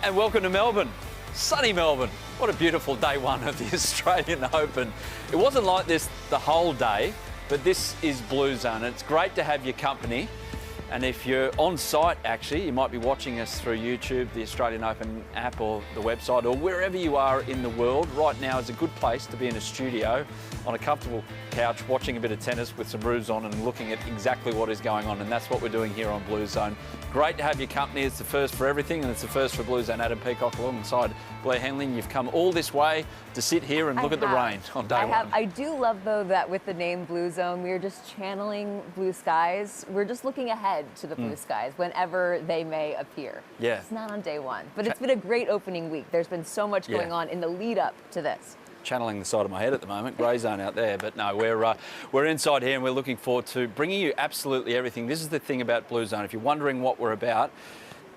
And welcome to Melbourne, sunny Melbourne. What a beautiful day one of the Australian Open. It wasn't like this the whole day, but this is Bluezone. It's great to have your company. And if you're on site, actually, you might be watching us through YouTube, the Australian Open app or the website, or wherever you are in the world. Right now is a good place to be in a studio on a comfortable couch, watching a bit of tennis with some roofs on and looking at exactly what is going on. And that's what we're doing here on Bluezone. Great to have your company. It's the first for everything, and it's the first for Bluezone. Adam Peacock alongside Blair Henley. You've come all this way to sit here and look at the rain on day one. I do love, though, that with the name Bluezone, we're just channeling blue skies. We're just looking ahead to the blue skies whenever they may appear. Yeah. It's not on day one, but it's been a great opening week. There's been so much going on in the lead up to this. Channeling the side of my head at the moment, grey zone out there, but no, we're inside here and we're looking forward to bringing you absolutely everything. This is the thing about Bluezone. If you're wondering what we're about,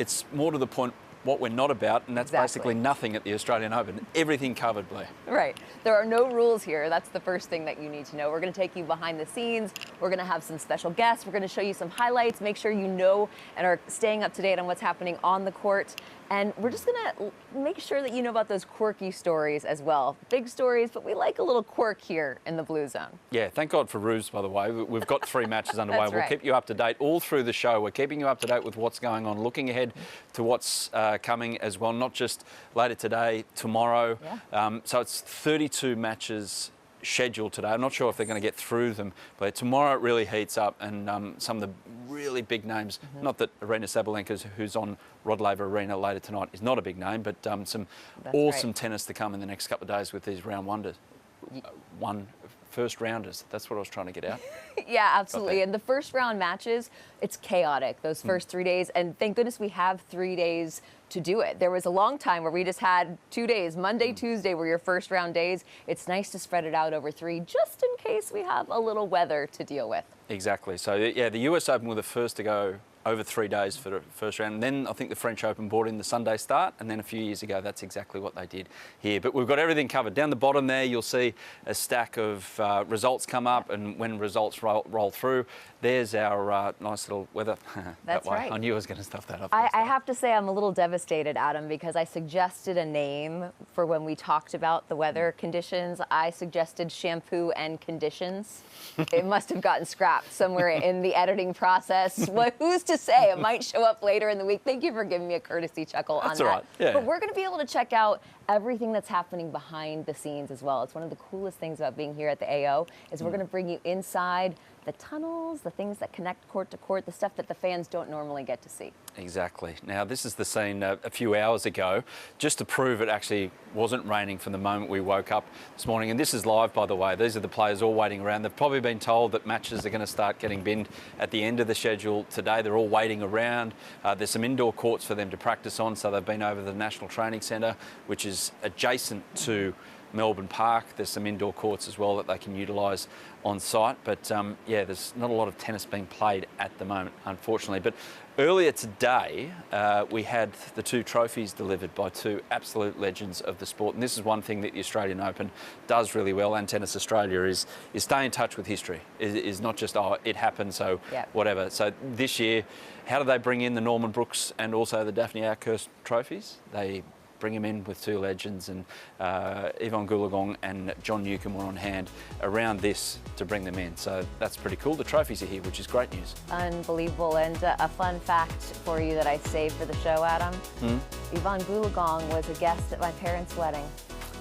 it's more to the point what we're not about, and that's basically nothing at the Australian Open. Everything covered, Blair. Right. There are no rules here. That's the first thing that you need to know. We're going to take you behind the scenes. We're going to have some special guests. We're going to show you some highlights, make sure you know and are staying up to date on what's happening on the court. And we're just going to make sure that you know about those quirky stories as well. Big stories, but we like a little quirk here in the Bluezone. Yeah, thank God for roofs, by the way. We've got 3 matches underway. That's right. We'll keep you up to date all through the show. We're keeping you up to date with what's going on, looking ahead to what's coming as well, not just later today, tomorrow. Yeah. So it's 32 matches scheduled today. I'm not sure if they're going to get through them, but tomorrow it really heats up, and some of the really big names, not that Aryna Sabalenka, who's on Rod Laver Arena later tonight, is not a big name, but some awesome tennis to come in the next couple of days with these round wonders. First rounders. That's what I was trying to get out. Yeah, absolutely. And the first round matches, it's chaotic, those first 3 days. And thank goodness we have 3 days to do it. There was a long time where we just had 2 days. Monday, Tuesday were your first round days. It's nice to spread it out over 3, just in case we have a little weather to deal with. Exactly. So, yeah, the US Open were the first to go over 3 days for the first round. And then I think the French Open brought in the Sunday start, and then a few years ago, that's exactly what they did here. But we've got everything covered. Down the bottom there, you'll see a stack of results come up, and when results roll through, there's our nice little weather. That's right. I knew I was going to stuff that up. I have to say I'm a little devastated, Adam, because I suggested a name for when we talked about the weather conditions. I suggested shampoo and conditions. It must have gotten scrapped somewhere in the editing process. Well, who's to say? It might show up later in the week. Thank you for giving me a courtesy chuckle on that. That's all right. Yeah. But we're going to be able to check out everything that's happening behind the scenes as well. It's one of the coolest things about being here at the AO is we're going to bring you inside the tunnels, the things that connect court to court, the stuff that the fans don't normally get to see. Exactly. Now, this is the scene a few hours ago, just to prove it actually wasn't raining from the moment we woke up this morning. And this is live, by the way. These are the players all waiting around. They've probably been told that matches are going to start getting binned at the end of the schedule today. They're all waiting around. There's some indoor courts for them to practice on, so they've been over to the National Training Centre, which is adjacent to Melbourne Park. There's some indoor courts as well that they can utilise on site. But yeah, there's not a lot of tennis being played at the moment, unfortunately. But earlier today, we had the 2 trophies delivered by 2 absolute legends of the sport. And this is one thing that the Australian Open does really well, and Tennis Australia, is stay in touch with history. Is not just, oh, it happened, so whatever. So this year, how do they bring in the Norman Brooks and also the Daphne Arkhurst trophies? They bring him in with 2 legends, and Yvonne Goolagong and John Newcombe were on hand around this to bring them in. So that's pretty cool. The trophies are here, which is great news. Unbelievable. And a fun fact for you that I saved for the show, Adam. Yvonne Goolagong was a guest at my parents' wedding.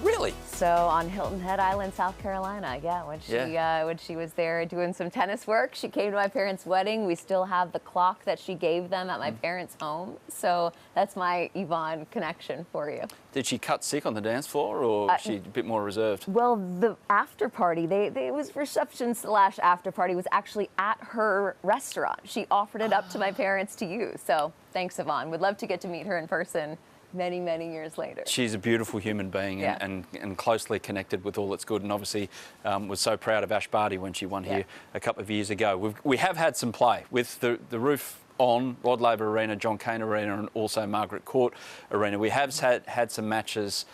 Really? So on Hilton Head Island, South Carolina, when she was there doing some tennis work, she came to my parents' wedding. We still have the clock that she gave them at my parents' home. So that's my Yvonne connection for you. Did she cut sick on the dance floor, or was she a bit more reserved? Well, the after party, it was reception/after party, was actually at her restaurant. She offered it up to my parents to use. So thanks, Yvonne. Would love to get to meet her in person many, many years later. She's a beautiful human being, and closely connected with all that's good, and obviously was so proud of Ash Barty when she won here a couple of years ago. We have had some play with the roof on Rod Laver Arena, John Cain Arena, and also Margaret Court Arena. We have had some matches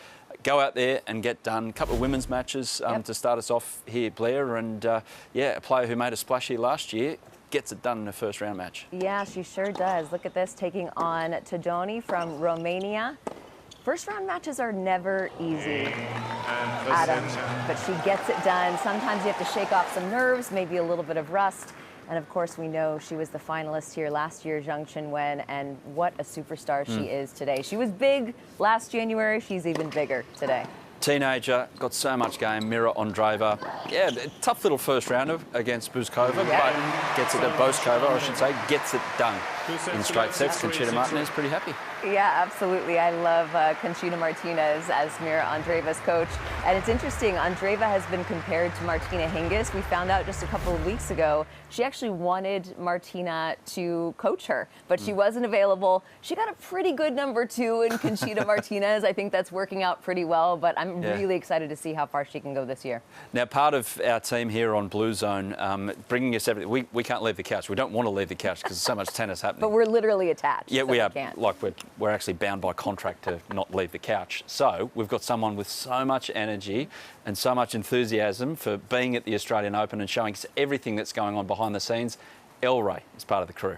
go out there and get done. A couple of women's matches to start us off here, Blair, and yeah, a player who made a splash here last year gets it done in a first round match. Yeah, she sure does. Look at this, taking on Todoni from Romania. First round matches are never easy, Adam, but she gets it done. Sometimes you have to shake off some nerves, maybe a little bit of rust. And of course, we know she was the finalist here last year, Zheng Qinwen, and what a superstar she is today. She was big last January. She's even bigger today. Teenager, got so much game, Mira Andreeva. Yeah, tough little first rounder against Buzkova, but gets it at Boskova, I should say, gets it done in straight sets. Conchita Martinez pretty happy. Yeah, absolutely. I love Conchita Martinez as Mira Andreeva's coach. And it's interesting, Andreeva has been compared to Martina Hingis. We found out just a couple of weeks ago, she actually wanted Martina to coach her, but she wasn't available. She got a pretty good number 2 in Conchita Martinez. I think that's working out pretty well, but I'm really excited to see how far she can go this year. Now, part of our team here on Bluezone, bringing us everything, we can't leave the couch. We don't want to leave the couch because there's so much tennis happening. But we're literally attached. Yeah, so we are. Can't. Like we're actually bound by contract to not leave the couch. So we've got someone with so much energy and so much enthusiasm for being at the Australian Open and showing us everything that's going on behind the scenes. Elle is part of the crew.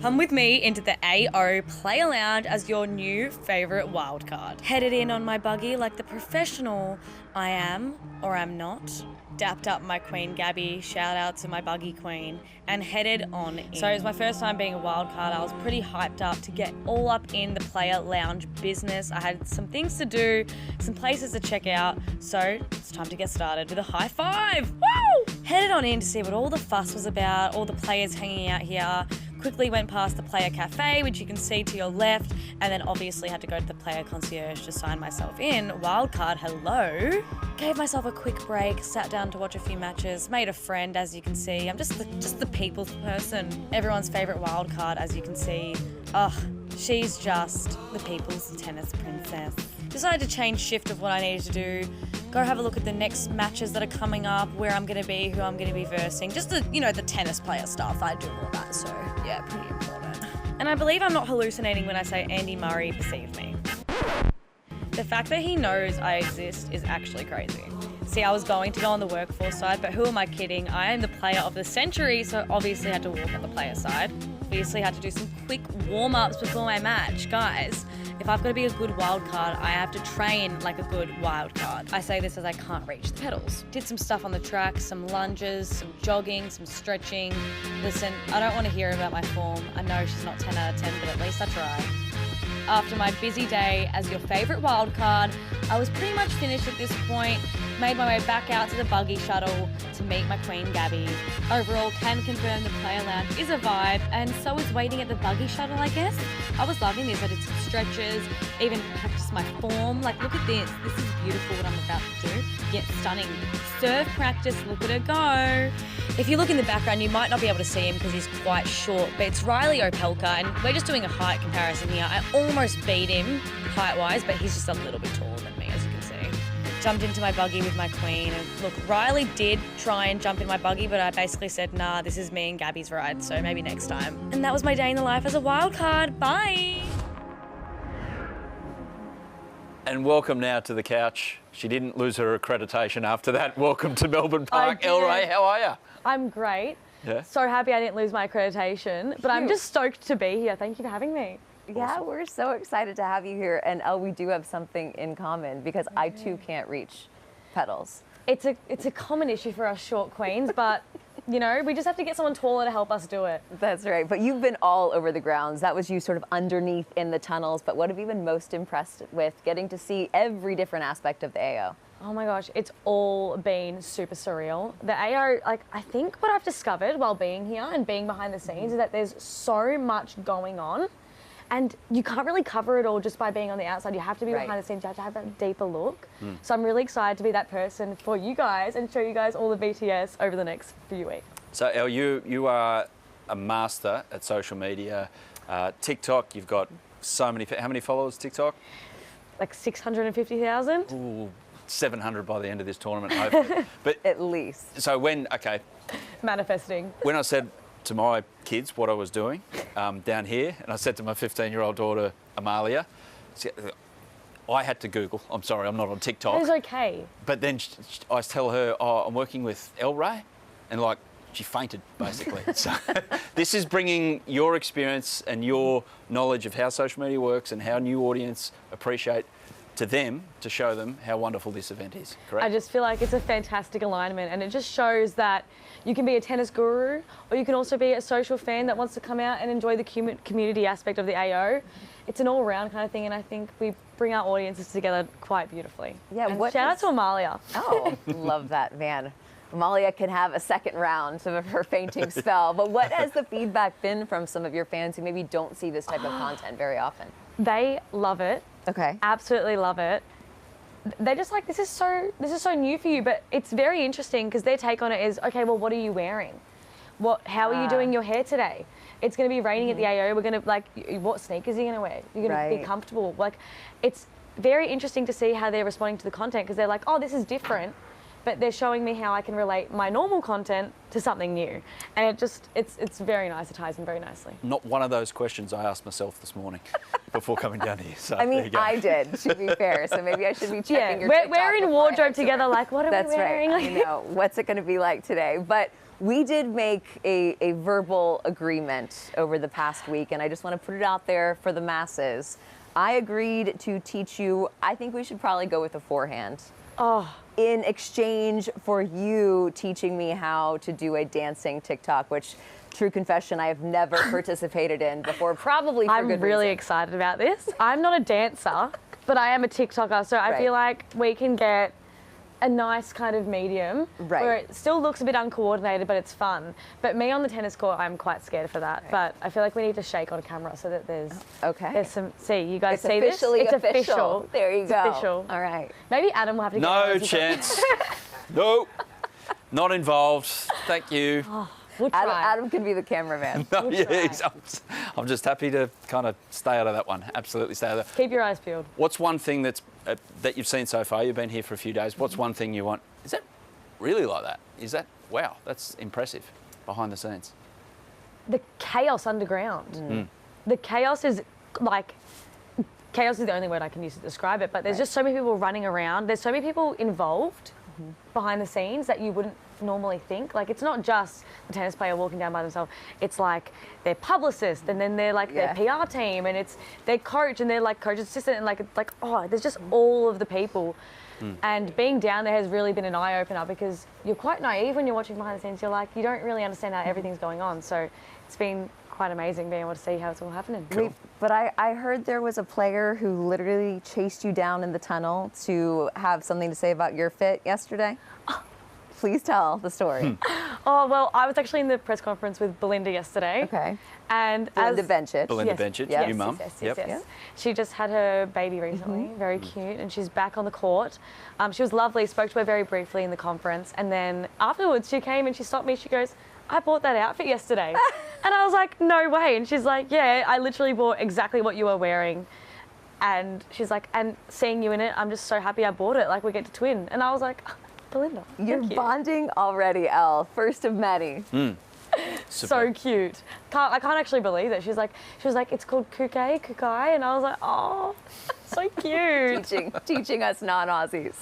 Come with me into the AO Play Lounge as your new favourite wildcard. Headed in on my buggy like the professional I am, or am not. Dapped up my queen Gabby, shout out to my buggy queen, and headed on in. So it was my first time being a wildcard. I was pretty hyped up to get all up in the player lounge business. I had some things to do, some places to check out, so it's time to get started with a high five. Woo! Headed on in to see what all the fuss was about, all the players hanging out here. Quickly went past the player cafe, which you can see to your left, and then obviously had to go to the player concierge to sign myself in. Wildcard, hello. Gave myself a quick break, sat down to watch a few matches, made a friend, as you can see. I'm just the people's person. Everyone's favourite wildcard, as you can see. Ugh, she's just the people's tennis princess. Decided to change shift of what I needed to do. Go have a look at the next matches that are coming up, where I'm going to be, who I'm going to be versing. Just the, the tennis player stuff. I do all that, so yeah, pretty important. And I believe I'm not hallucinating when I say Andy Murray perceived me. The fact that he knows I exist is actually crazy. See, I was going to go on the workforce side, but who am I kidding? I am the player of the century, so obviously had to walk on the player side. Obviously had to do some quick warm-ups before my match. Guys, if I've got to be a good wild card, I have to train like a good wild card. I say this as I can't reach the pedals. Did some stuff on the track, some lunges, some jogging, some stretching. Listen, I don't want to hear about my form. I know she's not 10 out of 10, but at least I try. After my busy day as your favourite wildcard, I was pretty much finished at this point. Made my way back out to the buggy shuttle to meet my queen Gabby. Overall, can confirm the player lounge is a vibe, and so is waiting at the buggy shuttle, I guess. I was loving this. I did some stretches, even practiced my form. Like, look at this. This is beautiful what I'm about to do. Yet stunning. Serve practice, look at her go. If you look in the background, you might not be able to see him because he's quite short, but it's Riley Opelka, and we're just doing a height comparison here. I almost beat him height-wise, but he's just a little bit taller than me, as you can see. Jumped into my buggy with my queen, and look, Riley did try and jump in my buggy, but I basically said, nah, this is me and Gabby's ride, so maybe next time. And that was my day in the life as a wild card. Bye! And welcome now to the couch. She didn't lose her accreditation after that. Welcome to Melbourne Park. Elle, how are you? I'm great. Yeah. So happy I didn't lose my accreditation, but I'm just stoked to be here. Thank you for having me. Yeah, we're so excited to have you here. And Elle, we do have something in common because I too can't reach pedals. It's a common issue for us short queens, but we just have to get someone taller to help us do it. That's right. But you've been all over the grounds. That was you sort of underneath in the tunnels. But what have you been most impressed with getting to see every different aspect of the AO? Oh my gosh, it's all been super surreal. The AO, I think what I've discovered while being here and being behind the scenes is that there's so much going on. And you can't really cover it all just by being on the outside. You have to be behind the scenes. You have to have that deeper look. So I'm really excited to be that person for you guys and show you guys all the BTS over the next few weeks. So, Elle, you are a master at social media. TikTok, you've got so many. How many followers, TikTok? Like 650,000? Ooh, 700 by the end of this tournament, hopefully. But at least. So Manifesting. When I said to my kids what I was doing down here, and I said to my 15-year-old daughter, Amalia, I had to Google. I'm sorry, I'm not on TikTok. It's okay. But then I tell her, oh, I'm working with Elle, and she fainted, basically. So this is bringing your experience and your knowledge of how social media works and how new audience appreciate to them, to show them how wonderful this event is, correct? I just feel like it's a fantastic alignment, and it just shows that you can be a tennis guru, or you can also be a social fan that wants to come out and enjoy the community aspect of the AO. It's an all-round kind of thing, and I think we bring our audiences together quite beautifully. Yeah, and shout out to Amalia. Oh, love that, man. Amalia can have a second round of her fainting spell. But what has the feedback been from some of your fans who maybe don't see this type of content very often? They love it. Okay. Absolutely love it. They're just like, this is so new for you, but it's very interesting because their take on it is, okay, well, what are you wearing? How are you doing your hair today? It's going to be raining at the AO. We're going to, like, what sneakers are you going to wear? You're going to be comfortable. Like, it's very interesting to see how they're responding to the content because they're like, oh, this is different. But they're showing me how I can relate my normal content to something new. And it's very nice. It ties in very nicely. Not one of those questions I asked myself this morning before coming down here. So I mean, I did, to be fair. So maybe I should be checking your TikTok we're in wardrobe together, like, what are That's we wearing? Right. I know. What's it going to be like today? But we did make a verbal agreement over the past week, and I just want to put it out there for the masses. I agreed to teach you, I think we should probably go with a forehand. Oh. In exchange for you teaching me how to do a dancing TikTok, which, true confession, I have never participated in before, probably for good reason. I'm really excited about this. I'm not a dancer, but I am a TikToker, so I feel like we can get a nice kind of medium where it still looks a bit uncoordinated, but it's fun. But me on the tennis court, I'm quite scared for that. But I feel like we need to shake on camera so that there's some. See, you guys see this? It's official. There you go. Official. All right. Maybe Adam will have to get No chance. No. Not involved. Thank you. We'll try. Adam can be the cameraman. No, I'm just happy to kind of stay out of that one. Absolutely stay out of that. Keep your eyes peeled. What's one thing that you've seen so far? You've been here for a few days. What's one thing you want? Is that really like that? Is that, wow, that's impressive behind the scenes. The chaos underground. The chaos is like, chaos is the only word I can use to describe it, but there's just so many people running around. There's so many people involved behind the scenes that you wouldn't normally think. Like, it's not just the tennis player walking down by themselves. It's like their publicist, and then they're like their PR team, and it's their coach, and they're like coach assistant, and there's just all of the people. And being down there has really been an eye-opener because you're quite naive when you're watching behind the scenes. You're like, you don't really understand how everything's going on. So it's been quite amazing being able to see how it's all happening. Cool. But I heard there was a player who literally chased you down in the tunnel to have something to say about your fit yesterday. Please tell the story. Oh, well, I was actually in the press conference with Belinda yesterday. Okay. And Belinda Bencic. Belinda Bencic, your mum. Yes. She just had her baby recently, very cute, and she's back on the court. She was lovely, spoke to her very briefly in the conference, and then afterwards she came and she stopped me, she goes, I bought that outfit yesterday. And I was like, no way. And she's like, yeah, I literally bought exactly what you were wearing. And she's like, and seeing you in it, I'm just so happy I bought it, like we get to twin. And I was like, Belinda, you're bonding already, Elle. First of many. So cute. I can't actually believe it. She was like, it's called Kukai, and I was like, oh, so cute. teaching us non-Aussies.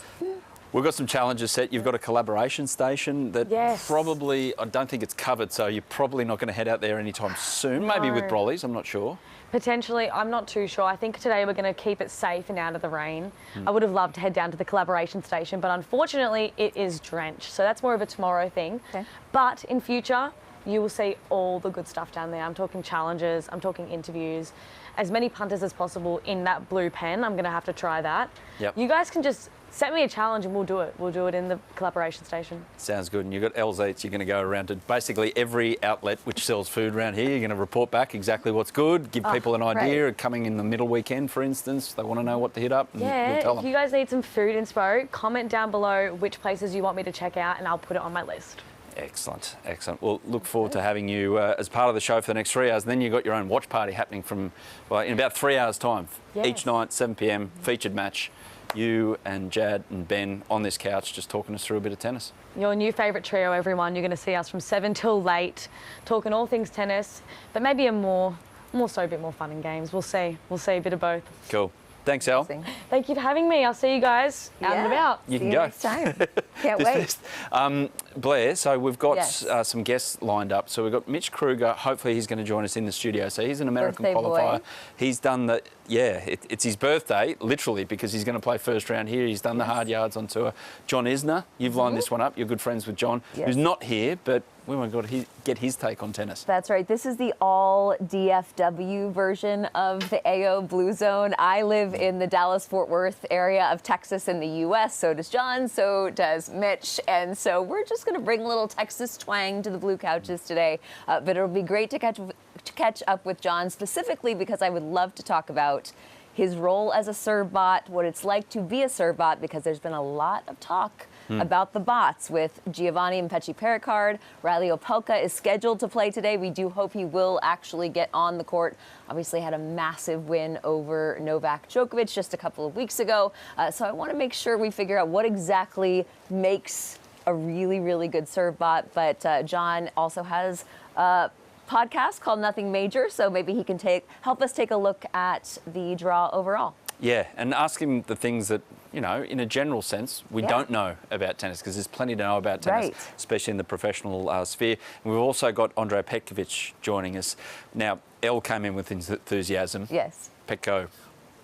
We've got some challenges set. You've got a collaboration station that probably, I don't think it's covered, so you're probably not going to head out there anytime soon. No. Maybe with brollies, I'm not sure. Potentially, I'm not too sure. I think today we're going to keep it safe and out of the rain. I would have loved to head down to the collaboration station, but unfortunately it is drenched. So that's more of a tomorrow thing. Okay. But in future, you will see all the good stuff down there. I'm talking challenges, I'm talking interviews, as many punters as possible in that blue pen. I'm going to have to try that. Yep. You guys can just set me a challenge and we'll do it. We'll do it in the collaboration station. Sounds good. And you've got Elle's Eats. You're going to go around to basically every outlet which sells food around here. You're going to report back exactly what's good, give people an idea. Coming in the middle weekend, for instance, they want to know what to hit up. And you'll tell them. If you guys need some food inspo, comment down below which places you want me to check out and I'll put it on my list. Excellent, excellent. Well, look forward to having you as part of the show for the next 3 hours. And then you've got your own watch party happening from, well, in about 3 hours' time. Each night, 7 p.m, featured match. You and Jad and Ben on this couch just talking us through a bit of tennis. Your new favourite trio, everyone. You're going to see us from 7 till late, talking all things tennis, but maybe a more so a bit more fun and games. We'll see. We'll see a bit of both. Cool. Thanks, Elle. Thank you for having me. I'll see you guys out and about. You can go. Next time. Can't wait. Blair, so we've got Yes. some guests lined up. So we've got Mitch Krueger. Hopefully he's going to join us in the studio. So he's an American Birthday qualifier. boy. He's done the, it's his birthday, literally, because he's going to play first round here. He's done the hard yards on tour. John Isner, you've lined this one up. You're good friends with John, who's not here, but we want to get his take on tennis. That's right. This is the all DFW version of the AO Bluezone. I live in the Dallas-Fort Worth area of Texas in the U.S. So does John. So does Mitch. And so we're just going to bring a little Texas twang to the Blue Couches today. But it'll be great to catch up with John, specifically because I would love to talk about his role as a serve bot, what it's like to be a serve bot, because there's been a lot of talk about the bots with Giovanni and Pechi Pericard. Riley Opelka is scheduled to play today. We do hope he will actually get on the court. Obviously had a massive win over Novak Djokovic just a couple of weeks ago. So I want to make sure we figure out what exactly makes a really, really good serve bot. But John also has a podcast called Nothing Major, so maybe he can help us take a look at the draw overall. Yeah, and ask him the things that, in a general sense, we don't know about tennis, because there's plenty to know about tennis, especially in the professional sphere. And we've also got Andrea Petkovic joining us. Now, Elle came in with enthusiasm. Yes. Petko,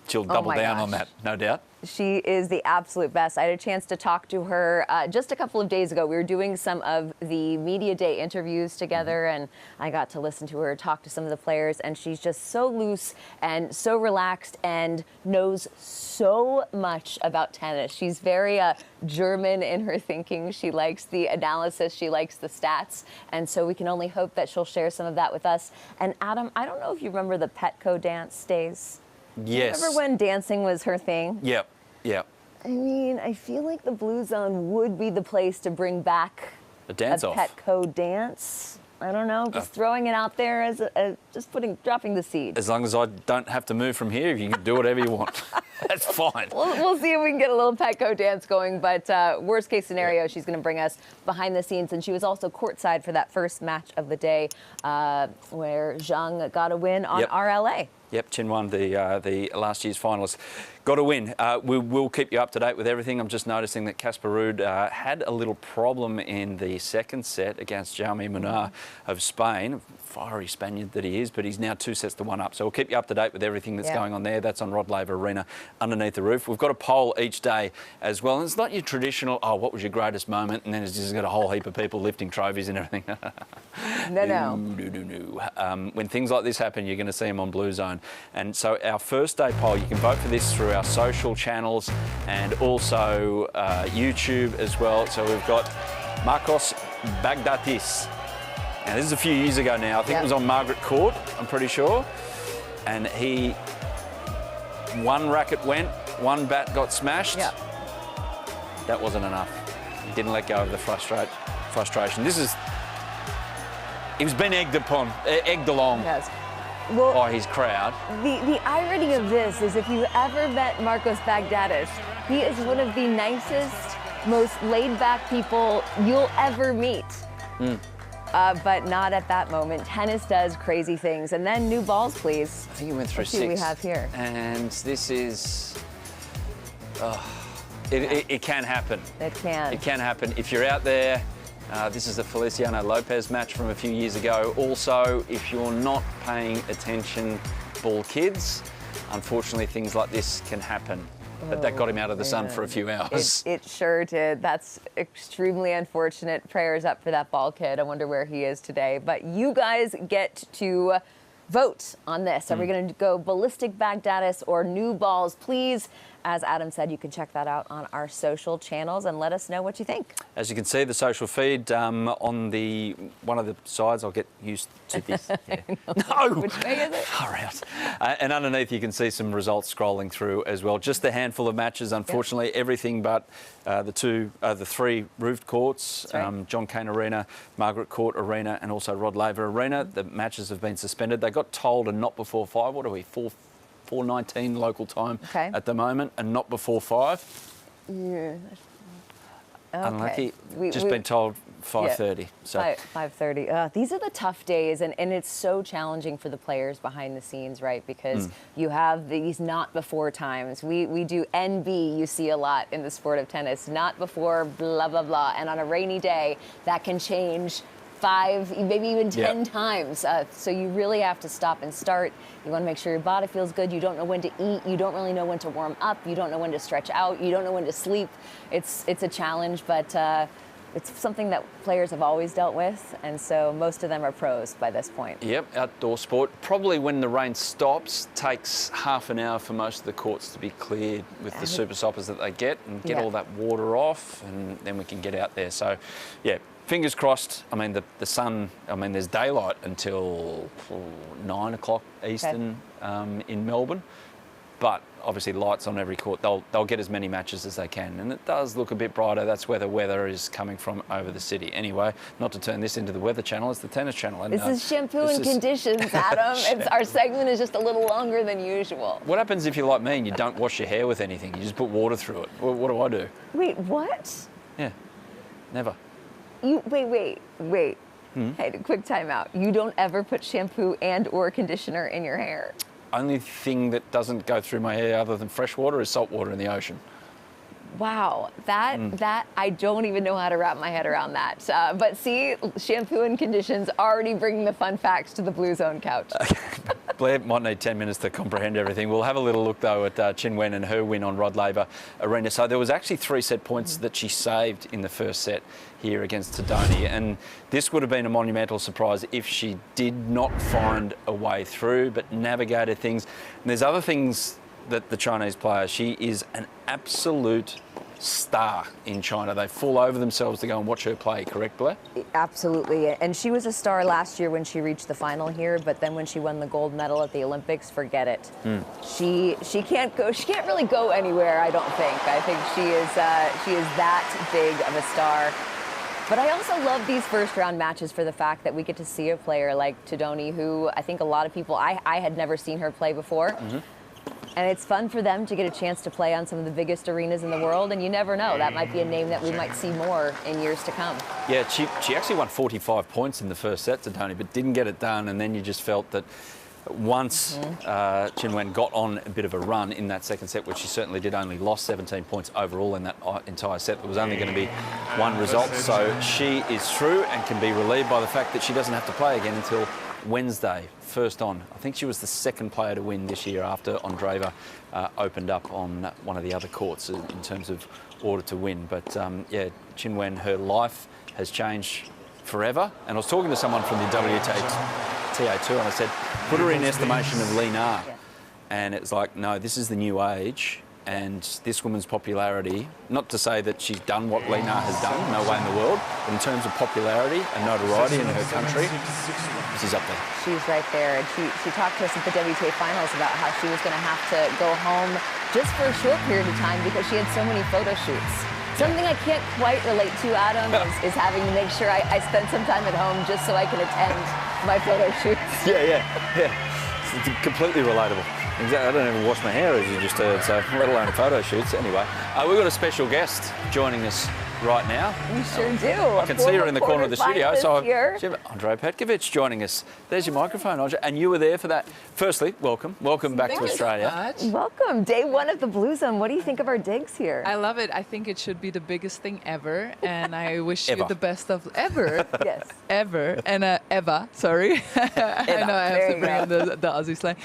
she'll double down on that, no doubt. She is the absolute best. I had a chance to talk to her just a couple of days ago. We were doing some of the media day interviews together, and I got to listen to her talk to some of the players, and she's just so loose and so relaxed and knows so much about tennis. She's very German in her thinking. She likes the analysis. She likes the stats. And so we can only hope that she'll share some of that with us. And Adam, I don't know if you remember the Petco dance days. Yes. Remember when dancing was her thing? Yep. I mean, I feel like the Bluezone would be the place to bring back a dance-off. Petco dance. I don't know, just throwing it out there as dropping the seed. As long as I don't have to move from here, you can do whatever you want. That's fine. We'll see if we can get a little Petco dance going, but worst case scenario, she's going to bring us behind the scenes. And she was also courtside for that first match of the day where Zheng got a win on RLA. Yep, Qinwen, the last year's finalist, got a win. We will keep you up to date with everything. I'm just noticing that Casper Ruud had a little problem in the second set against Jaume Munar of Spain. Fiery Spaniard that he is, but he's now 2-1 up. So we'll keep you up to date with everything that's going on there. That's on Rod Laver Arena, underneath the roof. We've got a poll each day as well. And it's not your traditional, what was your greatest moment? And then it's just got a whole heap of people lifting trophies and everything. No. When things like this happen, you're going to see them on Bluezone. And so our first day poll, you can vote for this through our social channels and also YouTube as well. So we've got Marcos Baghdatis. Now, this is a few years ago now. I think it was on Margaret Court, I'm pretty sure. And one racket went, one bat got smashed. Yep. That wasn't enough. He didn't let go of the frustration. He was being egged along by his crowd. The irony of this is if you ever met Marcos Baghdatis, he is one of the nicest, most laid-back people you'll ever meet. But not at that moment. Tennis does crazy things. And then new balls, please. I think he went through 6. See what we have here. And this is... it can happen. It can. It can happen. If you're out there, this is the Feliciano Lopez match from a few years ago. Also, if you're not paying attention, ball kids, unfortunately things like this can happen. But that got him out of the sun for a few hours. It sure did. That's extremely unfortunate. Prayers up for that ball kid. I wonder where he is today. But you guys get to vote on this. Are we going to go ballistic Baghdatis or new balls? Please, as Adam said, you can check that out on our social channels and let us know what you think. As you can see, the social feed on one of the sides, I'll get used to this. Yeah. No! Which way is it? Far out. And underneath you can see some results scrolling through as well. Just a handful of matches, unfortunately, everything but the 3 roofed courts, John Cain Arena, Margaret Court Arena, and also Rod Laver Arena. The matches have been suspended. They got told and not before 5. What are we, 4:19 local time at the moment, and not before 5. Yeah. Unlucky. Been told 5:30. So 5:30. These are the tough days, and it's so challenging for the players behind the scenes, right? Because you have these not before times. We do NB, you see a lot in the sport of tennis, not before blah, blah, blah. And on a rainy day, that can change 5, maybe even 10 times. So you really have to stop and start. You want to make sure your body feels good. You don't know when to eat. You don't really know when to warm up. You don't know when to stretch out. You don't know when to sleep. It's a challenge, but it's something that players have always dealt with, and so most of them are pros by this point. Yep, outdoor sport. Probably when the rain stops, takes half an hour for most of the courts to be cleared with the super soppers that they get and get all that water off, and then we can get out there. So, yeah, fingers crossed. I mean, the sun, there's daylight until 9 o'clock Eastern in Melbourne. But obviously lights on every court. They'll get as many matches as they can. And it does look a bit brighter. That's where the weather is coming from over the city. Anyway, not to turn this into the weather channel, it's the tennis channel. And, this is shampoo and conditions, Adam. Our segment is just a little longer than usual. What happens if you're like me and you don't wash your hair with anything? You just put water through it. What do I do? Wait, what? Yeah, never. Wait. Hey, a quick timeout. You don't ever put shampoo and or conditioner in your hair? Only thing that doesn't go through my hair other than fresh water is salt water in the ocean. Wow, that I don't even know how to wrap my head around that. But see, shampoo and conditions already bringing the fun facts to the Bluezone couch. Blair might need 10 minutes to comprehend everything. We'll have a little look, though, at Qinwen and her win on Rod Laver Arena. So there was actually 3 set points that she saved in the first set here against Tadoni. And this would have been a monumental surprise if she did not find a way through, but navigated things. And there's other things that the Chinese player, she is an absolute star in China. They fall over themselves to go and watch her play, correct, Blair? Absolutely. And she was a star last year when she reached the final here, but then when she won the gold medal at the Olympics, forget it. She can't really go anywhere, I don't think. I think she is that big of a star. But I also love these first round matches for the fact that we get to see a player like Tadoni, who I think a lot of people, I had never seen her play before. And it's fun for them to get a chance to play on some of the biggest arenas in the world, and you never know. That might be a name that we might see more in years to come. Yeah, she actually won 45 points in the first set to Tony, but didn't get it done, and then you just felt that once Qinwen got on a bit of a run in that second set, which she certainly did, only lost 17 points overall in that entire set. There was only going to be one result, so she is through and can be relieved by the fact that she doesn't have to play again until Wednesday, first on. I think she was the second player to win this year after Andrea opened up on one of the other courts in terms of order to win. But yeah, Qinwen, her life has changed forever. And I was talking to someone from the WTA tour, and I said, put her in estimation of Lina. And it's like, no, this is the new age. And this woman's popularity, not to say that she's done what Lina has done, no way in the world, but in terms of popularity and notoriety in her country, she's up there. She's right there. And she talked to us at the WTA finals about how she was going to have to go home just for a short period of time because she had so many photo shoots. Something I can't quite relate to, Adam, is having to make sure I spend some time at home just so I can attend my photo shoots. Yeah. It's completely relatable. Exactly. I don't even wash my hair, as you just heard, so let alone photo shoots. Anyway, we've got a special guest joining us right now. We sure do. I can see her in the corner of the studio. So Andrea Petkovic joining us. There's your microphone, Andrea. And you were there for that. Firstly, welcome back to Australia. Welcome. Day one of the Bluezone. What do you think of our digs here? I love it. I think it should be the biggest thing ever, and I wish you the best of ever. Yes. Ever and Eva. Sorry. I know I have to bring in the Aussie slang,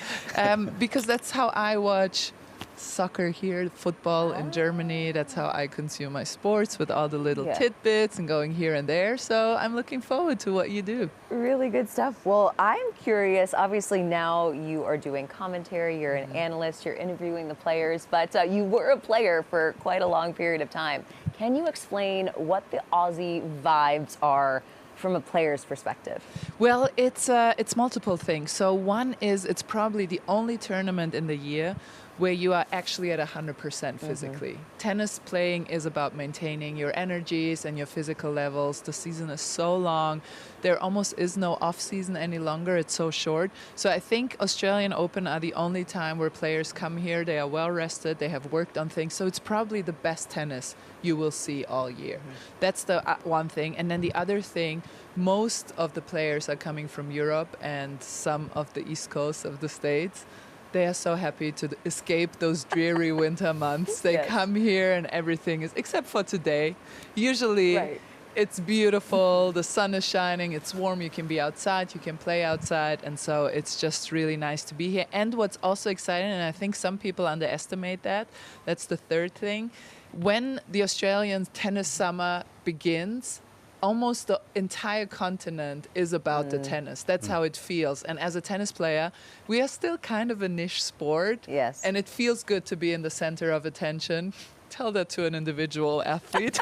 because that's how I watch soccer here, football in Germany. That's how I consume my sports, with all the little tidbits and going here and there. So I'm looking forward to what you do. Really good stuff. Well, I'm curious. Obviously, now you are doing commentary. You're an analyst. You're interviewing the players. But you were a player for quite a long period of time. Can you explain what the Aussie vibes are from a player's perspective? Well, it's multiple things. So one is, it's probably the only tournament in the year where you are actually at 100% physically. Tennis playing is about maintaining your energies and your physical levels. The season is so long. There almost is no off-season any longer. It's so short. So I think Australian Open are the only time where players come here. They are well rested. They have worked on things. So it's probably the best tennis you will see all year. That's the one thing. And then the other thing, most of the players are coming from Europe and some of the East Coast of the States. They are so happy to escape those dreary winter months. They come here and everything is, except for today. Usually it's beautiful, the sun is shining, it's warm, you can be outside, you can play outside. And so it's just really nice to be here. And what's also exciting, and I think some people underestimate that, that's the third thing. When the Australian tennis summer begins, almost the entire continent is about the tennis. That's how it feels. And as a tennis player, we are still kind of a niche sport. Yes. And it feels good to be in the center of attention. Tell that to an individual athlete.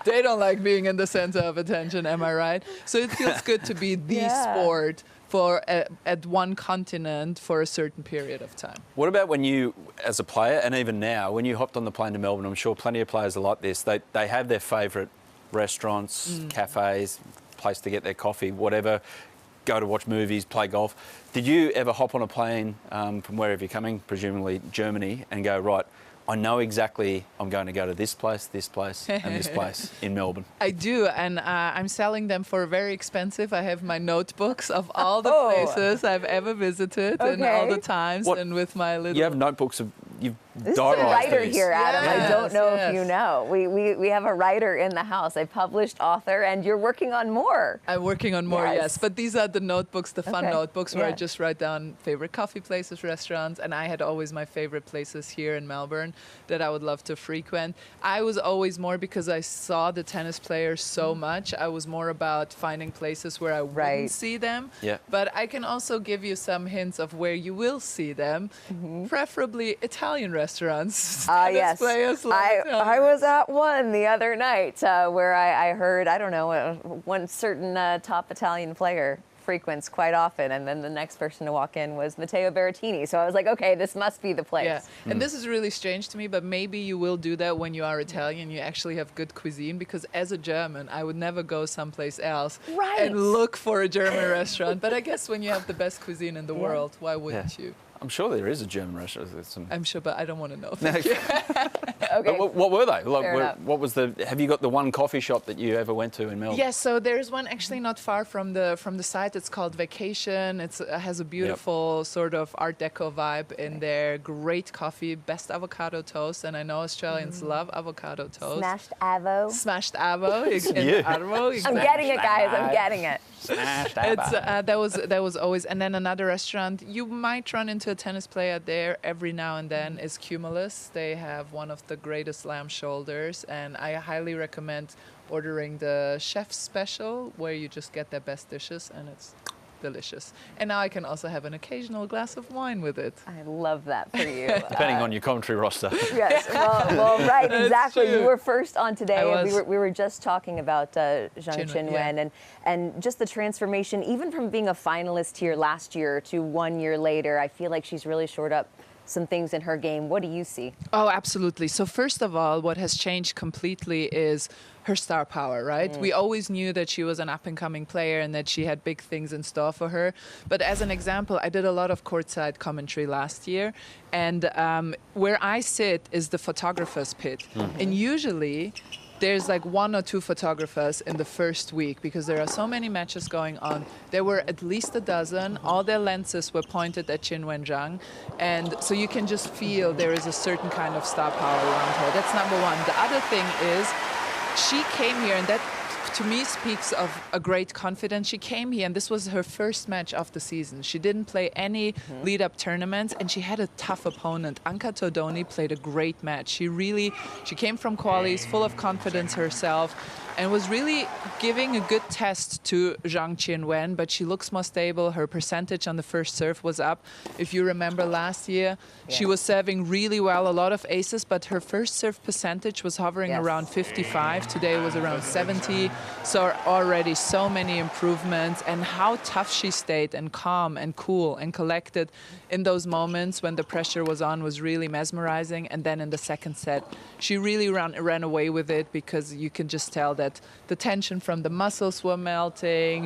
They don't like being in the center of attention, am I right? So it feels good to be the sport for at one continent for a certain period of time. What about when you, as a player, and even now, when you hopped on the plane to Melbourne, I'm sure plenty of players are like this, they have their favourite restaurants, cafes, place to get their coffee, whatever, go to watch movies, play golf. Did you ever hop on a plane from wherever you're coming, presumably Germany, and go, right, I know exactly I'm going to go to this place, and this place in Melbourne? I do, and I'm selling them for very expensive. I have my notebooks of all the places I've ever visited and all the times, and with my little... You have notebooks of... You've This is a writer these. here, Adam. Yes, I don't know if you know. We have a writer in the house, a published author, and you're working on more. I'm working on more, yes. But these are the notebooks, the fun notebooks, where I just write down favorite coffee places, restaurants, and I had always my favorite places here in Melbourne that I would love to frequent. I was always more, because I saw the tennis players so much, I was more about finding places where I wouldn't see them. Yeah. But I can also give you some hints of where you will see them, preferably Italian restaurants. Yes. Players I was at one the other night where I heard, I don't know, one certain top Italian player frequents quite often, and then the next person to walk in was Matteo Berrettini. So I was like, okay, this must be the place. Yeah, and this is really strange to me, but maybe you will do that when you are Italian. You actually have good cuisine, because as a German, I would never go someplace else and look for a German restaurant. But I guess when you have the best cuisine in the world, why wouldn't you? I'm sure there is a German restaurant. I'm sure, but I don't want to know. Okay. What were they? What was the? Have you got the one coffee shop that you ever went to in Melbourne? Yes, so there's one actually not far from the site. It's called Vacation. It has a beautiful sort of Art Deco vibe in there. Great coffee, best avocado toast, and I know Australians love avocado toast. Smashed avo. Smashed avo. Arvo, I'm getting it, guys. I'm getting it. Smashed avo. That was always. And then another restaurant you might run into a tennis player there every now and then is Cumulus. They have one of the greatest lamb shoulders, and I highly recommend ordering the chef's special, where you just get their best dishes, and it's delicious. And now I can also have an occasional glass of wine with it. I love that for you. Depending on your commentary roster. Yes, well, right, exactly. You were first on today, and we were just talking about Zheng Qinwen and just the transformation, even from being a finalist here last year to 1 year later. I feel like she's really shored up some things in her game. What do you see? Oh, absolutely. So first of all, what has changed completely is her star power, right? We always knew that she was an up-and-coming player and that she had big things in store for her. But as an example, I did a lot of courtside commentary last year, and where I sit is the photographer's pit. And usually there's like 1 or 2 photographers in the first week, because there are so many matches going on. There were at least a dozen. All their lenses were pointed at Qinwen Zhang. And so you can just feel there is a certain kind of star power around her. That's number one. The other thing is she came here, and that to me speaks of a great confidence. She came here, and this was her first match of the season. She didn't play any lead-up tournaments, and she had a tough opponent. Anka Todoni played a great match. She came from qualies, full of confidence herself. and was really giving a good test to Zheng Qinwen, but she looks more stable. Her percentage on the first serve was up. If you remember last year, she was serving really well, a lot of aces, but her first serve percentage was hovering around 55. Today it was around 70. So already so many improvements, and how tough she stayed and calm and cool and collected in those moments when the pressure was on was really mesmerizing. And then in the second set, she really ran away with it, because you can just tell that the tension from the muscles were melting.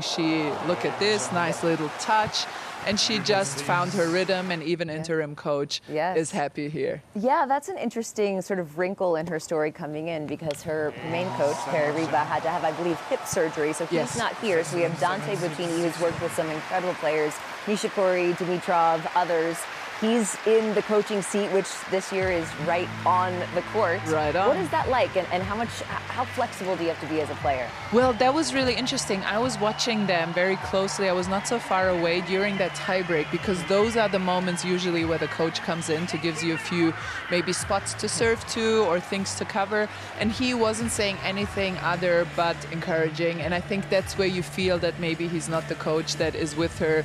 Look at this, nice little touch. And she just found her rhythm, and even interim coach is happy here. Yeah, that's an interesting sort of wrinkle in her story coming in, because her main coach, Perry Riba, had to have, I believe, hip surgery. So he's not here. So we have Dante Bottini, who's worked with some incredible players, Nishikori, Dimitrov, others. He's in the coaching seat, which this year is right on the court. Right on. What is that like, and how flexible do you have to be as a player? Well, that was really interesting. I was watching them very closely. I was not so far away during that tiebreak, because those are the moments usually where the coach comes in to gives you a few maybe spots to serve to or things to cover. And he wasn't saying anything other but encouraging. And I think that's where you feel that maybe he's not the coach that is with her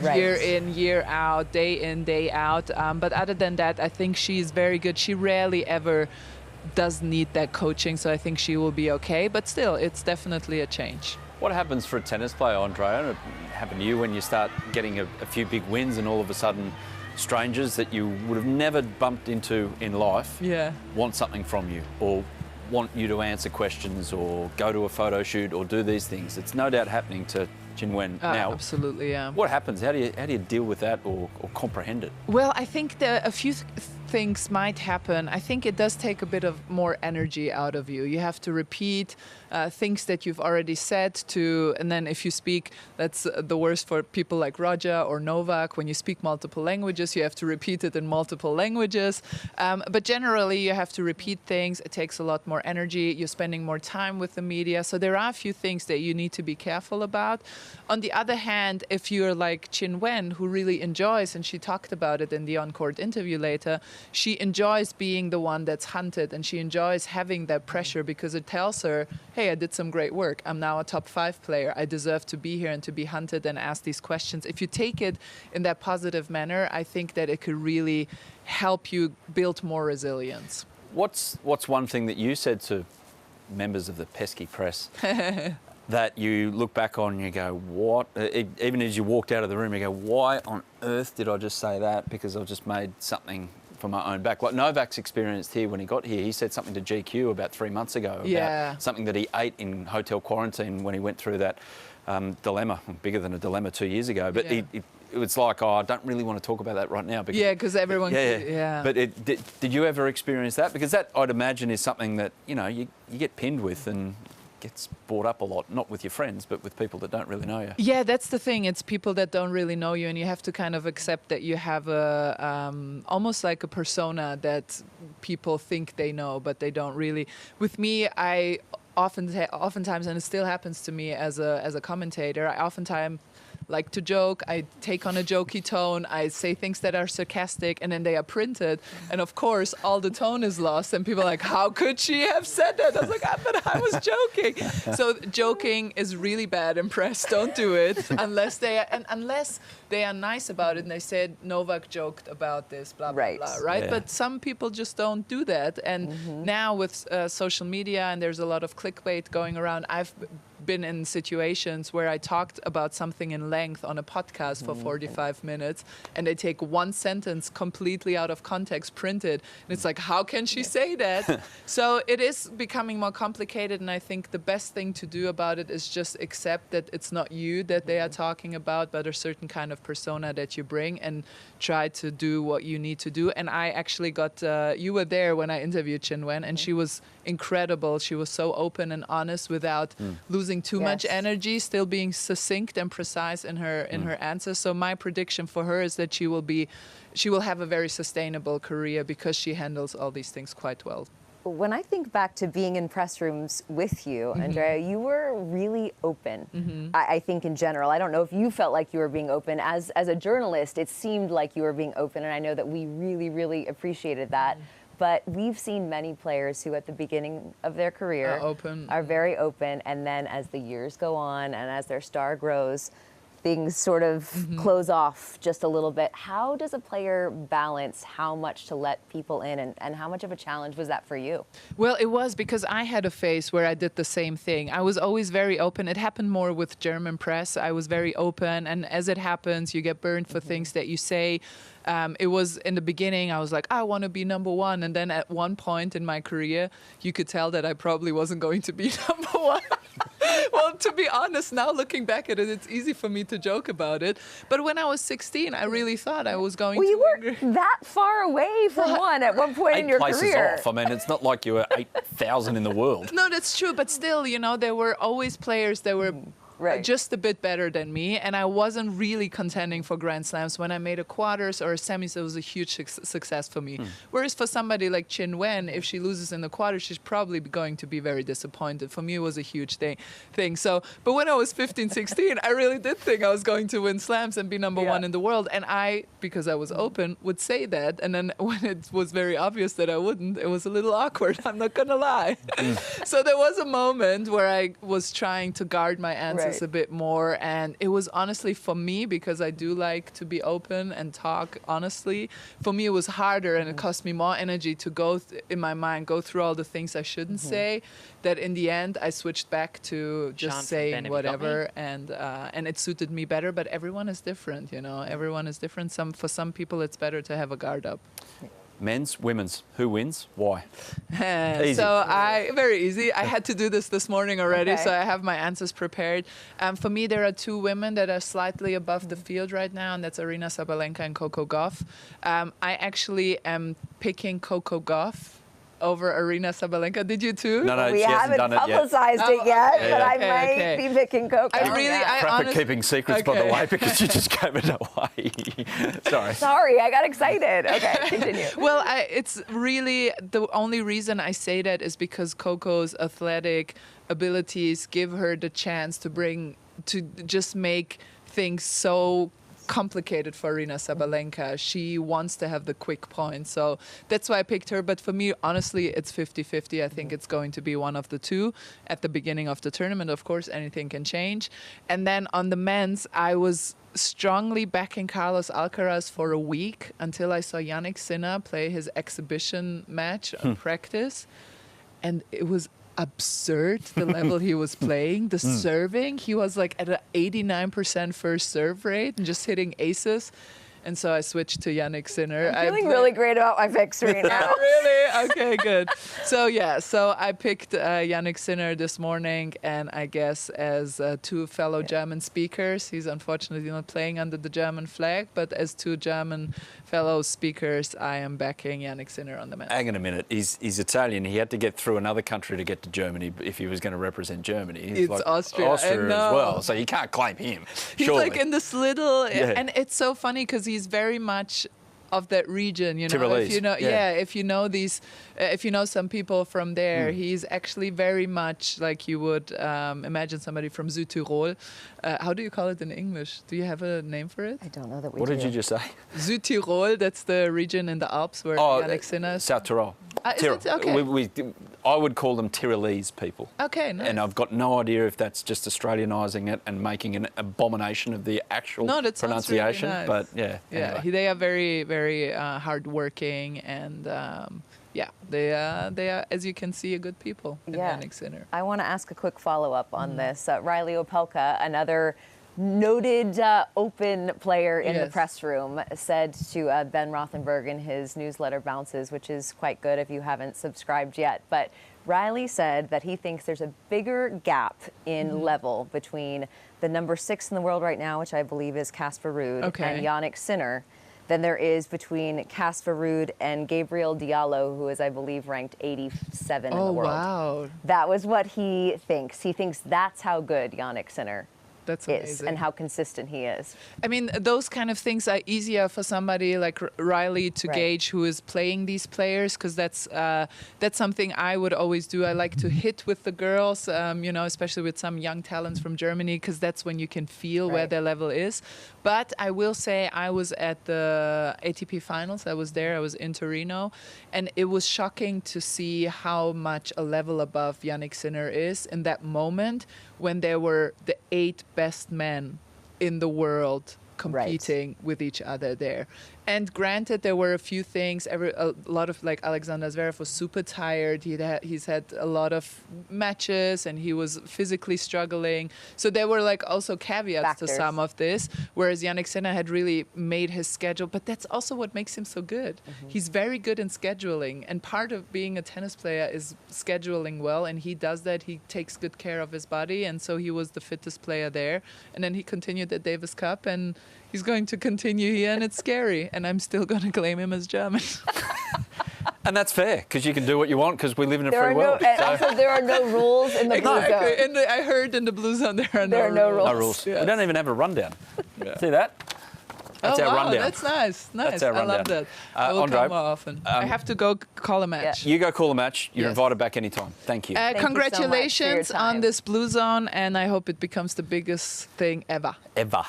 year in, year out, day in, day out. But other than that, I think she's very good. She rarely ever does need that coaching, so I think she will be okay. But still, it's definitely a change. What happens for a tennis player, Andrea? It happened to you when you start getting a few big wins, and all of a sudden strangers that you would have never bumped into in life want something from you, or want you to answer questions or go to a photo shoot or do these things. It's no doubt happening to Qinwen now. Absolutely, yeah. What happens? How do you deal with that or comprehend it? Well, I think a few things might happen. I think it does take a bit of more energy out of you. You have to repeat things that you've already said to, and then if you speak, that's the worst for people like Roger or Novak. When you speak multiple languages, you have to repeat it in multiple languages. But generally, you have to repeat things. It takes a lot more energy. You're spending more time with the media. So there are a few things that you need to be careful about. On the other hand, if you're like Qinwen, who really enjoys, and she talked about it in the on-court interview later, she enjoys being the one that's hunted, and she enjoys having that pressure, because it tells her, hey, I did some great work. I'm now a top 5 player. I deserve to be here and to be hunted and ask these questions. If you take it in that positive manner, I think that it could really help you build more resilience. What's one thing that you said to members of the pesky press that you look back on and you go, what? Even as you walked out of the room, you go, why on earth did I just say that? Because I've just made something for my own back. Like Novak's experienced here when he got here, he said something to GQ about 3 months ago about something that he ate in hotel quarantine when he went through that dilemma, bigger than a dilemma 2 years ago. But it was like, oh, I don't really want to talk about that right now. Because everyone... But did you ever experience that? Because that, I'd imagine, is something that, you get pinned with and gets brought up a lot, not with your friends, but with people that don't really know you. Yeah, that's the thing. It's people that don't really know you, and you have to kind of accept that you have a almost like a persona that people think they know, but they don't really. With me, I oftentimes, and it still happens to me as a commentator, I oftentimes like to joke, I take on a jokey tone, I say things that are sarcastic, and then they are printed. And of course, all the tone is lost, and people are like, how could she have said that? I was like, but I was joking. So joking is really bad in press. Don't do it unless they are nice about it and they said, Novak joked about this, blah, blah, blah, right? Yeah. But some people just don't do that. And now with social media, and there's a lot of clickbait going around, I've been in situations where I talked about something in length on a podcast for 45 minutes, and they take one sentence completely out of context, printed, and it's like, how can she say that? So it is becoming more complicated, and I think the best thing to do about it is just accept that it's not you that they are talking about, but a certain kind of persona that you bring, and try to do what you need to do. And I actually got, you were there when I interviewed Qinwen, and she was incredible. She was so open and honest without losing too much energy, still being succinct and precise in her answers. So my prediction for her is that she will have a very sustainable career because she handles all these things quite well. When I think back to being in press rooms with you, Andrea, you were really open. I think in general. I don't know if you felt like you were being open. As a journalist, it seemed like you were being open, and I know that we really, really appreciated that. But we've seen many players who at the beginning of their career are very open, and then as the years go on and as their star grows, things sort of close off just a little bit. How does a player balance how much to let people in, and how much of a challenge was that for you? Well, it was, because I had a phase where I did the same thing. I was always very open. It happened more with German press. I was very open, and as it happens, you get burned for things that you say. It was in the beginning, I was like, I want to be number one. And then at one point in my career, you could tell that I probably wasn't going to be number one. Well, to be honest, now looking back at it, it's easy for me to joke about it. But when I was 16, I really thought I was going to. Well, you were that far away from one at one point in your career. 8 places off. I mean, it's not like you were 8,000 in the world. No, that's true. But still, you know, there were always players that were just a bit better than me, and I wasn't really contending for Grand Slams. When I made a quarters or a semis, it was a huge success for me. Whereas for somebody like Qinwen, if she loses in the quarters, she's probably going to be very disappointed. For me, it was a huge thing. So, but when I was 15, 16, I really did think I was going to win slams and be number one in the world. And I, because I was open, would say that. And then when it was very obvious that I wouldn't, it was a little awkward. I'm not gonna lie. So there was a moment where I was trying to guard my answers a bit more, and it was honestly for me, because I do like to be open and talk honestly, for me it was harder, and it cost me more energy to go in my mind go through all the things I shouldn't say, that in the end I switched back to just saying whatever, and it suited me better. But everyone is different, you know, everyone is different. For some people it's better to have a guard up. Men's, women's, who wins? Why? Easy. So very easy. I had to do this morning already, so I have my answers prepared. For me, there are two women that are slightly above the field right now, and that's Aryna Sabalenka and Coco Gauff. I actually am picking Coco Gauff over Aryna Sabalenka. Did you too? No, we she hasn't haven't done publicized it yet, but I might be picking Coco. Crap at keeping secrets, by the way, because you just gave it away. Sorry, I got excited. Okay, continue. Well, it's really the only reason I say that is because Coco's athletic abilities give her the chance to just make things so complicated for Aryna Sabalenka. She wants to have the quick point, so that's why I picked her. But for me, honestly, it's 50-50. I think it's going to be one of the two at the beginning of the tournament. Of course, anything can change. And then on the men's, I was strongly backing Carlos Alcaraz for a week until I saw Jannik Sinner play his exhibition match on practice, and it was absurd the level he was playing. The serving, he was like at an 89% first serve rate and just hitting aces. And so I switched to Jannik Sinner. I'm feeling really great about my picks right now. Really? Okay, good. So I picked Jannik Sinner this morning, and I guess as two fellow German speakers, he's unfortunately not playing under the German flag, but as two German fellow speakers, I am backing Jannik Sinner on the match. Hang on a minute. He's Italian. He had to get through another country to get to Germany if he was going to represent Germany. It's like Austria as well, so you can't claim him. He's surely. Like in this little, and it's so funny because he's very much of that region, you know. Tyrolese. If you know, if you know these, if you know some people from there, he's actually very much like you would imagine somebody from Südtirol. How do you call it in English? Do you have a name for it? I don't know that we What did you just say? Südtirol. That's the region in the Alps where Jannik Sinner. South Tyrol. Is it? Okay. I would call them Tyrolese people. Okay, nice. And I've got no idea if that's just Australianising it and making an abomination of the actual pronunciation. Really nice. But yeah. Anyway. They are very, very hardworking, and they are, as you can see, a good people in Jannik Sinner. I want to ask a quick follow-up on this. Riley Opelka, another noted open player in the press room, said to Ben Rothenberg in his newsletter Bounces, which is quite good if you haven't subscribed yet, but Riley said that he thinks there's a bigger gap in level between the number 6 in the world right now, which I believe is Casper Ruud, and Jannik Sinner, than there is between Casper Ruud and Gabriel Diallo, who is, I believe, ranked 87 in the world. Oh, wow. That was what he thinks. He thinks that's how good Jannik Sinner That's is amazing. and how consistent he is. I mean, those kind of things are easier for somebody like Riley to Right. gauge who is playing these players, because that's something I would always do. I like to hit with the girls, especially with some young talents from Germany, because that's when you can feel where Right. their level is. But I will say I was at the ATP finals. I was there. I was in Torino. And it was shocking to see how much a level above Jannik Sinner is in that moment when there were the 8 best men in the world competing with each other there. And granted, there were a few things. A lot of, like, Alexander Zverev was super tired. He's had a lot of matches, and he was physically struggling. So there were, like, also caveats to some of this. Whereas Jannik Sinner had really made his schedule. But that's also what makes him so good. He's very good in scheduling. And part of being a tennis player is scheduling well. And he does that. He takes good care of his body. And so he was the fittest player there. And then he continued at Davis Cup, and he's going to continue here, and it's scary. And I'm still going to claim him as German. And that's fair, because you can do what you want, because we live in a free world. And also, there are no rules in the Blue Zone. And I heard in the Blue Zone there are no rules. No rules. Yes. We don't even have a rundown. See that? That's our rundown. That's nice. That's our I love rundown. that. I will Andre, come more often. I have to go call a match. You go call a match. You're Yes. invited back anytime. Thank you. Thank you so much for your Congratulations time. on this Blue Zone, and I hope it becomes the biggest thing ever. Ever.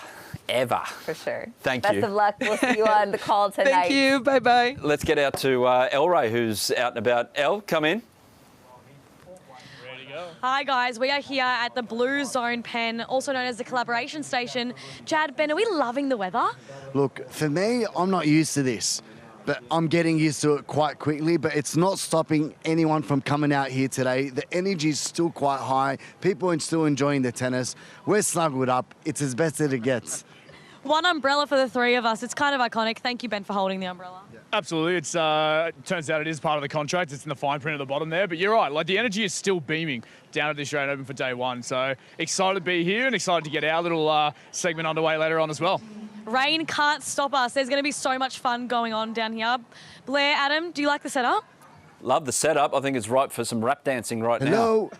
For sure. Thank Best you. of luck. We'll see you on the call tonight. Thank you. Bye-bye. Let's get out to Elle Ray, who's out and about. Elle, come in. Hi guys, we are here at the Bluezone pen, also known as the collaboration station. Chad, Ben, are we loving the weather? Look, for me, I'm not used to this, but I'm getting used to it quite quickly, but it's not stopping anyone from coming out here today. The energy is still quite high. People are still enjoying the tennis. We're snuggled up. It's as best as it gets. One umbrella for the three of us. It's kind of iconic. Thank you, Ben, for holding the umbrella. Absolutely. It's turns out it is part of the contract. It's in the fine print at the bottom there. But you're right. Like, the energy is still beaming down at the Australian Open for day one. So excited to be here and excited to get our little segment underway later on as well. Rain can't stop us. There's going to be so much fun going on down here. Blair, Adam, do you like the setup? Love the setup. I think it's ripe for some rap dancing right now. Hello.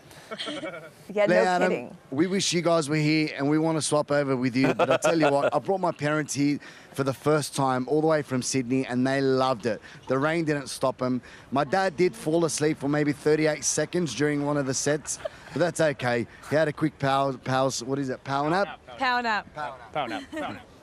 Yeah, no Adam, kidding. we wish you guys were here and we want to swap over with you. But I tell you what, I brought my parents here for the first time all the way from Sydney and they loved it. The rain didn't stop them. My dad did fall asleep for maybe 38 seconds during one of the sets, but that's okay. He had a quick power nap? Power nap. Power nap.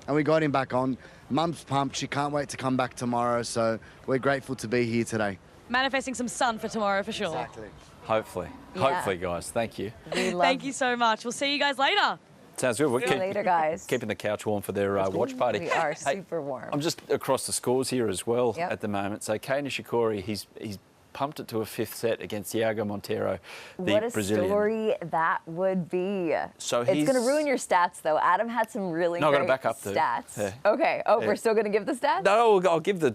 And we got him back on. Mum's pumped. She can't wait to come back tomorrow. So we're grateful to be here today. Manifesting some sun for tomorrow for sure. Exactly. Hopefully. Yeah. Hopefully, guys. Thank you. We love Thank you so much. We'll see you guys later. Sounds good. We're See you later, guys. keeping the couch warm for their watch party. We are Hey, super warm. I'm just across the scores here as well Yep. at the moment. So Cain Nishikori, he's pumped it to a 5th set against Thiago Monteiro, the What a Brazilian. story that would be. So it's going to he's- ruin your stats, though. Adam had some really No, I great gotta back up the- stats. yeah. Okay. Oh, Yeah. we're still going to give the stats? No, I'll give the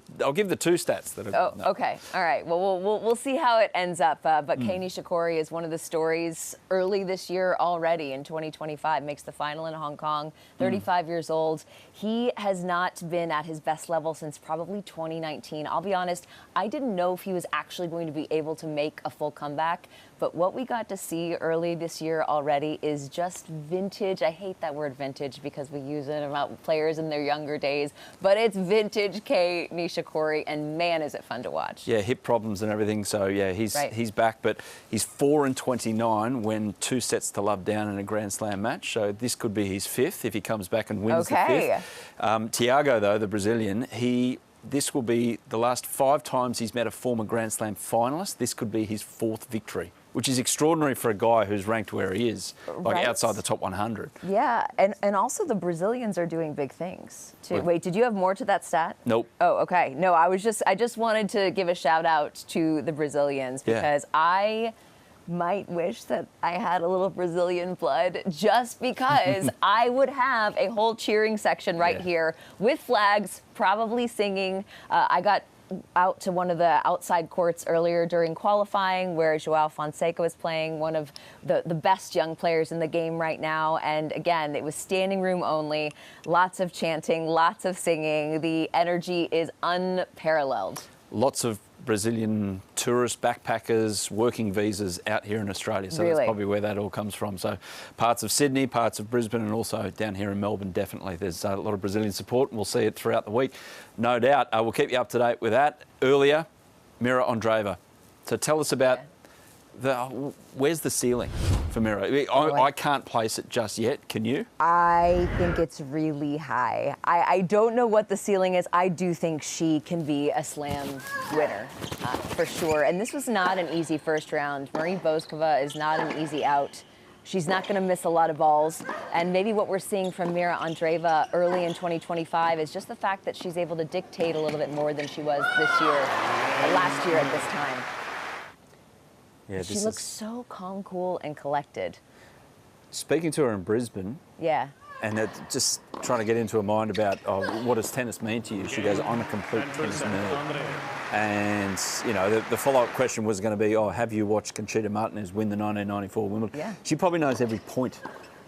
2 stats that are. Oh, no. okay. All right. Well, we'll see how it ends up. But Cain Nishikori is one of the stories early this year already in 2025. Makes the final in Hong Kong. 35 years old. He has not been at his best level since probably 2019. I'll be honest. I didn't know if he was actually going to be able to make a full comeback. But what we got to see early this year already is just vintage. I hate that word vintage because we use it about players in their younger days. But it's vintage Cain Nishikori, and man, is it fun to watch. Yeah, hip problems and everything. So yeah, he's back, but he's 4-29 when 2 sets to love down in a Grand Slam match. So this could be his 5th if he comes back and wins the 5th. Thiago, though, the Brazilian, this will be the last 5 times he's met a former Grand Slam finalist. This could be his 4th victory, which is extraordinary for a guy who's ranked where he is, like outside the top 100. Yeah, and also the Brazilians are doing big things too. Wait, did you have more to that stat? Nope. Oh, okay. No, I just wanted to give a shout out to the Brazilians because I might wish that I had a little Brazilian blood just because I would have a whole cheering section right here with flags, probably singing. I got out to one of the outside courts earlier during qualifying where Joao Fonseca was playing, one of the best young players in the game right now. And again, it was standing room only, lots of chanting, lots of singing. The energy is unparalleled. Lots of Brazilian tourists, backpackers, working visas out here in Australia. So Really? that's probably where that all comes from. So parts of Sydney, parts of Brisbane, and also down here in Melbourne, definitely. There's a lot of Brazilian support, and we'll see it throughout the week. No doubt. We'll keep you up to date with that. Earlier, Mira Andreeva. So tell us about where's the ceiling for Mira? I can't place it just yet. Can you? I think it's really high. I don't know what the ceiling is. I do think she can be a slam winner, for sure. And this was not an easy first round. Marie Bouzkova is not an easy out. She's not going to miss a lot of balls. And maybe what we're seeing from Mira Andreeva early in 2025 is just the fact that she's able to dictate a little bit more than she was last year at this time. Yeah, She looks so calm, cool, and collected. Speaking to her in Brisbane, Yeah. and just trying to get into her mind about what does tennis mean to you, she goes, I'm a complete tennis nerd. And, you know, the follow-up question was going to be, have you watched Conchita Martinez win the 1994 Wimbledon? Yeah. She probably knows every point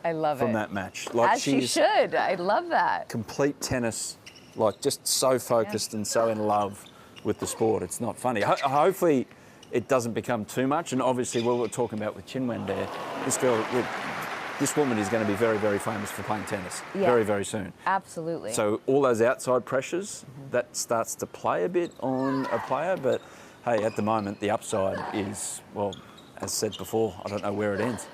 I love from it. that match. As she should. I love that. Complete tennis, like just so focused and so in love with the sport. It's not funny. Hopefully it doesn't become too much. And obviously what we're talking about with Qinwen there, this woman is going to be very, very famous for playing tennis very, very soon. Absolutely. So all those outside pressures, that starts to play a bit on a player. But, hey, at the moment, the upside is, well, as said before, I don't know where it ends.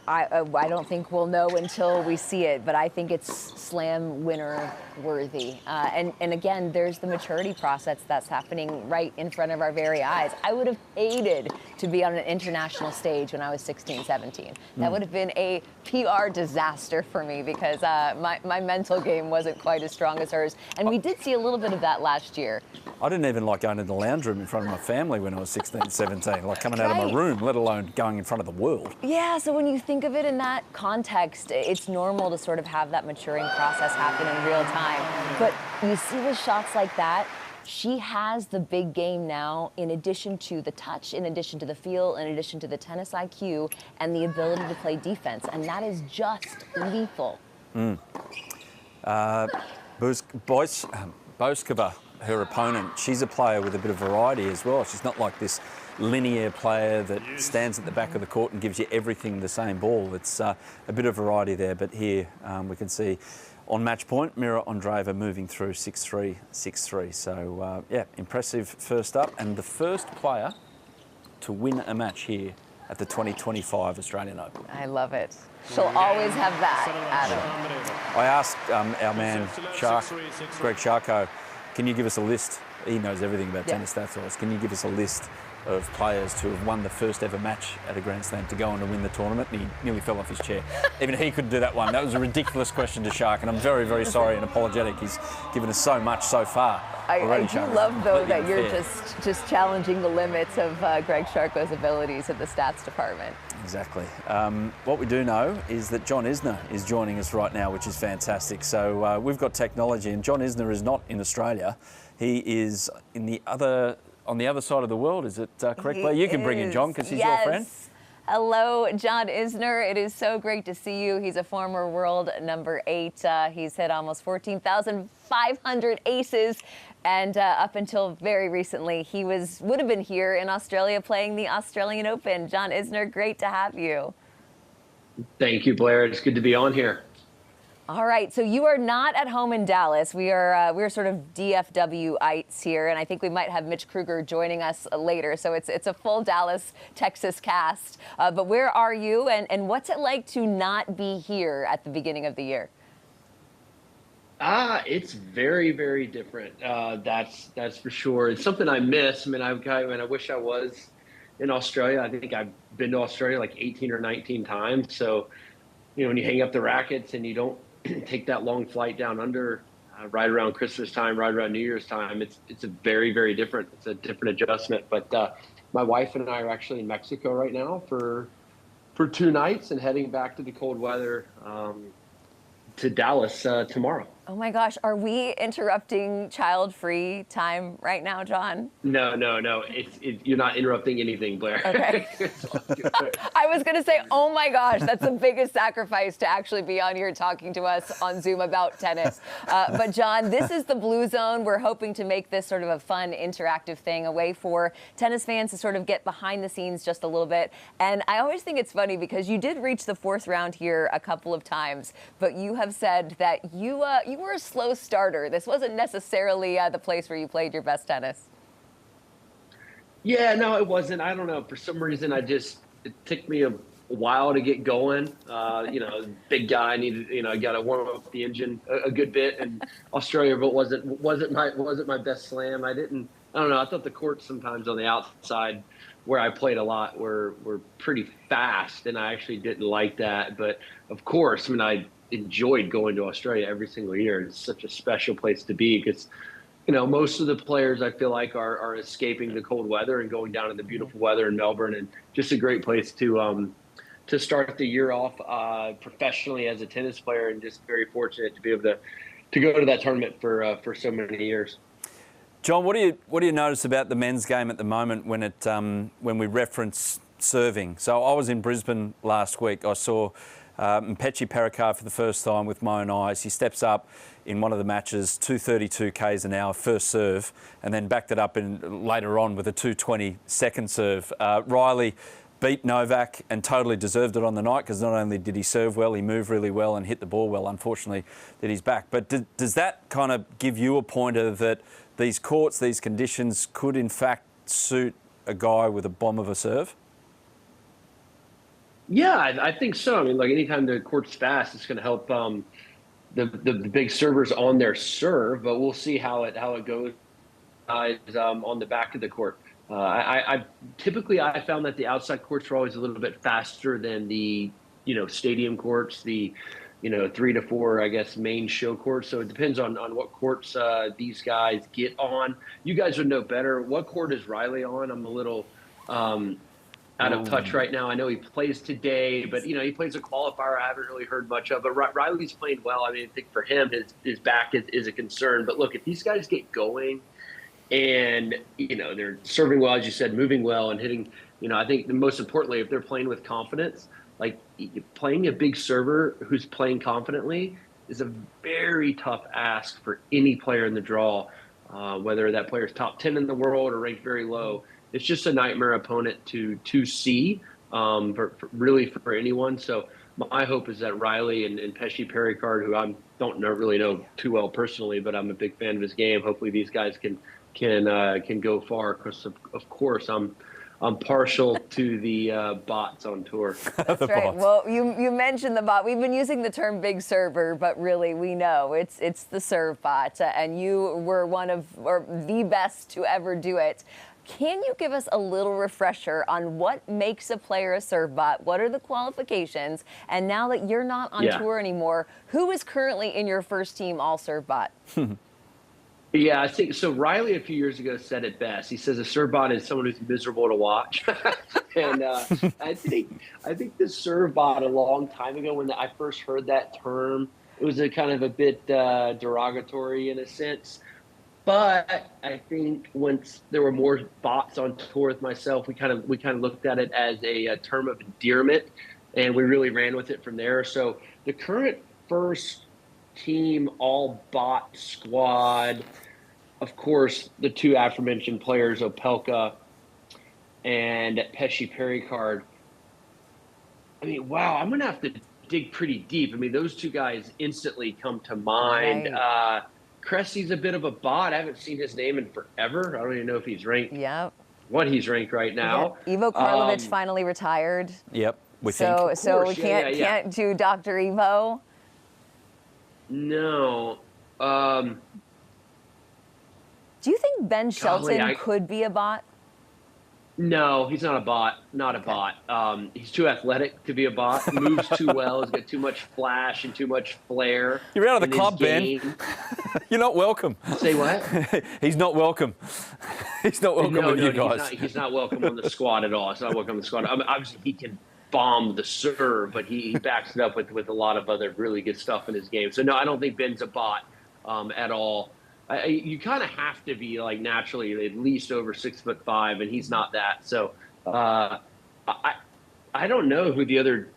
I don't think we'll know until we see it, but I think it's slam winner worthy. And again, there's the maturity process that's happening right in front of our very eyes. I would have hated to be on an international stage when I was 16, 17. That would have been a PR disaster for me because my mental game wasn't quite as strong as hers. And we did see a little bit of that last year. I didn't even like going to the lounge room in front of my family when I was 16, 17, like coming out of my room, let alone going in front of the world. Yeah, so when you think of it in that context, it's normal to sort of have that maturing process happen in real time. But you see with shots like that, she has the big game now in addition to the touch, in addition to the feel, in addition to the tennis IQ and the ability to play defense. And that is just lethal. Bouzkova, her opponent, she's a player with a bit of variety as well. She's not like this linear player that stands at the back of the court and gives you everything the same ball. It's a bit of variety there, but here we can see on match point, Mira Andreeva moving through 6-3, 6-3. So, yeah, impressive first up, and the first player to win a match here at the 2025 Australian Open. I love it. She'll always have that, Adam. I asked our man, Greg Sharko, can you give us a list? He knows everything about tennis stats. Can you give us a list of players to have won the first ever match at a Grand Slam to go on to win the tournament? And he nearly fell off his chair. Even he couldn't do that one. That was a ridiculous question to Shark, and I'm very, very sorry and apologetic. He's given us so much so far. I do love, though, that you're just challenging the limits of Greg Sharko's abilities in the stats department. Exactly. What we do know is that John Isner is joining us right now, which is fantastic. So we've got technology, and John Isner is not in Australia. He is on the other side of the world. Is it correct? Well, you can bring in John because he's your friend. Hello, John Isner. It is so great to see you. He's a former world number 8. He's hit almost 14,500 aces. And up until very recently, he would have been here in Australia playing the Australian Open. John Isner, great to have you. Thank you, Blair. It's good to be on here. All right, so you are not at home in Dallas. We're sort of DFW-ites here, and I think we might have Mitch Krueger joining us later. So it's a full Dallas, Texas cast. But where are you, and what's it like to not be here at the beginning of the year? It's very, very different. That's for sure. It's something I miss. I mean, I wish I was in Australia. I think I've been to Australia like 18 or 19 times. So, you know, when you hang up the rackets and you don't take that long flight down under right around Christmas time, right around New Year's time, it's a very, very different. It's a different adjustment. But my wife and I are actually in Mexico right now for 2 nights and heading back to the cold weather to Dallas tomorrow. Oh my gosh, are we interrupting child-free time right now, John? No. You're not interrupting anything, Blair. Okay. I was going to say, oh my gosh, that's the biggest sacrifice to actually be on here talking to us on Zoom about tennis. But John, this is the Bluezone. We're hoping to make this sort of a fun, interactive thing, a way for tennis fans to sort of get behind the scenes just a little bit. And I always think it's funny because you did reach the 4th round here a couple of times, but you have said that you were a slow starter. This wasn't necessarily the place where you played your best tennis. Yeah, no, it wasn't. I don't know. For some reason, it took me a while to get going. Big guy, I got to warm up the engine a good bit. And Australia, but wasn't my best slam. I don't know. I thought the courts sometimes on the outside where I played a lot were pretty fast, and I actually didn't like that. But of course, I enjoyed going to Australia every single year. It's such a special place to be because, most of the players I feel like are escaping the cold weather and going down to the beautiful weather in Melbourne, and just a great place to start the year off professionally as a tennis player, and just very fortunate to be able to go to that tournament for so many years. John, what do you notice about the men's game at the moment when we reference serving? So I was in Brisbane last week. I saw Petchy Perricard for the first time with my own eyes. He steps up in one of the matches, 232 k's an hour first serve, and then backed it up later on with a 220 second serve. Riley beat Novak and totally deserved it on the night because not only did he serve well, he moved really well and hit the ball well. Unfortunately, that he's back. But does that kind of give you a pointer that these courts, these conditions could in fact suit a guy with a bomb of a serve? Yeah, I think so. Anytime the court's fast, it's going to help the big servers on their serve. But we'll see how it goes on the back of the court. I typically found that the outside courts were always a little bit faster than the stadium courts, the 3 to 4 I guess main show courts. So it depends on what courts these guys get on. You guys would know better. What court is Riley on? I'm a little out of touch right now. I know he plays today, but he plays a qualifier I haven't really heard much of. But Riley's playing well. I think for him, his back is a concern. But look, if these guys get going and they're serving well, as you said, moving well and hitting, I think most importantly, if they're playing with confidence, like playing a big server who's playing confidently is a very tough ask for any player in the draw, whether that player is top 10 in the world or ranked very low. It's just a nightmare opponent to see for anyone. So my hope is that Riley and Pesci Perricard, who I don't really know too well personally, but I'm a big fan of his game. Hopefully these guys can go far. Because of course I'm partial to the bots on tour. That's right. Well, you mentioned the bot. We've been using the term big server, but really we know it's the serve bot, and you were one of the best to ever do it. Can you give us a little refresher on what makes a player a serve bot? What are the qualifications? And now that you're not on tour anymore, who is currently in your first team all serve bot? Yeah, I think so. Riley a few years ago said it best. He says a serve bot is someone who's miserable to watch. And I think the serve bot a long time ago when I first heard that term, it was a kind of a bit derogatory in a sense. But I think once there were more bots on tour with myself, we kind of looked at it as a term of endearment, and we really ran with it from there. So the current first team all bot squad, of course, the two aforementioned players, Opelka and Pesci Perricard. Wow, I'm gonna have to dig pretty deep. Those two guys instantly come to mind. Right. Cressy's a bit of a bot. I haven't seen his name in forever. I don't even know if he's ranked. Yep. What he's ranked right now. Yep. Ivo Karlovic finally retired. Yep. So we can't do Dr. Ivo. No. Do you think Ben Shelton could be a bot? No, he's not a bot. Not a bot. He's too athletic to be a bot. Moves too well. He's got too much flash and too much flair. You're out of the club, Ben. You're not welcome. Say what? He's not welcome. He's not welcome with you guys. He's not welcome on the squad at all. He's not welcome on the squad. Obviously, he can bomb the serve, but he backs it up with a lot of other really good stuff in his game. So, no, I don't think Ben's a bot. at all. You kind of have to be like naturally at least over 6'5", and he's not that. So I don't know who the other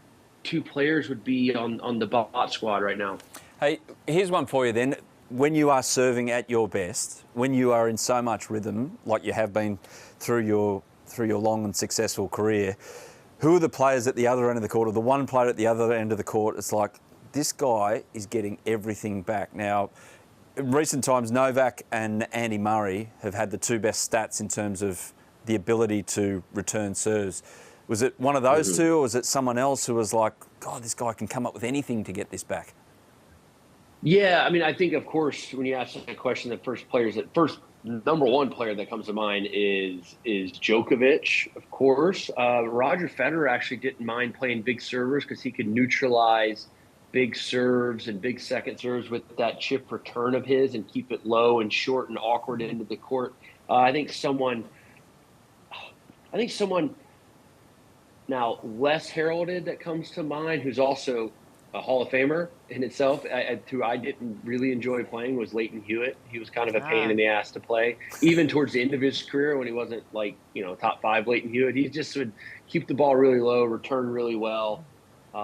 two players would be on the bot squad right now. Hey, here's one for you then. When you are serving at your best, when you are in so much rhythm, like you have been through your long and successful career, who are the players at the other end of the court, or the one player at the other end of the court? It's like, this guy is getting everything back. Now, in recent times, Novak and Andy Murray have had the two best stats in terms of the ability to return serves. Was it one of those two, or was it someone else who was like, God, this guy can come up with anything to get this back? Yeah, I mean, I think, of course, when you ask that question, the first number one player that comes to mind is Djokovic, of course. Roger Federer actually didn't mind playing big servers because he could neutralize big serves and big second serves with that chip return of his and keep it low and short and awkward into the court. I think someone now less heralded that comes to mind, who's also a Hall of Famer in itself, who I didn't really enjoy playing, was Leighton Hewitt. He was kind of a pain in the ass to play, even towards the end of his career when he wasn't top 5 Leighton Hewitt. He just would keep the ball really low, return really well.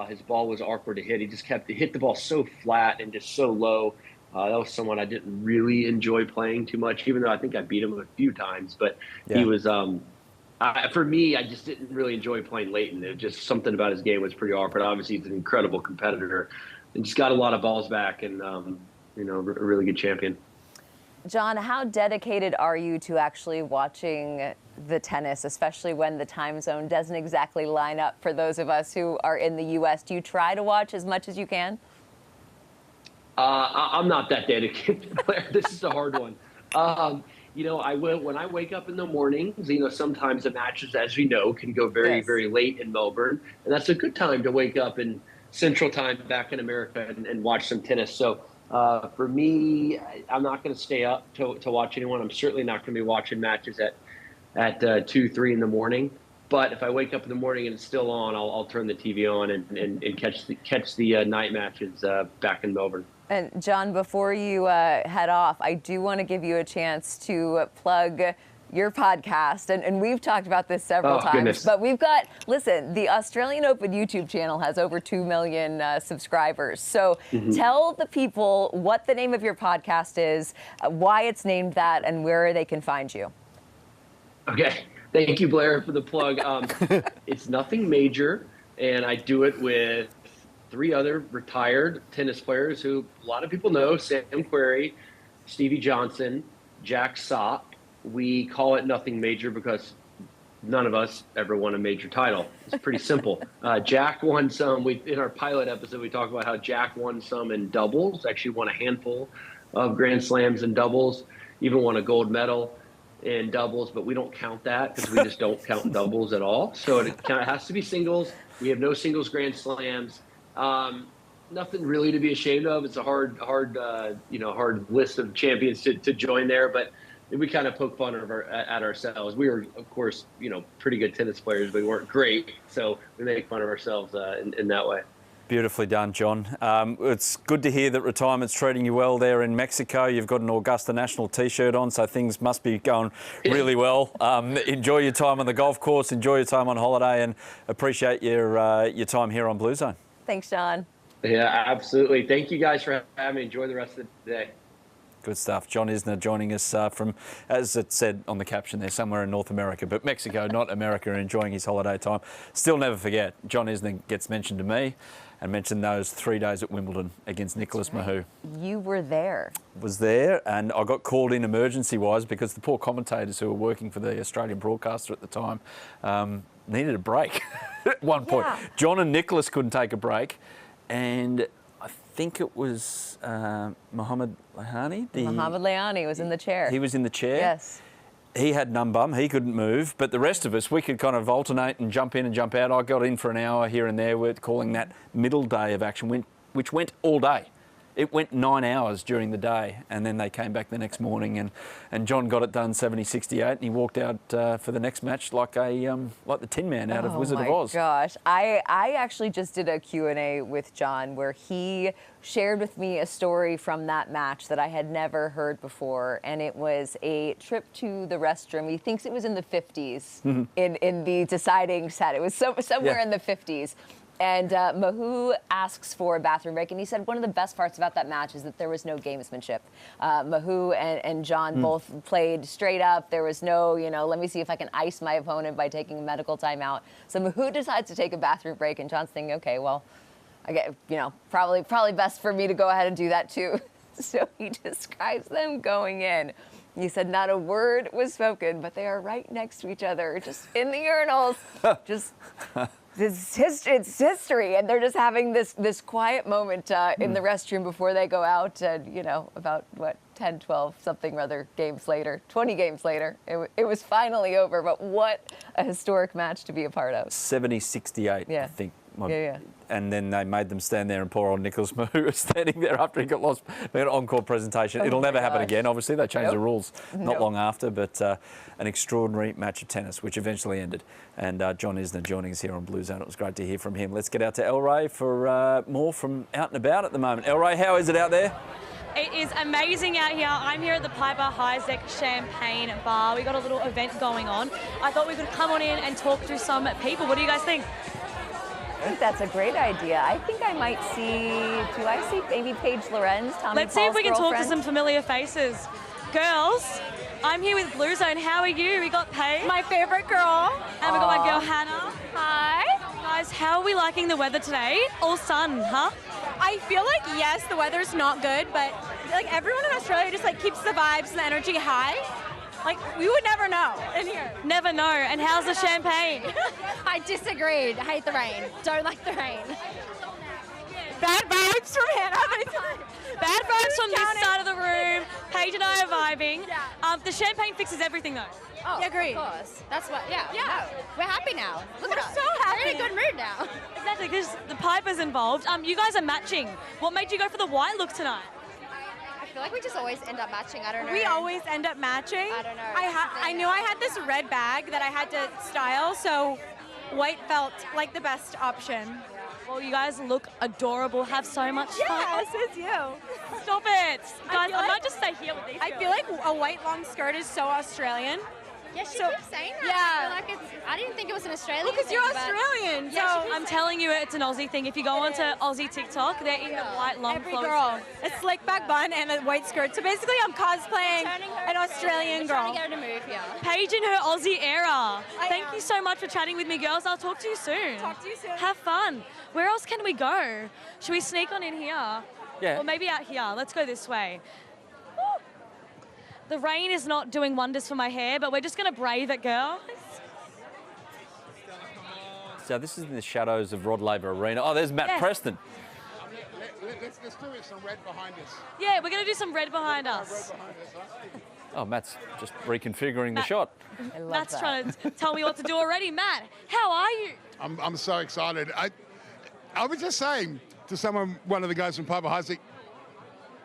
His ball was awkward to hit. He just hit the ball so flat and just so low. That was someone I didn't really enjoy playing too much, even though I think I beat him a few times. But he was for me, I just didn't really enjoy playing Leighton. It just something about his game was pretty awkward. Obviously, he's an incredible competitor and just got a lot of balls back, and a really good champion. John, how dedicated are you to actually watching the tennis, especially when the time zone doesn't exactly line up for those of us who are in the U.S.? Do you try to watch as much as you can? I'm not that dedicated, Claire. This is a hard one. I will when I wake up in the mornings. Sometimes the matches, as we know, can go very, very late in Melbourne, and that's a good time to wake up in Central Time back in America and watch some tennis. So for me, I'm not going to stay up to watch anyone. I'm certainly not going to be watching matches at 2, 3 in the morning. But if I wake up in the morning and it's still on, I'll turn the TV on and catch the night matches back in Melbourne. And John, before you head off, I do want to give you a chance to plug your podcast. And we've talked about this several times. Goodness. But we've got, listen, the Australian Open YouTube channel has over 2 million subscribers. So tell the people what the name of your podcast is, why it's named that, and where they can find you. Okay. Thank you, Blair, for the plug. It's Nothing Major, and I do it with 3 other retired tennis players who a lot of people know: Sam Querrey, Stevie Johnson, Jack Sock. We call it Nothing Major because none of us ever won a major title. It's pretty simple. Jack won some. In our pilot episode, we talked about how Jack won some in doubles, actually won a handful of Grand Slams in doubles, even won a gold medal in doubles, but we don't count that because we just don't count doubles at all. So it has to be singles. We have no singles Grand Slams. Nothing really to be ashamed of. It's a hard list of champions to join there, but we kind of poke fun at ourselves. We were, of course, pretty good tennis players, but we weren't great. So we make fun of ourselves in that way. Beautifully done, John. It's good to hear that retirement's treating you well there in Mexico. You've got an Augusta National T-shirt on, so things must be going really well. Enjoy your time on the golf course, enjoy your time on holiday, and appreciate your time here on Bluezone. Thanks, John. Yeah, absolutely. Thank you guys for having me. Enjoy the rest of the day. Good stuff. John Isner joining us from, as it said on the caption there, somewhere in North America, but Mexico, not America, enjoying his holiday time. Still never forget, John Isner gets mentioned to me and mentioned those 3 days at Wimbledon against Nicholas Mahut. You were there. Was there, and I got called in emergency-wise because the poor commentators who were working for the Australian broadcaster at the time needed a break at one point. John and Nicholas couldn't take a break, and I think it was Mohamed Lahani. Mohamed Lahani was in the chair. He was in the chair. Yes. He had numb bum. He couldn't move. But the rest of us, we could kind of alternate and jump in and jump out. I got in for an hour here and there. We're calling that middle day of action, which went all day. it went 9 hours during the day, and then they came back the next morning, and John got it done 70-68, and he walked out for the next match like the Tin Man out of Wizard of Oz. Oh my gosh, I actually just did a Q&A with John where he shared with me a story from that match that I had never heard before, and it was a trip to the restroom. He thinks it was in the 50s in the deciding set. It was somewhere in the 50s. And Mahou asks for a bathroom break, and he said one of the best parts about that match is that there was no gamesmanship. Mahou and John both played straight up. There was no, let me see if I can ice my opponent by taking a medical timeout. So Mahou decides to take a bathroom break, and John's thinking, okay, well, I get, probably best for me to go ahead and do that too. So he describes them going in. He said not a word was spoken, but they are right next to each other, just in the urinals, just... It's history, and they're just having this quiet moment in the restroom before they go out, and about 10, 12 something rather games later, 20 games later, it was finally over. But what a historic match to be a part of. 70-68, yeah. I think. Yeah. And then they made them stand there, and poor old Nicholas Mahou was standing there after he got lost. An encore presentation. It'll never happen again, obviously. They changed the rules not long after, but an extraordinary match of tennis, which eventually ended. And John Isner joining us here on Bluezone. It was great to hear from him. Let's get out to Elle for more from out and about at the moment. Elle, how is it out there? It is amazing out here. I'm here at the Piper Heidsieck Champagne Bar. We got a little event going on. I thought we could come on in and talk to some people. What do you guys think? I think that's a great idea. I think I might do I see maybe Paige Lorenz, Tommy Let's see if we can girlfriend? talk to some familiar faces. Girls, I'm here with Bluezone. How are you? We got Paige. My favorite girl. And we got my girl Hannah. Hi. Guys, how are we liking the weather today? All sun, huh? I feel like, yes, the weather's not good, but like everyone in Australia just like keeps the vibes and the energy high. Like, we would never know in here. Never know. And how's the champagne? I disagreed. I hate the rain. Don't like the rain. Bad vibes from Hannah. Bad vibes from this side of the room. Paige and I are vibing. Yeah. The champagne fixes everything, though. Oh, yeah, agreed. Of course. That's what, yeah. Yeah. No, we're happy now. Look We're at us. so happy. We're in a good mood now. Exactly, because the Piper's involved. You guys are matching. What made you go for the white look tonight? I feel like we just always end up matching. I don't know. We always end up matching. I don't know. I knew I had this red bag that I had to style, so white felt like the best option. Well, you guys look adorable. Have so much fun. Yes, it's you. Stop it. Guys, I like- might just stay here with these I girls. feel like a white long skirt is so Australian. Yeah, she So- keeps saying that. yeah. I feel like I didn't think it was an Australian Because you're thing, but- Australian, Yeah, so she keeps I'm telling you, it's an Aussie thing. If you go onto Aussie TikTok, they're in the white long every flow girl, skirt. a slick back bun and a white skirt. So basically, I'm cosplaying an Australian We're girl. trying to get her to move here. Paige in her Aussie era. Thank am. you so much for chatting with me, girls. I'll talk to you soon. Talk to you soon. Have fun. Where else can we go? Should we sneak on in here? Yeah. Or maybe out here. Let's go this way. Woo. The rain is not doing wonders for my hair, but we're just going to brave it, girls. So this is in the shadows of Rod Laver Arena. Oh, there's Matt Yes. Preston. Let's do it. Some red behind us. Yeah, we're going to do some red behind us. Behind us, huh? Oh, Matt's just reconfiguring the Matt- shot. I love Matt's that. trying to tell me what to do already. Matt, how are you? I'm so excited. I was just saying to one of the guys from Piper Heidsieck,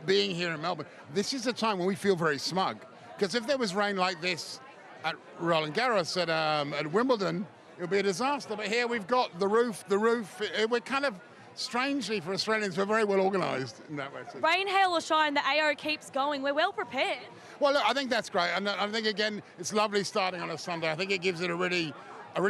being here in Melbourne, this is a time when we feel very smug. Because if there was rain like this at Roland Garros, at Wimbledon, it would be a disaster. But here we've got the roof. We're kind of, strangely for Australians, we're very well organised in that way. So. Rain, hail or shine, the AO keeps going. We're well prepared. Well, look, I think that's great. And I think, again, it's lovely starting on a Sunday. I think it gives it a really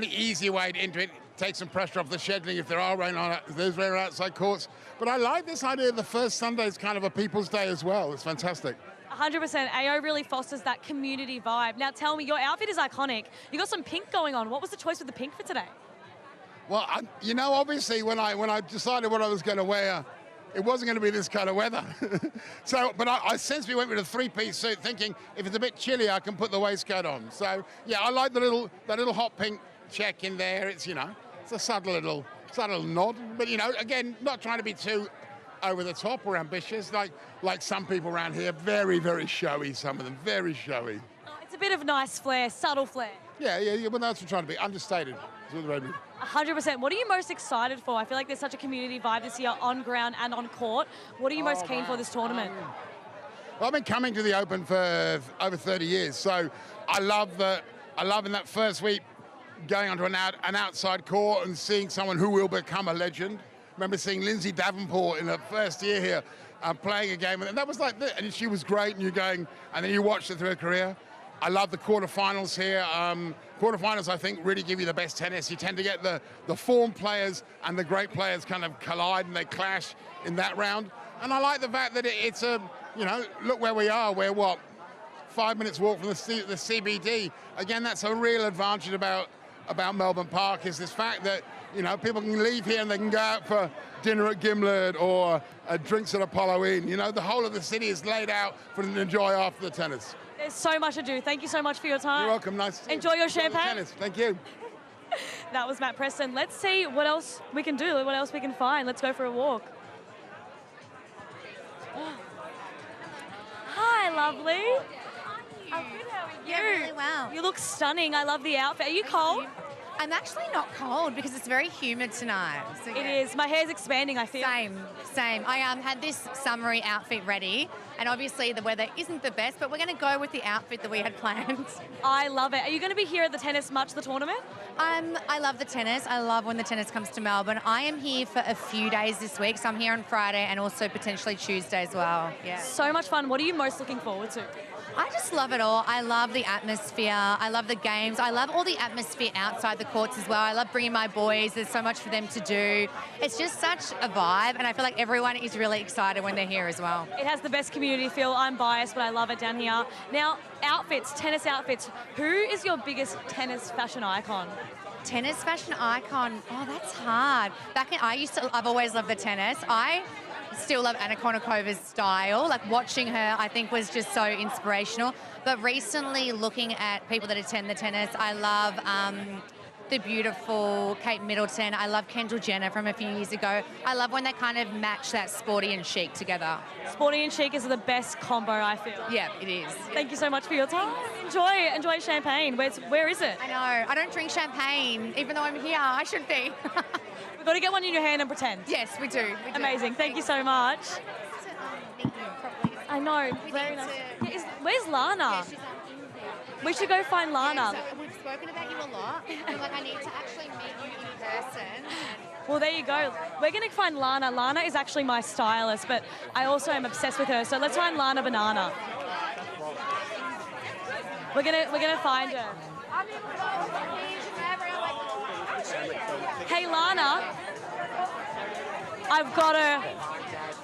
easy way into it. Take some pressure off the scheduling if there's rain on outside courts. But I like this idea the first Sunday is kind of a people's day as well. It's fantastic. 100%. AO really fosters that community vibe. Now tell me, your outfit is iconic. You got some pink going on. What was the choice with the pink for today? Well, obviously when I decided what I was going to wear, it wasn't going to be this kind of weather. But I sensibly went with a three-piece suit, thinking if it's a bit chilly, I can put the waistcoat on. So yeah, I like that little hot pink check in there. It's it's a subtle little nod. But again, not trying to be too over the top or ambitious, like some people around here. Very, very showy. Some of them very showy. Oh, it's a bit of nice flair, subtle flair. Yeah. Well, that's what I'm trying to be understated. That's what the road means. 100%. What are you most excited for? I feel like there's such a community vibe this year on ground and on court. What are you most keen for this tournament? Well, I've been coming to the Open for over 30 years, so I love in that first week going onto an outside court and seeing someone who will become a legend. Remember seeing Lindsay Davenport in her first year here playing a game, and that was like that. And she was great, and you're going, and then you watched her through her career. I love the quarterfinals here. Quarterfinals, I think, really give you the best tennis. You tend to get the form players and the great players kind of collide and they clash in that round. And I like the fact that it's a, look where we are. We're 5 minutes walk from the CBD. Again, that's a real advantage about Melbourne Park, is this fact that, people can leave here and they can go out for dinner at Gimlet or drinks at Apollo Inn. The whole of the city is laid out for them to enjoy after the tennis. There's so much to do. Thank you so much for your time. You're welcome. Nice to see you. Enjoy your champagne. Tennis. Thank you. That was Matt Preston. Let's see what else we can do, what else we can find. Let's go for a walk. Hi, lovely. I'm good, how are you? Yeah, really well. You look stunning. I love the outfit. Are you cold? I'm actually not cold because it's very humid tonight. So It is. My hair's expanding, I feel. Same. I had this summery outfit ready, and obviously the weather isn't the best, but we're going to go with the outfit that we had planned. I love it. Are you going to be here at the tennis much, the tournament? I love the tennis. I love when the tennis comes to Melbourne. I am here for a few days this week, so I'm here on Friday and also potentially Tuesday as well. Yeah. So much fun. What are you most looking forward to? I just love it all. I love the atmosphere. I love the games. I love all the atmosphere outside the courts as well. I love bringing my boys. There's so much for them to do. It's just such a vibe, and I feel like everyone is really excited when they're here as well. It has the best community feel. I'm biased, but I love it down here. Now, outfits, tennis outfits. Who is your biggest tennis fashion icon? Tennis fashion icon? Oh, that's hard. I've always loved the tennis. I still love Anna Kournikova's style. Like, watching her, I think, was just so inspirational. But recently, looking at people that attend the tennis, I love the beautiful Kate Middleton. I love Kendall Jenner from a few years ago. I love when they kind of match that sporty and chic together. Sporty and chic is the best combo, I feel. Yeah, it is. Thank you so much for your time. Enjoy champagne. Where is it? I know. I don't drink champagne, even though I'm here. I should be. We've got to get one in your hand and pretend. Yes, we do. Amazing. Thank you so much. I know. Very nice. Where's Lana? We should go find Lana. Yeah, so we've spoken about you a lot. I'm like, I need to actually meet you in person. Well, there you go. We're going to find Lana. Lana is actually my stylist, but I also am obsessed with her. So let's find Lana Banana. We're gonna find her. Hey, Lana. I've got her.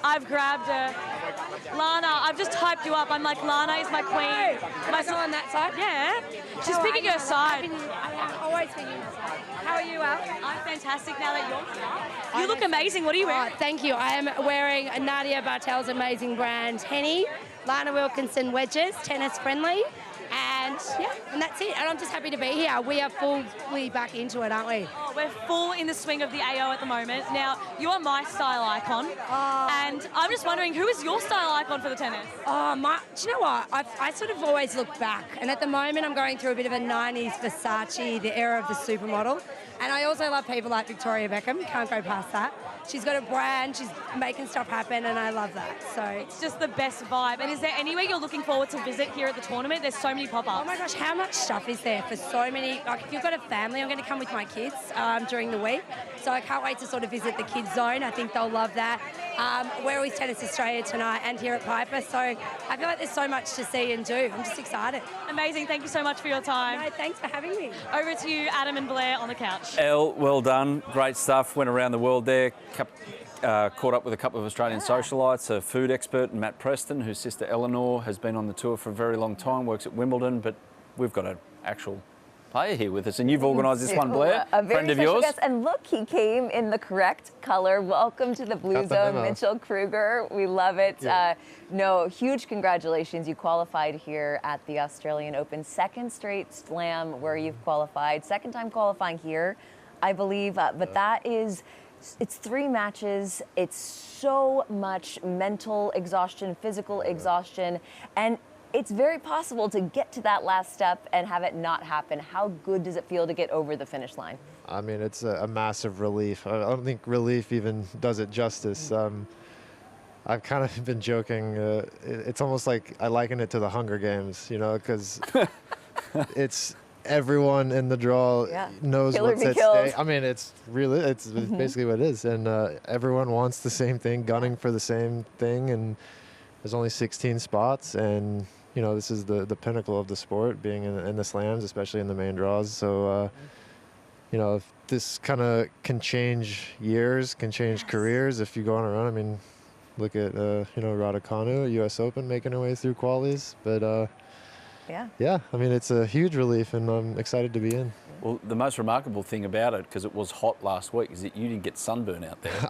I've grabbed her. Lana, I've just typed you up. I'm like, Lana is my queen. My son on that side? Yeah. She's picking her side. I'm always picking her side. How are you, Elle? I'm fantastic now that you're here. You look amazing. What are you wearing? Thank you. I am wearing Nadia Bartel's amazing brand, Henny, Lana Wilkinson wedges, tennis friendly. And that's it. And I'm just happy to be here. We are fully back into it, aren't we? Oh, we're full in the swing of the AO at the moment. Now, you are my style icon. And I'm just wondering, who is your style icon for the tennis? Do you know what? I sort of always look back. And at the moment, I'm going through a bit of a 90s Versace, the era of the supermodel. And I also love people like Victoria Beckham. Can't go past that. She's got a brand, she's making stuff happen, and I love that. So it's just the best vibe. And is there anywhere you're looking forward to visit here at the tournament? There's so many pop-ups. Oh my gosh, how much stuff is there for so many? Like, if you've got a family, I'm going to come with my kids during the week. So I can't wait to sort of visit the kids zone. I think they'll love that. We're with Tennis Australia tonight and here at Piper. So I feel like there's so much to see and do. I'm just excited. Amazing. Thank you so much for your time. No, thanks for having me. Over to you, Adam and Blair on the couch. Elle, well done. Great stuff. Went around the world there. Caught up with a couple of Australian socialites, a food expert, Matt Preston, whose sister Eleanor has been on the tour for a very long time, works at Wimbledon, but we've got an actual player here with us, and you've organised this one, Blair, a very friend of special yours. guest. And look, he came in the correct colour. Welcome to the Bluezone, Mitchell Krueger. We love it. Yeah. No, huge congratulations. You qualified here at the Australian Open. Second straight slam where you've qualified. Second time qualifying here, I believe. But that is... It's 3 matches. It's so much mental exhaustion, physical exhaustion. And it's very possible to get to that last step and have it not happen. How good does it feel to get over the finish line? I mean, it's a massive relief. I don't think relief even does it justice. I've kind of been joking. It's almost like I liken it to the Hunger Games, you know, because it's everyone in the draw knows what's at stake. I mean, it's basically what it is. And everyone wants the same thing, gunning for the same thing. And there's only 16 spots. And, you know, this is the pinnacle of the sport, being in the slams, especially in the main draws. So, you know, if this kind of can change years, can change careers if you go on a run. I mean, look at, you know, Raducanu, U.S. Open, making her way through qualies. But, yeah, I mean, it's a huge relief, and I'm excited to be in. Well, the most remarkable thing about it, because it was hot last week, is that you didn't get sunburn out there.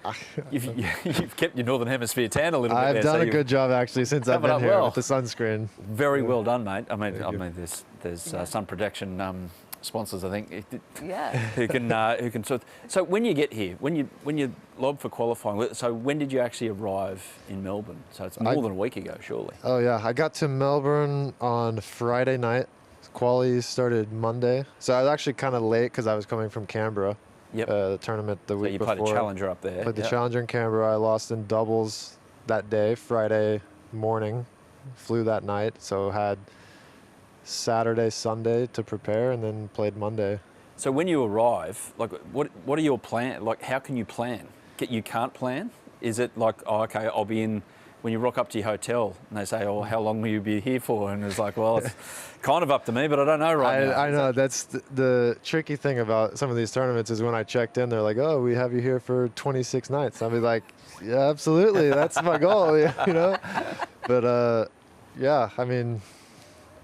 You've kept your Northern Hemisphere tan a little bit there. I've done a good job, actually, since I've been here with the sunscreen. Very well done, mate. I mean, there's sun protection sponsors, I think, who can sort. So when you get here, when you lob for qualifying, so when did you actually arrive in Melbourne? So it's more than a week ago, surely. Oh yeah, I got to Melbourne on Friday night. Quali started Monday, so I was actually kind of late because I was coming from Canberra. Yep. The tournament the week before. So you played the Challenger up there. Played the Challenger in Canberra. I lost in doubles that day, Friday morning. Flew that night, so had Saturday, Sunday to prepare, and then played Monday. So when you arrive, like, what are your plans? Like, how can you plan? You can't plan? Is it like, oh, okay, I'll be in, when you rock up to your hotel and they say, oh, how long will you be here for? And it's like, well, it's kind of up to me, but I don't know now. I know, that's the tricky thing about some of these tournaments is when I checked in, they're like, oh, we have you here for 26 nights. I'll be like, yeah, absolutely, that's my goal, you know? But, yeah, I mean,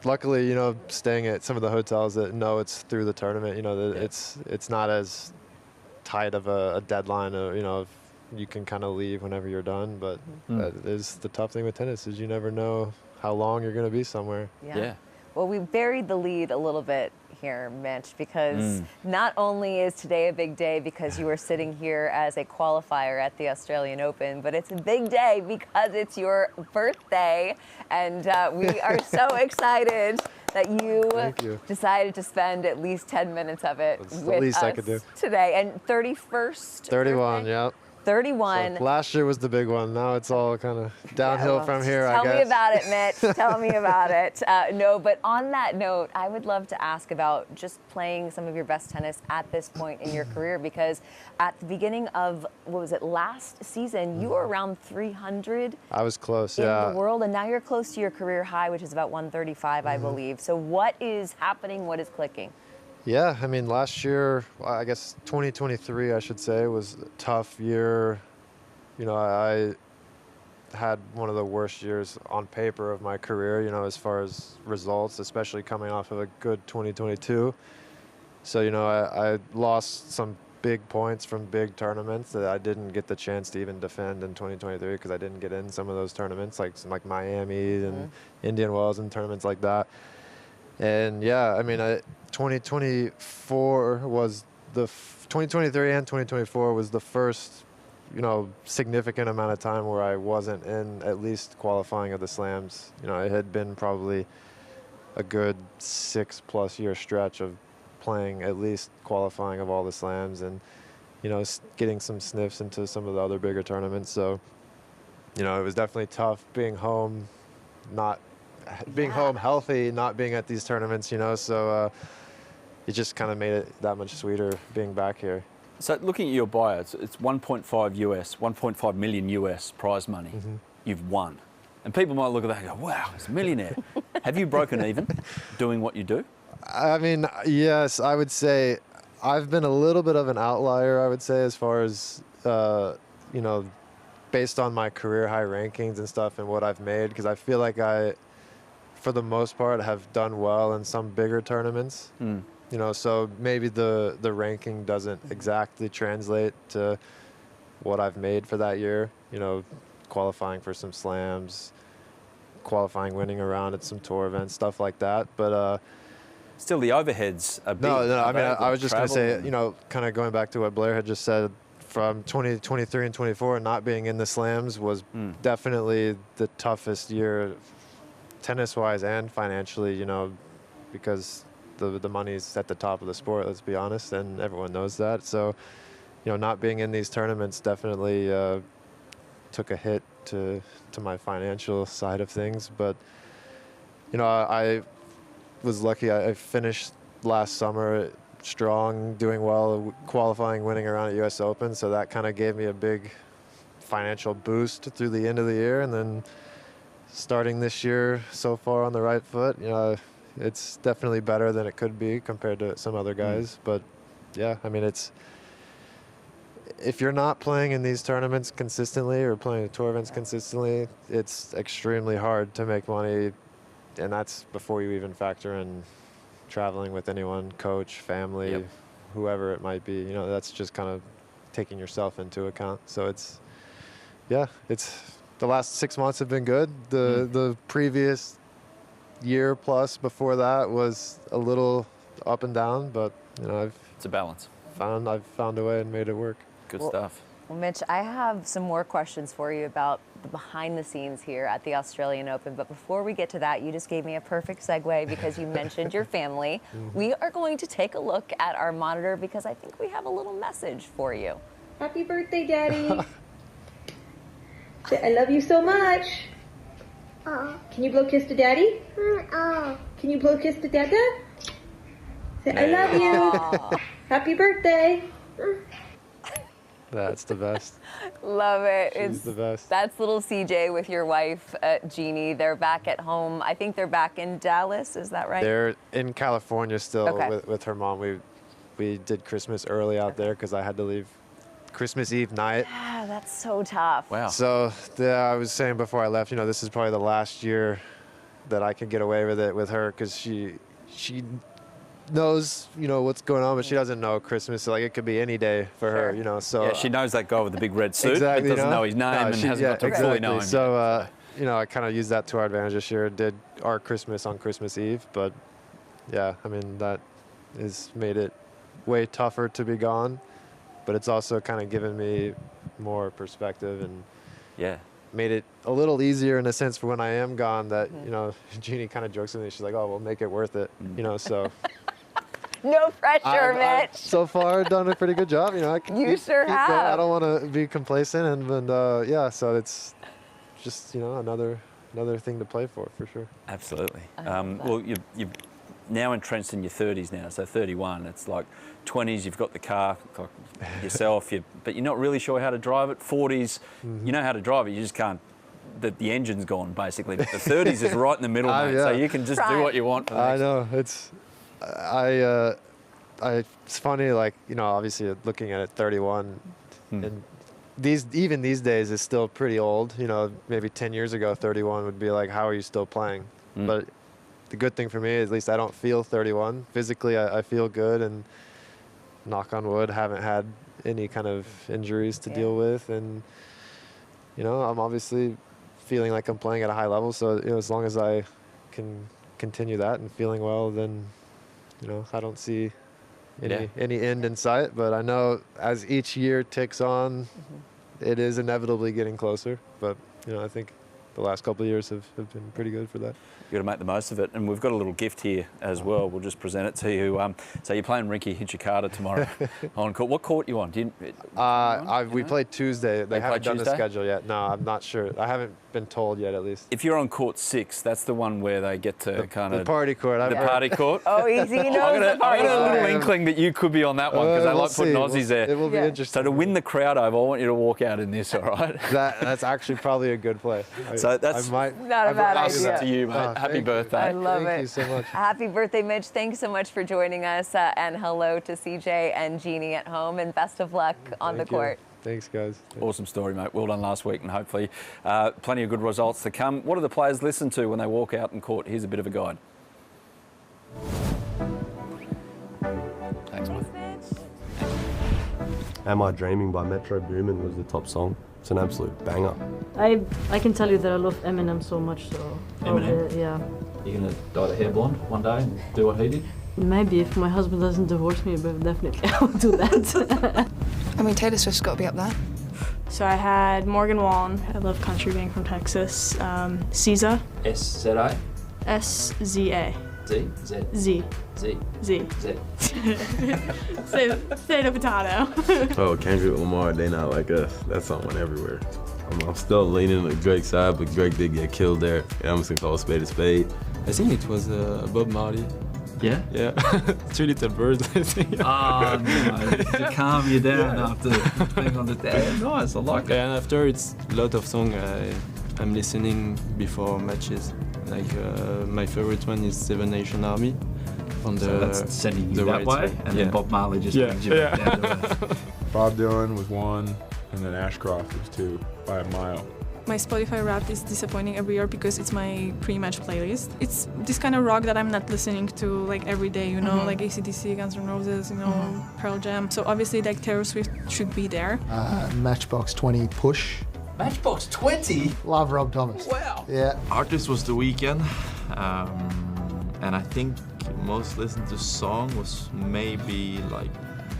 luckily, you know, staying at some of the hotels that know it's through the tournament, you know, it's not as tight of a deadline, or, you know, you can kind of leave whenever you're done. But that is the tough thing with tennis, is you never know how long you're going to be somewhere. Yeah. Well, we buried the lead a little bit here, Mitch, because not only is today a big day because you were sitting here as a qualifier at the Australian Open, but it's a big day because it's your birthday, and we are so excited that you decided to spend at least 10 minutes of it with us today. And 31st? 31, yeah. 31. So last year was the big one. Now it's all kind of downhill from here, I guess. Tell me about it, Mitch. Tell me about it. No, but on that note, I would love to ask about just playing some of your best tennis at this point in your career, because at the beginning of, what was it, last season, you were around 300. I was close, in the world, and now you're close to your career high, which is about 135, I believe. So what is happening? What is clicking? Yeah, I mean, last year, I guess 2023, I should say, was a tough year. You know, I had one of the worst years on paper of my career, you know, as far as results, especially coming off of a good 2022. So, you know, I lost some big points from big tournaments that I didn't get the chance to even defend in 2023 because I didn't get in some of those tournaments, like Miami and Indian Wells and tournaments like that. And yeah, I mean, 2024 was 2023 and 2024 was the first, you know, significant amount of time where I wasn't in at least qualifying of the slams. You know, it had been probably a good 6+ year stretch of playing at least qualifying of all the slams and, you know, getting some sniffs into some of the other bigger tournaments. So, you know, it was definitely tough being home, not being home healthy, not being at these tournaments, you know, so it just kind of made it that much sweeter being back here. So looking at your bio, it's 1.5 million US prize money you've won. And people might look at that and go, wow, it's a millionaire. Have you broken even doing what you do? I mean, yes, I would say I've been a little bit of an outlier, I would say, as far as, you know, based on my career high rankings and stuff and what I've made, because I feel like I, for the most part, have done well in some bigger tournaments. You know, so maybe the ranking doesn't exactly translate to what I've made for that year. You know, qualifying for some slams, qualifying, winning around at some tour events, stuff like that. But still, the overheads are big. No, I mean, I was just going to say, you know, kind of going back to what Blair had just said, from 2023 and 24, not being in the slams was definitely the toughest year tennis-wise and financially, you know, because the money's at the top of the sport, let's be honest, and everyone knows that. So, you know, not being in these tournaments definitely took a hit to my financial side of things. But, you know, I was lucky. I finished last summer strong, doing well, qualifying, winning around at US Open. So that kind of gave me a big financial boost through the end of the year. And then starting this year so far on the right foot, you know, it's definitely better than it could be compared to some other guys. But yeah, I mean, if you're not playing in these tournaments consistently or playing tour events consistently, it's extremely hard to make money. And that's before you even factor in traveling with anyone, coach, family, whoever it might be. You know, that's just kind of taking yourself into account. So it's the last 6 months have been good. The previous year plus before that was a little up and down, but you know, it's a balance. I've found a way and made it work. Good stuff. Well, Mitch, I have some more questions for you about the behind the scenes here at the Australian Open. But before we get to that, you just gave me a perfect segue because you mentioned your family. We are going to take a look at our monitor because I think we have a little message for you. Happy birthday, Daddy. Say, I love you so much. Can you blow a kiss to Daddy? Can you blow a kiss to Dada? Say, I love you. Happy birthday. That's the best. Love it. She's the best. That's little CJ with your wife, Jeannie. They're back at home. I think they're back in Dallas. Is that right? They're in California still Okay. with her mom. We did Christmas early out there because I had to leave Christmas Eve night. Yeah, that's so tough. Wow. So I was saying before I left, you know, this is probably the last year that I could get away with it with her because she knows, you know, what's going on, but she doesn't know Christmas. So, like, it could be any day for her, you know. So yeah, she knows that guy with the big red suit, exactly, but doesn't know his name and hasn't got to fully know him. So, you know, I kind of used that to our advantage this year. Did our Christmas on Christmas Eve, but yeah, I mean, that has made it way tougher to be gone, but it's also kind of given me more perspective and made it a little easier in a sense for when I am gone that, you know, Jeannie kind of jokes with me. She's like, oh, we'll make it worth it, you know, so. No pressure, Mitch. I've so far done a pretty good job, you know. You sure have. Going. I don't want to be complacent, and yeah, so it's just, you know, another thing to play for sure. Absolutely. Well, you're now entrenched in your 30s now, so 31. It's like 20s, you've got the car, like yourself, but you're not really sure how to drive it. 40s, you know how to drive it, you just can't. The engine's gone, basically. But the 30s is right in the middle, mate, so you can just do what you want. I know. It's funny, like, you know, obviously looking at it 31, and even these days is still pretty old. You know, maybe 10 years ago, 31 would be like, how are you still playing? But the good thing for me is at least I don't feel 31. Physically, I feel good, and knock on wood, haven't had any kind of injuries to deal with. And, you know, I'm obviously feeling like I'm playing at a high level. So, you know, as long as I can continue that and feeling well, then, you know, I don't see any end in sight. But I know as each year ticks on, it is inevitably getting closer. But, you know, I think the last couple of years have been pretty good for that. You've got to make the most of it. And we've got a little gift here as well. We'll just present it to you. So you're playing Rinky Hinchikata tomorrow on court. What court are you on? We played Tuesday. They haven't done the Tuesday? schedule yet. No, I'm not sure. I haven't been told yet, at least. If you're on court 6, that's the one where they get to kind of... The party court. The party court. Oh, easy knows the party I got a little court. inkling that you could be on that one because they like putting Aussies there. It will be interesting. So to win the crowd over, I want you to walk out in this, all right? That's actually probably a good play. So that's not a bad idea. to you, mate. Happy birthday. I love Thank it. you so much. Happy birthday, Mitch. Thanks so much for joining us. And hello to CJ and Jeannie at home. And best of luck on the court. Thanks, guys. Awesome story, mate. Well done last week, and hopefully plenty of good results to come. What do the players listen to when they walk out in court? Here's a bit of a guide. Thanks, mate. Am I Dreaming by Metro Boomin was the top song. It's an absolute banger. I can tell you that I love Eminem so much, so Eminem? yeah. You're going to dye the hair blonde one day and do what he did? Maybe if my husband doesn't divorce me, but definitely I will do that. I mean, Taylor Swift's got to be up there. So I had Morgan Wallen. I love country being from Texas. SZA. SZA. SZA. Z? Z. Z. Z. Z. Z. Say the potato. Oh, Kendrick Lamar, They Not Like Us. That song went everywhere. I'm still leaning on Drake's side, but Drake did get killed there. And I'm just gonna call a spade a spade. I think it was Bob Marley. Yeah? Yeah. 3 Little Birds, I think. Ah, no, to calm you down after being on the day. Nice, I like it. And after, it's a lot of songs I'm listening before matches. Like my favorite one is Seven Nation Army. On So that's sending you that way, and then Bob Marley just brings you back down to earth. Bob Dylan was 1, and then Ashcroft was 2 by a mile. My Spotify Wrapped is disappointing every year because it's my pre-match playlist. It's this kind of rock that I'm not listening to like every day, you know, like AC/DC, Guns N' Roses, you know, Pearl Jam. So obviously like Taylor Swift should be there. Matchbox 20 Push. Matchbox 20? Love Rob Thomas. Wow. Yeah. Artist was The Weeknd, and I think most listened to song was maybe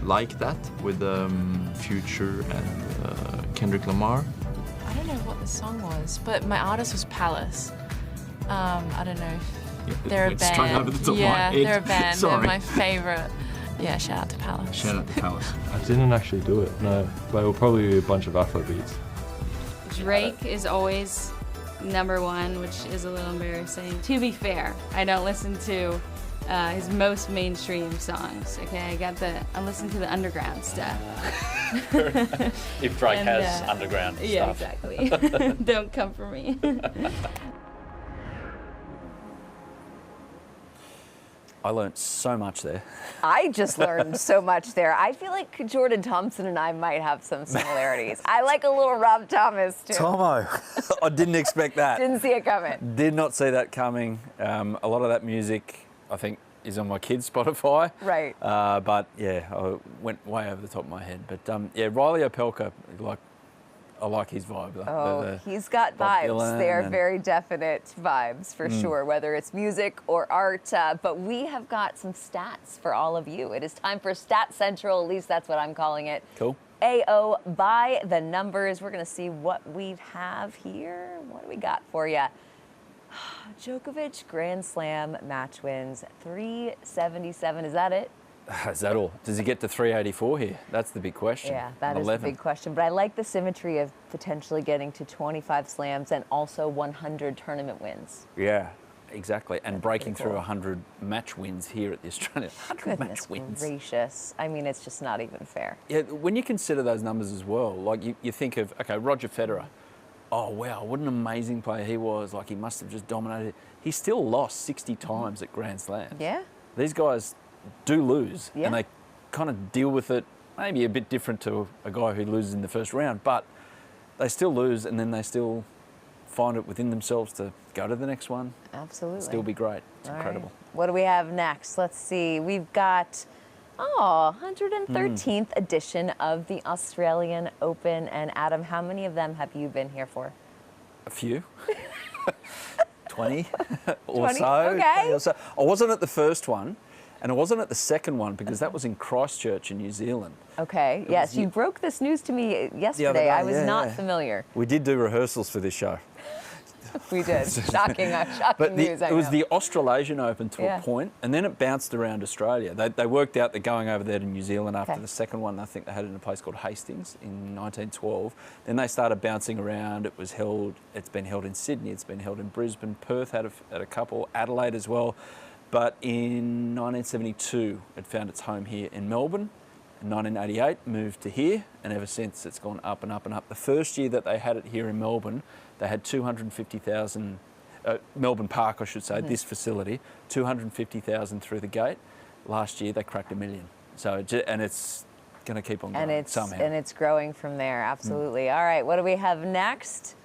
like that with Future and Kendrick Lamar. I don't know what the song was, but my artist was Palace. I don't know if they're a band. They're a band. They're my favorite. Yeah, shout out to Palace. Shout out to Palace. I didn't actually do it, no. But it will probably be a bunch of Afro beats. Drake is always #1, which is a little embarrassing. To be fair, I don't listen to his most mainstream songs. Okay, I listen to the underground stuff. If Drake And, has underground stuff. Yeah, exactly. Don't come for me. I learnt so much there. I just learned so much there. I feel like Jordan Thompson and I might have some similarities. I like a little Rob Thomas too. Tomo, I didn't expect that. Didn't see it coming. Did not see that coming. A lot of that music, I think, is on my kids' Spotify. Right. But yeah, I went way over the top of my head. But yeah, Riley Opelka, I like his vibe. Oh, he's got vibes. They are very definite vibes for sure, whether it's music or art. But we have got some stats for all of you. It is time for Stat Central, at least that's what I'm calling it. Cool. AO by the numbers. We're going to see what we have here. What do we got for you? Djokovic Grand Slam match wins, 377. Is that it? Is that all? Does he get to 384 here? That's the big question. Yeah, that is the big question. But I like the symmetry of potentially getting to 25 slams and also 100 tournament wins. Yeah, exactly. And breaking through 100 match wins here at the Australian. 100 match wins. Gracious. I mean, it's just not even fair. Yeah, when you consider those numbers as well, like you think of, okay, Roger Federer. Oh, wow, what an amazing player he was. Like, he must have just dominated. He still lost 60 times at Grand Slams. Yeah. These guys do lose, and they kind of deal with it maybe a bit different to a guy who loses in the first round, but they still lose, and then they still find it within themselves to go to the next one. Absolutely. Still be great. It's All incredible. Right. What do we have next? Let's see. We've got, 113th edition of the Australian Open. And Adam, how many of them have you been here for? A few. 20 or 20? so. Okay. 20 or so. I wasn't at the first one, and I wasn't at the second one because that was in Christchurch in New Zealand. Okay. Yes, you broke this news to me yesterday. day, I was not familiar. We did do rehearsals for this show. We did. Shocking But news, it was the Australasian Open to a point, and then it bounced around Australia. They worked out that going over there to New Zealand after the second one, I think they had it in a place called Hastings in 1912. Then they started bouncing around. It's been held in Sydney, it's been held in Brisbane, Perth had a couple, Adelaide as well. But in 1972, it found its home here in Melbourne. In 1988, moved to here, and ever since it's gone up and up and up. The first year that they had it here in Melbourne, they had 250,000, Melbourne Park, I should say, this facility, 250,000 through the gate. Last year, they cracked 1 million. So, and it's going to keep on going somehow. And it's growing from there, absolutely. All right, what do we have next?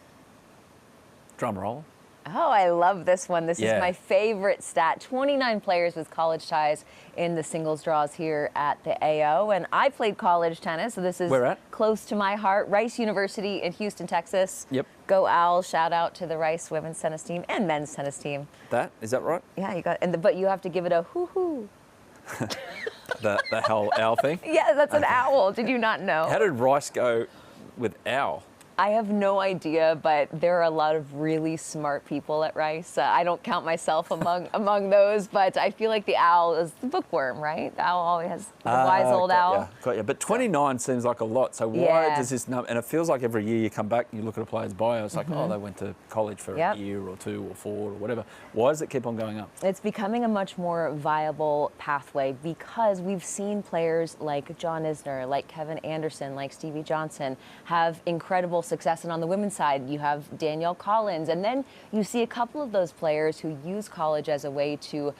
Drum roll. Oh, I love this one. This is my favorite stat. 29 players with college ties in the singles draws here at the AO. And I played college tennis, so this is close to my heart. Rice University in Houston, Texas. Yep. Go Owls. Shout out to the Rice women's tennis team and men's tennis team. Is that right? Yeah, you got but you have to give it a hoo-hoo. the whole owl thing? Yeah, that's an owl. Did you not know? How did Rice go with owl? I have no idea, but there are a lot of really smart people at Rice. I don't count myself among those, but I feel like the owl is the bookworm, right? The owl always has the wise old owl. Got you. But 29 seems like a lot. So why does this number? And it feels like every year you come back and you look at a player's bio, it's like, oh, they went to college for a year or 2 or 4 or whatever. Why does it keep on going up? It's becoming a much more viable pathway because we've seen players like John Isner, like Kevin Anderson, like Stevie Johnson have incredible success. And on the women's side, you have Danielle Collins. And then you see a couple of those players who use college as a way to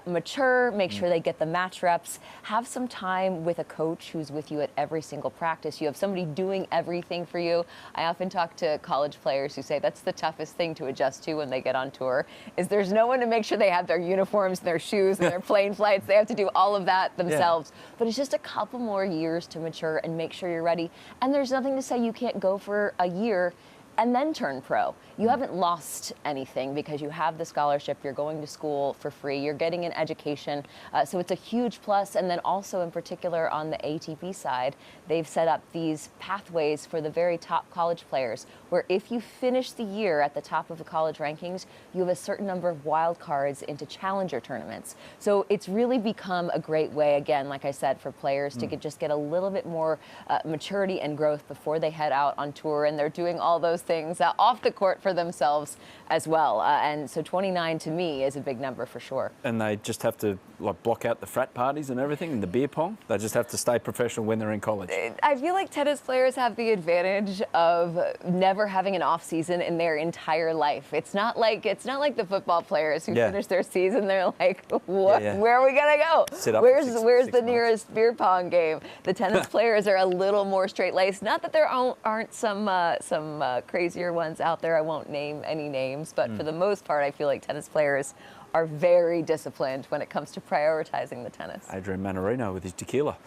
mature, make sure they get the match reps, have some time with a coach who's with you at every single practice. You have somebody doing everything for you. I often talk to college players who say that's the toughest thing to adjust to when they get on tour, is there's no one to make sure they have their uniforms and their shoes and their plane flights. They have to do all of that themselves. But it's just a couple more years to mature and make sure you're ready. And there's nothing to say you can't go for a year and then turn pro. You haven't lost anything because you have the scholarship, you're going to school for free, you're getting an education, so it's a huge plus. And then also in particular on the ATP side, they've set up these pathways for the very top college players, where if you finish the year at the top of the college rankings, you have a certain number of wild cards into challenger tournaments. So it's really become a great way, again, like I said, for players to just get a little bit more maturity and growth before they head out on tour, and they're doing all those things off the court for themselves as well. And so 29 to me is a big number for sure. And they just have to like block out the frat parties and everything and the beer pong. They just have to stay professional when they're in college. I feel like tennis players have the advantage of never having an off season in their entire life. It's not like the football players who finish their season. They're like, what? Where are we gonna go? Where's the nearest beer pong game? The tennis players are a little more straight-laced. Not that there aren't some crazier ones out there. I won't name any names, but for the most part, I feel like tennis players are very disciplined when it comes to prioritizing the tennis. Adrian Manarino with his tequila.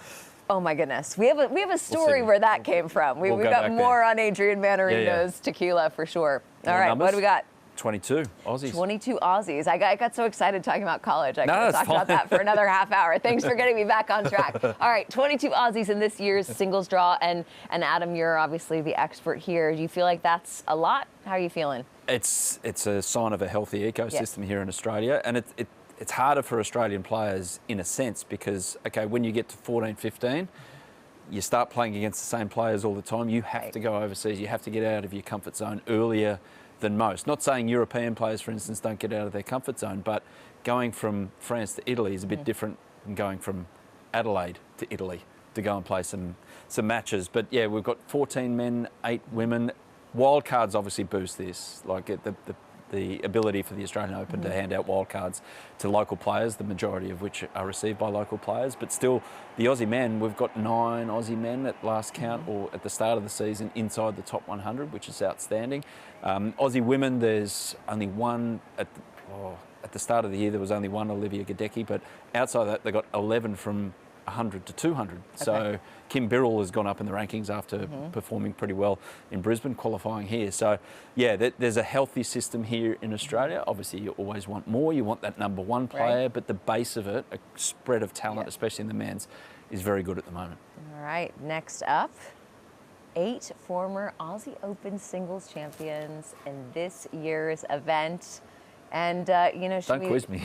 Oh my goodness, we have a story where that came from. We've got more on Adrian Manarino's tequila for sure. All right, what do we got? 22 Aussies. 22 Aussies. I got so excited talking about college. I could have talked about that for another half hour. Thanks for getting me back on track. All right, 22 Aussies in this year's singles draw. And Adam, you're obviously the expert here. Do you feel like that's a lot? How are you feeling? It's a sign of a healthy ecosystem here in Australia. And it's harder for Australian players in a sense because, okay, when you get to 14, 15, you start playing against the same players all the time. You have to go overseas. You have to get out of your comfort zone earlier than most. Not saying European players, for instance, don't get out of their comfort zone, but going from France to Italy is a bit different than going from Adelaide to Italy to go and play some matches. But yeah, we've got 14 men, 8 women. Wildcards obviously boost this, like the ability for the Australian Open to hand out wildcards to local players, the majority of which are received by local players. But still, the Aussie men, we've got 9 Aussie men at last count or at the start of the season inside the top 100, which is outstanding. Aussie women, there's only one at the start of the year. There was only one, Olivia Gadecki, but outside that, they got 11 from 100 to 200. Okay. So Kim Birrell has gone up in the rankings after performing pretty well in Brisbane, qualifying here. So yeah, there's a healthy system here in Australia. Obviously, you always want more. You want that number one player, but the base of it, a spread of talent, especially in the men's, is very good at the moment. All right, next up, 8 former Aussie Open singles champions in this year's event. And, you know, don't quiz me.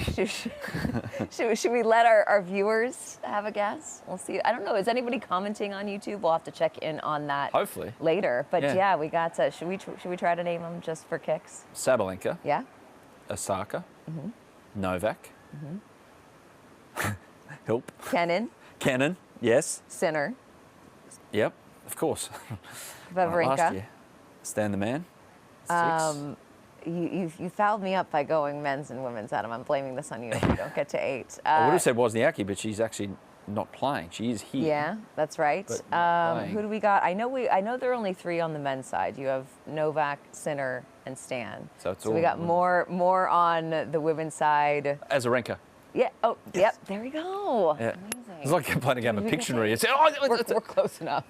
Should we let our viewers have a guess? We'll see. I don't know. Is anybody commenting on YouTube? We'll have to check in on that hopefully later. But yeah, we got to, should we try to name them just for kicks? Sabalenka. Yeah. Osaka. Novak. Help. Cain. Yes. Sinner. Yep, of course. Wawrinka. Last year. Stan the man. 6. You fouled me up by going men's and women's, Adam. I'm blaming this on you if you don't get to 8. I would have said Wozniacki, but she's actually not playing. She is here. Yeah, that's right. Who do we got? I know there are only 3 on the men's side. You have Novak, Sinner, and Stan. So we got more on the women's side. Azarenka. Yeah. Oh, yep. There we go. Yeah. Amazing. It's like playing a game of Pictionary. We're close enough.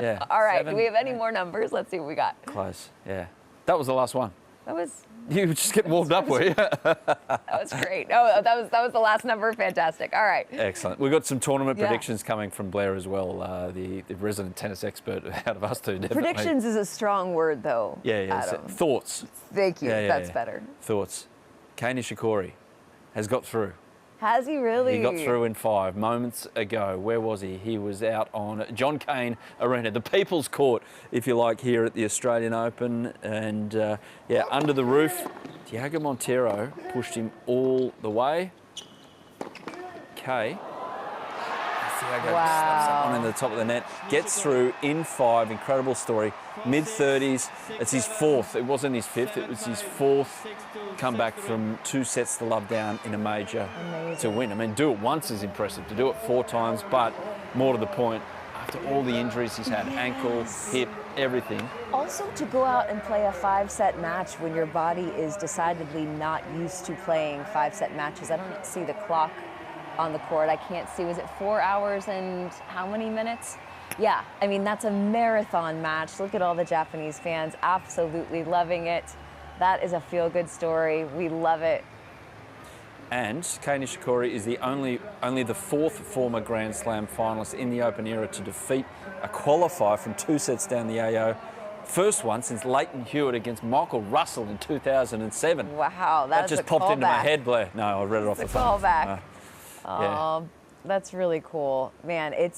Yeah. All right. 7, do we have any more numbers? Let's see what we got. Close. Yeah. That was the last one. That was. You were just getting warmed up, were you? That was great. Oh, that was the last number. Fantastic. All right. Excellent. We've got some tournament predictions coming from Blair as well, the resident tennis expert out of us two, definitely. Predictions is a strong word, though. Yeah. So, thoughts. Thank you. That's better. Thoughts. Cain Nishikori has got through. Has he really? He got through in 5 moments ago. Where was he? He was out on John Cain Arena, the People's Court, if you like, here at the Australian Open. And under the roof, Thiago Monteiro pushed him all the way. Thiago slaps that one in the top of the net, gets through in 5. Incredible story. Mid-30s. It's his 4th. It wasn't his 5th. It was his 4th comeback from 2 sets to love down in a major to win. I mean, do it once is impressive. To do it 4 times, but more to the point, after all the injuries he's had, ankle, hip, everything. Also, to go out and play a 5-set match when your body is decidedly not used to playing 5-set matches. I don't see the clock on the court. I can't see. Was it 4 hours and how many minutes? Yeah, I mean, that's a marathon match. Look at all the Japanese fans absolutely loving it. That is a feel-good story. We love it. And Cain Nishikori is the only the 4th former Grand Slam finalist in the Open era to defeat a qualifier from 2 sets down the AO. First one since Leighton Hewitt against Michael Russell in 2007. Wow, that just popped into my head, Blair. No, I read it off the phone. Callback. That's really cool, man. I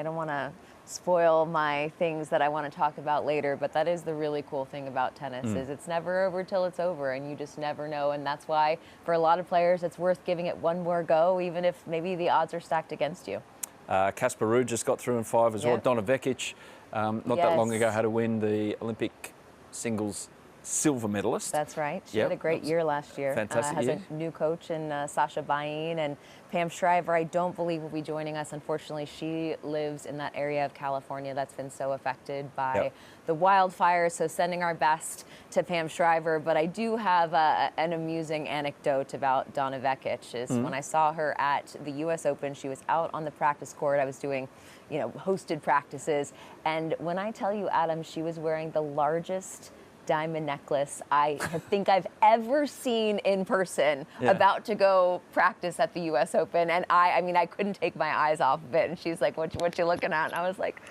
don't want to spoil my things that I want to talk about later, but that is the really cool thing about tennis is it's never over till it's over, and you just never know. And that's why for a lot of players it's worth giving it one more go, even if maybe the odds are stacked against you. Casper Ruud just got through in 5 as well. Donna Vekic, not that long ago, had to win the Olympic singles silver medalist. That's right. She had a great year last year. Fantastic has year. a new coach in Sasha Bain, and Pam Shriver, I don't believe will be joining us. Unfortunately, she lives in that area of California that's been so affected by the wildfires. So sending our best to Pam Shriver. But I do have an amusing anecdote about Donna Vekic. Is when I saw her at the U.S. Open, she was out on the practice court. I was doing, hosted practices, and when I tell you, Adam, she was wearing the largest diamond necklace I think I've ever seen in person, about to go practice at the U.S. Open. And I couldn't take my eyes off of it. And she's like, what you looking at? And I was like,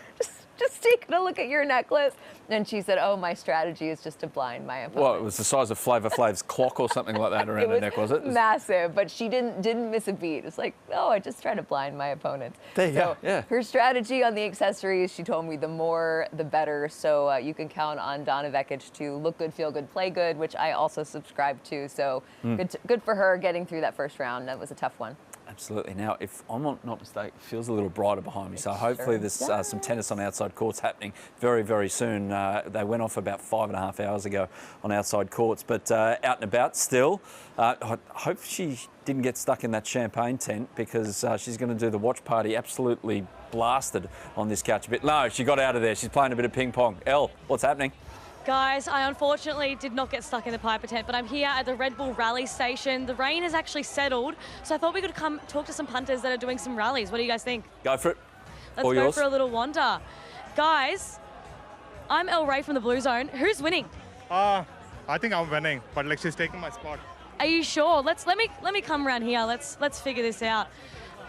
just taking a look at your necklace. And she said, oh, my strategy is just to blind my opponent. Well, it was the size of Flavor Flav's clock or something like that around her neck, was it? Massive, but she didn't miss a beat. It's like, oh, I just try to blind my opponents. There you go, yeah. Her strategy on the accessories, she told me the more, the better. So you can count on Donna Vekic to look good, feel good, play good, which I also subscribe to. So good for her getting through that first round. That was a tough one. Absolutely. Now, if I'm not mistaken, it feels a little brighter behind me. So hopefully there's some tennis on outside courts happening very, very soon. They went off about 5.5 hours ago on outside courts, but out and about still. I hope she didn't get stuck in that champagne tent, because she's going to do the watch party absolutely blasted on this couch a bit. No, she got out of there. She's playing a bit of ping pong. Elle, what's happening? Guys, I unfortunately did not get stuck in the Piper tent, but I'm here at the Red Bull rally station. The rain has actually settled, so I thought we could come talk to some punters that are doing some rallies. What do you guys think? Go for it. Let's go for a little wander. Guys, I'm Elle Ray from the Bluezone. Who's winning? I think I'm winning, but she's taking my spot. Are you sure? Let me come around here. Let's figure this out.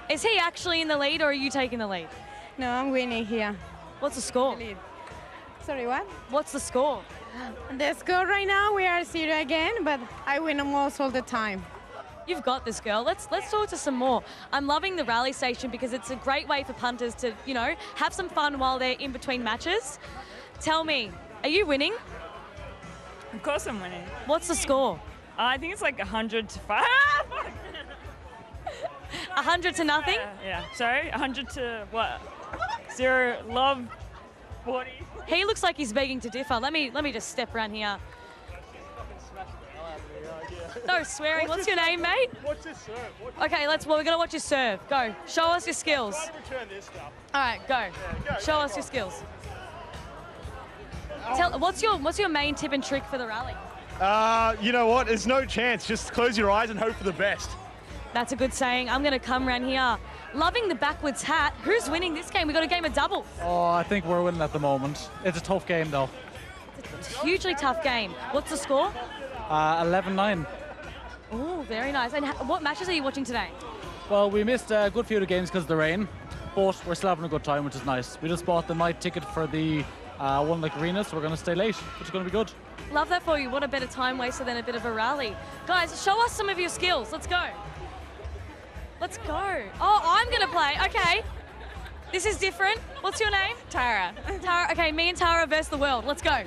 Is he actually in the lead, or are you taking the lead? No, I'm winning here. What's the score? Sorry, what? What's the score? The score right now, we are 0 again, but I win almost all the time. You've got this, girl. Let's talk to some more. I'm loving the rally station because it's a great way for punters to, have some fun while they're in between matches. Tell me, are you winning? Of course I'm winning. What's the score? I think it's like 100 to 5. 100 to nothing? Yeah. Sorry, 100 to what? 0 love 40. He looks like he's begging to differ. Let me just step around here. No swearing. What's your name, mate? What's this serve? Okay, we're gonna watch you serve. Go. Show us your skills. Return this stuff. All right, go. Show us your skills. What's your main tip and trick for the rally? You know what? There's no chance. Just close your eyes and hope for the best. That's a good saying. I'm gonna come around here. Loving the backwards hat. Who's winning this game? We got a game of double. Oh, I think we're winning at the moment. It's a tough game though. It's a hugely tough game. What's the score? 11-9. Oh, very nice. And what matches are you watching today? Well, we missed a good few of the games because of the rain, but we're still having a good time, which is nice. We just bought the night ticket for the One Lake Arena, so we're going to stay late, which is going to be good. Love that for you. What a better time waster than a bit of a rally. Guys, show us some of your skills. Let's go. Let's go. Oh, I'm going to play. Okay. This is different. What's your name? Tara. Tara. Okay, me and Tara versus the world. Let's go.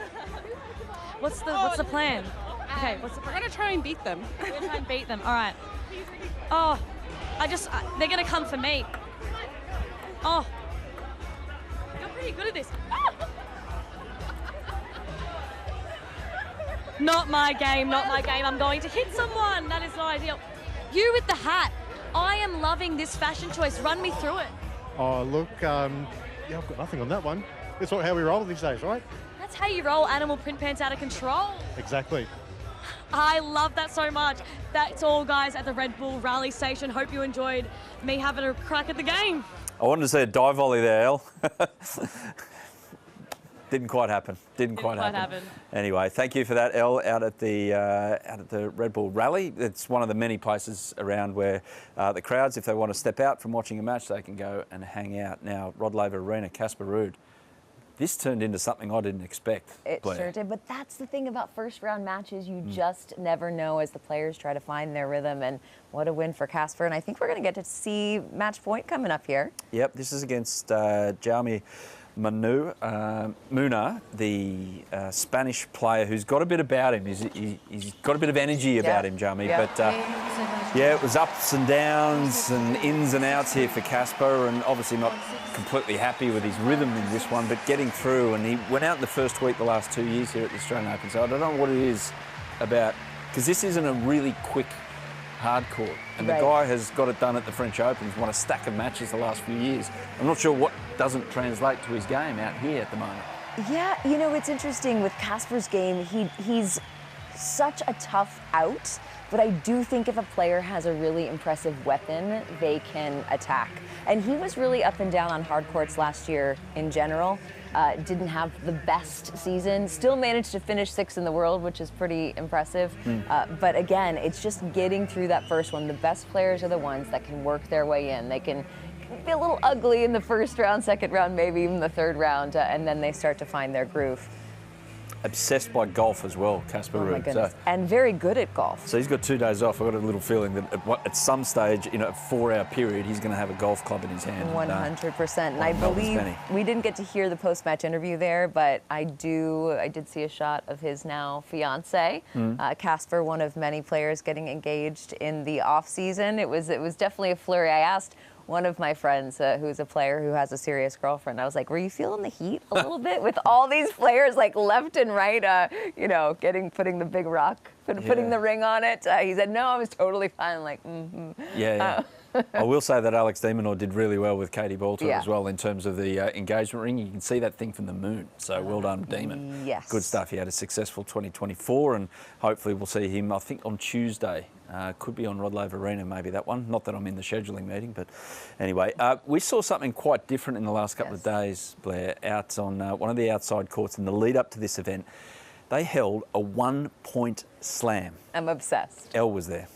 What's the plan? Okay, what's the plan? We're going to try and beat them. We're going to try and beat them. All right. Oh, they're going to come for me. Oh. You're pretty good at this. Oh. Not my game, not my game. I'm going to hit someone. That is not ideal. You with the hat. I am loving this fashion choice. Run me through it. Oh, look, yeah, I've got nothing on that one. It's not how we roll these days, right? That's how you roll animal print pants out of control. Exactly. I love that so much. That's all, guys, at the Red Bull Rally Station. Hope you enjoyed me having a crack at the game. I wanted to see a dive volley there, Elle. Didn't quite happen. Didn't quite happen. Anyway, thank you for that, Elle, out at the Red Bull Rally. It's one of the many places around where the crowds, if they want to step out from watching a match, they can go and hang out. Now, Rod Laver Arena, Casper Ruud. This turned into something I didn't expect. It sure did, but that's the thing about first-round matches. You just never know as the players try to find their rhythm, and what a win for Casper. And I think we're going to get to see match point coming up here. Yep, this is against Jaume Muna, the Spanish player who's got a bit about him. He's got a bit of energy about him, Jaume. Yeah. But yeah, it was ups and downs and ins and outs here for Casper, and obviously not completely happy with his rhythm in this one, but getting through. And he went out in the first week the last 2 years here at the Australian Open. So I don't know what it is about, because this isn't a really quick hard court, and the guy has got it done at the French Open. He's won a stack of matches the last few years. I'm not sure what doesn't translate to his game out here at the moment. Yeah, you know, it's interesting with Casper's game. He's such a tough out, but I do think if a player has a really impressive weapon, they can attack. And he was really up and down on hard courts last year in general. Didn't have the best season, still managed to finish 6th in the world, which is pretty impressive. But again, it's just getting through that first one. The best players are the ones that can work their way in. They can be a little ugly in the first round, second round, maybe even the third round, and then they start to find their groove. Obsessed by golf as well, Casper Ruud. Oh my goodness. And very good at golf. So he's got 2 days off. I've got a little feeling that at some stage, in a 4-hour period, he's going to have a golf club in his hand. 100%. And I believe we didn't get to hear the post-match interview there, but I did see a shot of his now fiance, Casper, one of many players getting engaged in the off season. It was definitely a flurry. I asked one of my friends who's a player who has a serious girlfriend, I was like, were you feeling the heat a little bit with all these players like left and right, you know, putting the big rock, putting the ring on it? He said, no, I was totally fine. I'm like, Yeah. I will say that Alex de Minaur did really well with Katie Boulter as well in terms of the engagement ring. You can see that thing from the moon. So well done, Demon. Yes. Good stuff. He had a successful 2024, and hopefully we'll see him, I think, on Tuesday. Could be on Rod Laver Arena, maybe that one. Not that I'm in the scheduling meeting, but anyway. We saw something quite different in the last couple of days, Blair, out on one of the outside courts in the lead up to this event. They held a 1-point slam. I'm obsessed. Elle was there.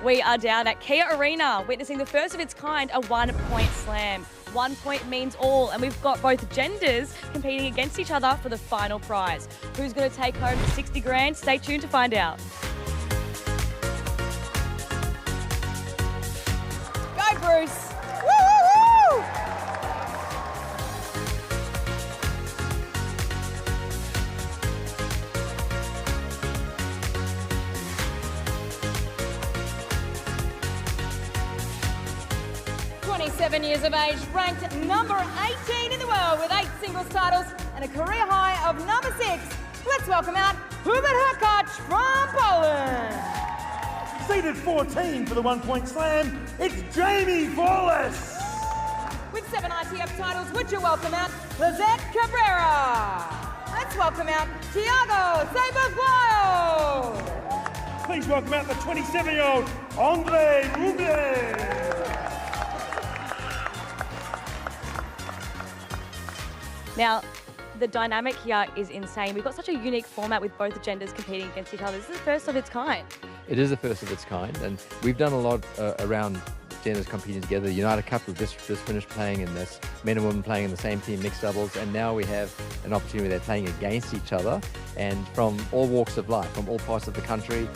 We are down at Kia Arena, witnessing the first of its kind, a 1-point slam. 1 point means all, and we've got both genders competing against each other for the final prize. Who's going to take home the 60 grand? Stay tuned to find out. Go, Bruce! Woo, woo, woo! Years of age, ranked number 18 in the world with 8 singles titles and a career high of number 6. Let's welcome out Hubert Hurkacz from Poland. Seated 14 for the 1-point slam, it's Jamie Wallace. With 7 ITF titles, would you welcome out Lizette Cabrera. Let's welcome out Thiago Sabas-Wild. Please welcome out the 27-year-old Andre Rublev. Now, the dynamic here is insane. We've got such a unique format with both genders competing against each other. This is the first of its kind. It is the first of its kind, and we've done a lot around genders competing together. The United Cup, we've just finished playing in this, men and women playing in the same team, mixed doubles, and now we have an opportunity where they're playing against each other, and from all walks of life, from all parts of the country.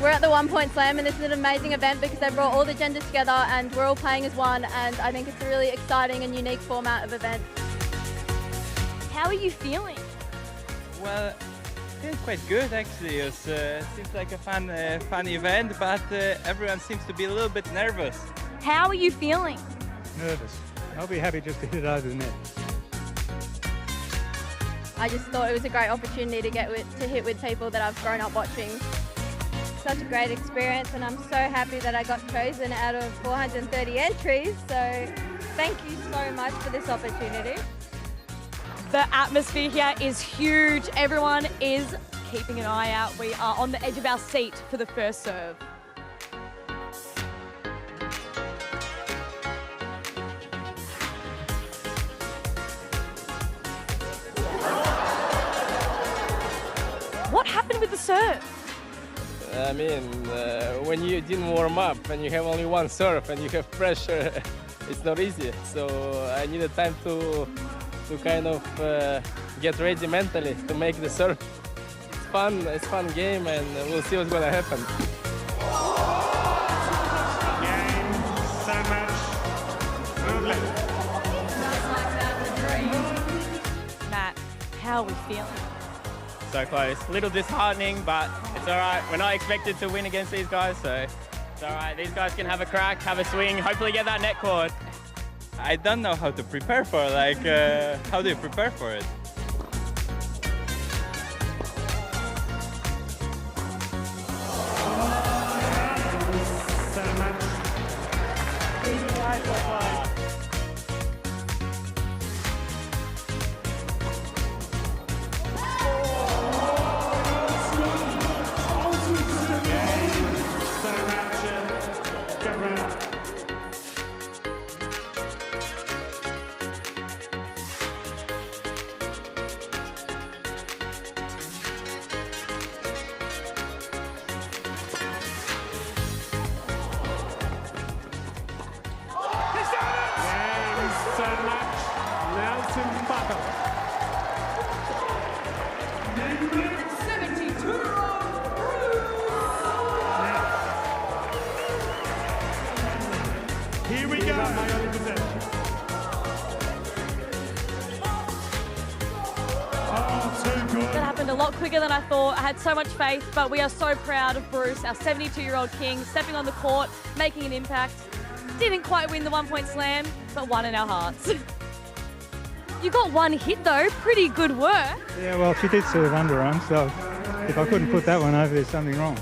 We're at the 1 Point Slam, and this is an amazing event because they brought all the genders together and we're all playing as one, and I think it's a really exciting and unique format of event. How are you feeling? Well, I feel quite good actually. It seems like a fun event, but everyone seems to be a little bit nervous. How are you feeling? Nervous. I'll be happy just to hit it over the net. I just thought it was a great opportunity to hit with people that I've grown up watching. Such a great experience, and I'm so happy that I got chosen out of 430 entries, so thank you so much for this opportunity. The atmosphere here is huge. Everyone is keeping an eye out. We are on the edge of our seat for the first serve. What happened with the serve? I mean, when you didn't warm up and you have only one serve and you have pressure, it's not easy. So I needed time to kind of get ready mentally to make the serve. It's fun game, and we'll see what's going to happen. Matt, how are we feeling? So close. A little disheartening, but it's all right. We're not expected to win against these guys, so it's all right. These guys can have a crack, have a swing, hopefully get that net cord. I don't know how to prepare for it. Like, how do you prepare for it? Here we go. Oh, too good. That happened a lot quicker than I thought. I had so much faith, but we are so proud of Bruce, our 72-year-old king, stepping on the court, making an impact. Didn't quite win the 1 Point Slam, but won in our hearts. You got one hit though, pretty good work. Yeah, well, she did sort of underarm, so if I couldn't put that one over, there's something wrong.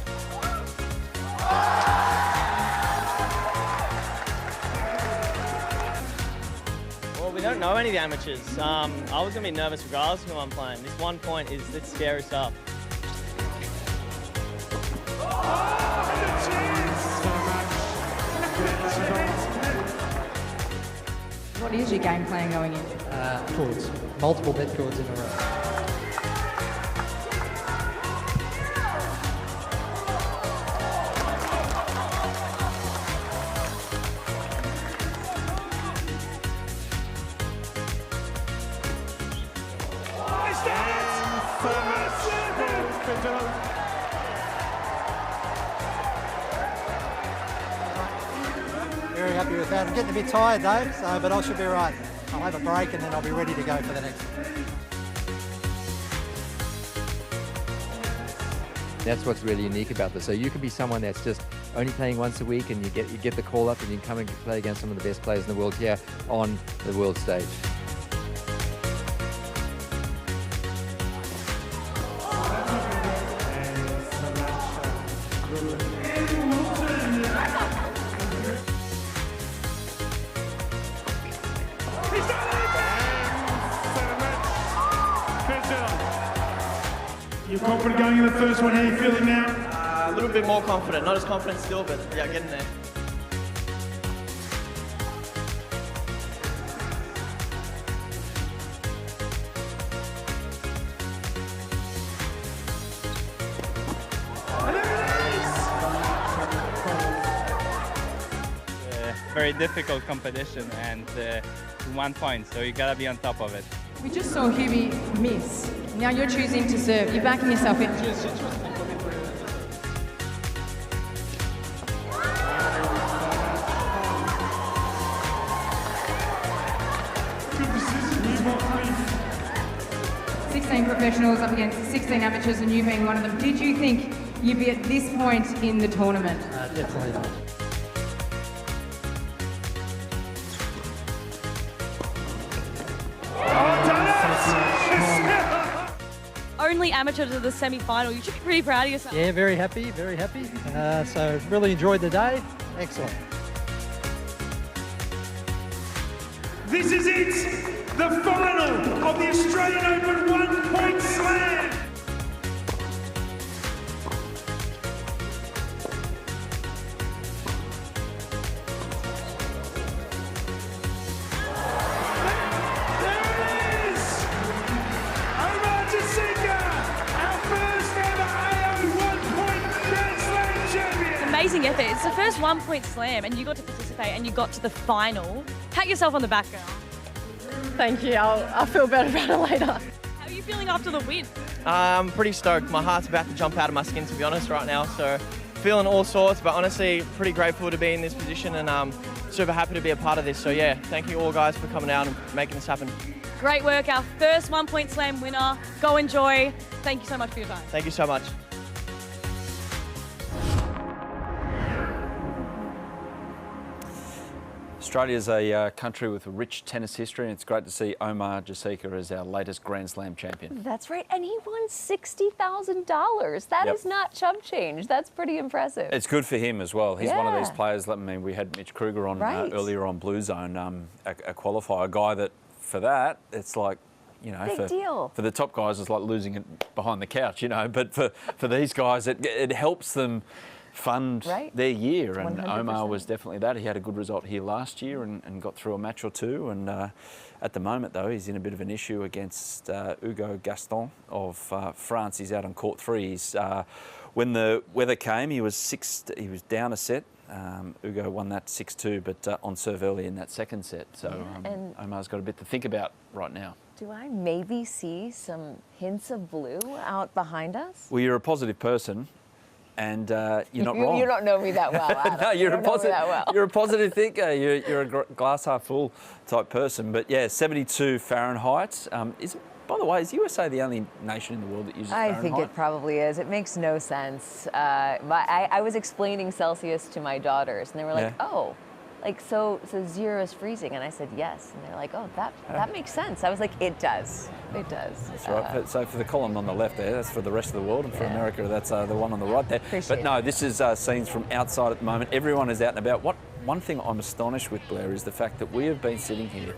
Well, we don't know any of the amateurs. I was going to be nervous regardless of who I'm playing. This 1 point it's scary stuff. What is your game plan going in? Chords. Multiple net chords in a row. Very happy with that. I'm getting a bit tired though, but I should be right. I'll have a break and then I'll be ready to go for the next one. That's what's really unique about this. So you can be someone that's just only playing once a week, and you get the call up, and you can come and play against some of the best players in the world here on the world stage. You've confident going in the first one. How are you feeling now? A little bit more confident. Not as confident still, but yeah, getting there. Very difficult competition and 1 point, so you gotta be on top of it. We just saw Hubie miss. Now you're choosing to serve. You're backing yourself in. Good decision. You want 16 professionals up against 16 amateurs and you being one of them. Did you think you'd be at this point in the tournament? Definitely not. Only amateur to the semi-final. You should be pretty proud of yourself. Yeah, very happy, very happy. So really enjoyed the day. Excellent. This is it, the final of the Australian Open 1 Point Slam. Amazing effort. It's the first 1 point slam and you got to participate and you got to the final. Pat yourself on the back, girl. Thank you. I'll feel better about it later. How are you feeling after the win? I'm pretty stoked. My heart's about to jump out of my skin, to be honest, right now. So feeling all sorts, but honestly, pretty grateful to be in this position and super happy to be a part of this. So yeah, thank you all guys for coming out and making this happen. Great work. Our first 1 point slam winner. Go enjoy. Thank you so much for your time. Thank you so much. Australia's a country with a rich tennis history, and it's great to see Omar Jasika as our latest Grand Slam champion. That's right, and he won $60,000. That is not chump change. That's pretty impressive. It's good for him as well. He's one of these players. I mean, we had Mitch Krueger on earlier on Bluezone, a qualifier, a guy that for that it's like, you know, big deal. For the top guys, it's like losing it behind the couch, you know. But for these guys, it helps them fund their year, and 100%. Omar was definitely that. He had a good result here last year and got through a match or two, and at the moment though he's in a bit of an issue against Hugo Gaston of France. He's out on court 3. When the weather came, he was down a set. Hugo won that 6-2, but on serve early in that second set, so Omar's got a bit to think about right now. Do I maybe see some hints of blue out behind us? Well, you're a positive person. And you're not wrong. You don't know me that well, Adam. No, you're a positive thinker. You're a glass half full type person. But yeah, 72 Fahrenheit. By the way, is USA the only nation in the world that uses Fahrenheit? I think it probably is. It makes no sense. I was explaining Celsius to my daughters, and they were like, "Oh, like so 0 is freezing," and I said yes, and they're like, "Oh, that makes sense." I was like, "It does. It does." That's right. So for the column on the left there, that's for the rest of the world, and for America, that's the one on the right there. But no, this is scenes from outside at the moment. Everyone is out and about. One thing I'm astonished with, Blair, is the fact that we have been sitting here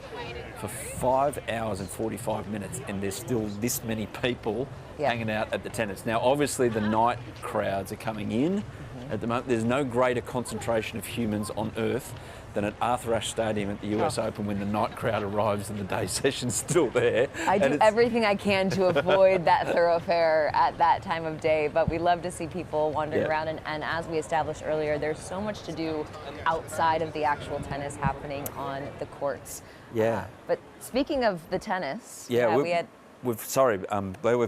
for 5 hours and 45 minutes, and there's still this many people hanging out at the tennis. Now, obviously, the night crowds are coming in. At the moment, there's no greater concentration of humans on Earth than at Arthur Ashe Stadium at the US Open when the night crowd arrives and the day session's still there. I do everything I can to avoid that thoroughfare at that time of day, but we love to see people wandering around, and as we established earlier, there's so much to do outside of the actual tennis happening on the courts. Yeah. But speaking of the tennis, we've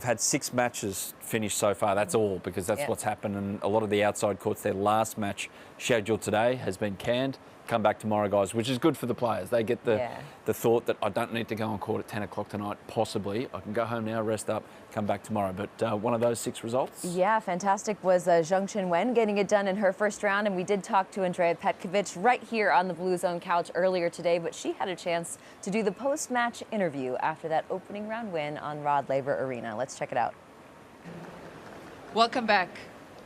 had 6 matches finished so far. That's all, because that's what's happened. And a lot of the outside courts, their last match scheduled today has been canned. Come back tomorrow, guys, which is good for the players. They get the thought that I don't need to go on court at 10 o'clock tonight, possibly. I can go home now, rest up, come back tomorrow. But one of those 6 results? Yeah, fantastic was Zheng Qinwen getting it done in her first round. And we did talk to Andrea Petkovic right here on the Bluezone couch earlier today, but she had a chance to do the post-match interview after that opening round win on Rod Laver Arena. Let's check it out. Welcome back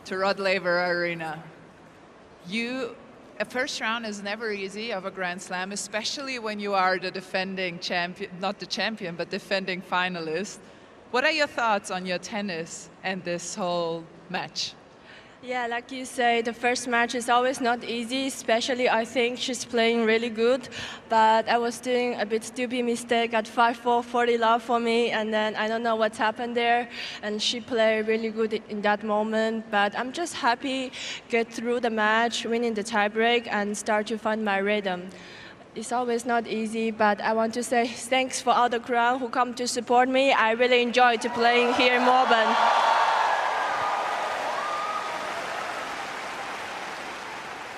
to Rod Laver Arena. A first round is never easy of a Grand Slam, especially when you are the defending champion, not the champion, but defending finalist. What are your thoughts on your tennis and this whole match? Yeah, like you say, the first match is always not easy, especially I think she's playing really good, but I was doing a bit stupid mistake at 5-4, 40 love for me, and then I don't know what's happened there, and she played really good in that moment, but I'm just happy get through the match, winning the tiebreak, and start to find my rhythm. It's always not easy, but I want to say thanks for all the crowd who come to support me. I really enjoyed playing here in Melbourne.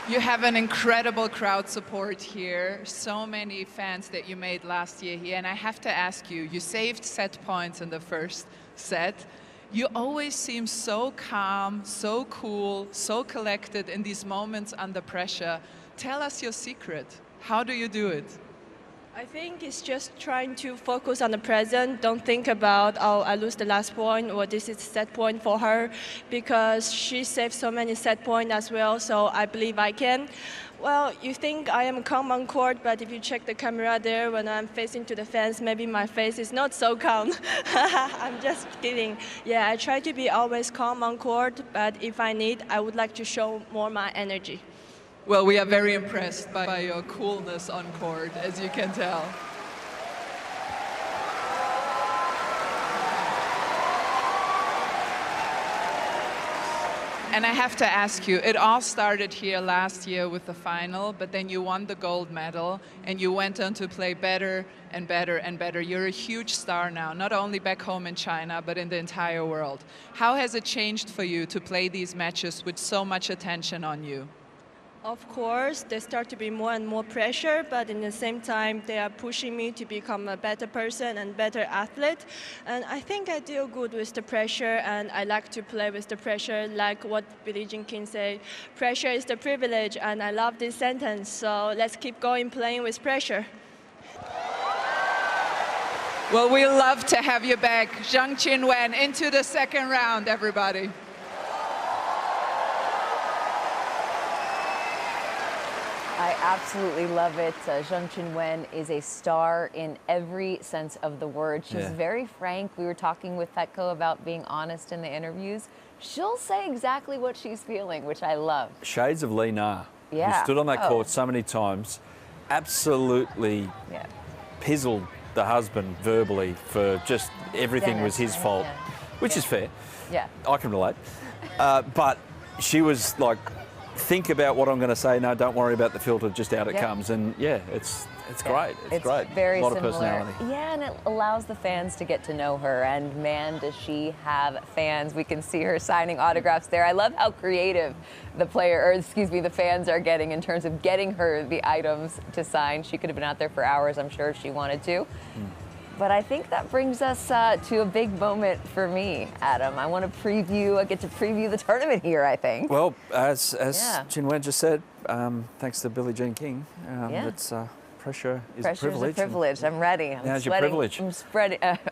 You have an incredible crowd support here. So many fans that you made last year here. And I have to ask you, you saved set points in the first set. You always seem so calm, so cool, so collected in these moments under pressure. Tell us your secret. How do you do it? I think it's just trying to focus on the present. Don't think about, oh, I lose the last point or this is set point for her, because she saved so many set points as well, so I believe I can. Well, you think I am calm on court, but if you check the camera there when I'm facing to the fans, maybe my face is not so calm. I'm just kidding. Yeah, I try to be always calm on court, but if I need, I would like to show more my energy. Well, we are very impressed by your coolness on court, as you can tell. And I have to ask you, it all started here last year with the final, but then you won the gold medal and you went on to play better and better and better. You're a huge star now, not only back home in China, but in the entire world. How has it changed for you to play these matches with so much attention on you? Of course, there start to be more and more pressure, but in the same time, they are pushing me to become a better person and better athlete. And I think I deal good with the pressure, and I like to play with the pressure, like what Billie Jean King said, pressure is the privilege, and I love this sentence. So let's keep going playing with pressure. Well, we love to have you back. Zheng Qinwen into the second round, everybody. I absolutely love it. Zheng Qinwen is a star in every sense of the word. She's very frank. We were talking with Petko about being honest in the interviews. She'll say exactly what she's feeling, which I love. Shades of Lina, who stood on that court so many times, absolutely pizzled the husband verbally for just everything was his fault, which is fair. Yeah. I can relate. But she was like, think about what I'm going to say. No, don't worry about the filter. Just out it comes. And yeah, it's great. It's great. Very a lot similar. of personality. Yeah, and it allows the fans to get to know her. And man, does she have fans. We can see her signing autographs there. I love how creative the the fans are getting in terms of getting her the items to sign. She could have been out there for hours, I'm sure, if she wanted to. But I think that brings us to a big moment for me, Adam. I get to preview the tournament here, I think. Well, as Qinwen just said, thanks to Billie Jean King, it's pressure is a privilege. Is a privilege. I'm ready. How's your privilege?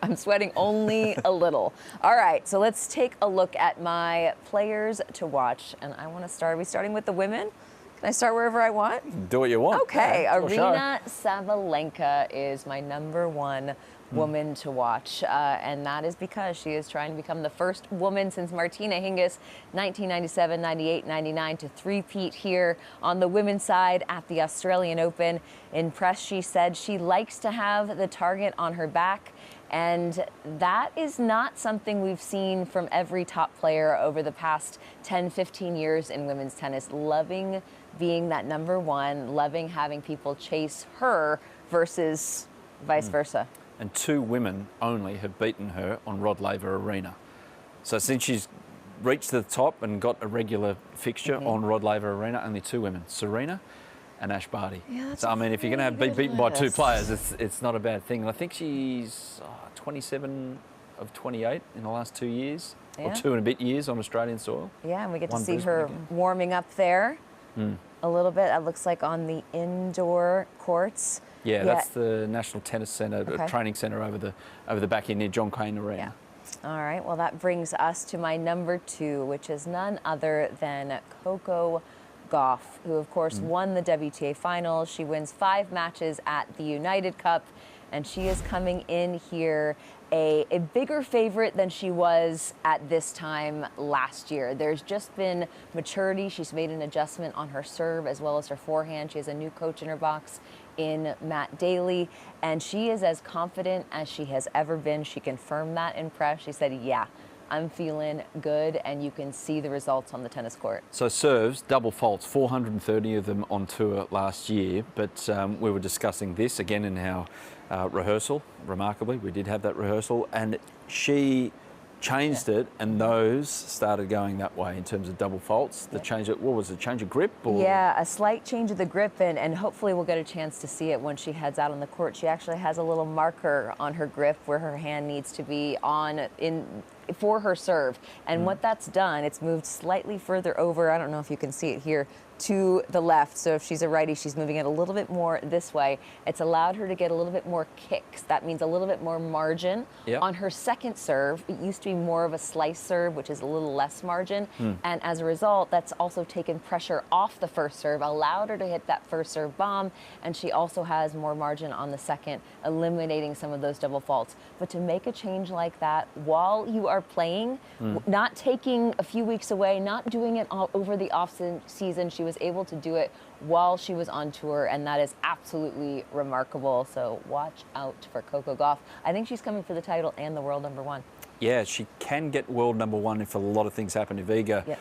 I'm sweating only a little. All right, so let's take a look at my players to watch. And I want to start, are we starting with the women? Can I start wherever I want? Do what you want. Okay, Aryna Sabalenka is my #1 woman to watch, and that is because she is trying to become the first woman since Martina Hingis, 1997, 98, 99, to three-peat here on the women's side at the Australian Open. In press, she said she likes to have the target on her back, and that is not something we've seen from every top player over the past 10, 15 years in women's tennis, loving being that #1, loving having people chase her versus vice versa. And 2 women only have beaten her on Rod Laver Arena. So since she's reached the top and got a regular fixture on Rod Laver Arena, only 2 women, Serena and Ash Barty. Yeah, so I mean, if you're going to be beaten by 2 players, it's not a bad thing. And I think she's 27 of 28 in the last 2 years, or 2 and a bit years on Australian soil. Yeah, and we get to see her warming up there a little bit. It looks like on the indoor courts. Yeah, that's the National Tennis Centre, training centre over the back end near John Cain Arena. Yeah. All right, well, that brings us to my #2, which is none other than Coco Gauff, who, of course, won the WTA final. She wins 5 matches at the United Cup, and she is coming in here a bigger favorite than she was at this time last year. There's just been maturity. She's made an adjustment on her serve as well as her forehand. She has a new coach in her box in Matt Daly, and she is as confident as she has ever been. She confirmed that in press. She said, yeah, I'm feeling good, and you can see the results on the tennis court. So serves, double faults, 430 of them on tour last year, but we were discussing this again in our rehearsal. Remarkably, we did have that rehearsal, and she changed it, and those started going that way in terms of double faults. The change, what was it, change of grip? Or? Yeah, a slight change of the grip, and hopefully we'll get a chance to see it when she heads out on the court. She actually has a little marker on her grip where her hand needs to be on for her serve. And what that's done, it's moved slightly further over. I don't know if you can see it here, to the left. So if she's a righty, she's moving it a little bit more this way. It's allowed her to get a little bit more kicks. That means a little bit more margin. On her second serve, it used to be more of a slice serve, which is a little less margin. And as a result, that's also taken pressure off the first serve, allowed her to hit that first serve bomb. And she also has more margin on the second, eliminating some of those double faults. But to make a change like that while you are playing, not taking a few weeks away, not doing it all over the off season, she was able to do it while she was on tour, and that is absolutely remarkable. So watch out for Coco Gauff. I think she's coming for the title and the world #1. Yeah, she can get world #1 if a lot of things happen. If Iga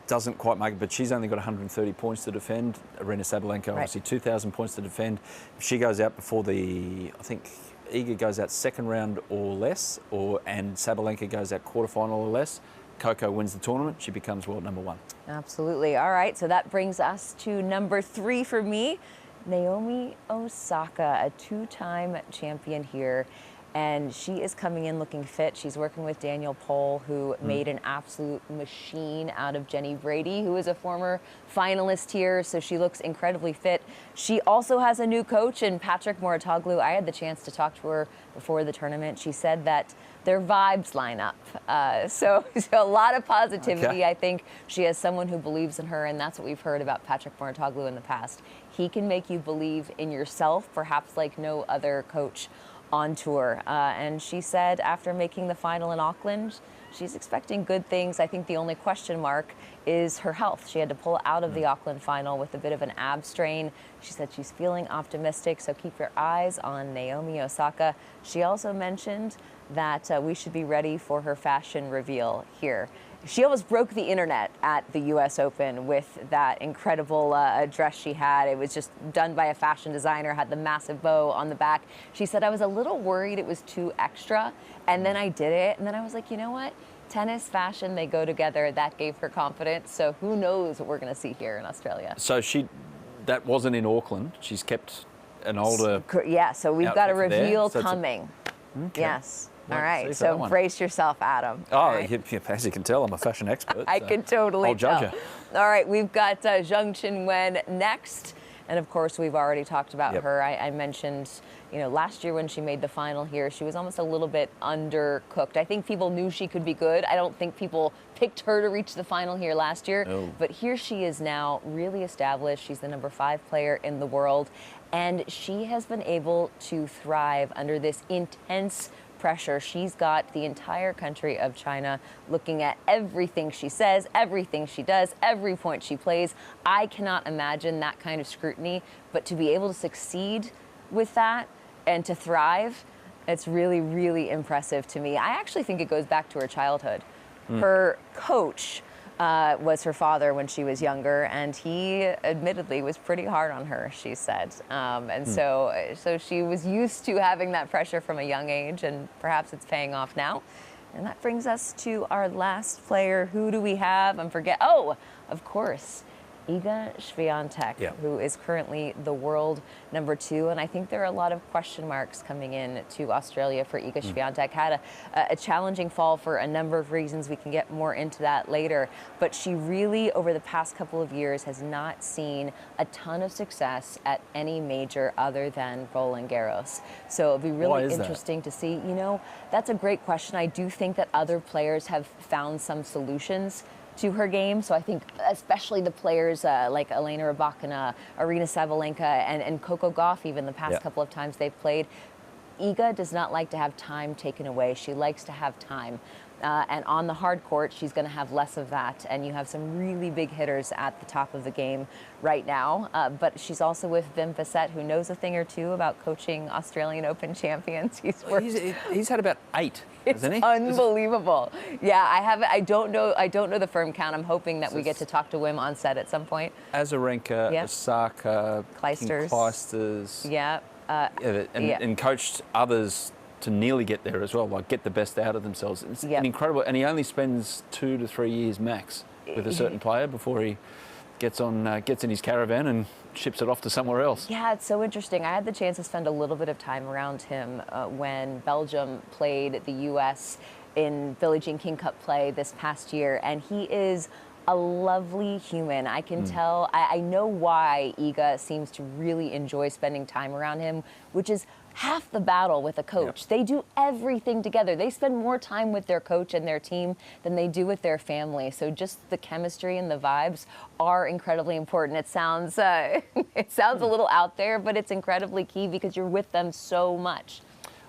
doesn't quite make it, but she's only got 130 points to defend. Aryna Sabalenka, obviously 2,000 points to defend. If she goes out before I think Iga goes out second round or less, and Sabalenka goes out quarterfinal or less, Coco wins the tournament, she becomes world #1. Absolutely. All right, so that brings us to #3 for me, Naomi Osaka, a two-time champion here. And she is coming in looking fit. She's working with Daniel Pohl, who made an absolute machine out of Jenny Brady, who is a former finalist here. So she looks incredibly fit. She also has a new coach in Patrick Mouratoglou. I had the chance to talk to her before the tournament. She said that their vibes line up. So a lot of positivity. I think she has someone who believes in her, and that's what we've heard about Patrick Mouratoglou in the past. He can make you believe in yourself, perhaps like no other coach on tour. And she said after making the final in Auckland, she's expecting good things. I think the only question mark is her health. She had to pull out of the Auckland final with a bit of an ab strain. She said she's feeling optimistic, so keep your eyes on Naomi Osaka. She also mentioned that we should be ready for her fashion reveal here. She almost broke the internet at the US Open with that incredible dress she had. It was just done by a fashion designer, had the massive bow on the back. She said, I was a little worried it was too extra, and then I did it, and then I was like, you know what? Tennis, fashion, they go together. That gave her confidence. So who knows what we're going to see here in Australia. So that wasn't in Auckland. She's kept an older... Yeah, so we've got a reveal so coming. Okay. Yes. All right, so brace yourself, Adam. Oh, as you can tell, I'm a fashion expert. I can totally I'll judge tell. All right, we've got Zheng Qinwen next. And of course, we've already talked about her. I mentioned, last year when she made the final here, she was almost a little bit undercooked. I think people knew she could be good. I don't think people picked her to reach the final here last year. No. But here she is now, really established. She's the #5 player in the world. And she has been able to thrive under this intense pressure. She's got the entire country of China looking at everything she says, everything she does, every point she plays. I cannot imagine that kind of scrutiny, but to be able to succeed with that and to thrive, it's really, really impressive to me. I actually think it goes back to her childhood. Her coach was her father when she was younger, and he admittedly was pretty hard on her, she said. So she was used to having that pressure from a young age, and perhaps it's paying off now. And that brings us to our last player. Who do we have? Oh, of course, Iga Świątek, who is currently the world #2. And I think there are a lot of question marks coming in to Australia for Iga Świątek. Had a challenging fall for a number of reasons. We can get more into that later. But she really, over the past couple of years, has not seen a ton of success at any major other than Roland Garros. So it'll be really interesting to see. That's a great question. I do think that other players have found some solutions to her game. So I think especially the players like Elena Rybakina, Aryna Sabalenka, and Coco Gauff, even the past couple of times they've played, Iga does not like to have time taken away. She likes to have time. And on the hard court, she's going to have less of that. And you have some really big hitters at the top of the game right now. But she's also with Wim Fissette, who knows a thing or two about coaching Australian Open champions. He's had about 8, hasn't he? Unbelievable. Yeah, I don't know the firm count. I'm hoping that we get to talk to Wim on set at some point. Azarenka, Osaka, Kleisters. Yeah. And coached others to nearly get there as well, like get the best out of themselves. It's an incredible, and he only spends 2 to 3 years max with a certain player before he gets in his caravan and ships it off to somewhere else. Yeah, it's so interesting. I had the chance to spend a little bit of time around him when Belgium played the U.S. in Billie Jean King Cup play this past year, and he is a lovely human. I can tell, I know why Iga seems to really enjoy spending time around him, which is half the battle with a coach. They do everything together. They spend more time with their coach and their team than they do with their family. So just the chemistry and the vibes are incredibly important. It sounds a little out there, but it's incredibly key because you're with them so much.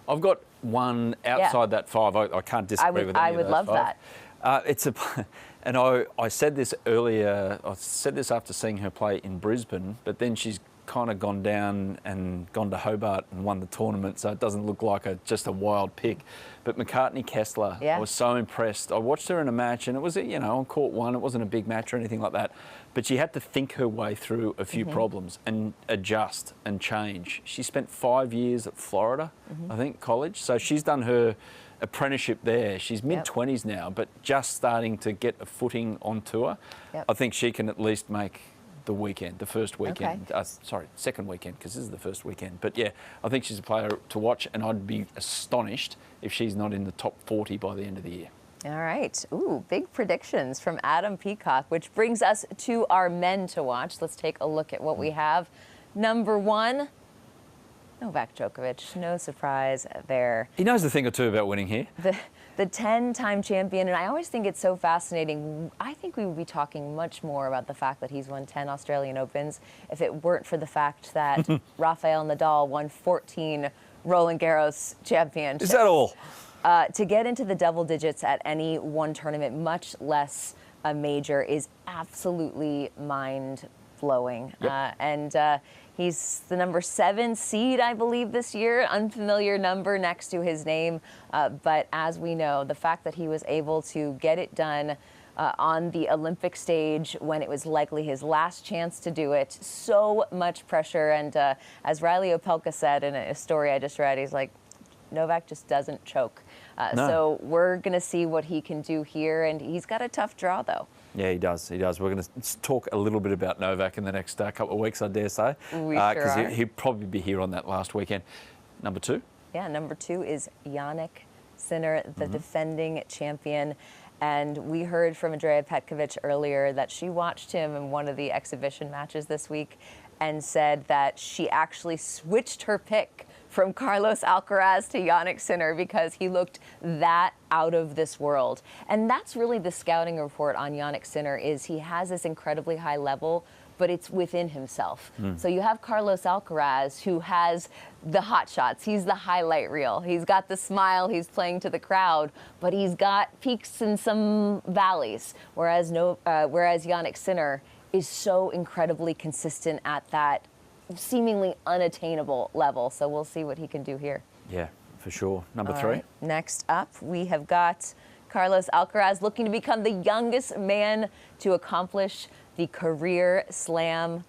I've got one outside that 5. I can't disagree with any of those 5. I would love that. And I said this earlier, I said this after seeing her play in Brisbane, but then she's kind of gone down and gone to Hobart and won the tournament, so it doesn't look like just a wild pick. But McCartney Kessler, I was so impressed. I watched her in a match, and it was, on court 1. It wasn't a big match or anything like that, but she had to think her way through a few problems and adjust and change. She spent 5 years at Florida, I think, college, so she's done her apprenticeship there. She's mid-20s now, but just starting to get a footing on tour. I think she can at least make the weekend, the first weekend. Second weekend, because this is the first weekend. But yeah, I think she's a player to watch, and I'd be astonished if she's not in the top 40 by the end of the year. All right. Ooh, big predictions from Adam Peacock, which brings us to our men to watch. Let's take a look at what we have. Number 1, Novak Djokovic. No surprise there. He knows a thing or two about winning here. The 10-time champion, and I always think it's so fascinating. I think we would be talking much more about the fact that he's won 10 Australian Opens if it weren't for the fact that Rafael Nadal won 14 Roland Garros championships. Is that all? To get into the double digits at any one tournament, much less a major, is absolutely mind-blowing. He's the number 7 seed, I believe, this year. Unfamiliar number next to his name. But as we know, the fact that he was able to get it done on the Olympic stage when it was likely his last chance to do it, so much pressure. And as Riley Opelka said in a story I just read, he's like, Novak just doesn't choke. So we're going to see what he can do here. And he's got a tough draw, though. Yeah, he does. We're going to talk a little bit about Novak in the next couple of weeks, I dare say. We sure are. Because he'll probably be here on that last weekend. Number 2? Yeah, number 2 is Jannik Sinner, the defending champion. And we heard from Andrea Petkovic earlier that she watched him in one of the exhibition matches this week and said that she actually switched her pick from Carlos Alcaraz to Jannik Sinner because he looked that out of this world. And that's really the scouting report on Jannik Sinner, is he has this incredibly high level, but it's within himself. So you have Carlos Alcaraz, who has the hot shots. He's the highlight reel. He's got the smile. He's playing to the crowd, but he's got peaks and some valleys. Whereas Jannik Sinner is so incredibly consistent at that seemingly unattainable level. So we'll see what he can do here. Yeah, for sure. Number 3. Right. Next up, we have got Carlos Alcaraz looking to become the youngest man to accomplish the career slam.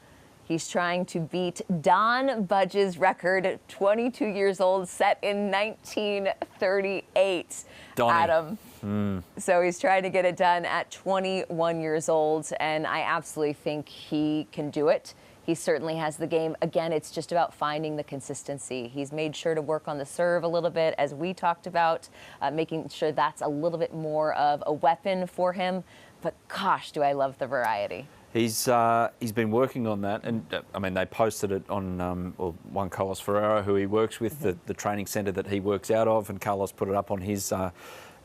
He's trying to beat Don Budge's record at 22 years old, set in 1938. Donnie. Adam. So he's trying to get it done at 21 years old, and I absolutely think he can do it. He certainly has the game. Again, it's just about finding the consistency. He's made sure to work on the serve a little bit, as we talked about, making sure that's a little bit more of a weapon for him. But gosh, do I love the variety. He's been working on that, and they posted it on Juan Carlos Ferrero, who he works with, the training centre that he works out of, and Carlos put it up on his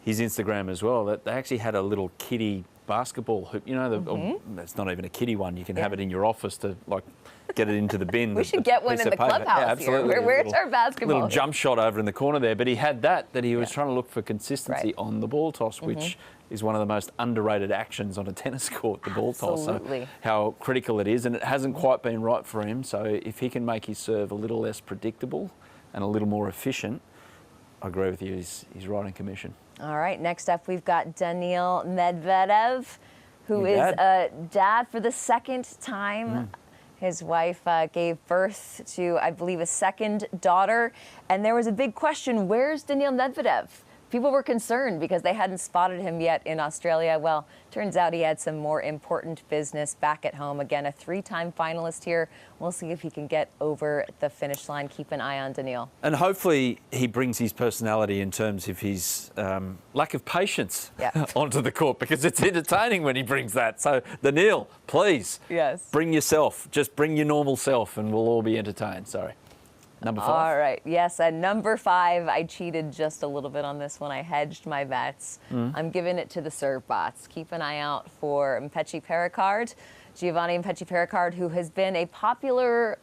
Instagram as well. That they actually had a little kiddie basketball hoop. You know, it's not even a kiddie one. You can have it in your office to get it into the bin. We should get one in the clubhouse yeah, absolutely. here. Where's our basketball? Little jump shot over in the corner there. But he had that he was trying to look for consistency on the ball toss, which is one of the most underrated actions on a tennis court, the ball toss. So how critical it is. And it hasn't quite been right for him. So if he can make his serve a little less predictable and a little more efficient, I agree with you. He's right in commission. All right, next up we've got Daniil Medvedev, who is a dad for the second time. His wife gave birth to, I believe, a second daughter. And there was a big question, where's Daniil Medvedev? People were concerned because they hadn't spotted him yet in Australia. Well, turns out he had some more important business back at home. Again, a 3-time finalist here. We'll see if he can get over the finish line. Keep an eye on Daniil. And hopefully he brings his personality in terms of his lack of patience onto the court, because it's entertaining when he brings that. So, Daniil, please, bring yourself. Just bring your normal self and we'll all be entertained. Sorry. Number 5. All right. Yes, at number 5, I cheated just a little bit on this one. I hedged my bets. I'm giving it to the serve bots. Keep an eye out for Mpetshi Perricard, Giovanni Mpetshi Perricard, who has been a popular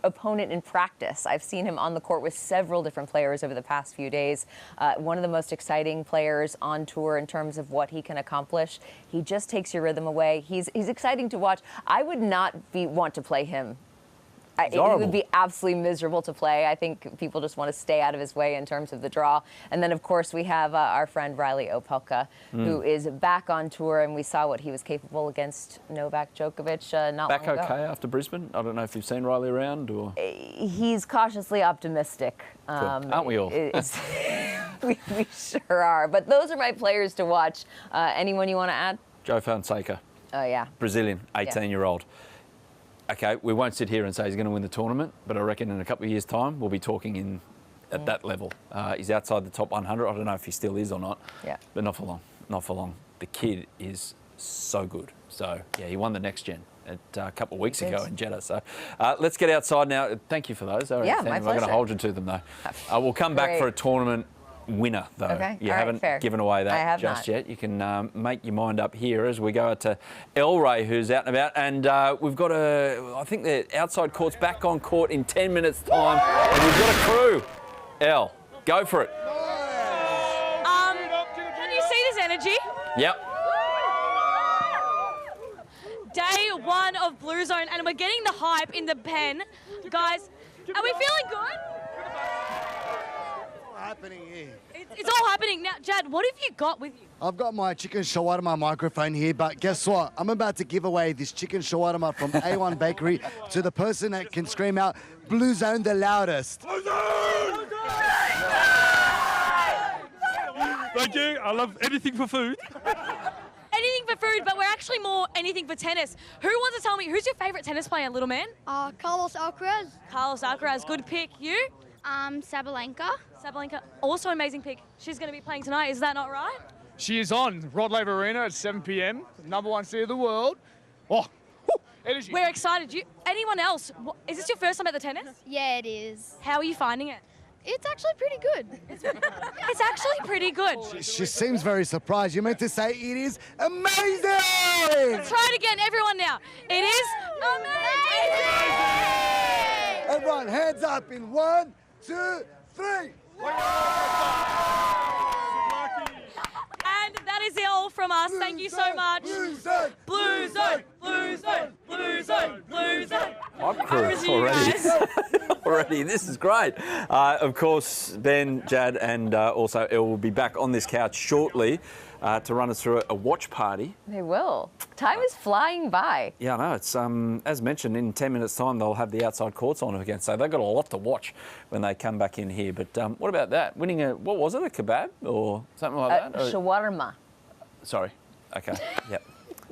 opponent in practice. I've seen him on the court with several different players over the past few days. One of the most exciting players on tour in terms of what he can accomplish. He just takes your rhythm away. He's exciting to watch. I would not want to play him. It would be absolutely miserable to play. I think people just want to stay out of his way in terms of the draw. And then, of course, we have our friend Riley Opelka, who is back on tour, and we saw what he was capable against Novak Djokovic not long ago. Back okay after Brisbane? I don't know if you've seen Riley around or... He's cautiously optimistic. Aren't we all? we sure are. But those are my players to watch. Anyone you want to add? Joe Fonseca. Oh, yeah. Brazilian, 18-year-old. Okay, we won't sit here and say he's going to win the tournament, but I reckon in a couple of years' time, we'll be talking at that level. He's outside the top 100. I don't know if he still is or not, but not for long. Not for long. The kid is so good. So, yeah, he won the next gen a couple of weeks ago in Jeddah. So let's get outside now. Thank you for those. Yeah, my pleasure. I'm going to hold you to them, though. We'll come back for a tournament winner, though. Okay. You haven't given away that just yet. You can make your mind up here as we go to Elle, who's out and about. And we've got I think the outside court's back on court in 10 minutes' time. And we've got a crew. Elle, go for it. Can you see this energy? Yep. Day 1 of Bluezone, and we're getting the hype in the pen. Guys, are we feeling good? Happening here. It's all happening now. Jad, what have you got with you? I've got my chicken shawarma microphone here, but guess what? I'm about to give away this chicken shawarma from A1 Bakery to the person that can scream out Bluezone the loudest. Thank you. I love anything for food. Anything for food, but we're actually more anything for tennis. Who wants to tell me, who's your favourite tennis player, little man? Carlos Alcaraz. Carlos Alcaraz, good pick. You? Sabalenka. Sabalenka, also amazing pick. She's going to be playing tonight, is that not right? She is on Rod Laver Arena at 7 p.m. #1 city of the world. Oh, energy. We're excited. Anyone else? Is this your first time at the tennis? Yeah, it is. How are you finding it? It's actually pretty good. It's actually pretty good. She seems very surprised. You meant to say it is amazing. Try it again, everyone now. It is amazing. Everyone, hands up in 1, 2, 3. And that is all from us. Thank you so much. Bluezone, Bluezone, Bluezone, Bluezone, Bluezone. I'm crew already. This is great. Of course, Ben, Jad, and also Elle will be back on this couch shortly to run us through a watch party. They will. Time is flying by. Yeah, I know. It's as mentioned, in 10 minutes' time they'll have the outside courts on again, so they've got a lot to watch when they come back in here. But what about that? Winning what was it, a kebab or something like that? Shawarma. Sorry. Okay. Yep.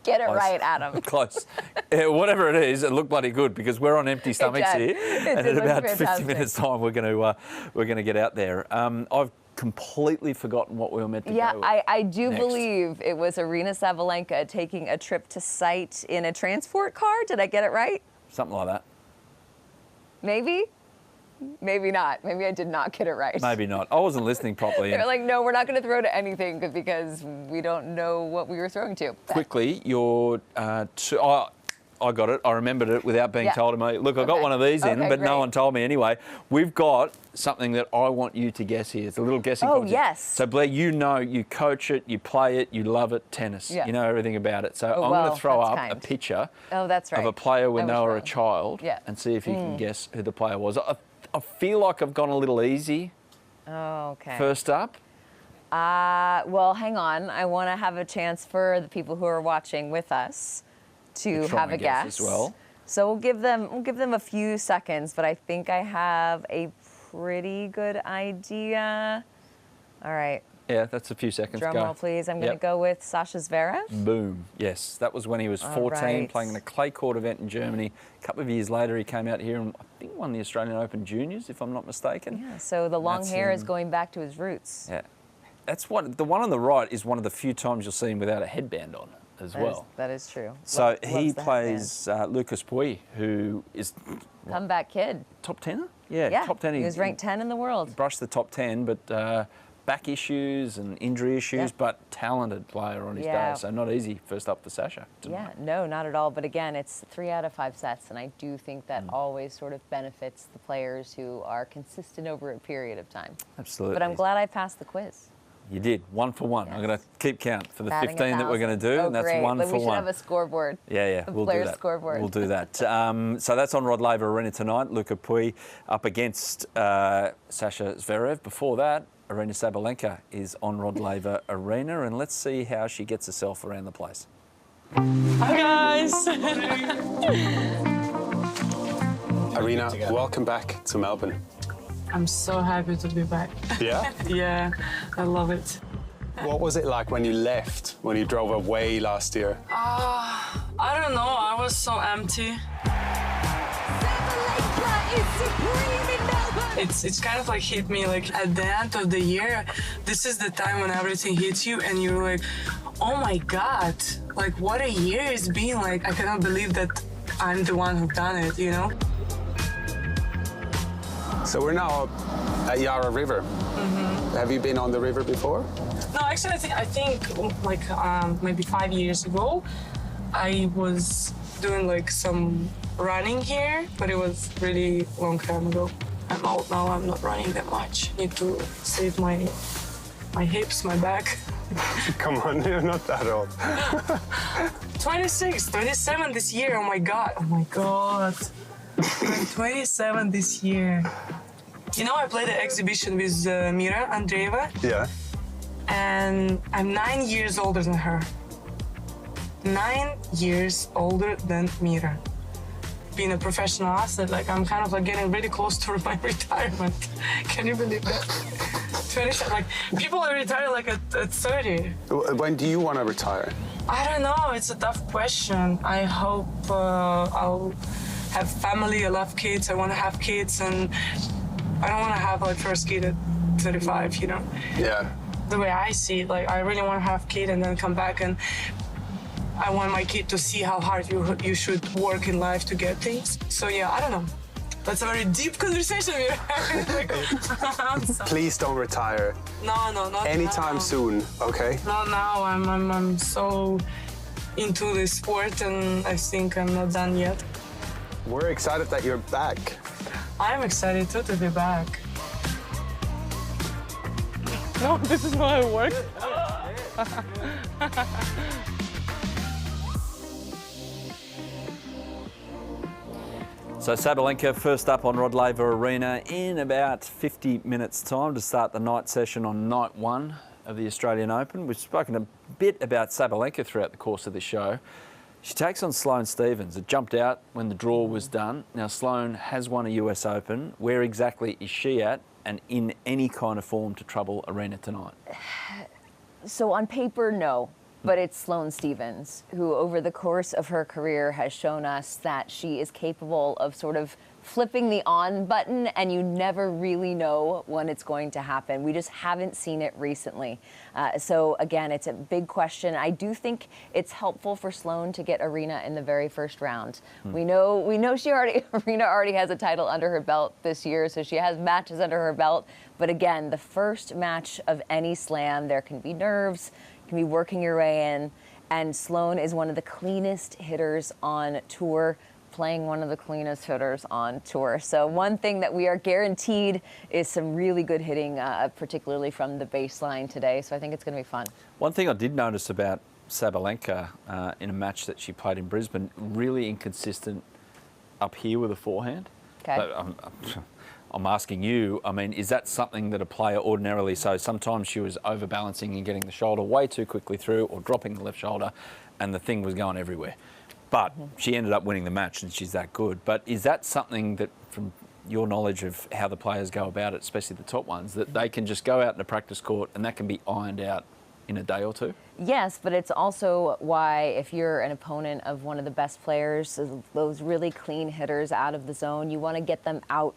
Get it right, Adam. Close. Whatever it is, it looked bloody good because we're on empty stomachs here, and in about 50 minutes' time we're going to get out there. I've completely forgotten what we were meant to go. Yeah, I do believe it was Aryna Sabalenka taking a trip to site in a transport car. Did I get it right? Something like that. Maybe. Maybe not. Maybe I did not get it right. Maybe not. I wasn't listening properly. They were like, no, we're not going to throw to anything because we don't know what we were throwing to. Quickly, your I got it. I remembered it without being told to me. Look, I got one of these in, but no one told me anyway. We've got something that I want you to guess here. It's a little guessing contest. Yes. So, Blair, you know, you coach it, you play it, you love it, tennis. You know everything about it. So I'm going to throw up a picture of a player when they were a child and see if you can guess who the player was. I feel like I've gone a little easy. Oh, okay. First up. Well, hang on. I want to have a chance for the people who are watching with us to have a guess as well. So we'll give them a few seconds, but I think I have a pretty good idea. All right. Yeah, that's a few seconds. Drum roll, please. I'm going to go with Sasha Zverev. Boom. Yes, that was when he was 14, playing in a clay court event in Germany. A couple of years later, he came out here and I think won the Australian Open Juniors, if I'm not mistaken. Yeah. So the long hair is going back to his roots. Yeah. That's the one on the right is one of the few times you'll see him without a headband on as well. That is true. So he plays Lucas Pouille, who is comeback kid. Top 10? Yeah, top 10. He was ranked 10 in the world. Brushed the top 10, but back issues and injury issues, but talented player on his day. So not easy first up for Sasha tonight. Yeah, no, not at all. But again, it's 3 out of 5 sets, and I do think that always sort of benefits the players who are consistent over a period of time. Absolutely. But I'm glad I passed the quiz. You did, 1 for 1. I'm going to keep count for the Batting 15 that we're going to do, and that's great. 1 for 1. We should have a scoreboard. Yeah, the we'll do players' that. Scoreboard. We'll do that. So that's on Rod Laver Arena tonight. Lucas Pouille up against Sasha Zverev. Before that, Aryna Sabalenka is on Rod Laver Arena, and let's see how she gets herself around the place. Hi guys! Aryna, welcome back to Melbourne. I'm so happy to be back. Yeah? Yeah, I love it. What was it like when you left, when you drove away last year? I don't know, I was so empty. It's kind of like hit me like at the end of the year. This is the time when everything hits you and you're like, oh my God, like what a year it's been. Like I cannot believe that I'm the one who done it, you know? So we're now at Yarra River. Have you been on the river before? No, actually, I think like maybe 5 years ago, I was doing like some running here, but it was really long time ago. I'm old now. I'm not running that much. Need to save my hips, my back. Come on, you're not that old. 26, 27 this year. Oh my God. Oh my God. I'm 27 this year. You know, I played the exhibition with Mira Andreeva. Yeah. And I'm 9 years older than her. 9 years older than Mira. Being a professional athlete, like I'm kind of like getting really close to my retirement. Can you believe that? 27, like people retire like at 30. When do you want to retire? I don't know. It's a tough question. I hope I'll have family. I love kids. I want to have kids, and I don't want to have like first kid at 35. You know? Yeah. The way I see it, like I really want to have kid and then come back, and I want my kid to see how hard you should work in life to get things. So yeah, I don't know. That's a very deep conversation we're having. Please don't retire. No, not anytime now. soon, okay? Not now. I'm so into this sport, and I think I'm not done yet. We're excited that you're back. I'm excited too to be back. No, this is how it works. So Sabalenka first up on Rod Laver Arena in about 50 minutes' time to start the night session on night 1 of the Australian Open. We've spoken a bit about Sabalenka throughout the course of the show. She takes on Sloane Stephens. It jumped out when the draw was done. Now Sloane has won a US Open. Where exactly is she at, and in any kind of form to trouble Aryna tonight? So on paper, no. but it's Sloane Stephens, who over the course of her career has shown us that she is capable of sort of flipping the on button, and you never really know when it's going to happen. We just haven't seen it recently. So again, it's a big question. I do think it's helpful for Sloane to get Aryna in the very first round. We know Aryna already has a title under her belt this year, so she has matches under her belt. But again, the first match of any slam, there can be nerves, can be working your way in, and Sloane is one of the cleanest hitters on tour, playing one of the cleanest hitters on tour. So one thing that we are guaranteed is some really good hitting, particularly from the baseline today. So I think it's going to be fun. One thing I did notice about Sabalenka in a match that she played in Brisbane, really inconsistent up here with a forehand. Okay. But, I'm asking you, I mean, is that something that a player ordinarily, so sometimes she was overbalancing and getting the shoulder way too quickly through or dropping the left shoulder and the thing was going everywhere. But she ended up winning the match and she's that good. But is that something that, from your knowledge of how the players go about it, especially the top ones, that they can just go out in a practice court and that can be ironed out in a day or two? Yes, but it's also why if you're an opponent of one of the best players, those really clean hitters out of the zone, you want to get them out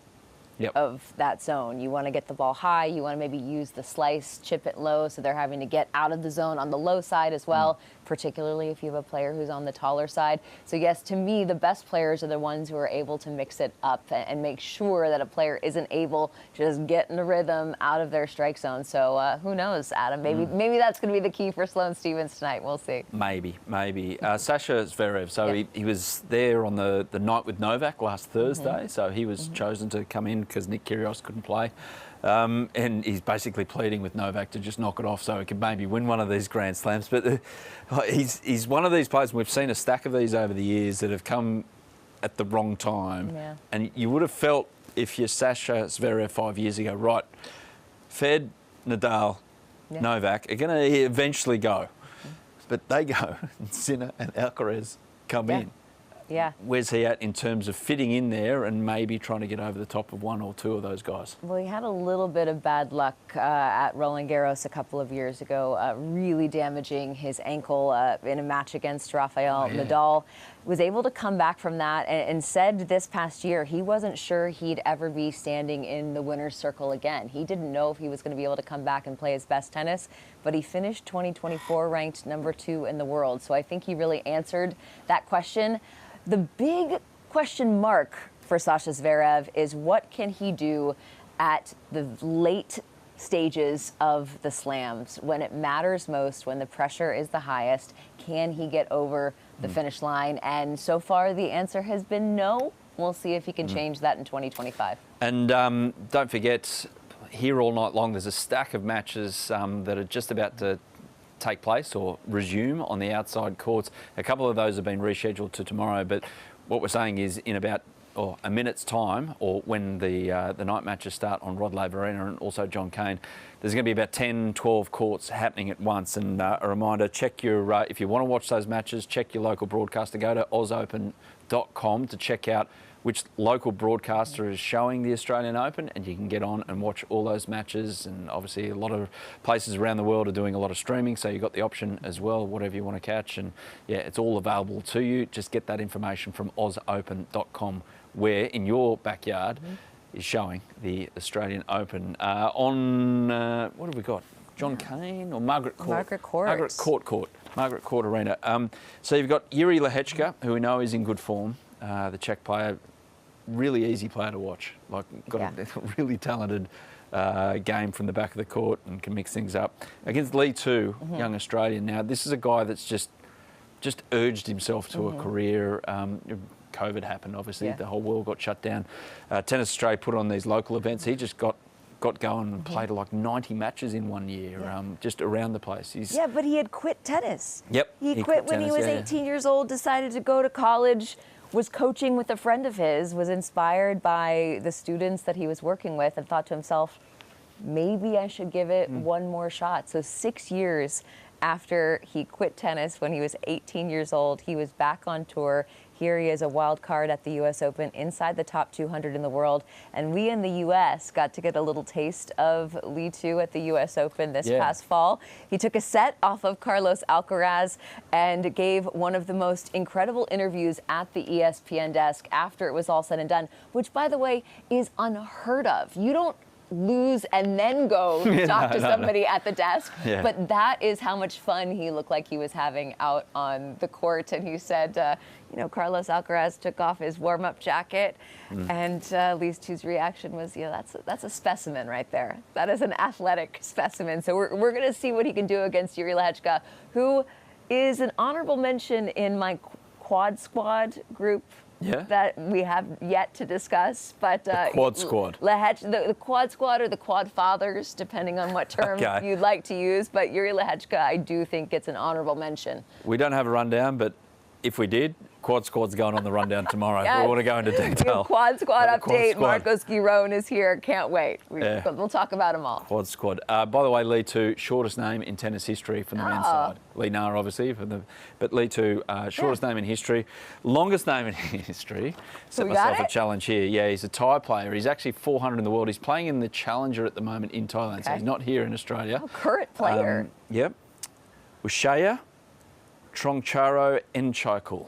of that zone. You want to get the ball high. You want to maybe use the slice, chip it low, so they're having to get out of the zone on the low side as well, particularly if you have a player who's on the taller side. So yes, to me, the best players are the ones who are able to mix it up and make sure that a player isn't able to just get in the rhythm out of their strike zone. So who knows, Adam? Maybe that's going to be the key for Sloane Stephens tonight. We'll see. Maybe. Sasha Zverev, so he was there on the night with Novak last Thursday, so he was chosen to come in because Nick Kyrgios couldn't play. And he's basically pleading with Novak to just knock it off so he could maybe win one of these Grand Slams. But he's one of these players, and we've seen a stack of these over the years that have come at the wrong time. Yeah. And you would have felt, if you're Sasha Zverev 5 years ago, right, Fed, Nadal, Novak are going to eventually go. But they go, and Sinner and Alcaraz come in. Yeah. Where's he at in terms of fitting in there and maybe trying to get over the top of one or two of those guys? Well, he had a little bit of bad luck at Roland Garros a couple of years ago, really damaging his ankle in a match against Rafael Nadal. Was able to come back from that and said this past year he wasn't sure he'd ever be standing in the winner's circle again. He didn't know if he was going to be able to come back and play his best tennis, but he finished 2024 ranked #2 in the world. So I think he really answered that question. The big question mark for Sasha Zverev is what can he do at the late stages of the slams when it matters most, when the pressure is the highest. Can he get over the finish line? And so far the answer has been no. We'll see if he can change that in 2025. And don't forget, here all night long there's a stack of matches that are just about to take place or resume on the outside courts. A couple of those have been rescheduled to tomorrow, but what we're saying is in about a minute's time, or when the night matches start on Rod Laver Arena and also John Cain, there's going to be about 10, 12 courts happening at once. And a reminder, check your, if you want to watch those matches, check your local broadcaster. Go to ausopen.com to check out which local broadcaster is showing the Australian Open, and you can get on and watch all those matches. And obviously a lot of places around the world are doing a lot of streaming, so you've got the option as well, whatever you want to catch. And yeah, it's all available to you. Just get that information from ausopen.com, where in your backyard is showing the Australian Open. What have we got? John Cain or Margaret Court? Margaret Court Arena. So you've got Yuri Lehechka, who we know is in good form, the Czech player. Really easy player to watch. Like, got a really talented game from the back of the court and can mix things up. Against Lee Tu, young Australian. Now, this is a guy that's just urged himself to a career. COVID happened, obviously. The whole world got shut down. Tennis Australia put on these local events. He just got going and played like 90 matches in 1 year, just around the place. But he had quit tennis. Yep. He quit when he was 18 years old, decided to go to college, was coaching with a friend of his, was inspired by the students that he was working with, and thought to himself, maybe I should give it one more shot. So 6 years after he quit tennis when he was 18 years old. He was back on tour. Here he is, a wild card at the U.S. Open, inside the top 200 in the world. And we in the U.S. got to get a little taste of Lee 2 at the U.S. Open this past fall. He took a set off of Carlos Alcaraz and gave one of the most incredible interviews at the ESPN desk after it was all said and done, which, by the way, is unheard of. You don't lose and then go talk to somebody at the desk. But that is how much fun he looked like he was having out on the court. And he said, you know, Carlos Alcaraz took off his warm-up jacket, and Lee 2's reaction was, you know, that's a specimen right there. That is an athletic specimen. So we're going to see what he can do against Jiri Lehecka, who is an honorable mention in my quad squad group. That we have yet to discuss, but the quad squad, the quad squad or the quad fathers, depending on what term you'd like to use. But Jiri Lehecka, I do think gets an honorable mention. We don't have a rundown, but if we did, quad squad's going on the rundown tomorrow. We want to go into detail. Quad squad update. Marcos Giron is here. Can't wait. We'll talk about them all. Quad squad. By the way, Lee 2, shortest name in tennis history from the men's side. Lee Na, obviously, but Lee 2, shortest name in history. Longest name in history. Set myself a challenge here. Yeah, he's a Thai player. He's actually 400 in the world. He's playing in the Challenger at the moment in Thailand, so he's not here in Australia. Current player. Yep. Ushaya Trongcharo Enchaikul.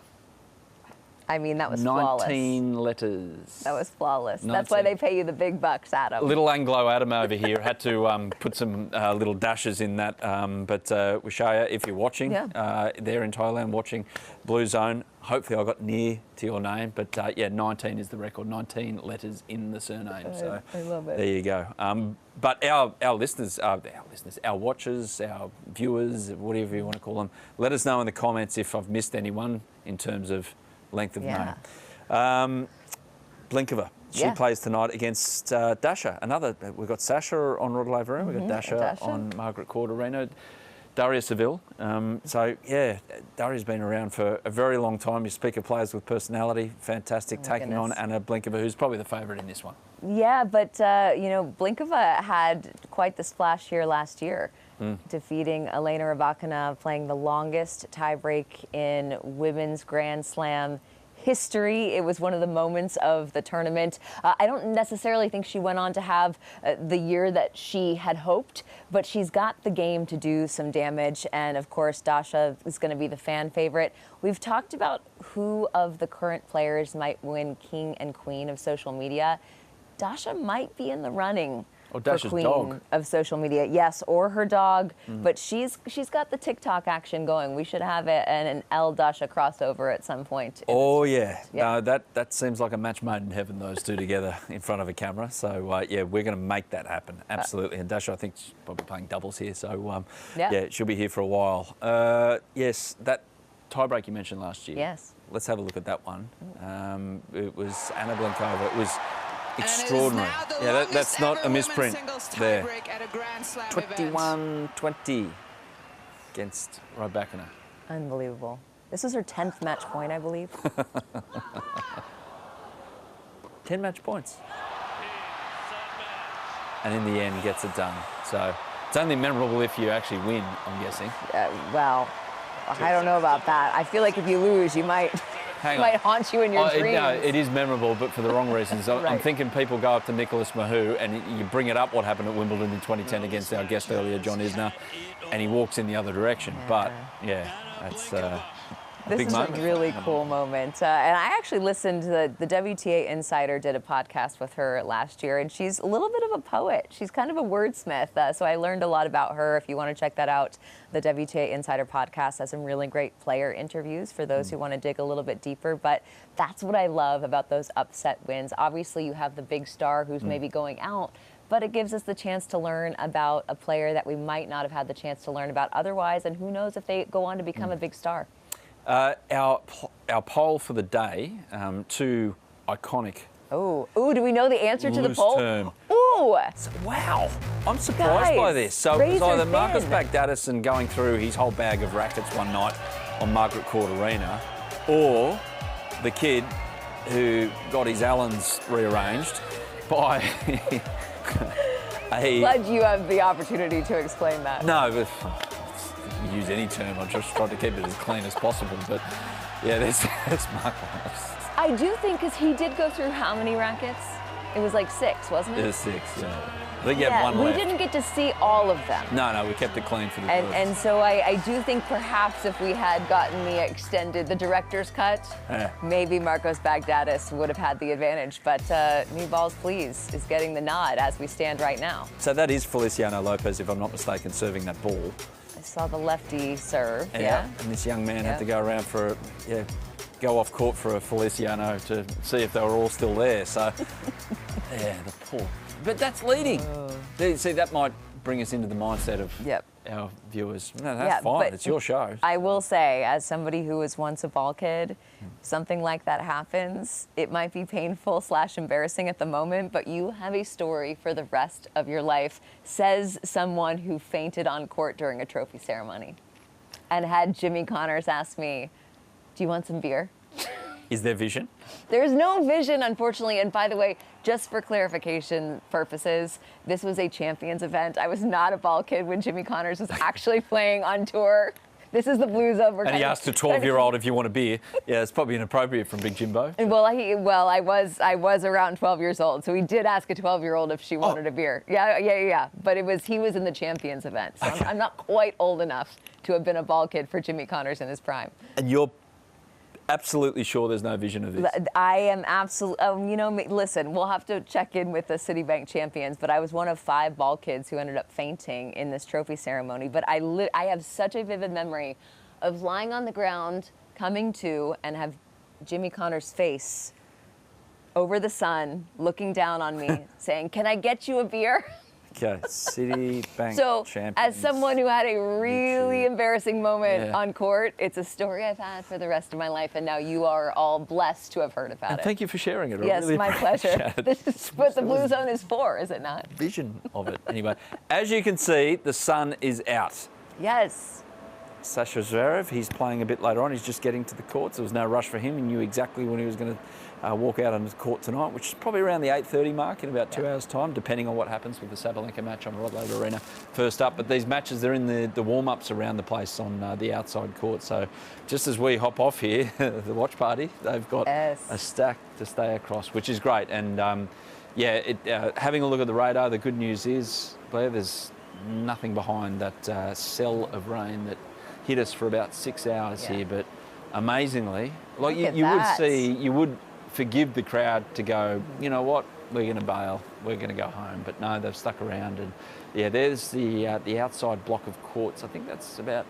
I mean, that was flawless. 19 letters. That was flawless. 19. That's why they pay you the big bucks, Adam. Little Anglo Adam over here had to put some little dashes in that. But Wishaya, if you're watching, there in Thailand watching Bluezone, hopefully I got near to your name. But 19 is the record. 19 letters in the surname. So I love it. There you go. But our listeners, our watchers, our viewers, whatever you want to call them, let us know in the comments if I've missed anyone in terms of length of name. Blinkova, she plays tonight against Dasha. We've got Sasha on Rod Laver Arena, we've got Dasha on Margaret Court Arena. Daria Seville. Daria's been around for a very long time. You speak of players with personality, fantastic, taking on Anna Blinkova, who's probably the favourite in this one. Yeah, but, Blinkova had quite the splash here last year, defeating Elena Rybakina, playing the longest tiebreak in women's Grand Slam history. It was one of the moments of the tournament. I don't necessarily think she went on to have the year that she had hoped, but she's got the game to do some damage. And of course, Dasha is going to be the fan favorite. We've talked about who of the current players might win King and Queen of social media. Dasha might be in the running for Queen dog. Of social media. Yes, or her dog. But she's got the TikTok action going. We should have an Elle Dasha crossover at some point. Oh, yeah. No, that seems like a match made in heaven, those two together in front of a camera. So, we're going to make that happen. Absolutely. And Dasha, I think, she's probably playing doubles here. So, she'll be here for a while. Yes, that tiebreak you mentioned last year. Yes. Let's have a look at that one. It was Anna Blinkova. It was extraordinary. That's not a misprint there. 21-20 against Rybakina. Unbelievable. This is her 10th match point, I believe. 10 match points. And in the end, gets it done. So it's only memorable if you actually win, I'm guessing. Well, I don't know about that. I feel like if you lose, you might haunt you in your dreams. No, it is memorable, but for the wrong reasons. I'm thinking people go up to Nicholas Mahut and you bring it up what happened at Wimbledon in 2010 against our guest earlier, John Isner, and he walks in the other direction. But, that's a big moment. This is a really cool moment. And I actually listened to the WTA Insider did a podcast with her last year, and she's a little bit of a poet. She's kind of a wordsmith. So I learned a lot about her. If you want to check that out, the WTA Insider podcast has some really great player interviews for those who want to dig a little bit deeper. But that's what I love about those upset wins. Obviously, you have the big star who's maybe going out, but it gives us the chance to learn about a player that we might not have had the chance to learn about otherwise, and who knows if they go on to become a big star. Our poll for the day, two iconic. Do we know the answer to the poll? Term. Ooh! Wow, I'm surprised by this. So it was either Marcus Bagdatis going through his whole bag of rackets one night on Margaret Court Arena, or the kid who got his Allens rearranged by Glad you have the opportunity to explain that. No, but use any term. I just tried to keep it as clean as possible. But yeah, there's Mark. I do think, because he did go through how many rackets? It was like 6, wasn't it? It was 6, yeah. I think you had one we left. didn't get to see all of them. No, we kept it clean for the girls. And so I do think perhaps if we had gotten the director's cut, maybe Marcos Bagdatis would have had the advantage. But New Balls Please is getting the nod as we stand right now. So that is Feliciano Lopez, if I'm not mistaken, serving that ball. I saw the lefty serve, And this young man had to go around for go off court for a Feliciano to see if they were all still there. So, yeah, the poor. But that's leading. See, that might bring us into the mindset of our viewers. No, that's fine. It's your show. I will say, as somebody who was once a ball kid, something like that happens. It might be painful / embarrassing at the moment, but you have a story for the rest of your life, says someone who fainted on court during a trophy ceremony and had Jimmy Connors ask me, "Do you want some beer?" Is there vision? There's no vision, unfortunately. And by the way, just for clarification purposes, this was a Champions event. I was not a ball kid when Jimmy Connors was actually playing on tour. This is the Bluezone. And he asked a 12-year-old if you want a beer. Yeah, it's probably inappropriate from Big Jimbo. Well, I was around 12 years old, so he did ask a 12-year-old if she wanted a beer. Yeah. But he was in the Champions event, so I'm not quite old enough to have been a ball kid for Jimmy Connors in his prime. And you're absolutely sure there's no vision of this? I am absolutely. Listen, we'll have to check in with the Citibank champions, but I was one of 5 ball kids who ended up fainting in this trophy ceremony. But I have such a vivid memory of lying on the ground, coming to, and have Jimmy Connors' face over the sun, looking down on me, saying, "Can I get you a beer?" Okay, Citibank champions. As someone who had a really embarrassing moment on court, it's a story I've had for the rest of my life, and now you are all blessed to have heard about it. Thank you for sharing it. Yes, really my pleasure. This is what the Bluezone is for, is it not? Vision of it. Anyway, as you can see, the sun is out. Yes. Sasha Zverev, he's playing a bit later on. He's just getting to the courts. There was no rush for him. He knew exactly when he was going to walk out on the court tonight, which is probably around the 8:30 mark in about 2 hours' time, depending on what happens with the Sabalenka match on Rod Laver Arena first up. But these matches, they're in the warm-ups around the place on the outside court. So just as we hop off here, the watch party, they've got a stack to stay across, which is great. And having a look at the radar, the good news is, Blair, there's nothing behind that cell of rain that hit us for about 6 hours here. But amazingly, like you would forgive the crowd to go, you know what, we're going to bail, we're going to go home. But no, they've stuck around. And yeah, there's the outside block of courts. I think that's about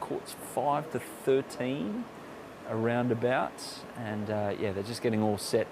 courts 5 to 13 around about. And they're just getting all set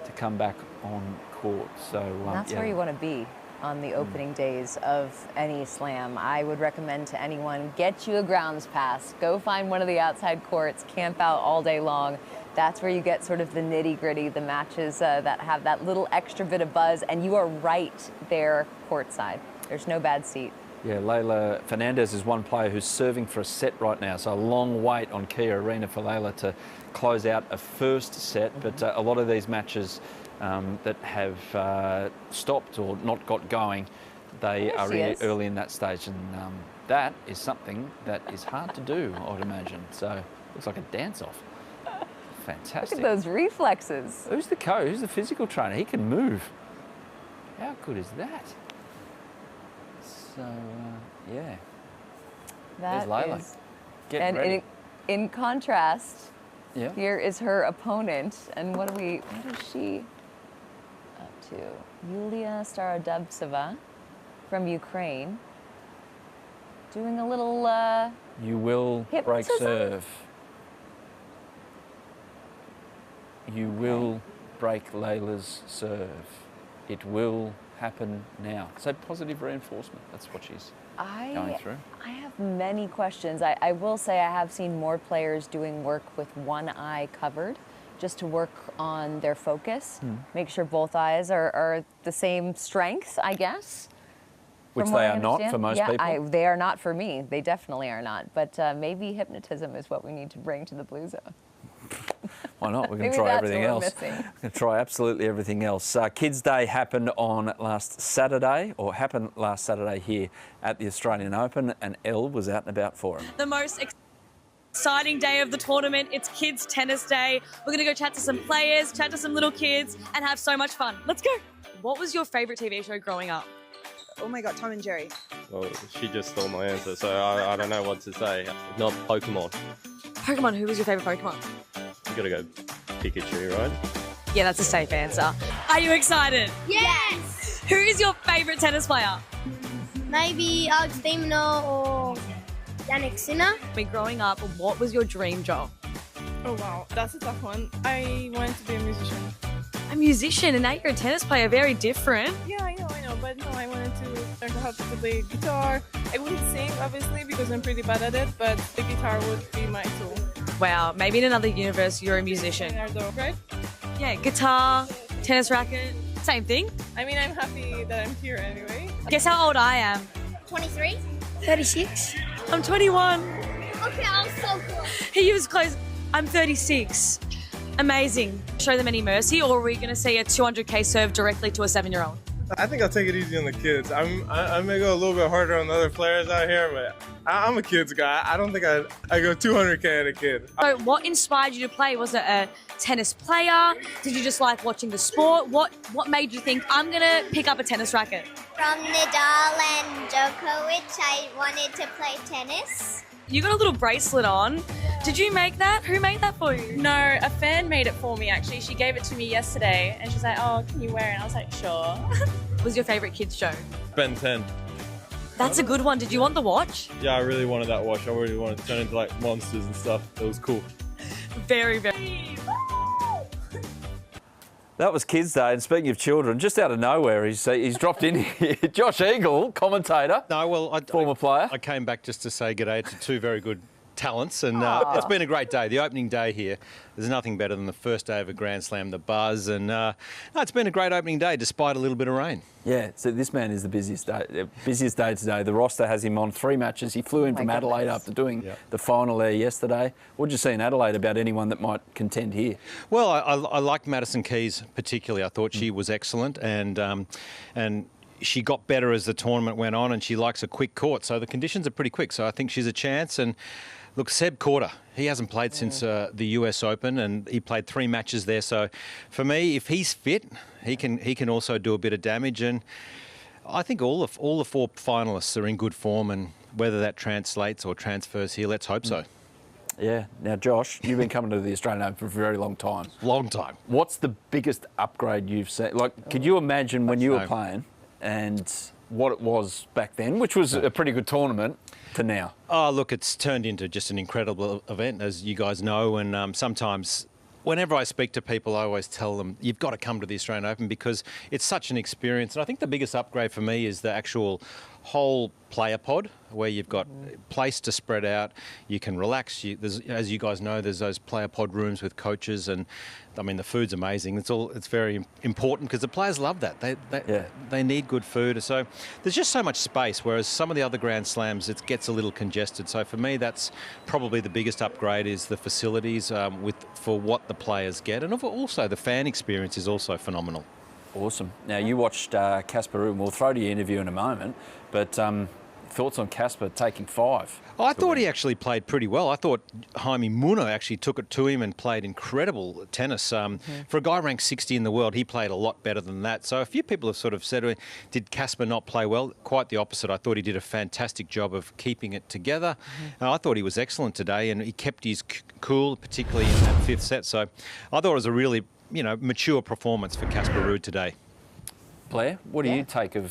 to come back on court. So that's where you want to be on the opening days of any slam. I would recommend to anyone, get you a grounds pass, go find one of the outside courts, camp out all day long. That's where you get sort of the nitty-gritty, the matches that have that little extra bit of buzz, and you are right there courtside. There's no bad seat. Yeah, Leylah Fernandez is one player who's serving for a set right now, so a long wait on Kia Arena for Leylah to close out a first set, but a lot of these matches that have stopped or not got going, they are early in that stage, and that is something that is hard to do, I'd imagine. So looks like a dance-off. Fantastic. Look at those reflexes. Who's the coach? Who's the physical trainer? He can move. How good is that? So, That there's Leylah. Getting ready. In contrast, Yeah. Here is her opponent, and what is she up to? Yulia Starodubtseva from Ukraine, doing a little You will break serve. You will break Leylah's serve. It will happen now. So positive reinforcement. That's what she's going through. I have many questions. I will say I have seen more players doing work with one eye covered, just to work on their focus, make sure both eyes are the same strength, I guess. Which they are not for most people. They are not for me. They definitely are not. But maybe hypnotism is what we need to bring to the Bluezone. Why not? We're going Maybe to try that's everything what we're else. missing. We're going to try absolutely everything else. Kids' Day happened last Saturday here at the Australian Open, and Elle was out and about for it. The most exciting day of the tournament. It's Kids Tennis Day. We're going to go chat to some players, chat to some little kids, and have so much fun. Let's go. What was your favourite TV show growing up? Oh my God, Tom and Jerry. Well, she just stole my answer, so I don't know what to say. If not Pokemon. Pokemon, who was your favourite Pokemon? You gotta go Pikachu, right? Yeah, that's a safe answer. Are you excited? Yes! Who is your favourite tennis player? Maybe Alex de Minaur or Jannik Sinner. Growing up, what was your dream job? Oh wow, that's a tough one. I wanted to be a musician. A musician, and now you're a tennis player, very different. Yeah, I know, but no, I wanted to learn how to play guitar. I wouldn't sing, obviously, because I'm pretty bad at it, but the guitar would be my tool. Wow, maybe in another universe you're a musician. Right? Yeah, guitar, tennis racket, same thing. I mean, I'm happy that I'm here anyway. Guess how old I am? 23? 36. I'm 21. Okay, I was so cool. He was close. I'm 36. Amazing. Show them any mercy, or are we going to see a 200k serve directly to a 7-year-old? I think I'll take it easy on the kids. I may go a little bit harder on the other players out here, but I'm a kids guy. I don't think I go 200k at a kid. So what inspired you to play? Was it a tennis player? Did you just like watching the sport? What made you think, I'm going to pick up a tennis racket? From Nadal and Djokovic, I wanted to play tennis. You got a little bracelet on. Did you make that? Who made that for you? No, a fan made it for me actually. She gave it to me yesterday and she's like, oh, can you wear it? And I was like, sure. What was your favourite kids show? Ben 10. That's a good one. Did you want the watch? Yeah, I really wanted that watch. I really wanted to turn into like monsters and stuff. It was cool. Very, very. That was Kids Day, and speaking of children, just out of nowhere, he's dropped in here. Josh Eagle, commentator, former player. I came back just to say good day to two very good talents, and it's been a great day. The opening day here, there's nothing better than the first day of a Grand Slam, the buzz, and it's been a great opening day despite a little bit of rain. Yeah, so this man is the busiest day today. The roster has him on 3 matches. He flew in from Adelaide after doing the final there yesterday. What did you see in Adelaide about anyone that might contend here? Well, I liked Madison Keys particularly. I thought she was excellent, and she got better as the tournament went on, and she likes a quick court. So the conditions are pretty quick. So I think she's a chance. And look, Seb Korda, he hasn't played since the US Open, and he played 3 matches there. So for me, if he's fit, he can also do a bit of damage. And I think all the 4 finalists are in good form, and whether that translates or transfers here, let's hope so. Yeah. Now, Josh, you've been coming to the Australian Open for a very long time. Long time. What's the biggest upgrade you've seen? Like, could you imagine when you were playing and what it was back then, which was a pretty good tournament, to now? Oh, look, it's turned into just an incredible event, as you guys know, and sometimes whenever I speak to people, I always tell them, you've got to come to the Australian Open because it's such an experience. And I think the biggest upgrade for me is the actual whole player pod, where you've got place to spread out, you can relax. As you guys know, there's those player pod rooms with coaches, and I mean the food's amazing. It's very important because the players love that. They need good food. So there's just so much space, whereas some of the other Grand Slams it gets a little congested. So for me, that's probably the biggest upgrade is the facilities for what the players get, and also the fan experience is also phenomenal. Awesome. Now, you watched Casper Ruud. We'll throw to your interview in a moment, but thoughts on Casper taking 5? I thought he actually played pretty well. I thought Jaime Muno actually took it to him and played incredible tennis. For a guy ranked 60 in the world, he played a lot better than that. So a few people have sort of said, did Casper not play well? Quite the opposite. I thought he did a fantastic job of keeping it together. I thought he was excellent today, and he kept his cool, particularly in that 5th set. So I thought it was a really mature performance for Casper Ruud today. Blair, what do you take of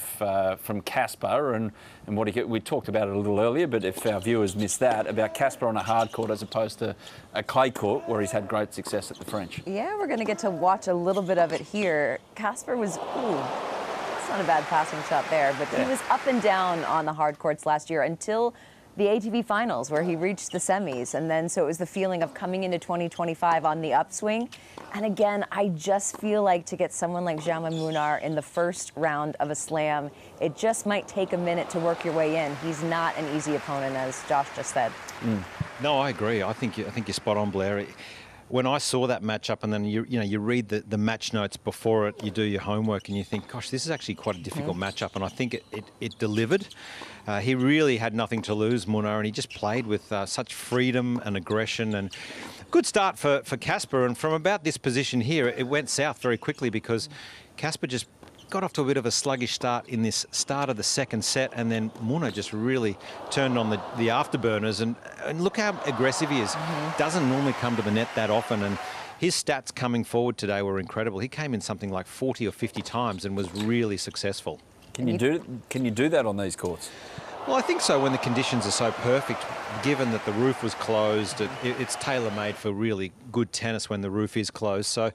from Casper and what do you get? We talked about it a little earlier, but if our viewers missed that, about Casper on a hard court as opposed to a clay court where he's had great success at the French. Yeah, we're going to get to watch a little bit of it here. Casper was, it's not a bad passing shot there, but he was up and down on the hard courts last year until the ATP finals where he reached the semis. And then so it was the feeling of coming into 2025 on the upswing. And again, I just feel like to get someone like Jaime Munar in the first round of a slam, it just might take a minute to work your way in. He's not an easy opponent, as Josh just said. No, I agree. I think you're spot on, Blair. when I saw that matchup, and then you read the match notes before it, you do your homework, and you think, gosh, this is actually quite a difficult matchup, and I think it delivered. He really had nothing to lose, Muno, and he just played with such freedom and aggression, and good start for Casper. And from about this position here, it went south very quickly because Casper just got off to a bit of a sluggish start in this start of the second set, and then Muno just really turned on the afterburners, and look how aggressive he is. Doesn't normally come to the net that often, and his stats coming forward today were incredible. He came in something like 40 or 50 times and was really successful. Can you do that on these courts? Well, I think so when the conditions are so perfect, given that the roof was closed. It's tailor-made for really good tennis when the roof is closed. So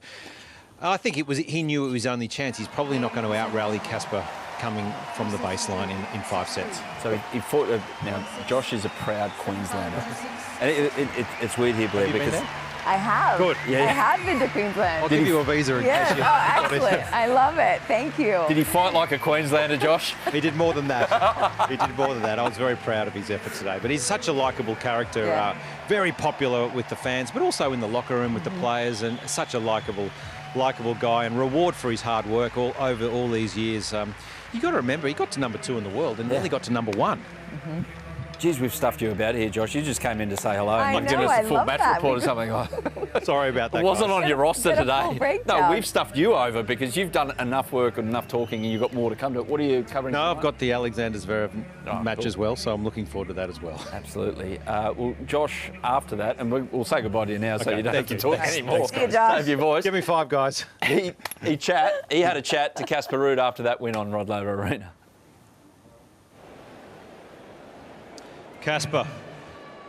I think he knew it was his only chance. He's probably not going to out-rally Casper coming from the baseline in 5 sets. So he fought. Now, Josh is a proud Queenslander. And it's weird here, Blair, because... I have. Good. Yeah. I have been to Queensland. I'll give you a visa in case you... Oh, excellent. I love it. Thank you. Did he fight like a Queenslander, Josh? He did more than that. He did more than that. I was very proud of his effort today. But he's such a likeable character, very popular with the fans, but also in the locker room with the players, and such a likeable guy, and reward for his hard work over all these years. You got to remember, he got to number 2 in the world and nearly got to number 1. Geez, we've stuffed you about here, Josh. You just came in to say hello and I given know, us the full I love match that. report or something like. Sorry about that. It wasn't on your roster Get a today. full breakdown. No, we've stuffed you over because you've done enough work and enough talking, and you've got more to come to. What are you covering? No, tonight? I've got the Alexander Zverev match as well, so I'm looking forward to that as well. Absolutely. Well, Josh, after that, and we'll say goodbye to you now, so you don't have to talk anymore. See you, Josh. Save your voice. Give me 5, guys. He had a chat to Casper Ruud after that win on Rod Laver Arena. Casper,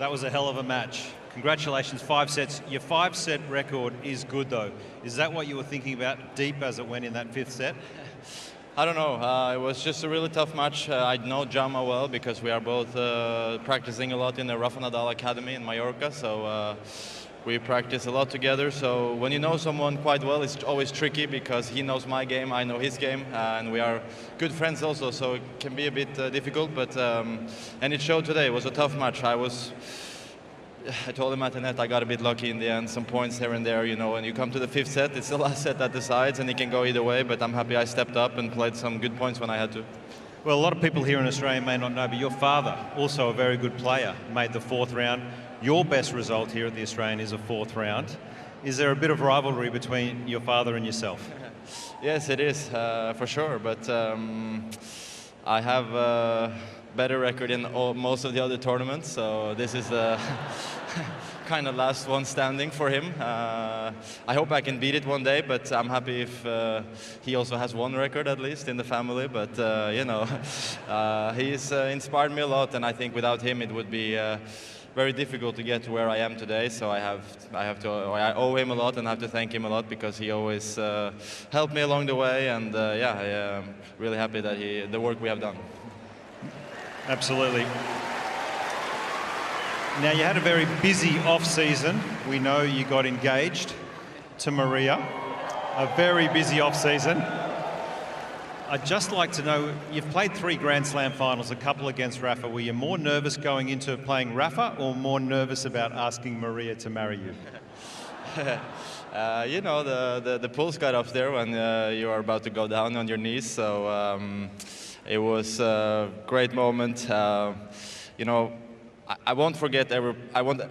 that was a hell of a match. Congratulations, 5 sets. Your 5-set record is good, though. Is that what you were thinking about deep as it went in that 5th set? I don't know. It was just a really tough match. I know Jama well because we are both practicing a lot in the Rafa Nadal Academy in Mallorca. So we practice a lot together. So when you know someone quite well, it's always tricky because he knows my game, I know his game, and we are good friends also. So it can be a bit difficult. But and it showed today. It was a tough match. I told him at the net I got a bit lucky in the end, some points here and there, you know. When you come to the 5th set, it's the last set that decides, and it can go either way, but I'm happy I stepped up and played some good points when I had to. Well, a lot of people here in Australia may not know, but your father, also a very good player, made the 4th round. Your best result here at the Australian is a 4th round. Is there a bit of rivalry between your father and yourself? Yes, it is, for sure, but I have a better record in most of the other tournaments, so this is the kind of last one standing for him. I hope I can beat it one day, but I'm happy if he also has one record at least in the family. But you know, he's inspired me a lot, and I think without him it would be very difficult to get to where I am today. So I owe him a lot, and I have to thank him a lot because he always helped me along the way. And yeah, I am really happy that the work we have done. Absolutely. Now, you had a very busy off-season. We know you got engaged to Maria. A very busy off-season. I'd just like to know, you've played 3 Grand Slam finals, a couple against Rafa. Were you more nervous going into playing Rafa or more nervous about asking Maria to marry you? You know, the pulse got up there when you are about to go down on your knees. So it was a great moment. You know, I won't forget ever. I won't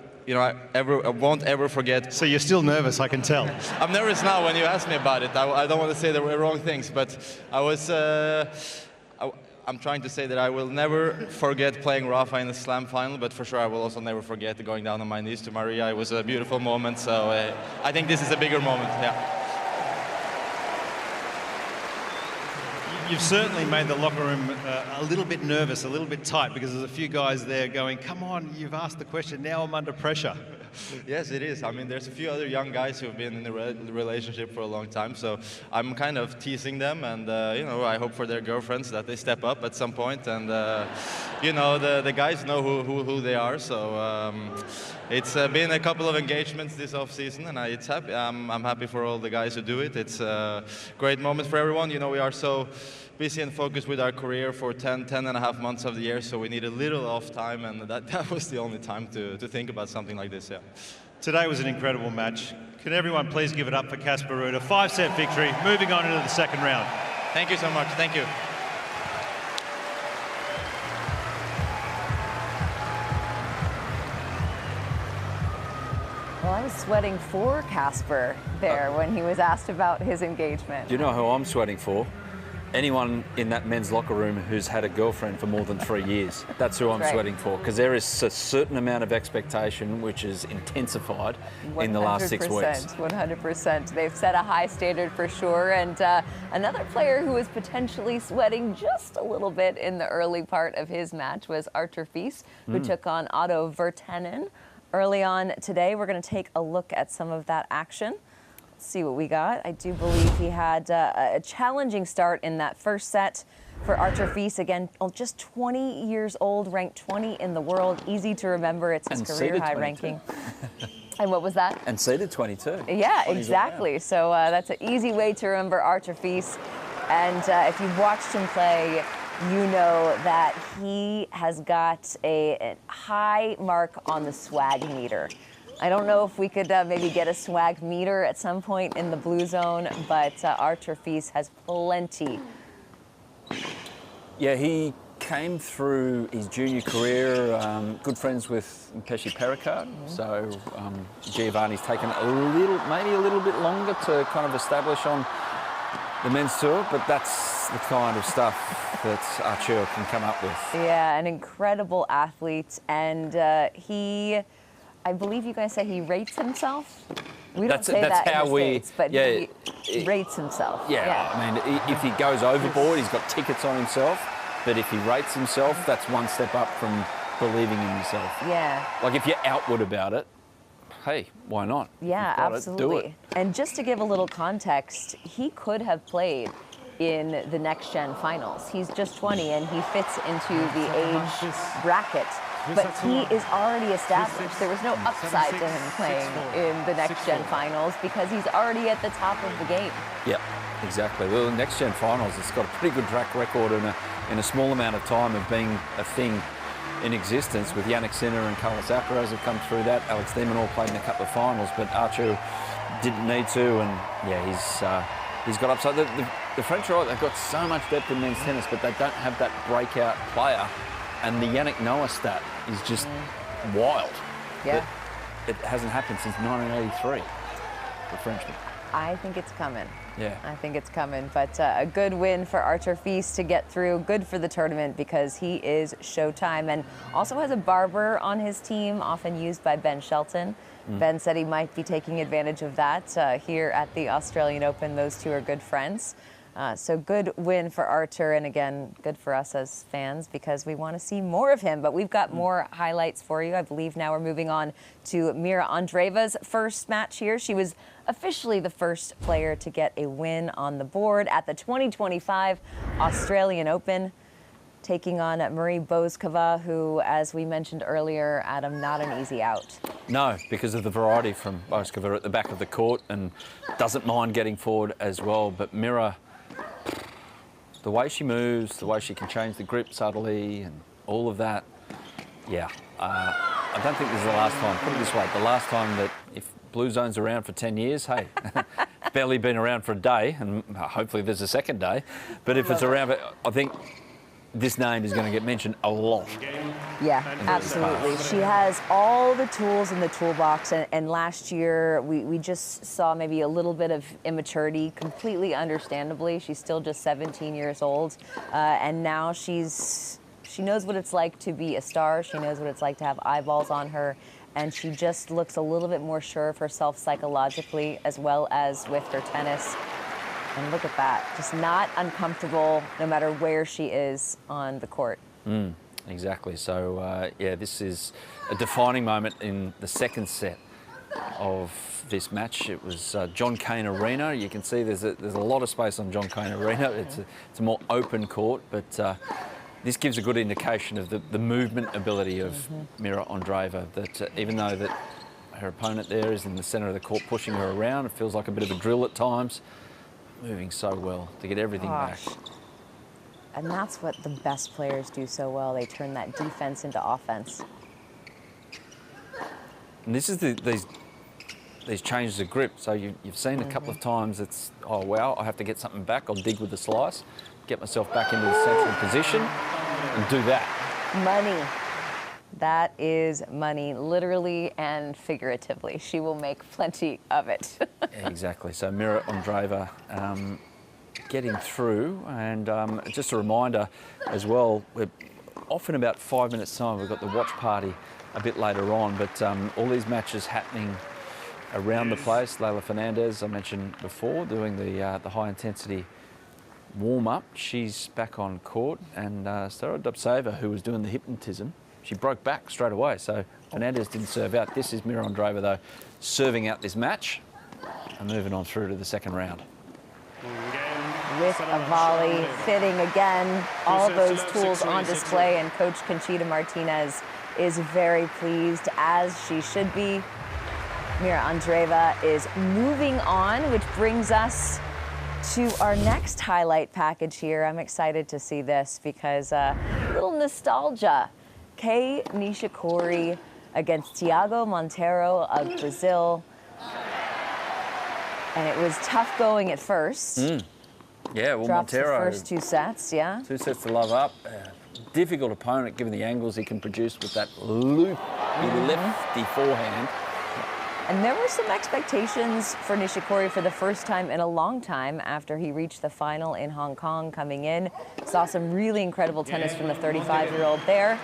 ever forget. So you're still nervous, I can tell. I'm nervous now when you ask me about it. I don't want to say the wrong things, but I was. I'm trying to say that I will never forget playing Rafa in the Slam final, but for sure I will also never forget going down on my knees to Maria. It was a beautiful moment, so I think this is a bigger moment. Yeah. You've certainly made the locker room a little bit nervous, a little bit tight, because there's a few guys there going, come on, you've asked the question, now I'm under pressure. Yes, it is. I mean, there's a few other young guys who've been in the relationship for a long time, so I'm kind of teasing them, and you know, I hope for their girlfriends that they step up at some point, and you know, the guys know who they are, so it's been a couple of engagements this off-season, and I'm happy for all the guys who do it. It's a great moment for everyone. You know, we are so busy and focused with our career for 10 and a half months of the year, so we need a little off time, and that was the only time to think about something like this, yeah. Today was an incredible match. Can everyone please give it up for Casper Ruud, a 5-set victory, moving on into the second round. Thank you so much. Thank you. Well, I was sweating for Casper there when he was asked about his engagement. Do you know who I'm sweating for? Anyone in that men's locker room who's had a girlfriend for more than 3 years. That's who I'm sweating for, because there is a certain amount of expectation which is intensified in the last 6 weeks. 100%. They've set a high standard for sure. And another player who was potentially sweating just a little bit in the early part of his match was Artur Fils, who took on Otto Virtanen early on today. We're going to take a look at some of that action. See what we got. I do believe he had a challenging start in that first set for Artur Fils. Again, just 20 years old, ranked 20 in the world. Easy to remember. It's his career high ranking. And what was that? And seeded 22. Yeah, exactly. So that's an easy way to remember Artur Fils. And if you've watched him play, you know that he has got a high mark on the swag meter. I don't know if we could maybe get a swag meter at some point in the Bluezone, but Artur Fils has plenty. Yeah, he came through his junior career, good friends with Pesci Pericard, so Giovanni's taken maybe a little bit longer to kind of establish on the men's tour, but that's the kind of stuff that Artur can come up with. Yeah, an incredible athlete, and I believe you guys say he rates himself. We don't say that in the States, but he rates himself. Yeah, I mean, if he goes overboard, he's got tickets on himself. But if he rates himself, that's one step up from believing in himself. Yeah. Like if you're outward about it, hey, why not? Yeah, absolutely. Do it. And just to give a little context, he could have played in the Next Gen finals. He's just 20 and he fits into the age bracket. But he is already established. There was no upside to him playing in the Next Gen finals because he's already at the top of the game. Yeah, exactly. Well, the Next Gen finals, it's got a pretty good track record in a small amount of time of being a thing in existence, with Jannik Sinner and Carlos Alcaraz have come through that. Alex Thiemann all played in a couple of finals, but Artur didn't need to, and yeah, he's got upside. The French are right, they've got so much depth in men's tennis, but they don't have that breakout player. And the Yannick Noah stat is just wild. Yeah. It hasn't happened since 1983, the Frenchman. I think it's coming. Yeah. I think it's coming. But a good win for Artur Fils to get through. Good for the tournament because he is Showtime and also has a barber on his team, often used by Ben Shelton. Ben said he might be taking advantage of that here at the Australian Open. Those two are good friends. So good win for Artur, and again, good for us as fans because we want to see more of him. But we've got more highlights for you. I believe now we're moving on to Mira Andreeva's first match here. She was officially the first player to get a win on the board at the 2025 Australian Open, taking on Marie Bouzkova, who, as we mentioned earlier, Adam, not an easy out. No, because of the variety from Bouzkova at the back of the court and doesn't mind getting forward as well. But Mira, the way she moves, the way she can change the grip subtly and all of that, yeah. I don't think this is the last time. Put it this way, the last time that if Bluezone's around for 10 years, hey, barely been around for a day, and hopefully there's a second day. But if it's around, I think this name is going to get mentioned a lot. Yeah, absolutely. She has all the tools in the toolbox, and last year we just saw maybe a little bit of immaturity, completely understandably. She's still just 17 years old, and now she knows what it's like to be a star. She knows what it's like to have eyeballs on her, and she just looks a little bit more sure of herself psychologically as well as with her tennis. And look at that, just not uncomfortable no matter where she is on the court. Exactly. So, yeah, this is a defining moment in the second set of this match. It was John Cain Arena. You can see there's a lot of space on John Cain Arena. It's a more open court, but this gives a good indication of the movement ability of Mira Andreeva, that even though that her opponent there is in the centre of the court pushing her around, it feels like a bit of a drill at times. Moving so well to get everything back. And that's what the best players do so well. They turn that defense into offense. And this is these these changes of grip. So you've seen a couple of times it's, oh, wow, I have to get something back. I'll dig with the slice, get myself back into the central position and do that. Money. That is money, literally and figuratively. She will make plenty of it. Exactly. So Mira Andreeva getting through. And just a reminder as well, we're off in about 5 minutes' time. We've got the watch party a bit later on, but all these matches happening around the place. Leylah Fernandez, I mentioned before, doing the high-intensity warm-up. She's back on court. And Stara Dubtseva, who was doing the hypnotism, she broke back straight away, so Fernandez didn't serve out. This is Mira Andreeva, though, serving out this match and moving on through to the second round. With a volley, fitting again, all of those tools on display, and Coach Conchita Martinez is very pleased, as she should be. Mira Andreeva is moving on, which brings us to our next highlight package here. I'm excited to see this because a little nostalgia. Cain Nishikori against Thiago Monteiro of Brazil. And it was tough going at first. Yeah, well, Drops Monteiro. the first 2 sets, yeah. 2 sets to love up. Difficult opponent given the angles he can produce with that loopy lefty forehand. And there were some expectations for Nishikori for the first time in a long time after he reached the final in Hong Kong coming in. Saw some really incredible tennis from the 35-year-old there.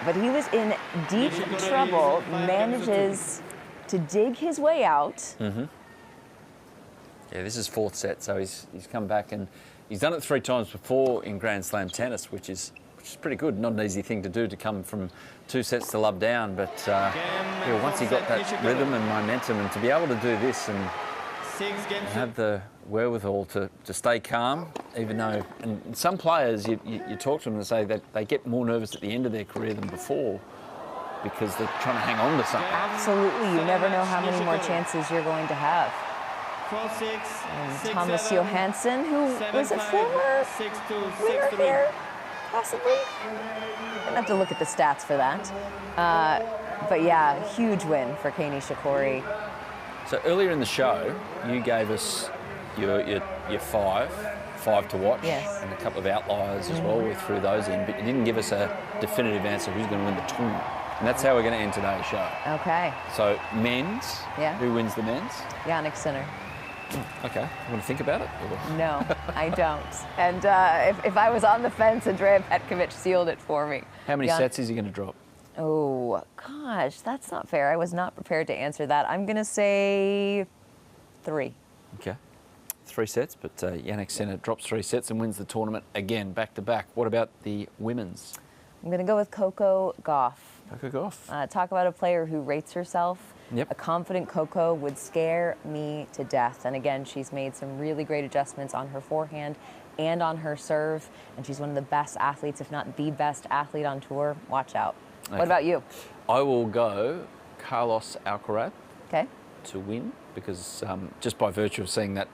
But he was in deep trouble, manages to dig his way out. Yeah, this is 4th set, so he's come back and he's done it 3 times before in Grand Slam tennis, which is pretty good. Not an easy thing to do, to come from 2 sets to love down, but yeah, once he got that rhythm and momentum, and to be able to do this and have the wherewithal to stay calm, even though, and some players, you talk to them and say that they get more nervous at the end of their career than before because they're trying to hang on to something. Absolutely, you never know how many more chances you're going to have. And Thomas Johansson, who was a former winner here, possibly. I'd have to look at the stats for that. But yeah, huge win for Cain Nishikori. So earlier in the show, you gave us your 5 to watch, yes, and a couple of outliers as well. We threw those in, but you didn't give us a definitive answer who's going to win the tournament. And that's how we're going to end today's show. Okay. So men's, yeah, who wins the men's? Jannik Sinner. Okay, you want to think about it? Or? No, I don't. And if I was on the fence, Andrea Petkovic sealed it for me. How many sets is he going to drop? Oh, gosh, that's not fair. I was not prepared to answer that. I'm going to say 3. Okay. 3 sets, but Jannik Sinner drops 3 sets and wins the tournament again, back to back. What about the women's? I'm going to go with Coco Gauff. Coco Gauff. Talk about a player who rates herself. Yep. A confident Coco would scare me to death. And again, she's made some really great adjustments on her forehand and on her serve. And she's one of the best athletes, if not the best athlete on tour. Watch out. Okay. What about you? I will go Carlos Alcaraz to win, because just by virtue of seeing that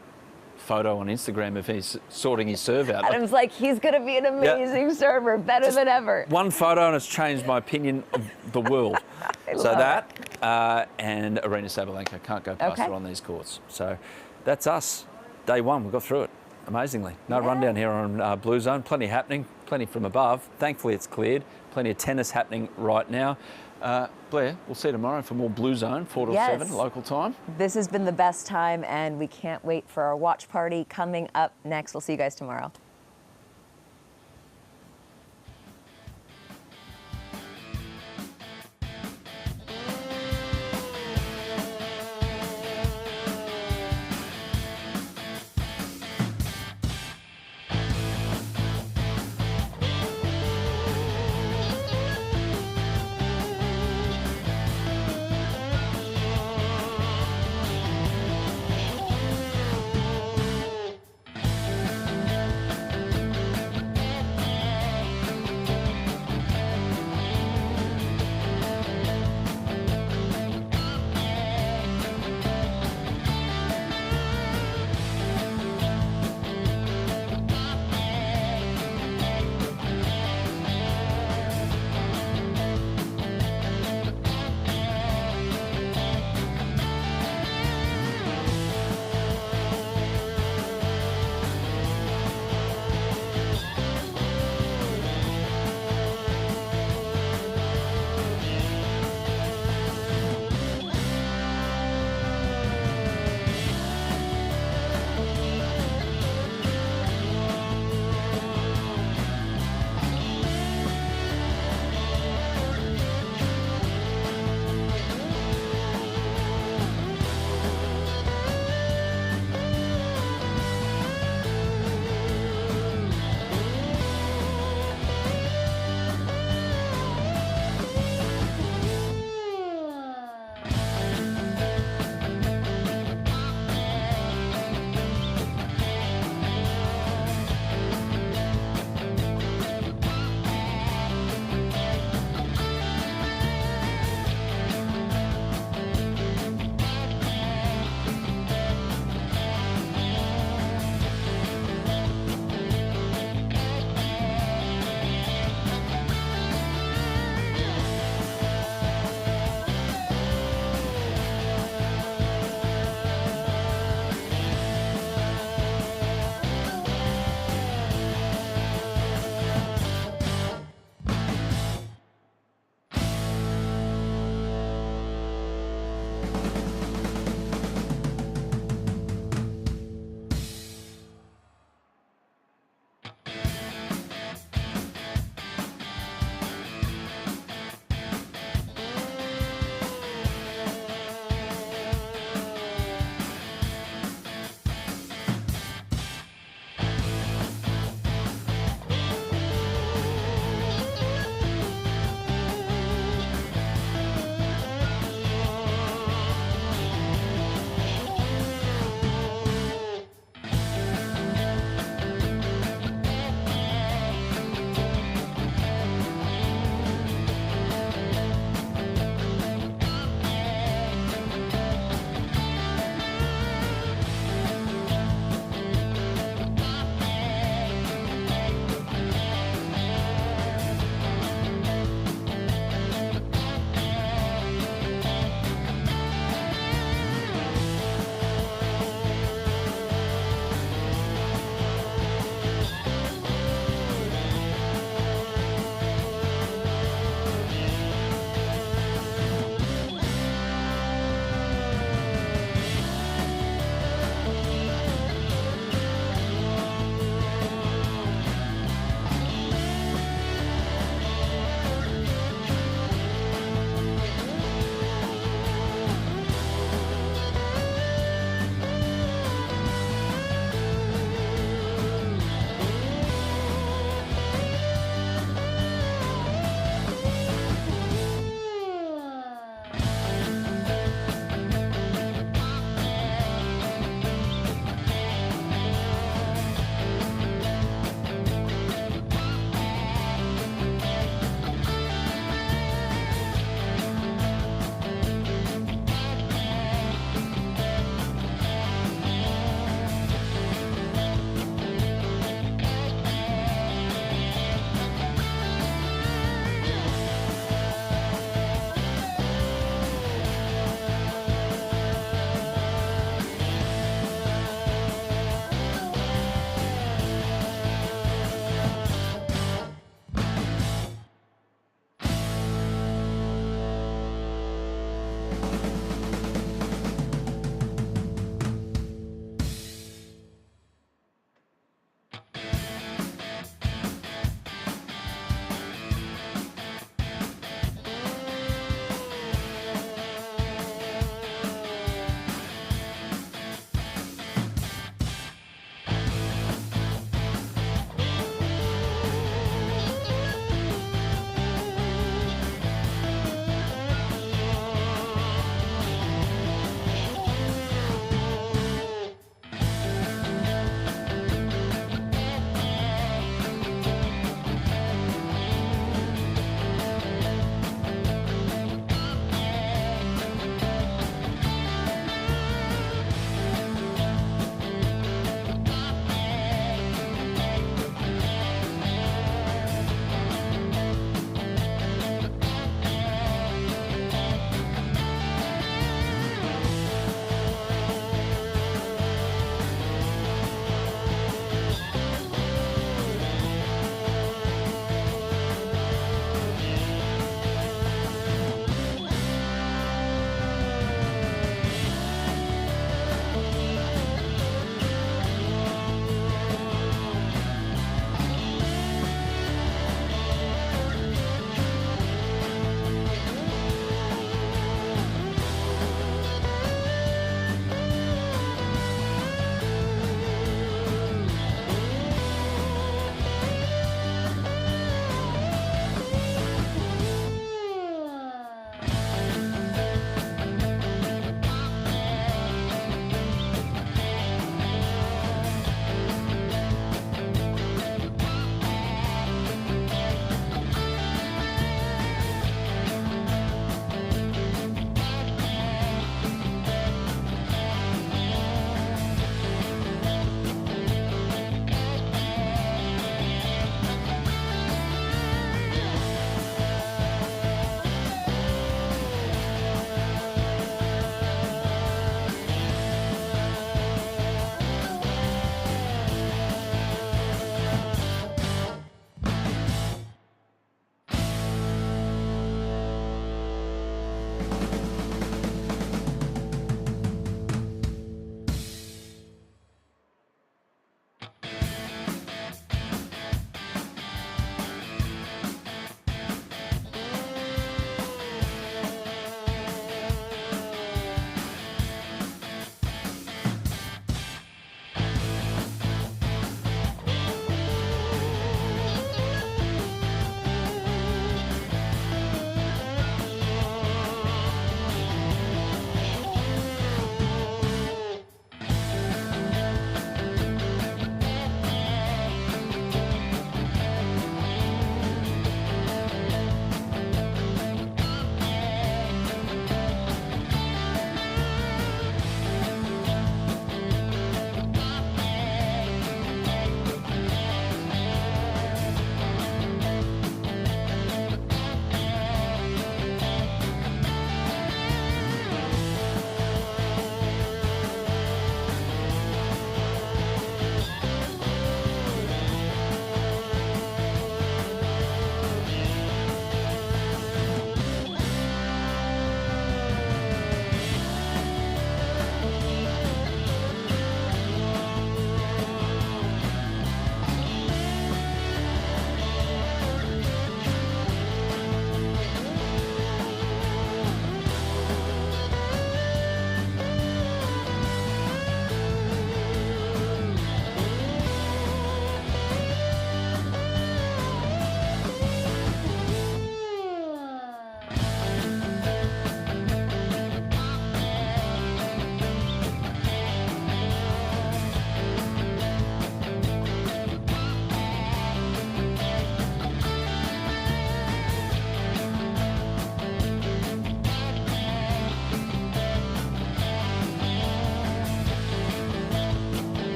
photo on Instagram of he's sorting his serve out. Adam's like, he's going to be an amazing server, better than ever. One photo and it's changed my opinion of the world. So that and Aryna Sabalenka, can't go past her on these courts. So that's us. Day 1, we got through it amazingly. No rundown here on Bluezone. Plenty happening, plenty from above. Thankfully it's cleared. Plenty of tennis happening right now. Blair, we'll see you tomorrow for more Bluezone, 4 to 7 local time. This has been the best time, and we can't wait for our watch party coming up next. We'll see you guys tomorrow.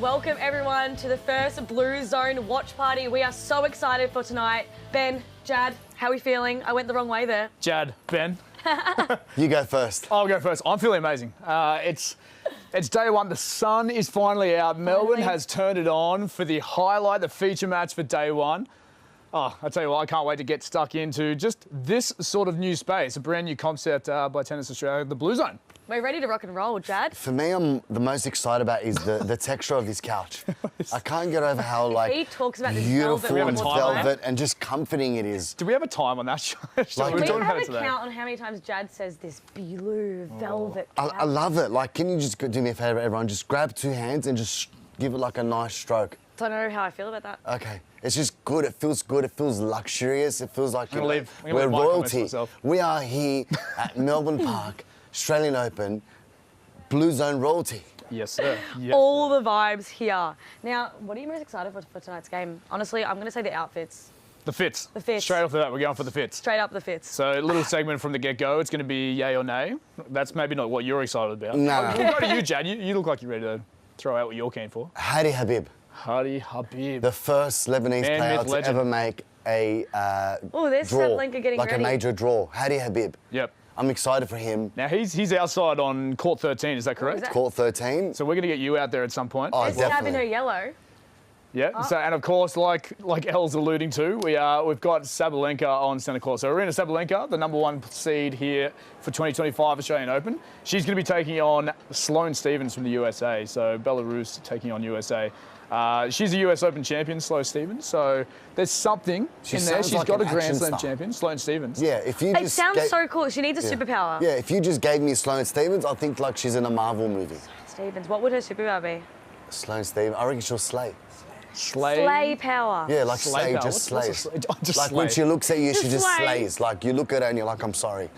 Welcome everyone to the first Bluezone watch party. We are so excited for tonight. Ben, Jad, how are we feeling? I went the wrong way there. Jad, Ben. You go first. I'll go first. I'm feeling amazing. It's day one. The sun is finally out. Melbourne has turned it on for the highlight, the feature match for day one. Oh, I tell you what, I can't wait to get stuck into just this sort of new space, a brand new concept by Tennis Australia, the Bluezone. We're ready to rock and roll, Jad. For me, I'm the most excited about is the texture of this couch. I can't get over how He talks about this beautiful velvet and all the time. velvet and just comforting it is. Do we have a time on that show? Like, we have a count on how many times Jad says this blue velvet couch. I love it. Like, can you just do me a favour, everyone? Just grab two hands and just give it like a nice stroke. Don't know how I feel about that. Okay. It's just good. It feels good. It feels luxurious. It feels like we're leave royalty. We are here at Melbourne Park, Australian Open, Bluezone royalty. Yes, sir. Yes, all the vibes here. Now, what are you most excited for tonight's game? Honestly, I'm going to say the outfits. The fits. The fits. Straight off the bat, we're going for the fits. Straight up the fits. So a little segment from the get-go. It's going to be yay or nay. That's maybe not what you're excited about. Nah. We'll go to you, Jad. You look like you're ready to throw out what you're keen for. Hady Habib. Hady Habib. The first Lebanese player to ever make a there's draw, Sabalenka getting like ready. a major draw. Hady Habib. Yep. I'm excited for him. Now, he's outside on court 13, is that correct? Court 13. So we're going to get you out there at some point. Oh, There's Sab in her yellow. Yeah, Oh. so, and of course, like Elle's alluding to, we've got Sabalenka on centre court. So Aryna Sabalenka, the #1 seed here for 2025 Australian Open. She's going to be taking on Sloane Stephens from the USA. So Belarus taking on USA. She's a US Open champion, Sloane Stephens. So there's something in there. She's got a Grand Slam champion, Sloane Stephens. Yeah, if you It just sounds so cool. She needs a superpower. Yeah, if you just gave me Sloane Stephens, I think like she's in a Marvel movie. Stephens, what would her superpower be? Sloane Stephens, I reckon she'll slay. Slay power. Yeah, like Slay slay, power. just What's slays. just like slay. when she looks at you, she just slay. slays. Like you look at her and you're like, I'm sorry.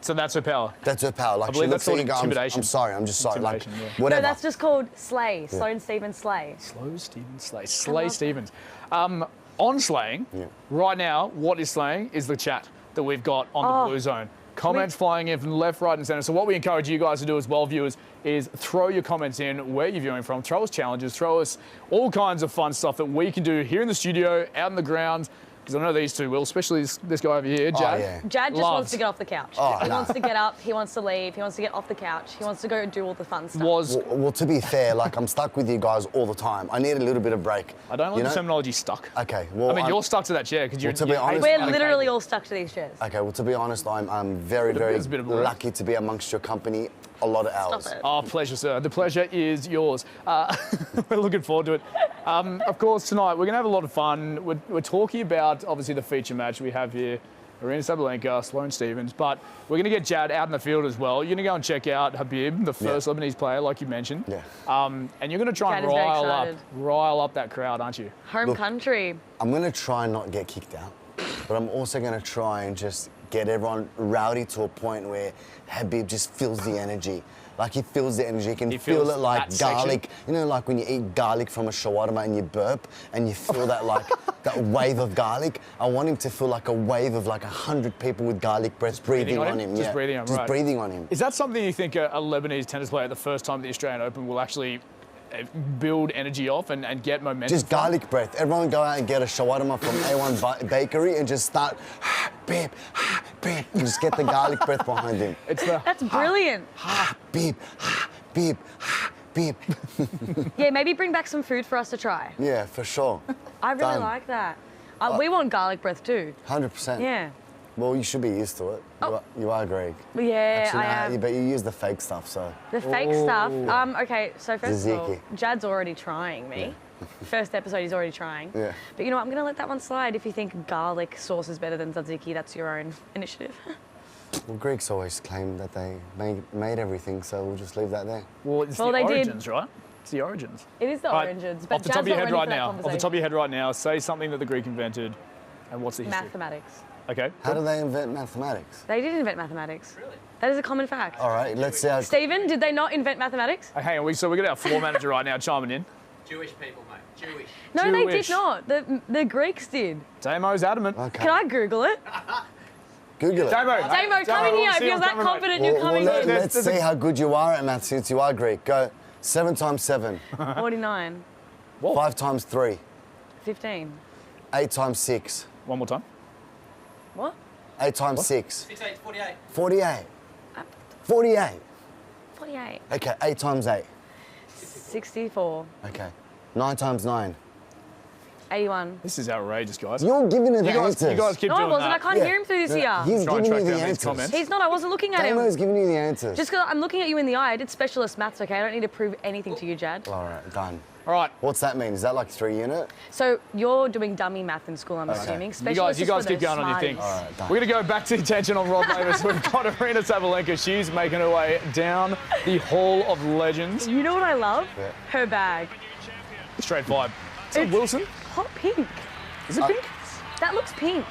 So that's her power. That's her power. Like I believe she looks that's at you, called and goes, intimidation. I'm sorry. I'm just sorry. Like Intimidation, yeah. whatever. No, that's just called Slay. Sloane Stephens Slay. Sloane Stephens slay. Slay Stephens. On slaying, right now, what is slaying is the chat that we've got on the Bluezone. Comments flying in from left, right, and centre. So what we encourage you guys to do as well, viewers, is throw your comments in where you're viewing from. Throw us challenges. Throw us all kinds of fun stuff that we can do here in the studio, out in the ground. Because I know these two will, especially this guy over here, Jad. Jad just wants to get off the couch. Oh, he no. wants to get up, he wants to leave, he wants to get off the couch, he wants to go do all the fun stuff. Well, to be fair, like I'm stuck with you guys all the time. I need a little bit of break. I don't like the terminology stuck. Okay, well, I mean, you're stuck to that chair because you're. to be honest, We're literally all stuck to these chairs. Okay, well, to be honest, I'm very, very There's a bit of both. lucky to be amongst your company a lot of hours. Stop it. Oh, pleasure, sir. The pleasure is yours. We're looking forward to it. Of course, tonight we're going to have a lot of fun. We're talking about, obviously, the feature match we have here. Aryna Sabalenka, Sloane Stephens, but we're going to get Jad out in the field as well. You're going to go and check out Habib, the first Lebanese player, like you mentioned. Yeah. And you're going to try Jad and is very rile up that crowd, aren't you? Home country. I'm going to try and not get kicked out, but I'm also going to try and just get everyone rowdy to a point where Habib just feels the energy. Like he feels the energy, he can feel it like garlic. You know, like when you eat garlic from a shawarma and you burp and you feel that like that wave of garlic. I want him to feel like a wave of like 100 people with garlic breath breathing on him. Just breathing on him, Just breathing on him. Is that something you think a Lebanese tennis player the first time at the Australian Open will actually build energy off and get momentum? Just garlic breath. Everyone go out and get a shawarma from A1 Bakery and just start beep, beep, and just get the garlic breath behind him. That's brilliant. Beep, beep, beep. Yeah, maybe bring back some food for us to try. Yeah, for sure. I really Done. like that. We want garlic breath too. 100%. Yeah. Well, you should be used to it. You are Greek. Yeah, Actually, I am. But you use the fake stuff, so. The fake stuff. Okay, so first of all, Tzatziki. Jad's already trying me. First episode, he's already trying. Yeah. But you know what? I'm going to let that one slide. If you think garlic sauce is better than tzatziki, that's your own initiative. Well, Greeks always claim that they made everything, so we'll just leave that there. Well, it's the origins, right? It's the origins. It is the origins. But Off the top of your head right now, say something that the Greek invented, and what's the history? Mathematics. Okay. How do they invent mathematics? They did invent mathematics. Really? That is a common fact. All right, let's see how... Stephen, did they not invent mathematics? Hang on, so we got our floor manager right now chiming in. Jewish people, mate. Jewish. No, they did not. The Greeks did. Damo's adamant. Okay. Can I Google it? Google it. Damo, come in here. If you're that confident, you're coming in. Let's see how good you are at maths since you are Greek. Go. 7 times 7. 49. 5 times 3. 15. 8 times 6. One more time. What? 8 times 6. 6, 8, 48. 48. 48. 48. Okay, 8 times 8. 64. Okay. 9 times 9. 81. This is outrageous, guys. You're giving it the answers. You guys keep No, I doing wasn't. that. I can't hear him through this ear. He's Try and giving you track the down these answers. comments. He's not. I wasn't looking at him. Dano's giving you the answers. Just because I'm looking at you in the eye, I did specialist maths, okay? I don't need to prove anything to you, Jad. All right, done. All right. What's that mean? Is that like 3 unit? So you're doing dummy math in school, I'm assuming. You guys Specialist is for keep those going on your thing. smarties. All right, done. We're going to go back to attention on Rod Laver. So we've got Aryna Sabalenka. She's making her way down the Hall of Legends. You know what I love? Yeah. Her bag. Straight vibe. Is it Wilson? Hot pink. Is it pink? That looks pink.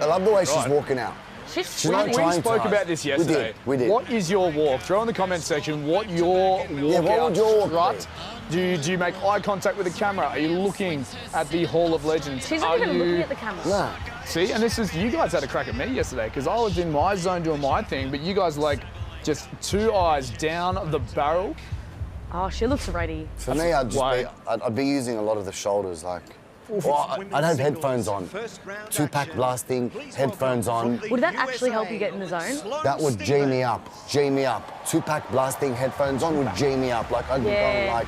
I love the way she's Right. walking out. She's not We trying spoke to about this yesterday. We did. What is your walk? Throw in the comment section what your walkout what would your walk strut. Do you make eye contact with the camera? Are you looking at the Hall of Legends? She's Are not even you... looking at the camera. Nah. See, and this is, you guys had a crack at me yesterday because I was in my zone doing my thing, but you guys like just 2 eyes down the barrel. Oh, she looks ready. For me, I'd be using a lot of the shoulders, like. Well, I'd have headphones on. 2-pack blasting, headphones on. Would that actually help you get in the zone? That would G me up. 2-pack blasting, headphones on would G me up. Like I'd be going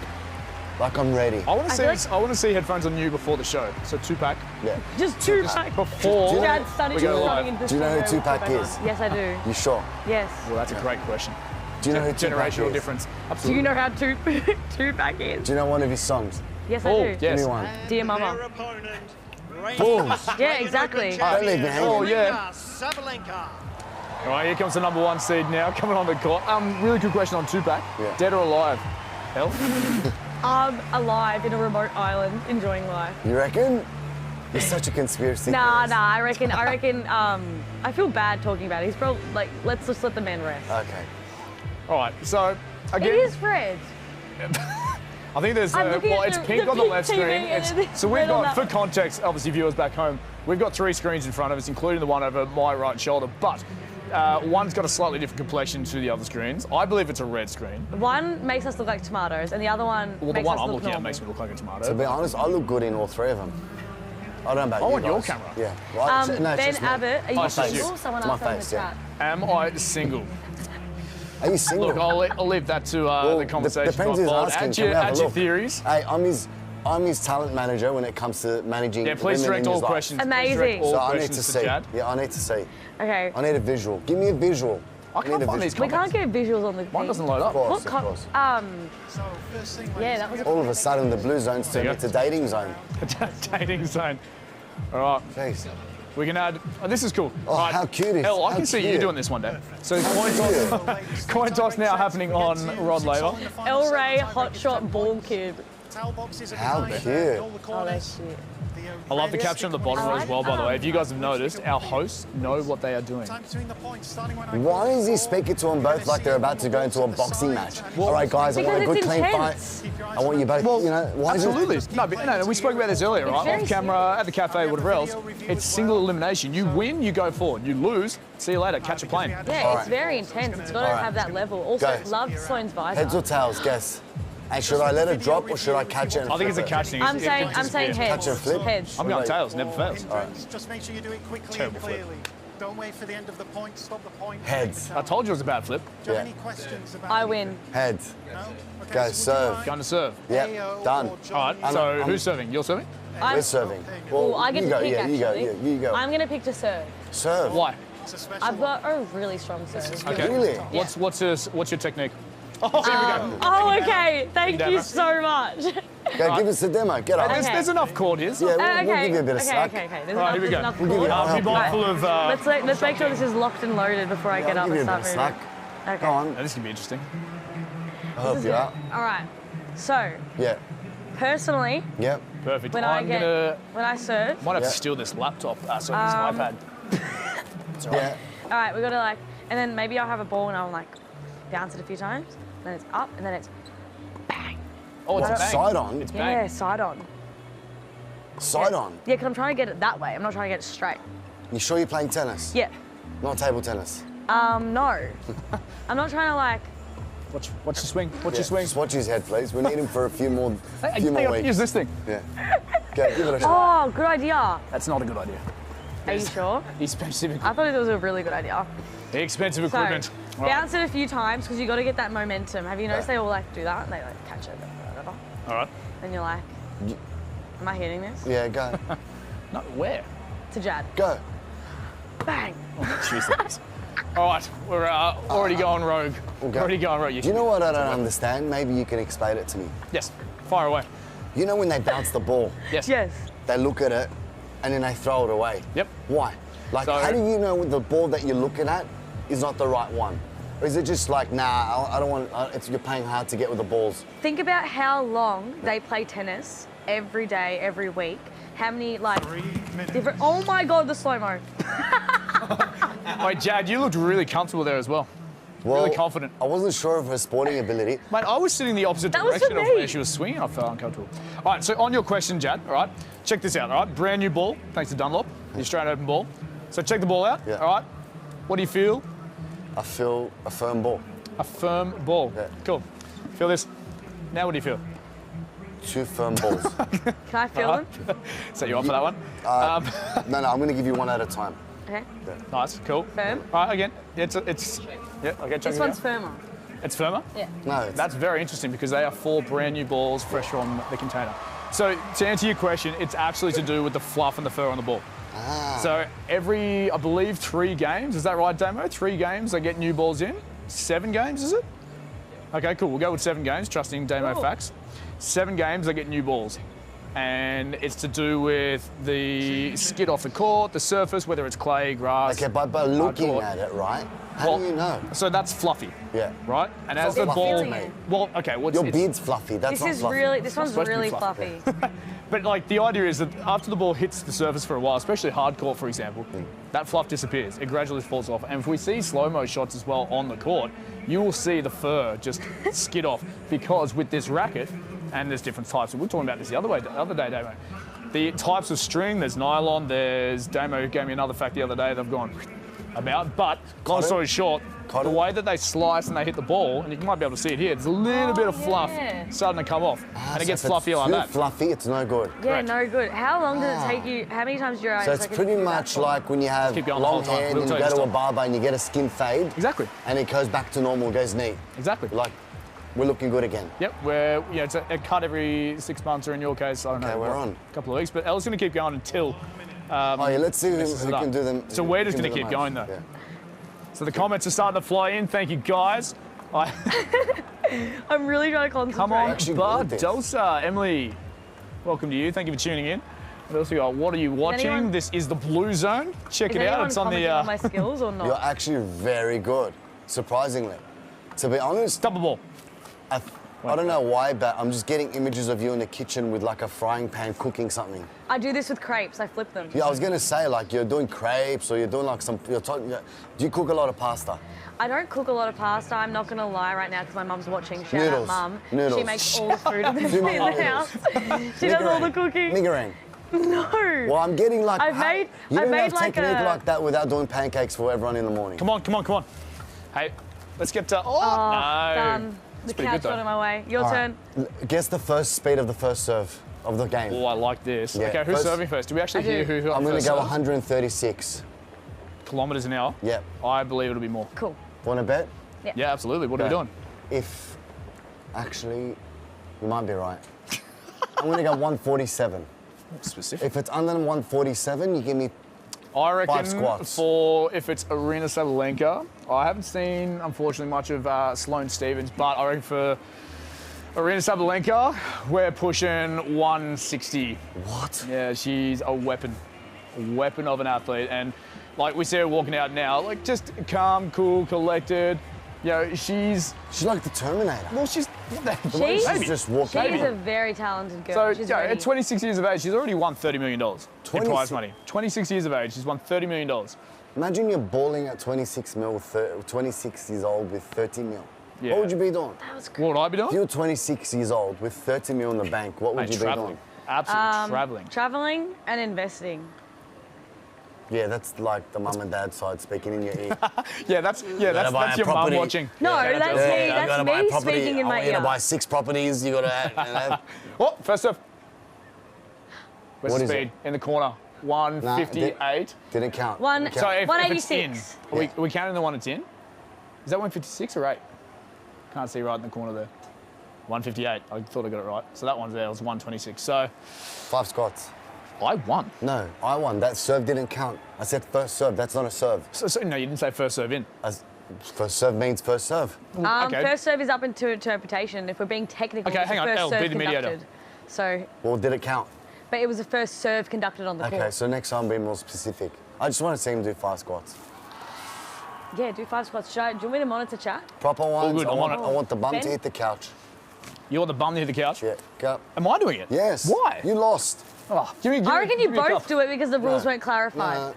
like I'm ready. I want to see headphones on you before the show. So 2-pack. Yeah. Just 2-pack. Before Dad's starting we go coming live. into the Do you know who studio with 2-pack two-pack is? on. Yes, I do. You sure? Yes. Well, that's a great question. Do you know who 2-pack Generational is? difference. Do Absolutely. you know how 2-pack is? Do you know one of his songs? Yes, I Oh, do. yes. Give me one. Dear Mama. Boom. Yeah, exactly. Don't leave me hanging. Oh, yeah. All right, here comes the number 1 seed now, coming on the court. Really good question on 2-pack. Yeah. Dead or alive? Elle? Alive in a remote island, enjoying life. You reckon? You're such a conspiracy Nah, theorist. I reckon, I feel bad talking about it. He's probably, like, let's just let the man rest. Okay. All right, so again. It is red. I think there's, I'm looking at it's the- pink the on the pink left TV screen. and it's So we've red on got, that for context, obviously viewers back home, we've got 3 screens in front of us, including the one over my right shoulder, but one's got a slightly different complexion to the other screens. I believe it's a red screen. One makes us look like tomatoes, and the other one Well, the makes one us I'm look looking at normal. makes me look like a tomato. To be honest, I look good in all 3 of them. I don't know about you I want your guys. camera. Yeah. Well, no, it's Ben just me. Abbott, are My you face. single? Someone It's my else on the face, yeah. chat. Am I single? Are you single? Look, I'll leave that to the conversation. Depends who's Bob. asking. Add Can we have a your look? theories. Hey, I'm his talent manager when it comes to managing. Yeah, please women direct in all his life. questions. Amazing. Please direct all So I need questions to see. Chad. Yeah, I need to see. Okay. I need a visual. Give me a visual. I can't need a find these visual. We can't get visuals on the Mine thing. doesn't load up. Of course, What of course. yeah, that was a All of a sudden, the blue zone's turned into dating zone. Dating zone. All right. Jeez. We can add. Oh, this is cool. Oh, All right. how cute is? Elle, I how can see you cute. doing this one day. So coin toss now happening on Rod Laver. El Rey hotshot ball kid. How cute. Oh, that's cute. I love the caption on the bottom as well, by the way. If you guys have noticed, our hosts know what they are doing. Why is he speaking to them both like they're about to go into a boxing match? All right, guys, I want a Because good, it's clean intense. fight. I want you both, you know, why is it? Absolutely. No, but, no, we spoke about this earlier, right? very Off camera, at the cafe, whatever else. It's single elimination. You win, you go forward. You lose, see you later, catch a plane. Yeah, All it's right. very intense. It's got to All right. have that level. Also, Go. love Sloane's visor. Heads or tails, guess. And should I let it drop or should I catch it and I think it's a flip it? catch thing. I'm It saying just- heads. Catch and flip? Heads. I'm going tails, never fails. Just make sure you do it quickly Terrible and flip. clearly. Don't wait for the end of the point. Stop the point. Heads. I told you it was a bad flip. Do you have Yeah. any questions about I win. Heads. No? Okay, Go, so serve. Going to serve. Yep, done. All right, I'm- so I'm- who's serving? You're serving? We're serving. Oh, I get you to go, pick, yeah, actually. you go, yeah, you go. I'm going to pick to serve. Serve. Why? I've got a really strong serve. Okay. Really? What's your technique? Oh, here we go. Oh, okay. Thank you Demo. so much. Go, give us the demo. Get up. There's, Okay. there's enough chord here. Yeah, we'll give you a bit of slack. Okay. There's All right, here we go. enough We'll give you chord. a Be mindful of. Let's make sure this is locked and loaded before I get I'll up give you and a bit start of moving. slack. Okay. Go on. This can be interesting. I hope you're out. All right. So, Yeah. personally, Yep. Perfect. when I'm gonna. when I serve, Might have Yeah. to steal this laptop. Sorry, this iPad. It's all right. Yeah. all right, we got to like, and then maybe I'll have a ball and I'll like bounce it a few times. Then it's up, and then it's Oh, it's What, bang. side on? It's bang. yeah, side on. Side on. Yeah, because I'm trying to get it that way. I'm not trying to get it straight. You sure you're playing tennis? Yeah. Not table tennis. No. I'm not trying to like Watch your swing. Watch your swing. Just watch his head, please. We need him for a few more weeks. Use this thing. Yeah. Go, give it a shot. Oh, good idea. That's not a good idea. Are you sure? Expensive equipment. I thought it was a really good idea. Expensive equipment. So, bounce it a few times because you got to get that momentum. Have you noticed they all like do that? And they like catch it, whatever. All right. And you're like, am I hitting this? Yeah, go. No, where? To Jad. Go. Bang. Oh, Jesus. All right, we're already going rogue. Already going rogue. Do you know what I don't understand? Maybe you can explain it to me. Yes. Fire away. You know when they bounce the ball? Yes. Yes. They look at it and then they throw it away. Yep. Why? Like, how do you know the ball that you're looking at is not the right one? Or is it just like, nah, I don't want, you're paying hard to get with the balls? Think about how long they play tennis every day, every week. How many, like, different, oh my God, the slow-mo. Wait, Jad, you looked really comfortable there as well. Well, really confident. I wasn't sure of her sporting ability. Mate, I was sitting the opposite direction of where she was swinging. I felt uncomfortable. All right, so on your question, Jad, all right, check this out, all right? Brand new ball, thanks to Dunlop, the Australian Open ball. So check the ball out, all right? What do you feel? I feel a firm ball. A firm ball. Yeah. Cool. Feel this. Now what do you feel? 2 firm balls. Can I feel them? Set you up for that one? No, I'm going to give you one at a time. Okay. Yeah. Nice, cool. Firm? All right, again, it's yeah, okay, check This one's firmer. It's firmer? Yeah. No. That's very interesting because they are 4 brand new balls fresh from the container. So to answer your question, it's actually to do with the fluff and the fur on the ball. Ah. So every, I believe, 3 games, is that right, Damo? 3 games, they get new balls in. 7 games, is it? Okay, cool, we'll go with 7 games, trusting Damo facts. 7 games, they get new balls. And it's to do with the skid off the court, the surface, whether it's clay, grass. Okay, but by looking at it, right? How do you know? So that's fluffy. Yeah. Right? And as It's the ball, fluffy. well, okay, Your beard's fluffy. That's not fluffy. This one's really fluffy. But like the idea is that after the ball hits the surface for a while, especially hard court, for example, that fluff disappears. It gradually falls off. And if we see slow-mo shots as well on the court, you will see the fur just skid off because with this racket, and there's different types. We were talking about this the other day, Damo. The types of string, there's nylon, there's, Damo gave me another fact the other day, they've gone about, but long story short, the way that they slice and they hit the ball, and you might be able to see it here, there's a little bit of fluff starting to come off, and it gets fluffier like that. Fluffy, it's no good. Yeah, no good. How long does it take you, how many times do your eyes? So it's pretty much like when you have long hair and you go to a barber and you get a skin fade. Exactly. And it goes back to normal, goes neat. Exactly. Like, we're looking good again. Yep, it's a cut every 6 months, or in your case, I don't know, we're on. a couple of weeks. But Elle's going to keep going until. Let's see who can do them. So we're just going to keep going though. Yeah. So the comments are starting to fly in. Thank you, guys. I'm really trying to concentrate. Come on, Bardosa, Emily. Welcome to you. Thank you for tuning in. What else we got? What are you watching? This is the Bluezone. Check it out. It's on the. On my skills or not? You're actually very good, surprisingly. To be honest, double ball. I don't know why, but I'm just getting images of you in the kitchen with like a frying pan cooking something. I do this with crepes. I flip them. Yeah, I was gonna say like you're doing crepes or you're doing like some. Do you cook a lot of pasta? I don't cook a lot of pasta. I'm not gonna lie right now because my mum's watching. Shout out, Mum. Noodles. She makes all the food in the house. She does all the cooking. Niggerang. No. Well, I'm getting like. You don't have like technique like that without doing pancakes for everyone in the morning. Come on. Hey, let's get to. Oh, no. Done. The couch got in my way. Your turn. Guess the first speed of the first serve of the game. Oh, I like this. Yeah, okay, who's serving first? Do we actually hear who I'm going to go serve? 136 kilometres an hour? Yep. I believe it'll be more. Cool. Want to bet? Yeah, absolutely. What are we doing? Actually, you might be right. I'm going to go 147. Specific. If it's under 147, you give me I reckon 5 squats. if it's Aryna Sabalenka, I haven't seen, unfortunately, much of Sloane Stephens, but I reckon for Aryna Sabalenka, we're pushing 160. What? Yeah, she's a weapon of an athlete. And like we see her walking out now, like just calm, cool, collected. You know, she's like the Terminator. Well, she's just walking. She's a very talented girl. So, she's at 26 years of age, she's already won $30 million in prize money. 26 years of age, she's won $30 million. Imagine you're balling at 26 years old with 30 mil. Yeah. What would you be doing? That was great. What would I be doing? If you were 26 years old with 30 mil in the bank, what would you be doing? Absolutely traveling. Traveling and investing. Yeah, that's like the mum and dad side speaking in your ear. that's your mum watching. No, Yeah, that's me speaking in my ear. You gotta buy 6 properties. You gotta. Oh, first serve. Where's What the is speed? In the corner. 158. Didn't count. So if it's in, 186. are we counting the one it's in? Is that 156 or 8? Can't see right in the corner there. 158. I thought I got it right. So that one's there. It was 126. So 5 squats. I won. No, I won. That serve didn't count. I said first serve. That's not a serve. So no, you didn't say first serve in. First serve means first serve. Okay. First serve is up into interpretation. If we're being technical, Okay, it's hang the on, first Elle, serve be the mediator. conducted. So, Well, did it count? but it was the first serve conducted on the Okay, court. so next time be more specific. I just want to see him do 5 squats. Yeah, do 5 squats. Do you want me to monitor chat? Proper ones. good, I I'm want, on it. I want the bum Ben? to hit the couch. You want the bum to hit the couch? Yeah, go. Am I doing it? Yes. Why? You lost. Oh, give me, I reckon you give me a both couple. do it because the rules No. weren't clarified. No,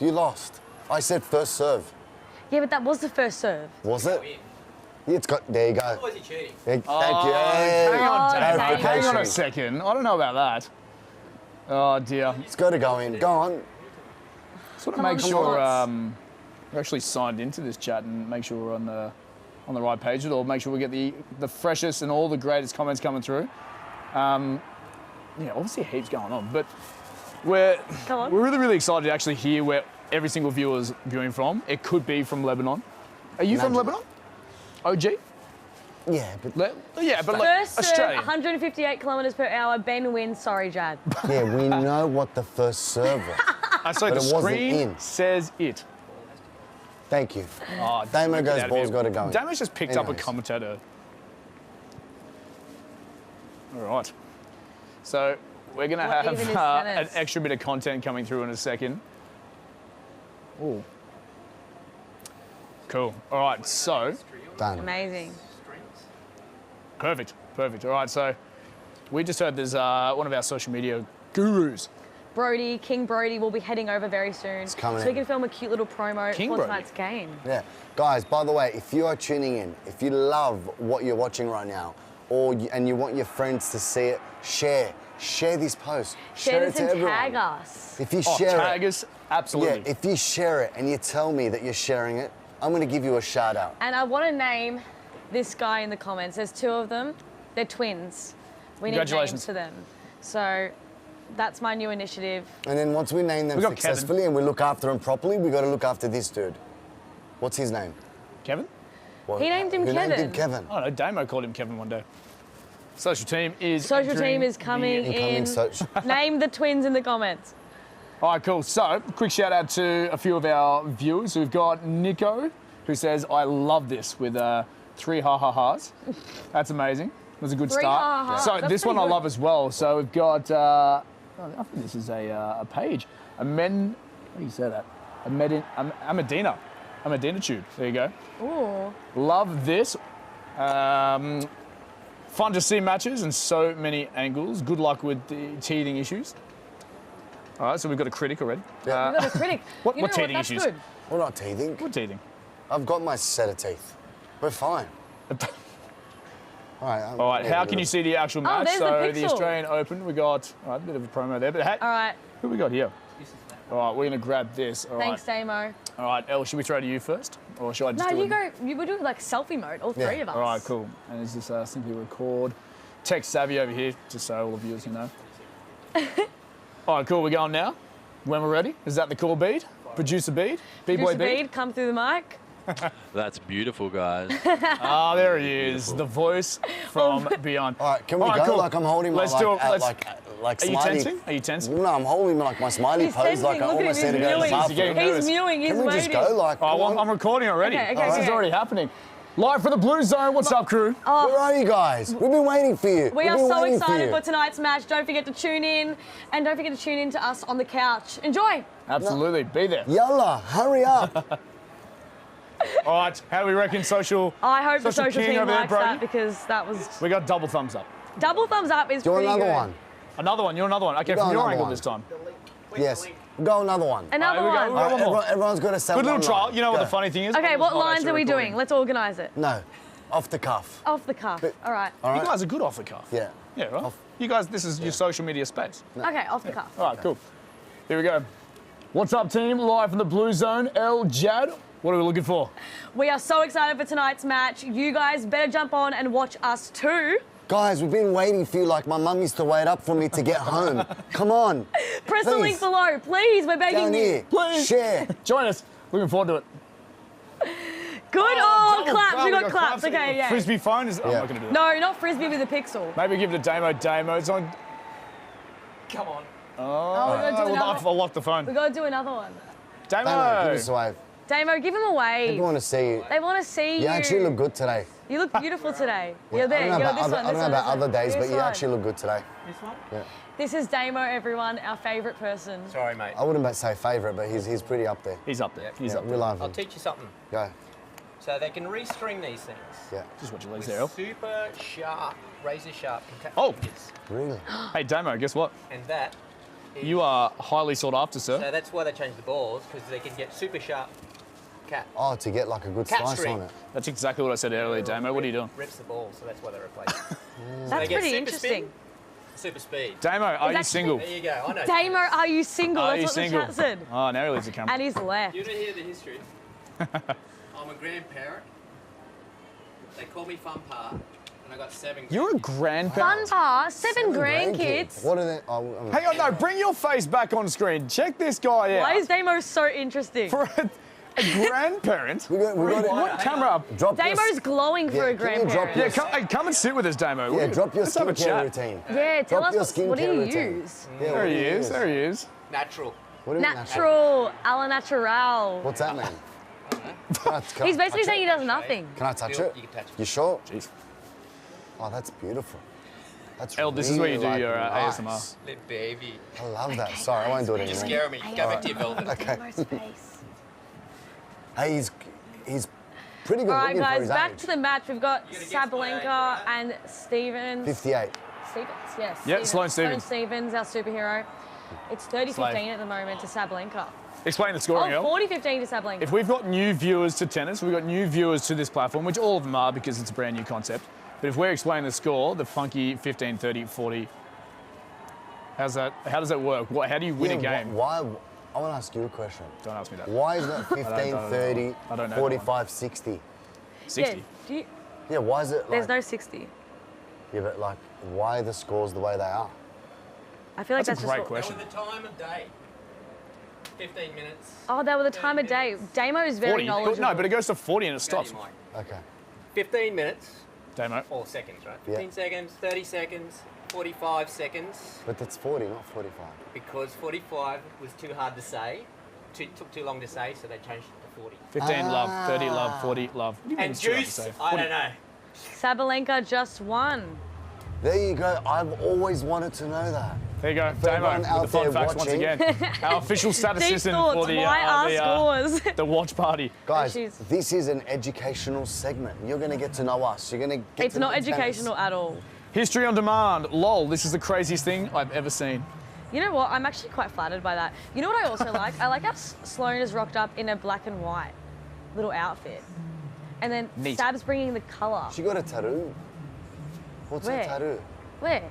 you lost. I said first serve. Yeah, but that was the first serve. Was it? Yeah, it's got. There you go. Was he cheating? Thank you. Hang on, Dave. Hang on a Clarification. second. I don't know about that. Oh dear. It's got to go in. Go on. Sort of Come on, make come sure on. we're actually signed into this chat and make sure we're on the right page, or make sure we get the freshest and all the greatest comments coming through. Yeah, obviously heaps going on, but we're really, really excited to actually hear where every single viewer's viewing from. It could be from Lebanon. Are you from Lebanon? OG? Yeah, but but like First serve, Australian. 158 kilometres per hour. Ben wins. Sorry, Jad. yeah, we know what the first serve was. So but the it wasn't screen in. says it. Thank you. Oh, Damo get goes, out of ball's here. got to go in. Damo's just picked up a Anyways. commentator. All right. So we're going to What have even is an tennis? extra bit of content coming through in a second. Ooh. Cool. All right, so. Done. Amazing. Perfect. All right, so we just heard there's one of our social media gurus. Brody, King Brody, will be heading over very soon. coming so we in. can film a cute little promo King for Brody? tonight's game. Yeah. Guys, by the way, if you are tuning in, if you love what you're watching right now, and you want your friends to see it, share this post. Share it this to and everyone. tag us. If you share tag it, us, absolutely. Yeah, if you share it and you tell me that you're sharing it, I'm going to give you a shout out. And I want to name this guy in the comments. There's 2 of them. They're twins. We need names Congratulations. for them. So that's my new initiative. And then once we name them We got successfully and we look after them properly, we got to look after this dude. What's his name? Kevin? What? He named him Who Kevin. named him Kevin? Oh no, Damo called him Kevin one day. Social team is Social entering team is coming the- in. Name the twins in the comments. All right, cool. So, quick shout out to a few of our viewers. We've got Nico, who says, I love this, with 3 ha-ha-has. That's amazing. It was a good 3 start. ha-ha-has. So, That's this one I pretty good. love as well. So, we've got, I think this is a page. How do you say that? Amadina tube. There you go. Ooh. Love this. Fun to see matches and so many angles. Good luck with the teething issues. All right, so we've got a critic already. Yeah. We've got a critic. What You know teething That's issues? good. We're not teething. What teething? I've got my set of teeth. We're fine. All right, How can you see the actual match? there's the So the pixel. Australian Open, we got a bit of a promo there. But hey, All right. who we got here? All right, we're going to grab this. All right. Thanks, Damo. All right, Elle, should we throw to you first? Or should I just No, do you it? go. You would do like selfie mode, all 3 of us. All right, cool. And is this simply record? Tech savvy over here, just so all the viewers can know. All right, cool. We're going now. When we're ready. Is that the call bead? Producer bead? B-boy Producer bead? Bead, come through the mic. That's beautiful, guys. Ah, there he is. The voice from beyond. All right, can we go? cool. Like I'm holding my Let's do it. like Are you smiley. tensing? Are you tensing? No, I'm holding like my smiley He's pose, tensing. like I Look at almost him, said to he's go to the mewing. bathroom. He's mewing. He's Can we just waiting. go? Like, Oh, come on. I'm recording already. Okay, This is already happening. Live from the Bluezone. What's up, crew? Where are you guys? We've been waiting for you. We We've are been so waiting excited for for tonight's match. Don't forget to tune in, and don't forget to tune in to us on the couch. Enjoy. Absolutely. Be there. Yalla, hurry up. All right. How do we reckon social? I hope the social king team over there, likes Brody? that because that was We got double thumbs up. double thumbs up is Do you want pretty another good. one? Another one. You're another one. Okay, Go from your another angle one. this time. Yes. Go another one. Another All right, here we one. go. One more. Everyone's got to say Good one little trial. line. You know what Go. the funny thing is? Okay, It's what not lines actually are we recording. doing? Let's organise it. No, off the cuff. Off the cuff. All right. All You right. guys are good off the cuff. Yeah. Yeah, right? You guys, this is your social media space. Okay, off the cuff. All right, cool. Here we go. What's up, team? Live from the Bluezone. Elle, Jad, what are we looking for? We are so excited for tonight's match. You guys better jump on and watch us too. Guys, we've been waiting for you like my mum used to wait up for me to get home. Come on. Press the link below, please. We're begging Down you. here. Please. Share. Join us. Looking forward to it. Good. Oh, claps. We got claps. Okay, yeah. Frisbee phone is. I'm not going to do that. No, not frisbee with a pixel. Maybe give it to Damo. Damo's on. Come on. Oh, we're gonna do another. I'll lock the phone. We gotta do another one. Damo. Damo, give us a wave. Damo, give him a wave. People want to see you. They want to see you. You actually look good today. You look beautiful today. Yeah, You're there. I don't know You're about this other, one. I don't know about other days, but This you one. actually look good today. This one? Yeah. This is Damo, everyone, our favourite person. Sorry, mate. I wouldn't say favourite, but he's pretty up there. He's up there. He's up there. We love him. I'll teach you something. Go. So they can restring these things. Yeah. Just watch your legs with there, Elle. super sharp, razor sharp Oh. Really? Hey, Damo, guess what? And that is, You are highly sought after, sir. So that's why they changed the balls, because they can get super sharp cat. Oh, to get like a good Cat slice string. on it. That's exactly what I said earlier, Damo. What are you doing? Rips the ball, so that's why they replaced it. So That's they get pretty super interesting. Spin, super speed. Damo, are you single? There you go. I know. Damo, are you single? Are That's you what single? the chat said. Oh, now he leaves the camera. And he's left. You don't hear the history. I'm a grandparent. They call me Fun Pa, and I got 7 You're a grandparent. Fun Pa, 7 grandkids. What are they? Oh, Hang on, no, bring your face back on screen. Check this guy out. Why is Damo so interesting? For a grandparent? we got What camera up? Drop Damo's glowing for a grandparent. Yeah, come and sit with us, Damo. Yeah, drop your Let's have a skincare chat. routine. Yeah, tell Drop your us what do you skincare routine. use? Yeah, There he is, there he is. Natural. What do you mean Natural, a la natural. What's that mean? He's basically saying he does nothing. Can I touch it? You can touch it. You sure? Jeez. Oh, that's beautiful. That's Elle, this is where you do really, your nice. ASMR. Little baby. I love that. Sorry, I won't do it You're anymore. scaring me. Go back to your velvet. Okay. Hey, he's pretty good All right, looking for guys, his back age. to the match. We've got Sabalenka and Stevens. 58. Stevens, yes. Yeah, Sloane Stevens. Sloane Stevens, our superhero. It's 30-15 at the moment to Sabalenka. Explain the scoring, Elle. Oh, 40-15 to Sabalenka. If we've got new viewers to tennis, we've got new viewers to this platform, which all of them are because it's a brand new concept. But if we're explaining the score, the funky 15, 30, 40, how does that work? How do you win a game? Why? I want to ask you a question. Don't ask me that. Why is it 15, 30, I don't know 45, 60? 60? Yeah, do you, Yeah, why is it like... there's no 60. Yeah, but like, why are the scores the way they are? I feel like That's that's, a great just question. That was the time of day. 15 minutes. Oh, they were the time of day. Damo is very 40? knowledgeable. No, but it goes to 40 and it Go to stops. your mic. Okay. 15 minutes. Damo. Or seconds, right? Yeah. 15 seconds, 30 seconds, 45 seconds. But that's 40, not 45. Because 45 was too hard to say. Took too long to say, so they changed it to 40. 15 love, 30 love, 40 love. What do you mean And it's too hard to juice, say? I 40. don't know. Sabalenka just won. There you go. I've always wanted to know that. There you go, For everyone Damo, out with the fun there facts once watching. again. Our official statistician thoughts, for the, why our scores? the watch party. Guys, She's- this is an educational segment. You're going to get to know us. You're going to get It's to not know tennis. educational at all. History on demand. Lol, this is the craziest thing I've ever seen. You know what? I'm actually quite flattered by that. You know what I also like? I like how Sloane is rocked up in a black and white little outfit. And then Neat. Sab's bringing the colour. She got a tattoo. What's Where? her tattoo? Where?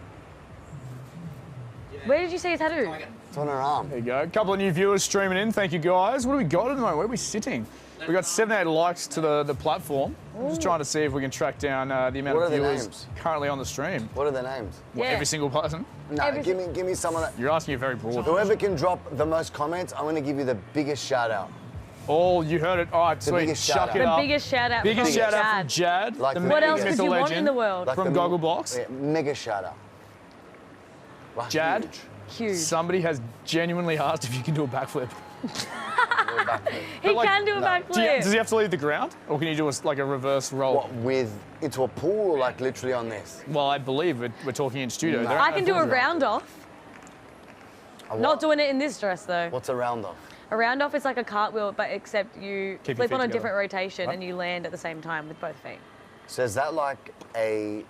Where did you see a tattoo? It's on her arm. There you go. A couple of new viewers streaming in. Thank you, guys. What do we got at the moment? Where are we sitting? We got 78 likes to the platform. I'm just trying to see if we can track down the amount What of are their viewers names? currently on the stream. What are their names? What, Yeah. every single person? No, give me some of that. You're asking a very broad. Whoever can drop the most comments, I'm going to give you the biggest shout out. Oh, you heard it. All right, The sweet. biggest shout Chuck out. it The up. biggest shout out Biggest from shout out Chad. from Jad. Like the the What mega else biggest could you want legend in the world? Like from the- Gogglebox. Yeah, mega shout out. Like Jad, huge. Huge. somebody has genuinely asked if you can do a backflip. He like, can do a backflip. Does he have to leave the ground? Or can you do like a reverse roll? What, with into a pool or like literally on this? Well, I believe we're talking in studio. No. There I are can no do a films around. round off. A Not what? doing it in this dress though. What's a round off? A round off is like a cartwheel, but except you Keep your flip feet on a together. different rotation Right. and you land at the same time with both feet. So is that like a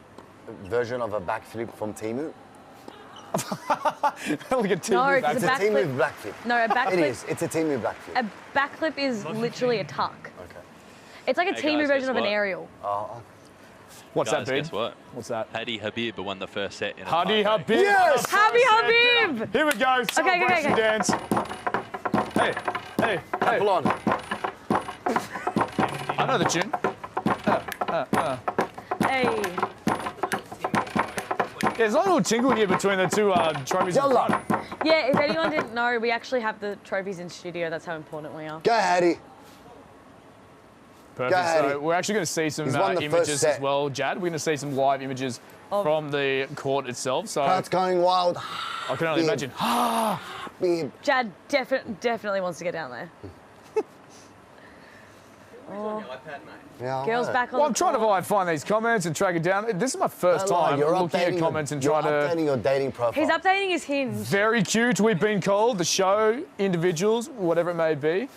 version of a backflip from Temu? Look at TV No, 'cause back. It's a backflip- Temu backflip. No, a backflip. It is. It's a Temu backflip. A backflip is literally a tuck. Okay. It's like a Hey, Temu guys, version guess of an what? aerial. Oh, What's Guys, that, guess Bede? what? What's that? Hady Habib won the first set in a Hady tie break. Habib. Yes! Happy Habib! Here we go. Celebration okay. dance. Hey, Hey. Couple on. I know the tune. Hey. Yeah, there's a little tingle here between the two trophies in front. Yeah, if anyone didn't know, we actually have the trophies in studio. That's how important we are. Go, Hady. Perfect. So we're actually going to see some images as well, Jad. We're going to see some live images from the court itself. So crowd's going wild. I can only imagine. Jad definitely wants to get down there. Girls back on. Well, I'm trying to find these comments and track it down. This is my first time looking at comments and trying to. You're updating your dating profile. He's updating his Hinge. Very cute. We've been called the show individuals, whatever it may be.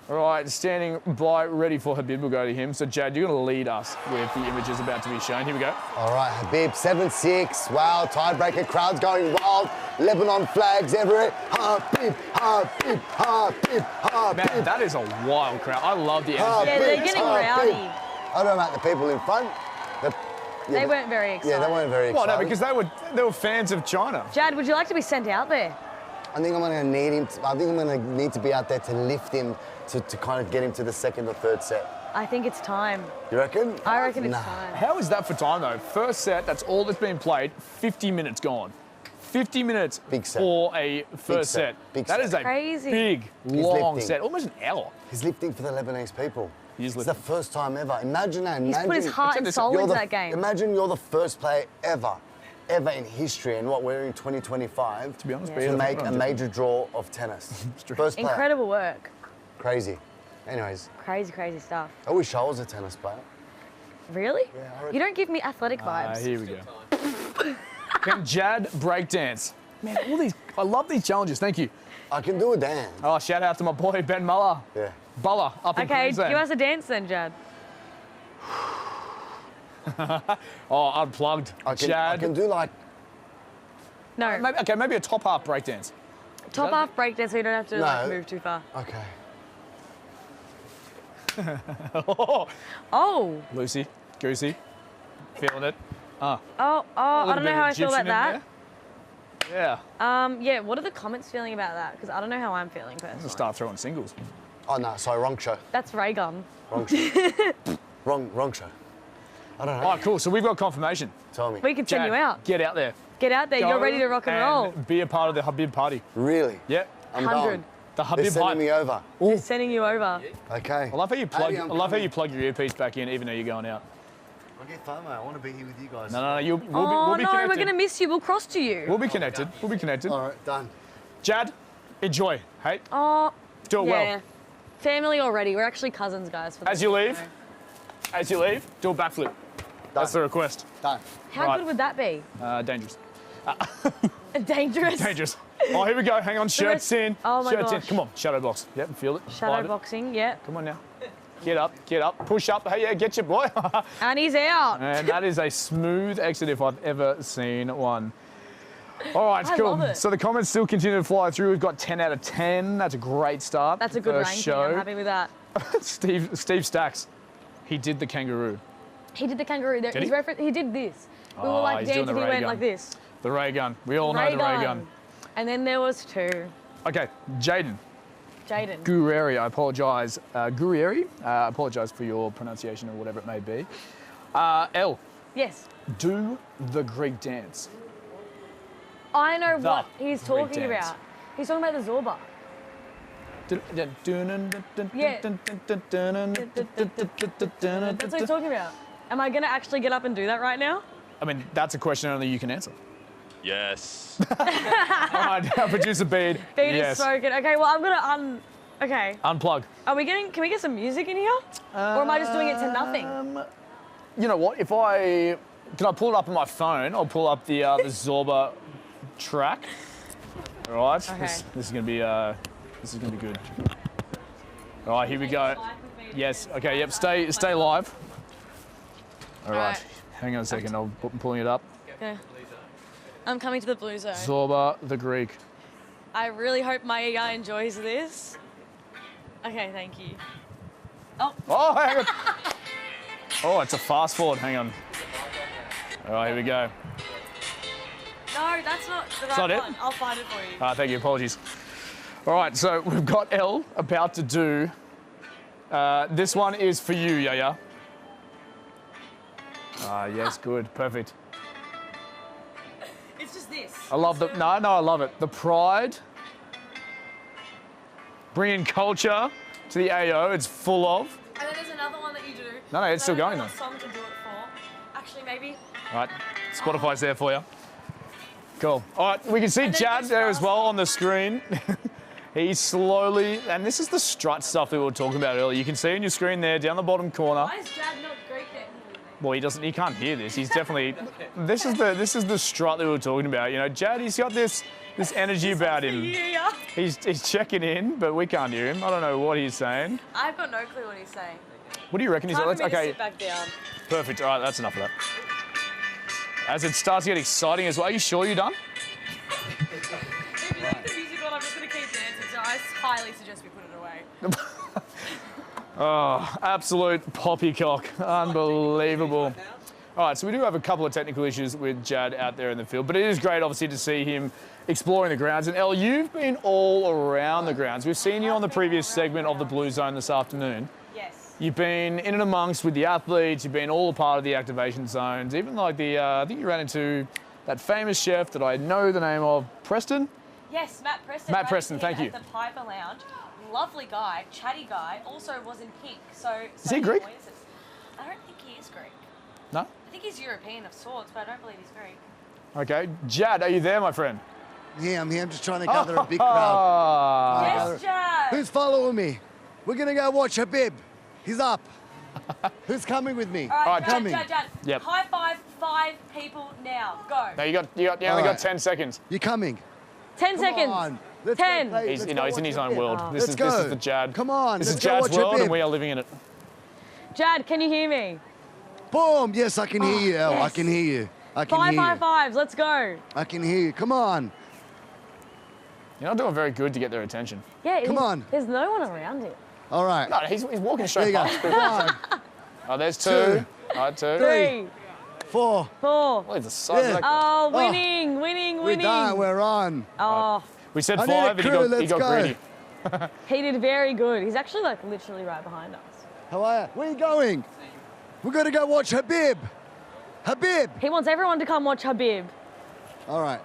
All right, standing by, ready for Habib. We'll go to him. So, Jad, you're going to lead us with the images about to be shown. Here we go. All right, Habib, 7-6. Wow, tiebreaker. Crowd's going wild. Lebanon flags everywhere. Habib, Habib, Habib, Habib. Man, that is a wild crowd. I love the energy. Yeah, they're getting rowdy. I don't know about the people in front. They weren't very excited. Yeah, they weren't very excited. Well, no, because they were fans of China. Jad, would you like to be sent out there? I think I'm going to need him. I think I'm going to need to be out there to lift him to kind of get him to the second or third set. I think it's time. You reckon? I reckon it's time. How is that for time, though? First set, that's all that's been played, 50 minutes gone. 50 minutes for a first set. That is a big, long set, almost an hour. He's lifting for the Lebanese people. It's the first time ever. Imagine that. He's put his heart and soul into that game. Imagine you're the first player ever in history, and what we're in 2025, to be honest, to make a major draw of tennis. First player. Incredible work. Crazy. Anyways. Crazy stuff. I wish I was a tennis player. Really? Yeah, you don't give me athletic vibes. Here we go. Can Jad breakdance? Man, I love these challenges. Thank you. I can do a dance. Oh, shout out to my boy Ben Muller. Yeah. Buller up in Queensland. Give us a dance then, Jad. Oh, unplugged. Jad. I can do like. No. Maybe a top half breakdance. Top half breakdance, so you don't have to move too far. Okay. Oh. Lucy, Goosey, feeling it. I don't know how I feel about that. Yeah. Yeah, what are the comments feeling about that? Because I don't know how I'm feeling personally. I'm going to start throwing singles. Oh, no, sorry, wrong show. That's Ray Gun. Wrong show. wrong show. I don't know. Oh, cool. So we've got confirmation. Tell me. We can send you out. Get out there. Get out there. You're ready to rock and roll. Be a part of the Habib party. Really? Yep. I'm 100. gone. The Habib They're sending me over. They're sending you over. Okay. I love how you plug your earpiece back in, even though you're going out. I get FOMO. I want to be here with you guys. No, we'll be we're going to miss you. We'll cross to you. We'll be connected. All right, done. Jad, enjoy. Hey. Oh. Do it well. Family already. We're actually cousins, guys. As you leave, do a backflip. That's the request. Done. How good would that be? Dangerous. Dangerous? Dangerous. Oh, here we go. Hang on. Shirts in. Oh, my Shirts gosh. in. Come on. Shadow box. Yep, feel it. Shadow boxing, yep. Come on now. Get up. Push up. Hey, yeah, get your boy. And he's out. And that is a smooth exit if I've ever seen one. All right, I cool. love it. So the comments still continue to fly through. We've got 10 out of 10. That's a great start. That's a good ranking. Show. I'm happy with that. Steve Stacks. He did the kangaroo. He did the kangaroo. Did he? He did this. We were like he's doing dancing. the He ray went gun. like this. The ray gun. We all know the ray gun. And then there was two. Okay, Jaden. Guerrieri, I apologise. Guerrieri, I apologise for your pronunciation or whatever it may be. Elle. Yes. Do the Greek dance. I know what he's Greek talking dance. about. He's talking about the Zorba. Yeah. That's what he's talking about. Am I going to actually get up and do that right now? I mean, that's a question only you can answer. Yes. All right, our producer Bede. Bede Yes. is so good. Okay, well, I'm going to Okay. Unplug. Can we get some music in here? Or am I just doing it to nothing? You know what? Can I pull it up on my phone? I'll pull up the Zorba track. All right. Okay. This is gonna be good. All right, here we go. Yes. Okay. Yep. Stay live. All right. Hang on a second. I'm pulling it up. Okay. I'm coming to the Bluezone. Zorba the Greek. I really hope my AI enjoys this. Okay, thank you. Oh, hang on. Oh, it's a fast forward. Hang on. All right, here we go. No, that's not the right not it? one. I'll find it for you. Thank you. Apologies. All right, so we've got Elle about to do. This one is for you, Yaya. Yes, good, perfect. It's just this. I love the, no, I love it. The pride, bringing culture to the AO, it's full of. And then there's another one that you do. No, it's still going though. What song to do it for? Actually, maybe. All right, Spotify's there for you. Cool. All right, we can see Jad there as well on the screen. He's slowly, and this is the strut stuff that we were talking about earlier. You can see on your screen there, down the bottom corner. Why is Jad not great at Well, he can't hear this. He's definitely, this is the strut that we were talking about. You know, Jad, he's got this energy about him. He's checking in, but we can't hear him. I don't know what he's saying. I've got no clue what he's saying. What do you reckon? Time for me to Okay. sit back down. Perfect. All right, that's enough of that. As it starts to get exciting as well. Are you sure you're done? If you leave the music on, I'm just going to keep dancing, so I highly suggest we put it away. Oh, absolute poppycock. Unbelievable. All right, so we do have a couple of technical issues with Jad out there in the field, but it is great, obviously, to see him exploring the grounds. And Elle, you've been all around the grounds. We've seen you on the previous segment of the Bluezone this afternoon. Yes. You've been in and amongst with the athletes. You've been all a part of the activation zones. Even like the, I think you ran into that famous chef that I know the name of, Preston? Yes, Matt Preston. Matt Preston, thank you. At the Piper Lounge. Lovely guy, chatty guy, also was in pink. So Is he Greek? I don't think he is Greek. No? I think he's European of sorts, but I don't believe he's Greek. Okay. Jad, are you there, my friend? Yeah, I'm here. I'm just trying to gather a big crowd. Yes, Jad! Who's following me? We're going to go watch Habib. He's up. Who's coming with me? All right, Jad, coming. Jad. Yep. High five 5 people now. Go. No, you only got 10 seconds. You're coming. 10 seconds. On. 10. He's in his own world. Oh. This is the Jad. Come on. This is let's go Jad's watch world, Habib. and we are living in it. Jad, can you hear me? Boom. Yes, I can hear you, Elle. I can hear you. I can hear you. 5 high 5s. Let's go. I can hear you. Come on. You're not doing very good to get their attention. Yeah. Come on. There's no one around him. All right. No, he's walking There straight you go. past. One, Oh, there's 2. Two. All right, 2. 3, 4. 4. Look at the size of that. Oh, winning. We're done. We're on. Oh, We said I need 5, a and crew, he got greedy. he did very good. He's actually like literally right behind us. How are you? Where are you going? We're going to go watch Habib. Habib. He wants everyone to come watch Habib. All right.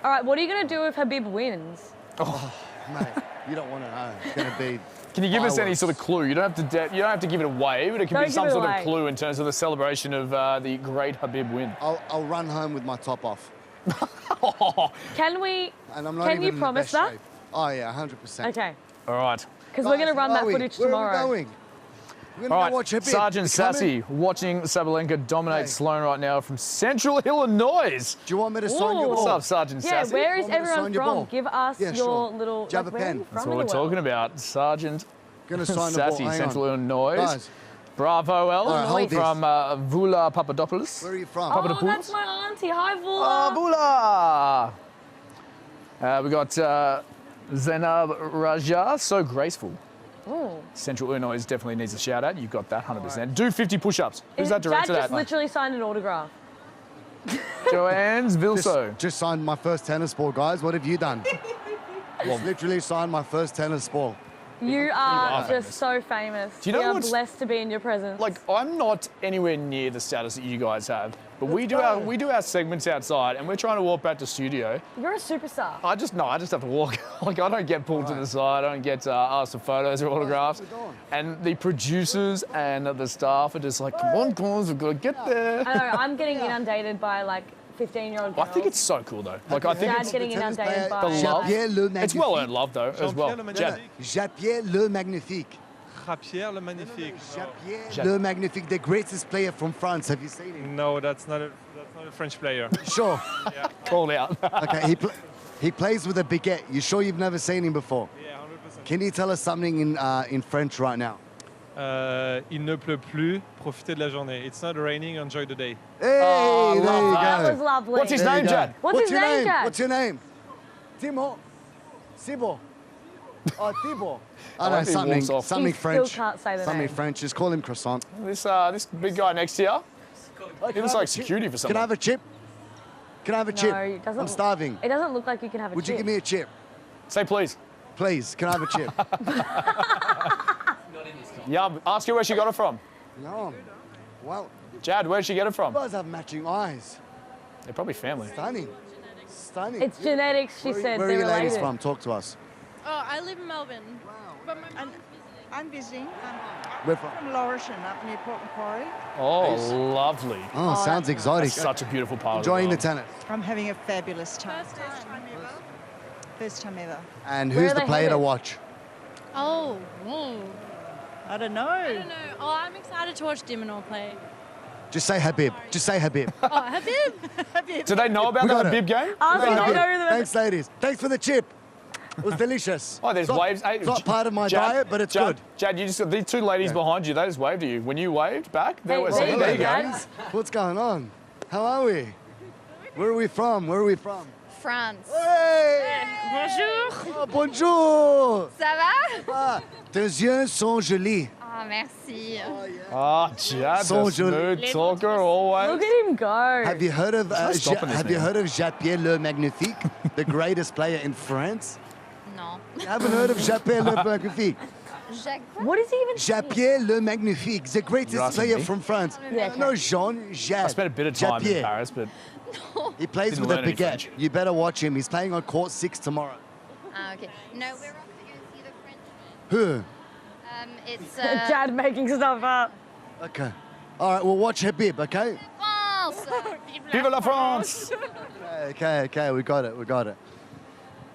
All right, what are you going to do if Habib wins? Mate, you don't want to know. It's going to be... Can you give us any fireworks. sort of clue? You don't have to give it away, but it can Don't be some give it sort away. of clue in terms of the celebration of the great Habib win. I'll run home with my top off. Can we? And I'm not Can even you in the promise best that? shape. Oh, yeah, 100%. Okay. All right. Because we're going to Guys, run where that are we? footage Where tomorrow. are we going? We're All going to right, go watch Habib. Sergeant You coming? Sassy watching Sabalenka dominate Sloane right now from Central Illinois. Do you want me to sign your Ooh. ball? What's up, Sergeant Yeah, Sassy? where is Want me to everyone sign your from? ball? Give us Yeah, your sure. little. Do you have like, a where are pen? you That's from what in we're the world? talking about. Sergeant Gonna sign the ball. Sassy, Hang Central on. Illinois. Guys. Bravo, Elle. All right, hold this. From Vula Papadopoulos. Where are you from? Oh, Papadopoulos? that's my auntie. Hi, Vula. Oh, Vula! We got Zainab Raja, so graceful. Ooh. Central Illinois definitely needs a shout out. You got that 100%. Do 50 push-ups. Who's that Dad directed just at? mate? literally signed an autograph. Joanne's Vilso. Just signed my first tennis ball, guys. What have you done? Just literally signed my first tennis ball. You are famous. just so famous. Do you know we are what's- blessed to be in your presence. Like, I'm not anywhere near the status that you guys have, but we do our segments outside, and we're trying to walk back to studio. You're a superstar. I just have to walk. Like, I don't get pulled to the side. I don't get asked for photos or autographs. And the producers and the staff are just like, come on, guys, we've got to get there. I know, I'm getting inundated by like 15-year-old girls. I think it's so cool though. Like, I think Dad it's getting inundated by the love. Jean-Pierre Le It's Magnifique. well earned love though, as well. Jean-Pierre Le Jean-Pierre Le Magnifique. Jean-Pierre Le Magnifique. Jean-Pierre Le Magnifique, the greatest player from France. Have you seen him? No, that's not a French player. Sure. Called out. Okay, he plays with a baguette. You sure you've never seen him before? Yeah, 100%. Can you tell us something in French right now? Il ne pleut plus, profitez de la journée. It's not raining, enjoy the day. Hey, there you go. That was lovely. What's his There you name, go. Jad? What's his your name, Jad? What's your name? Timo. Sibo. Oh, Thibaut. I I don't like know, he walks off. something He French. still can't say the Something name. French. Just call him croissant. This big guy next to you, he looks like security for Can I someone. have a chip? Can I have a chip? No, it doesn't. I'm starving. It doesn't look like you can have a Would chip. you give me a chip? Say please. Please, can I have a chip? Yeah, ask her where she got it from. No. Well, Jad, where'd she get it from? you guys have matching eyes. They're probably family. Stunning. Stunning. It's genetics, she said. Where are They're you ladies related. from? Talk to us. Oh, I live in Melbourne. But I'm visiting. Where from? From Laurisham, up near Port Macquarie. Oh, lovely. Oh, sounds exotic. That's such a beautiful part Enjoying of the the world. tennis. I'm having a fabulous time. First time ever. And Where who's are the they player to headed? watch? Oh, whoa. I don't know. I don't know. Oh, I'm excited to watch Dimonor play. Just say Habib. Just say Habib. Oh, Habib. Do they know about We the got Habib it. game? Ask Thank them, you. know them. Thanks, ladies. Thanks for the chip. It was delicious. Oh, there's It's not- waves. Hey, It's not part of my Jad, diet, but it's Jad, good. Jad, you just got these two ladies behind you. They just waved at you. When you waved back, there Hey, was. there you There go, you go. Jad. What's going on? How are we? Where are we from? Where are we from? France. Hey! Bonjour. Oh, bonjour! Ça va? Ah, tes yeux sont jolis. Oh, merci. Ah, Jad, So the smooth joli. talker always. Look at him go. Have you heard of no stopping this Have you man. heard of Japierre Le Magnifique, the greatest player in France? No. You haven't heard of Japierre Le Magnifique? What is he even Japierre Le Magnifique, the You're greatest asking player me? from France. Yeah, okay. No, Jean, Jad. I spent a bit of time in Japierre. Paris, but He plays Didn't with a learn any baguette. French. You better watch him. He's playing on court 6 tomorrow. Ah, okay. No, we're off to go see the French. Who? It's Jad making stuff up. Okay. All right, we'll watch Habib, okay? France. Vive la France! Okay, we got it.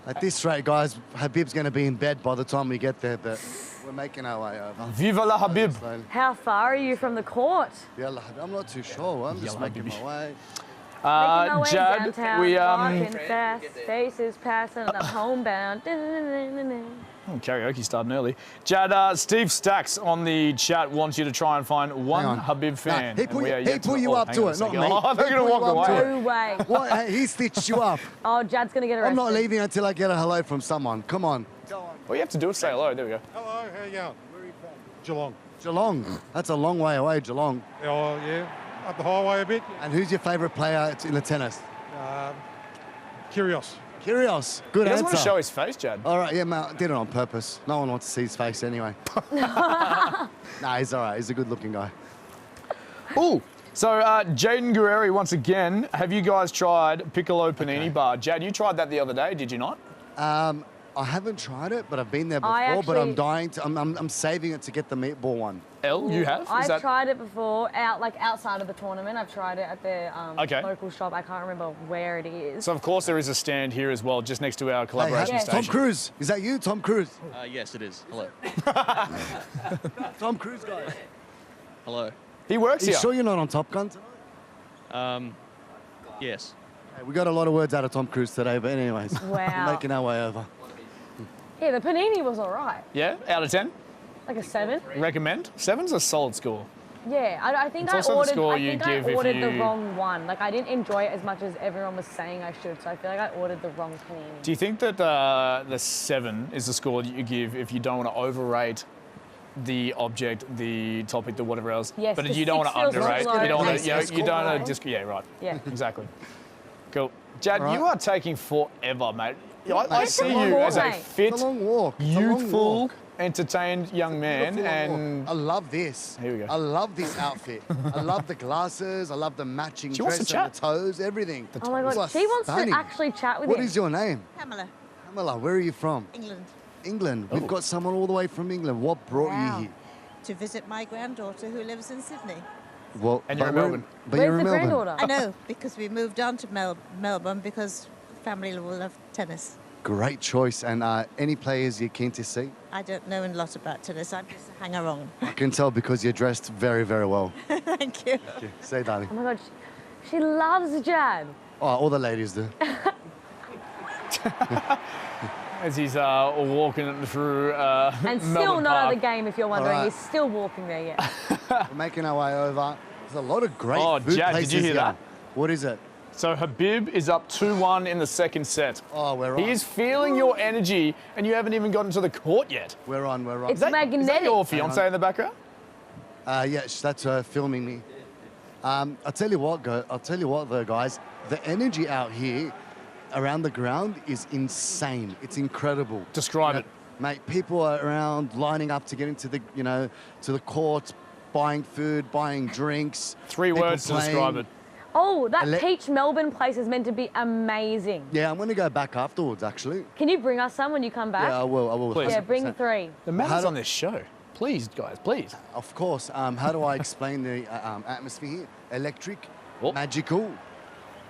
At this rate, guys, Habib's going to be in bed by the time we get there, but we're making our way over. Vive la Habib! Slowly. How far are you from the court? Yeah, I'm not too sure. I'm just making my way. Making my way Jad, downtown, we walking fast, faces passing, I'm homebound. karaoke starting early. Jad, Steve Stacks on the chat wants you to try and find one on. Habib fan. He and put we you- are he yet put you up hang to on a it, not second. me. Oh, they're He going to put walk you up to away. it. No way. What? Hey, he stitched you up. Oh, Jad's gonna get arrested. I'm not leaving until I get a hello from someone. Come on. All you have to do is say hello. There we go. Hello, how you going? Where are you from? Geelong. Geelong. That's a long way away, Geelong. Oh, yeah. Up the highway a bit. And who's your favourite player in the tennis? Curios. Curios. Good He doesn't answer. want to show his face, Jad. All right, yeah, mate, I did it on purpose. No one wants to see his face anyway. Nah, he's all right. He's a good-looking guy. Ooh. So, Jaden Guerreri, once again, have you guys tried Piccolo Panini Bar? Jad, you tried that the other day, did you not? I haven't tried it, but I've been there before. I but I'm actually- dying to. I'm saving it to get the meatball one. Elle, you have? Is I've that... tried it before, outside of the tournament. I've tried it at the Okay. local shop. I can't remember where it is. So, of course, there is a stand here as well, just next to our collaboration Yes. station. Tom Cruise. Is that you, Tom Cruise? Yes, it is. Hello. Tom Cruise guy. Hello. He works Are you here. sure you're not on Top Gun tonight? Yes. Hey, we got a lot of words out of Tom Cruise today, but anyways, Wow. we're making our way over. Yeah, the panini was all right. Yeah, out of 10? Like a 7. Recommend? 7's a solid score. Yeah, I think It's I also the ordered. score I you think give I if ordered the you- wrong one. Like I didn't enjoy it as much as everyone was saying I should. So I feel like I ordered the wrong panini. Do you think that the 7 is the score that you give if you don't want to overrate the object, the topic, the whatever else? Yes, but the you don't want 6 to feels underrate. low. You don't want Nice, to. nice You don't want score. to. Yeah, right. Yeah. Exactly. Cool. Jad, Right. you are taking forever, mate. I It's see a long you walk, as a mate. fit, It's a long walk. It's a long youthful, walk. entertained young man, Beautiful long walk. and I love this. Here we go. I love this outfit. I love the glasses. I love the matching She wants dress to and the toes, everything. Oh my You god, are she wants stunning. to actually chat with What him. is your name? Pamela, Pamela, where are you from? England, England. We've got someone all the way from England. What brought Wow. you here? to visit my granddaughter who lives in Sydney. Well, And you're in but we're- Melbourne. But Where's you're in the Melbourne. granddaughter? I know, because we moved on to Melbourne because family will love tennis. Great choice. And any players you're keen to see? I don't know a lot about tennis. I'm just a hanger-on. I can tell because you're dressed very, very well. Thank you. Okay, say, darling. Oh my god, she loves Jad. Oh, all the ladies do. as he's walking through And still Melbourne not out Park. of the game, if you're wondering. All right. He's still walking there yet. We're making our way over. There's a lot of great Oh, food Jad, did places you hear here. that? What is it? So Habib is up 2-1 in the second set. Oh, we're on. He is feeling your energy, and you haven't even gotten to the court yet. We're on. It's Is that magnetic. your fiance in the background? Yes, that's her filming me. I'll tell you what, though, guys. The energy out here around the ground is insane. It's incredible. Describe it. Mate, people are around lining up to get into the, to the court, buying food, buying drinks. 3 words to describe it. Oh, that Peach Melbourne place is meant to be amazing. Yeah, I'm going to go back afterwards, actually. Can you bring us some when you come back? Yeah, I will. Please. Yeah, bring 3. The man's on this show. Please, guys, please. Of course. How do I explain the atmosphere here? Electric, magical.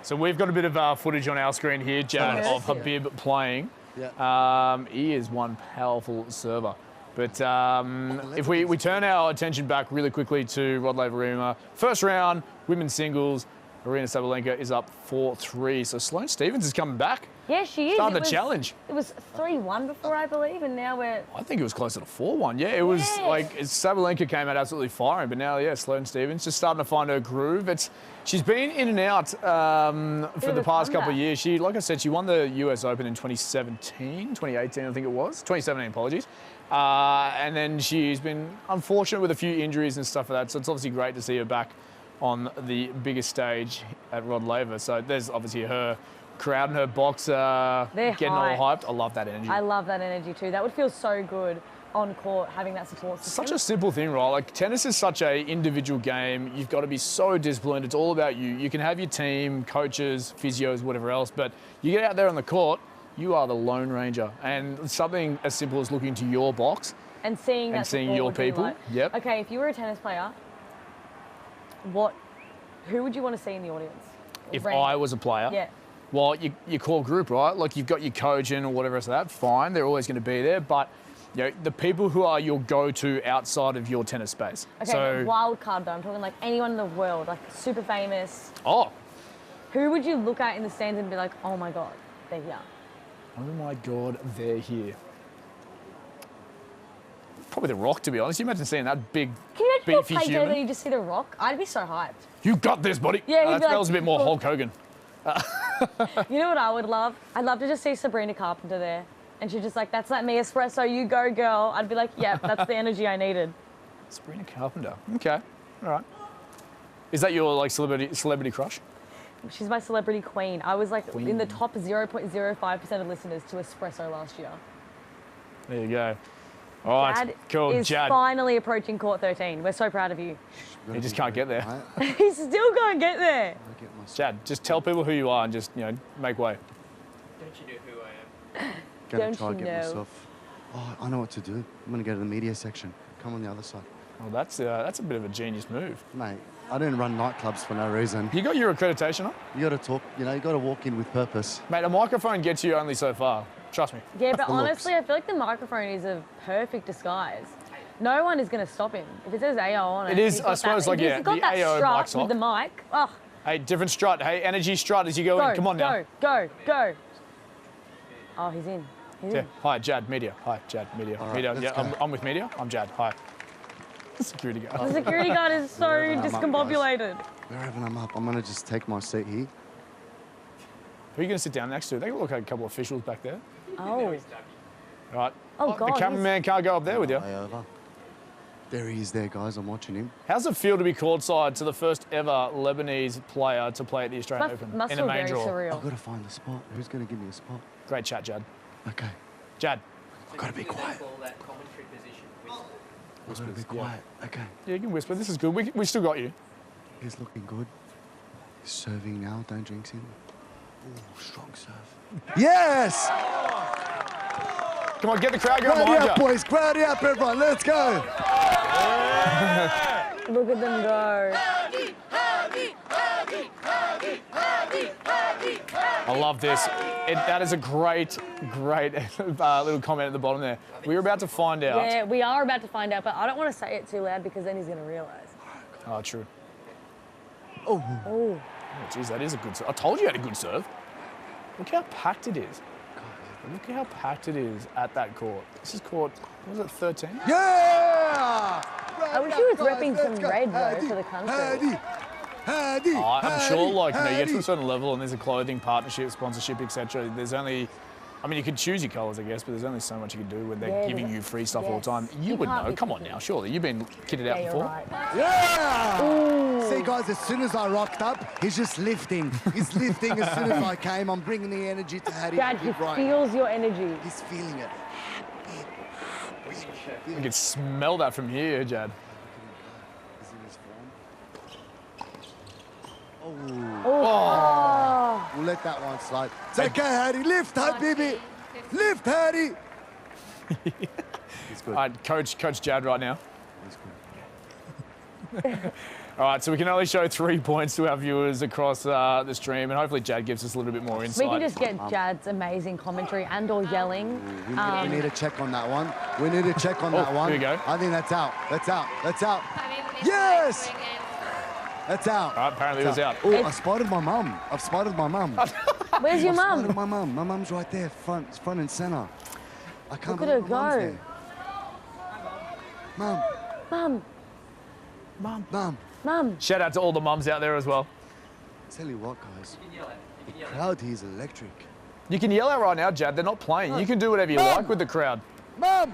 So we've got a bit of footage on our screen here, Jad, of Habib playing. Yeah. He is one powerful server. But if we turn our attention back really quickly to Rod Laver Arena, first round, women's singles, Aryna Sabalenka is up 4-3. So Sloane Stephens is coming back. Yeah, she is. Starting the challenge. It was 3-1 before, I believe, and now we're... I think it was closer to 4-1. Yeah, it was like Sabalenka came out absolutely firing, but now, yeah, Sloane Stephens just starting to find her groove. She's been in and out for the past couple of years. She, like I said, she won the US Open in 2018, I think it was. 2017, apologies. And then she's been unfortunate with a few injuries and stuff like that. So it's obviously great to see her back on the biggest stage at Rod Laver. So there's obviously her crowd and her box getting all hyped. I love that energy. I love that energy too. That would feel so good on court, having that support system. Such a simple thing, right? Like, tennis is such a individual game. You've got to be so disciplined. It's all about you. You can have your team, coaches, physios, whatever else, but you get out there on the court, you are the Lone Ranger. And something as simple as looking to your box and seeing your people. Like, yep. Okay, if you were a tennis player, who would you want to see in the audience? If I was a player? Yeah. Well, your core group, right? Like, you've got your coach and or whatever else like that, fine. They're always going to be there. But, the people who are your go-to outside of your tennis space. Okay, so, wild card though. I'm talking like anyone in the world, like super famous. Oh. Who would you look at in the stands and be like, oh my God, they're here? Oh my God, they're here. Probably The Rock, to be honest. You imagine seeing that big, Can you imagine beefy if you human? and you just see The Rock? I'd be so hyped. You got this, buddy. Yeah, that was a bit more Hulk Hogan. You know what I would love? I'd love to just see Sabrina Carpenter there. And she's just like, that's like me, espresso, you go, girl. I'd be like, yeah, that's the energy I needed. Sabrina Carpenter. Okay. All right. Is that your like celebrity crush? She's my celebrity queen. I was like in the top 0.05% of listeners to espresso last year. There you go. All right, Jad cool. is Jad finally approaching court 13. We're so proud of you. He just can't get there. He still can't get there. Jad, just tell people who you are and just, make way. Don't you know who I am? Gonna try to get myself. Oh, I know what to do. I'm gonna go to the media section. Come on the other side. Well, that's a bit of a genius move. Mate, I don't run nightclubs for no reason. You got your accreditation on? You got to talk, you got to walk in with purpose. Mate, a microphone gets you only so far. Trust me. Yeah, but honestly, I feel like the microphone is a perfect disguise. No one is going to stop him. If it says AO on it. It is, I suppose, he's got that AO strut mic's with the mic. Oh. Hey, different strut. Hey, energy strut as you go in. Come on now. Go. Oh, he's in. Yeah. Hi, Jad, media. Hi, Jad, media. Right, media. Yeah, I'm with media. I'm Jad. Hi. Security guard. The security guard is so discombobulated. Wherever I'm up, I'm going to just take my seat here. Who are you going to sit down next to? They look like a couple of officials back there. Oh. Right. Oh, God. The cameraman can't go up there with you. Way over. There he is there, guys. I'm watching him. How's it feel to be courtside to the first ever Lebanese player to play at the Australian Open must in a feel main very draw? surreal. I've got to find the spot. Who's going to give me a spot? Great chat, Jad. Okay. Jad. I've got to be quiet. That commentary position. I've got to be quiet. Okay. Yeah, you can whisper. This is good. We still got you. He's looking good. He's serving now. Don't jinx him. Ooh, strong serve. Yes! Come on, get the crowd going Crowd behind up, you. boys. Crowd up, everyone. Let's go. Look at them go. I love this. That is a great little comment at the bottom there. We're about to find out. Yeah, we are about to find out, but I don't want to say it too loud because then he's going to realise. Oh, true. Oh. Oh. Jeez, that is a good serve. I told you had a good serve. Look how packed it is. Look how packed it is at that court. This is court, what was it, 13? Yeah! I wish he was repping some red, though, for the country. I'm sure, you get to a certain level and there's a clothing partnership, sponsorship, etc. There's only I mean, you could choose your colours, I guess, but there's only so much you can do when they're giving you free stuff all the time. You would know. Come on now, surely. You've been kitted out before. Right. Yeah! Ooh. See, guys, as soon as I rocked up, he's just lifting. He's lifting as soon as I came. I'm bringing the energy to Hady. Dad, he feels your energy. He's feeling it. You can smell that from here, Jad. Oh. We'll let that one slide. It's okay, Hady. Lift, Habibi. Lift, Hady. All right, Coach Jad right now. All right, so we can only show 3 points to our viewers across the stream, and hopefully Jad gives us a little bit more insight. We can just get Jad's amazing commentary and or yelling. We need to check on that one. We need to check on that one. Here we go. I think that's out. That's out. That's out. Yes! That's out. All right, apparently it was out. Oh, I spotted my mum. I've spotted my mum. Where's your mum? My mum. My mum's right there, front and centre. I can't Look at her believe my mum's go. there. Mum. Mum. Mum. Mum. Mum. Shout out to all the mums out there as well. Tell you what, guys. The crowd here is electric. You can yell out right now, Jad. They're not playing. You can do whatever you like with the crowd. Mum!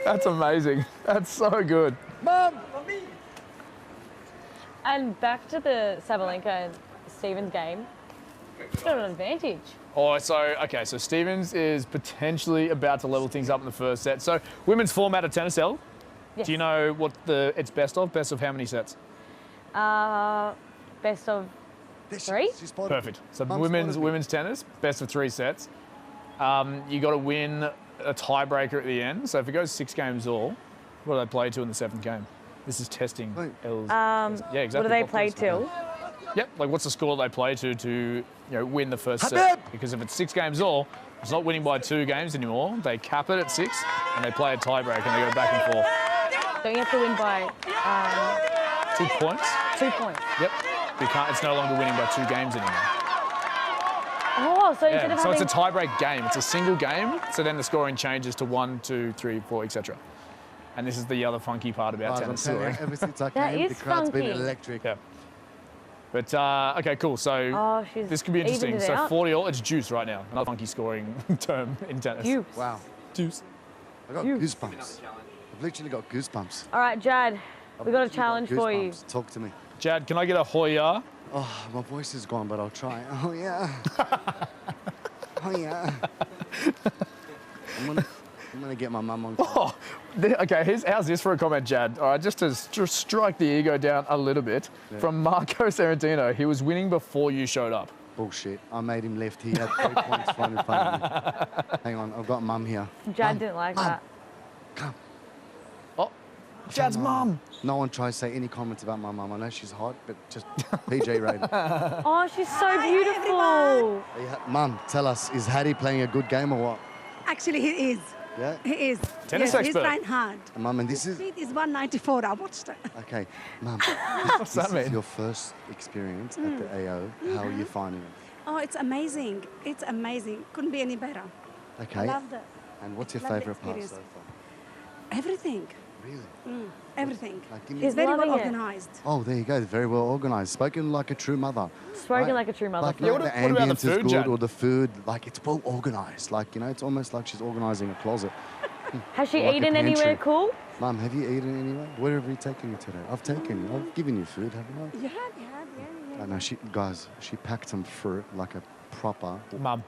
That's amazing. That's so good. Mum! And back to the Sabalenka and Stevens game. She's got an advantage. Oh, so Stevens is potentially about to level things up in the first set. So, women's format of tennis, Elle? Yes. Do you know what it's best of? Best of how many sets? Best of 3? Perfect. So women's tennis, best of 3 sets. You got to win a tiebreaker at the end. So if it goes 6 games all, what do they play to in the 7th game? This is testing. Elle's, yeah, exactly. What do they play till? Yep. Like what's the score they play to win the first set? Because if it's 6 games all, it's not winning by 2 games anymore. They cap it at 6 and they play a tiebreaker and they go back and forth. Don't you have to win by 2 points? 2 points. Yep. You can't. It's no longer winning by 2 games anymore. Oh, so instead of so having... it's a tiebreak game. It's a single game. So then the scoring changes to 1, 2, 3, 4, etc. And this is the other funky part about tennis scoring. Ever since I That came, is the crowd's been funky. electric. Yeah. But okay, cool. So this could be evened interesting. it So out. 40 all. It's juice right now. Another funky scoring term in tennis. Juice. Wow. Juice. I got goosebumps. I've literally got goosebumps. All right, Jad, we got a challenge for you. Talk to me. Jad, can I get a Hoya? Oh, my voice is gone, but I'll try. Oh, yeah. Oh, yeah. I'm gonna get my mum on. Oh, okay, how's this for a comment, Jad? All right, just to strike the ego down a little bit. Yeah. From Marco Serentino, he was winning before you showed up. Bullshit. I made him left. He had 3 points right in front of me. Hang on, I've got mum here. Jad didn't like that. Come. Oh, Jad's mum. No one tries to say any comments about my mum. I know she's hot, but just PJ rated. Oh, she's so beautiful. Mum, tell us, is Hady playing a good game or what? Actually, he is. Yeah? He is. Tennis He's expert. trying hard. Mum, and this is... Speed is 194. I watched it. Okay, Mum, What's that this mean? is your first experience at the AO. How are you finding it? Oh, it's amazing. It's amazing. Couldn't be any better. Okay. I loved it. And what's your Loved the favourite part so experience. far? Everything. Really? Everything. Like, give me- He's very well loving it. organized. Oh, there you go. Very well organised. Spoken like a true mother. Spoken like a true mother. Like, Yeah, not what the about the ambience is food, good Jad? or the food. Like, it's well organised. Like, it's almost like she's organising a closet. Has she Like a eaten pantry. anywhere cool? Mum, have you eaten anywhere? Where have you taken me today? I've taken you. I've given you food, haven't I? You have, yeah. I know, she packed some fruit like a proper Mum.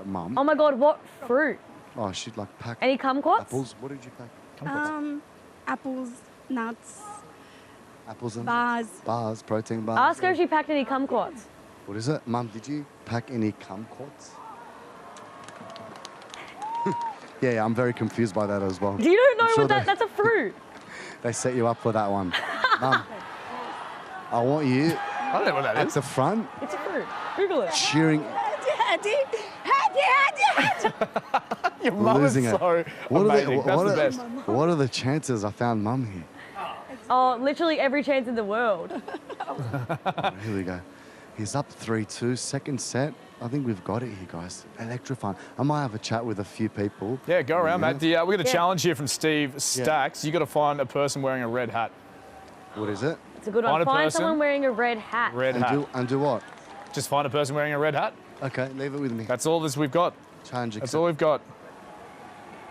mum. Oh my God, what fruit? Oh, she'd like pack Any kumquats? apples. What did you pack? Apples, nuts, Apples and bars. protein bars. Ask her if she packed any kumquats. What is it? Mum, did you pack any kumquats? yeah, I'm very confused by that as well. Do you don't know I'm sure what that's a fruit? They set you up for that one. Mum, I want you I don't know what that at is. the front It's a fruit. Google it. cheering. Hady. Your mum is Losing it. so What are amazing. That's the best. What are the chances I found Mum here? Oh, literally every chance in the world. Here we go. He's up 3-2, second set. I think we've got it here, guys. Electrifying. I might have a chat with a few people. Yeah, go around, mate. We got a Yeah. challenge here from Steve Stacks. You got to find a person wearing a red hat. What is it? It's a good Find one. a Find person. someone wearing a red hat. Red hat. And do what? Just find a person wearing a red hat. Okay, leave it with me. That's all we've got. Challenge That's all we've got.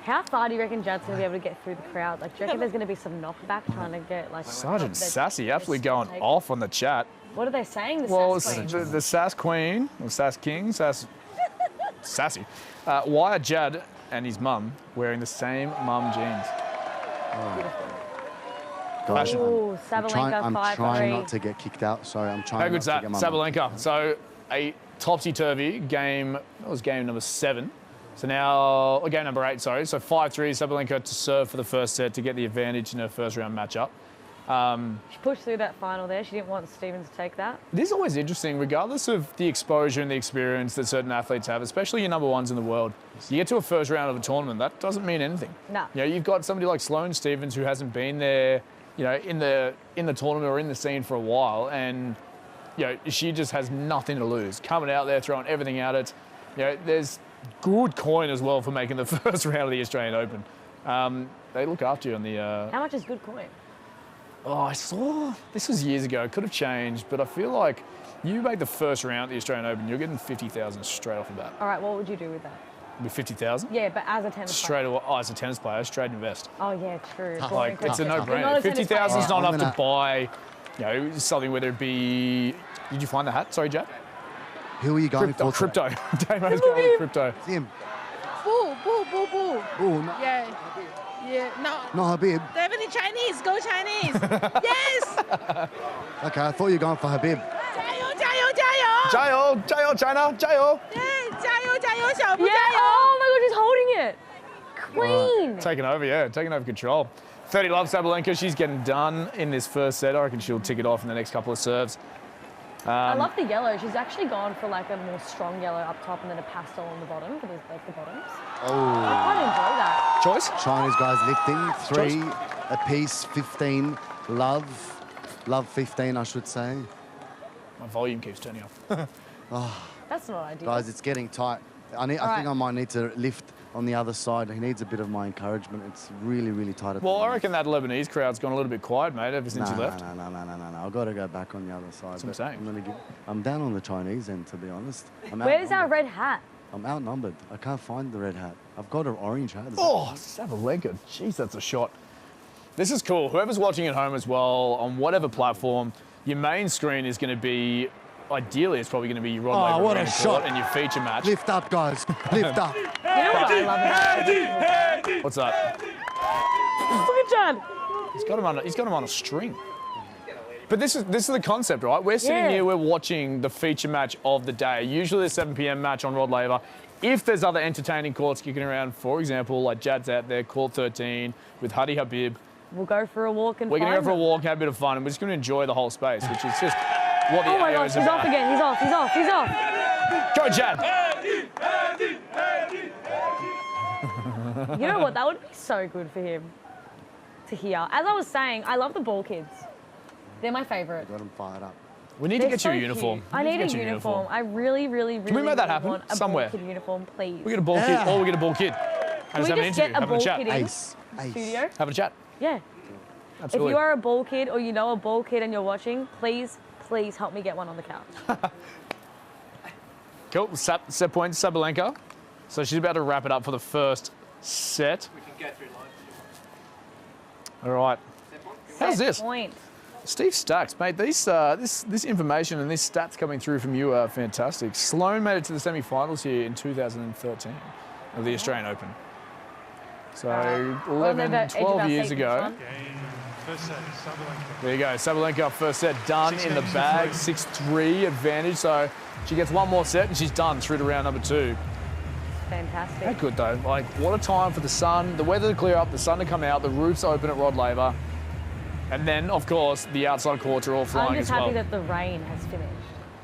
How far do you reckon Jad's going to be able to get through the crowd? Like, do you reckon there's going to be some knockback trying to get, like... Sergeant Sassy absolutely going off on the chat. What are they saying, the Well, Sass Queen? the Sass Queen, or Sass King, Sassy. Why are Jad and his mum wearing the same mum jeans? Fashion. Ooh, Sabalenka, I'm 5-3. trying not to get kicked out. Sorry, I'm trying How not good's to that, get my mum. Sabalenka? So a topsy-turvy game, that was game number 7. So now, or game number 8, sorry. So 5-3, Sabalenka to serve for the first set to get the advantage in her first round matchup. She pushed through that final there. She didn't want Stevens to take that. It is always interesting, regardless of the exposure and the experience that certain athletes have, especially your number ones in the world. You get to a first round of a tournament, that doesn't mean anything. No. You know, you've got somebody like Sloane Stevens who hasn't been there, you know, in the tournament or in the scene for a while, and you know, she just has nothing to lose. Coming out there, throwing everything at it. You know, there's good coin as well for making the first round of the Australian Open. They look after you on the. How much is good coin? Oh, I saw, this was years ago, it could have changed, but I feel like you make the first round of the Australian Open, you're getting 50,000 straight off the bat. All right, what would you do with that? With 50,000? Yeah, but as a tennis Straight player. away, as a tennis player, straight invest. Oh, yeah, true. Like, it's a no-brainer. 50,000 is not enough to buy, you know, something, whether it be, did you find the hat? Sorry, Jack? Who are you going for? Crypto. Damo's going with crypto. It's him. Boo, boo, boo, boo. Oh, no. Yeah. Yeah, no. No, Habib. Do you have any Chinese? Go Chinese. Yes. Okay, I thought you were going for Habib. 加油，加油 China， 加油！ Yeah, oh my god, she's holding it. Queen. Right. Taking over, yeah, taking over control. 30 love Sabalenka, she's getting done in this first set. I reckon she'll tick it off in the next couple of serves. I love the yellow. She's actually gone for like a more strong yellow up top and then a pastel on the bottom for the bottoms. Oh. I quite enjoy that. Choice? Chinese guys lifting. 3 apiece, 15. Love 15, I should say. My volume keeps turning off. Oh, that's not ideal. guys, it's getting tight. I think I might need to lift on the other side. He needs a bit of my encouragement. It's really, really tight. Well, I reckon that Lebanese crowd's gone a little bit quiet, mate, ever since you left. No. I've got to go back on the other side. That's what I'm saying. I'm down on the Chinese end, to be honest. Where's our red hat? I'm outnumbered. I can't find the red hat. I've got an orange hat. Oh, Sabalenka. Jeez, that's a shot. This is cool. Whoever's watching at home as well, on whatever platform, your main screen is going to be, ideally, it's probably going to be Rod Laver Arena court and your feature match. Lift up, guys. Lift up. You know what I love about it? What's that? Look at John. He's got him on a string. But this is the concept, right? We're sitting here, we're watching the feature match of the day. Usually the 7 p.m. match on Rod Laver. If there's other entertaining courts kicking around, for example, like Jad's out there, court 13 with Hady Habib. We'll go for a walk and We're going to go for a walk, have a bit of fun, and we're just going to enjoy the whole space, which is just what the Oh my AO gosh, is he's about. off again. He's off. Go, Jad. You know what? That would be so good for him to hear. As I was saying, I love the ball kids. They're my favourite. Got him fired up. We need to get you a uniform. I need a uniform. I really, really, really Can we make that happen want a somewhere? ball kid uniform, please. We get a ball kid, or we get a ball kid. Can we just get a ball kid in studio? Have a chat. Yeah. Absolutely. If you are a ball kid or you know a ball kid and you're watching, please help me get one on the couch. Cool. Set points, Sabalenka. So she's about to wrap it up for the first set. We can go through live. All right. How's this? Point. Steve Stacks, mate, this information and this stats coming through from you are fantastic. Sloane made it to the semi-finals here in 2013 of the Australian Open. So 11, 12 years ago. There you go, Sabalenka first set done in the bag, 6-3 advantage. So she gets one more set and she's done through to round number 2. Fantastic. How good though, like what a time for the sun, the weather to clear up, the sun to come out, the roofs open at Rod Laver. And then, of course, the outside courts are all flying as well. I'm just happy that the rain has finished.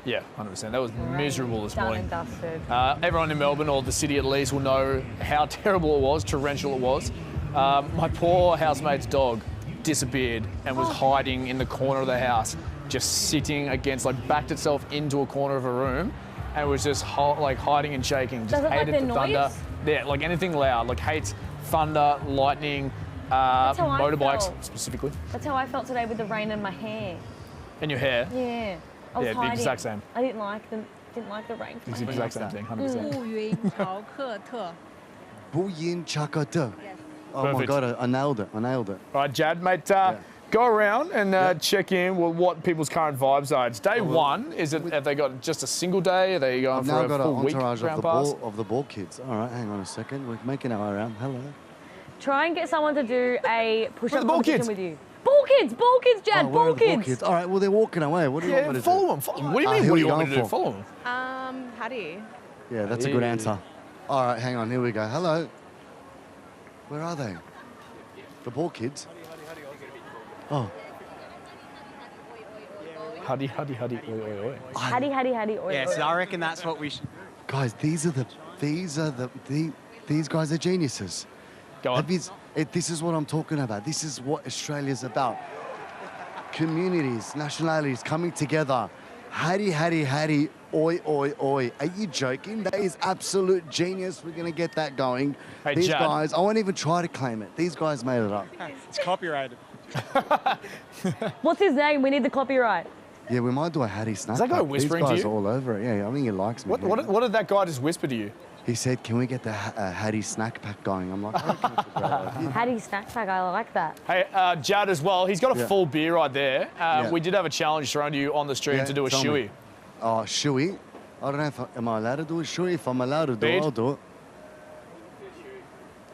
Yeah, 100%. That was miserable this Done morning. and dusted. Everyone in Melbourne, or the city at least, will know how terrible it was, torrential it was. My poor housemate's dog disappeared and was hiding in the corner of the house, just sitting against, like backed itself into a corner of a room and was just like hiding and shaking. Just Does it like hated the the thunder. noise? Yeah, like anything loud, like hates thunder, lightning, That's how I motorbikes felt. specifically. That's how I felt today with the rain in my hair. And your hair. Yeah. I was Yeah, the hiding. exact same. I didn't like didn't like the rain. It's the exact same thing, 100%. 布云朝克特。 Buyin Chakata. Oh my Perfect. God, I nailed it. I nailed it. All right, Jad, mate, go around and check in with what people's current vibes are. It's day one. Have they got just a single day? Are they going I've for now a got an full week entourage round of pass? the ball kids. All right, hang on a second. We're making our way around. Hello. Try and get someone to do a push-up the ball competition kids? with you. Ball kids, Jad, Oh, where are ball the ball kids. kids? All right, well, they're walking away. What do you want me to follow do? them. Follow them. What do you mean? who What are do you you want me to going do? for? Follow them. How do you? Yeah, that's a good answer. All right, hang on. Here we go. Hello. Where are they? The ball kids? Oh. Huddy, oi, oi, oi. Hady, oi. Yeah, so I reckon that's what we should. Guys, these guys are geniuses. Go on. This is what I'm talking about. This is what Australia's about. Communities, nationalities coming together. Hady, oi, oi, oi. Are you joking? That is absolute genius. We're going to get that going. Hey, These Jad. guys, I won't even try to claim it. These guys made it up. It's copyrighted. What's his name? We need the copyright. Yeah, we might do a Hady snap. Is that guy pack. whispering to These guys you? are all over it. Yeah, I think he likes me. What did that guy just whisper to you? He said, can we get the Hady snack pack going? I'm like, I reckon it's a great idea. Hady snack pack, I like that. Hey, Jad as well. He's got a Yeah. full beer right there. Yeah. We did have a challenge thrown to you on the stream Yeah, to do a tell me. shoey. Oh, shoey? I don't know if am I allowed to do a shoey? If I'm allowed to do it, Bede? I'll do it.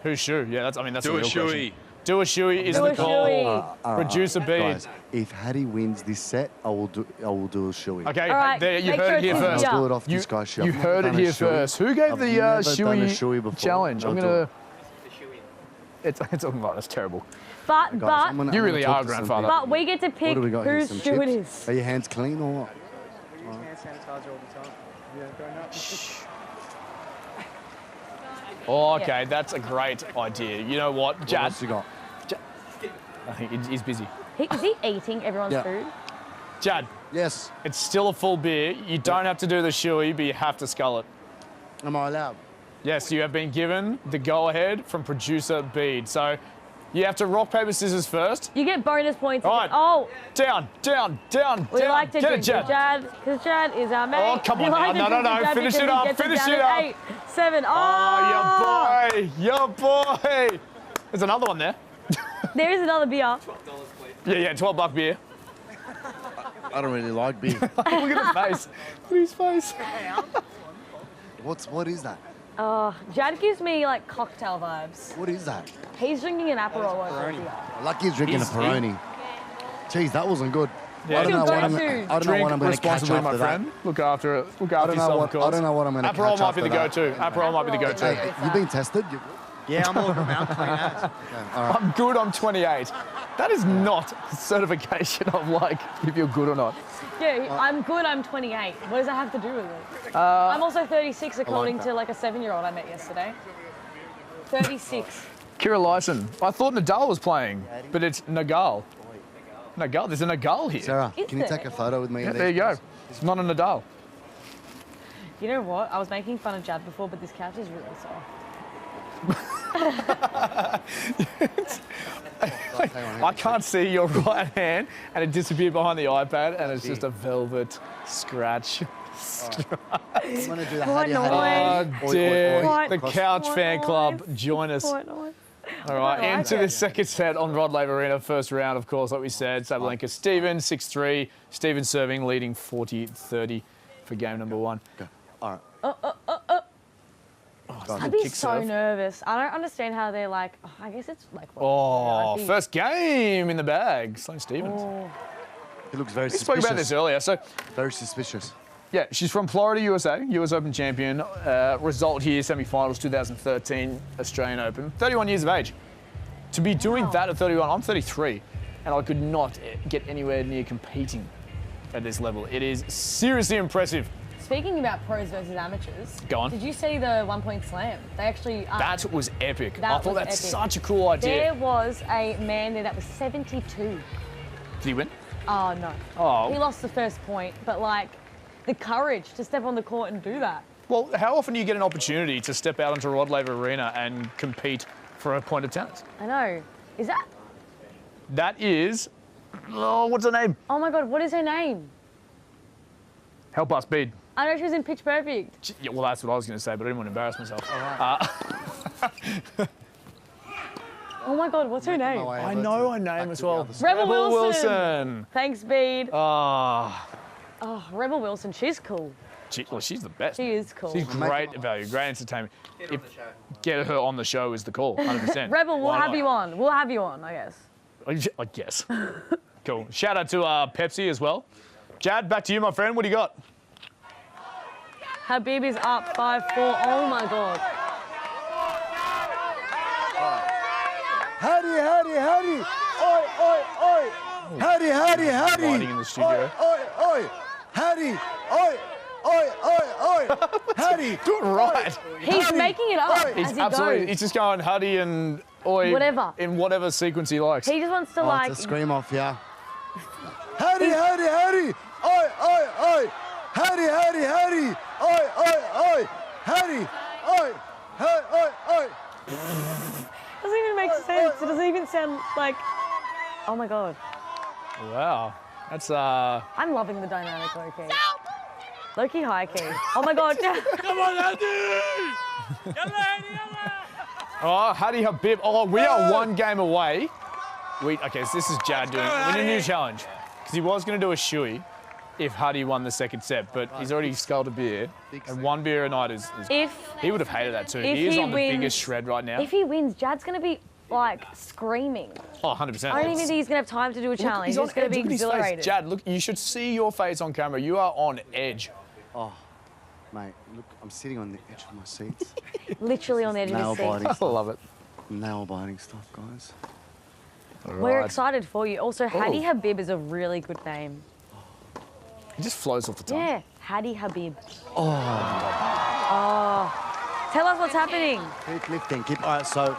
Who's shoe? Yeah, that's Do the a real question. shoey. Do a shoey is Do the a call. shoey. All right, Producer Bede. Guys, if Hady wins this set, I will do a shoey. Okay, All right, there, you make heard sure it here it's first. easier. I'll do it off this guy's shoe. You I've never heard it done a here shoey. first. Who gave I've the never done a shoey shoey before. challenge? I'll I'm do gonna. it. It's oh, that's terrible. But, Guys, I'm gonna- You I'm really gonna are talk to some grandfather. people. but we get to pick What do we got here? whose Some shoe it chips? is. Are your hands clean or what? Hand sanitizer all the time. Yeah, going up. Oh, okay, that's a great idea. You know what, What Jad? else you got? I think he's busy. Is he eating everyone's Yeah. food? Jad, Yes. it's still a full beer. You don't have to do the shoey, but you have to scull it. Am I allowed? Yes, you have been given the go-ahead from producer Bede. So you have to rock, paper, scissors first. You get bonus points. All right. Oh, Down. we like to Get drink it, Jad. with Jad, because Jad is our mate. Oh, come We on like now. to No, drink with Jad finish because it he up, gets us finish down it at up. 8, 7. Oh, your boy. There's another one there. There is another beer. Yeah, $12 beer. I don't really like beer. Look at his face. Look at his face. What is that? Jad gives me like cocktail vibes. What is that? He's drinking an Aperol over a beer. Lucky's drinking a Peroni. Jeez, that wasn't good. Yeah. I don't know what I'm Go-to. going Drink to catch responsibly, my after that. friend. Look after I don't know yourself, what of course. I don't know what I'm going to Aperol catch might after be the that. go-to. Aperol might be the go-to. Hey, you been tested? Yeah, I'm all good, man. I'm clean as. All right. I'm good, I'm 28. That is not certification of like if you're good or not. Yeah, I'm good, I'm 28. What does that have to do with it? I'm also 36 according to like a 7-year-old I met yesterday. 36. Kira Lyson. I thought Nadal was playing, but it's Nagal. Nagal, there's a Nagal here. Sarah, Is can you there? take a photo with me? Yeah, there you go. It's not a Nadal. You know what? I was making fun of Jad before, but this couch is really soft. I can't see your right hand, and it disappeared behind the iPad, and it's just a velvet scratch. I'm going to do the Quite Hady nice. Habib. Oh dear, Quite- the Couch quite Fan nice. Club, join us. Quite nice. All right, I like into it. the second set on Rod Laver Arena. First round, of course, like we said, Sabalenka, Stevens, 6-3. Stevens serving, leading 40-30 for game number one. All right. I'd be Kick so serve. nervous. I don't understand how they're like, I guess it's like, Oh, I'd be- first game in the bag. Sloane Stevens. Oh. He looks very We spoke suspicious. about this earlier. So, Very suspicious. yeah, she's from Florida, USA, US Open champion. Result here, semi-finals 2013 Australian Open. 31 years of age. To be doing that at 31, I'm 33, and I could not get anywhere near competing at this level. It is seriously impressive. Speaking about pros versus amateurs, Go on. Did you see the 1-point slam? They actually. That was epic. That I thought was that's epic. such a cool idea. There was a man there that was 72. Did he win? Oh no. Oh. He lost the first point, but like the courage to step on the court and do that. Well, how often do you get an opportunity to step out onto Rod Laver Arena and compete for a point of tennis? I know. Is that? That is, oh, what's her name? Oh my God, what is her name? Help us, Bede. I know she was in Pitch Perfect. Yeah, well, that's what I was going to say, but I didn't want to embarrass myself. Oh my God, what's her name? I know her name as well. Rebel Wilson. Thanks, Bede. Oh, Rebel Wilson, she's cool. She's the best. She is cool. She's great value, great entertainment. Get her on the show is the call, 100%. Rebel, we'll have you on. We'll have you on, I guess. I guess. Cool. Shout out to Pepsi as well. Jad, back to you, my friend. What do you got? Habib is up 5-4. Oh my God. Hady, Hady, Hady. Oi, oi, oi. Hady, Hady, Hady. Fighting in the studio. Oi, oi, oi. Hady, oi, oi, oi, oi. Hady. Do it right. He's making it up as he absolutely. goes. He's just going Hady and oi. Whatever. In whatever sequence he likes. He just wants to like... It's a scream off, yeah. Hady, Hady, Hady. Oi, oi, oi. Hady, Hady, Hady. Oi, oi, oi. Hady. Oi, oi, oi, oi. Doesn't even make sense. It doesn't even sound like... Oh my God. Wow. That's I'm loving the dynamic, Loki. Loki high key. Oh my God. Come on, Hady! Oh, Hady Habib. Oh, we are one game away. Okay, so this is Jad doing a new challenge. Because he was going to do a shoey if Hady won the second set, but he's already sculled a beer. And one beer a night is he would have hated that too. He is on the biggest shred right now. If he wins, Jad's going to be like screaming. Oh, 100%. I don't even think he's going to have time to do a challenge. He's just going to be exhilarated. Jad, look, you should see your face on camera. You are on edge. Oh, mate, look, I'm sitting on the edge of my seats. Literally on the edge of his seat. I love it. Nail-biting stuff, guys. We're excited for you. Also, Hady Habib is a really good name. He just flows off the tongue. Yeah, Hady Habib. Oh. Tell us what's happening. Keep lifting. All right, so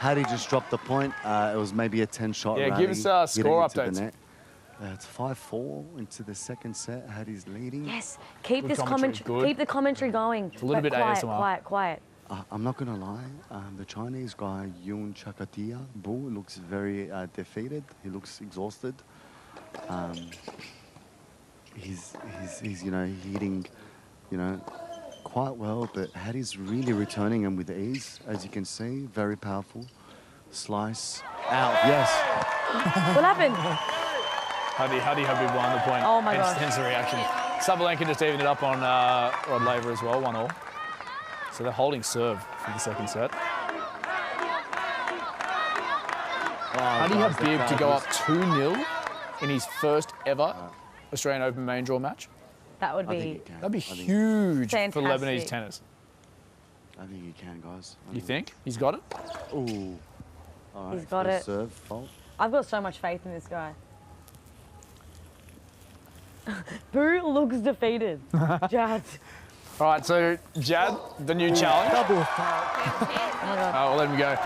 Hady just dropped the point. It was maybe a 10-shot rally. Yeah, give us score updates. It's 5-4 into the second set. Hady's leading. Yes, keep this commentary. Keep the commentary going. It's a little bit quiet, ASMR. Quiet. I'm not gonna lie. The Chinese guy Yun Chakatia Bu looks very defeated. He looks exhausted. He's hitting, quite well, but Hady's really returning him with ease, as you can see. Very powerful. Slice out. Yes. What happened? Hady Habib won the point. Oh my God. Hence the reaction. Sabalenka just evened it up on Rod Laver as well, 1-1. So they're holding serve for the second set. Hady Habib to go up 2-0 in his first ever Australian Open main draw match. That would be... That'd be huge fantastic for Lebanese tennis. I think he can, guys. You think? He's got it? Ooh. All right, he's got it. Serve, fault. I've got so much faith in this guy. Boo looks defeated. Jad. All right, so Jad, the new challenge. Double. We'll let him go.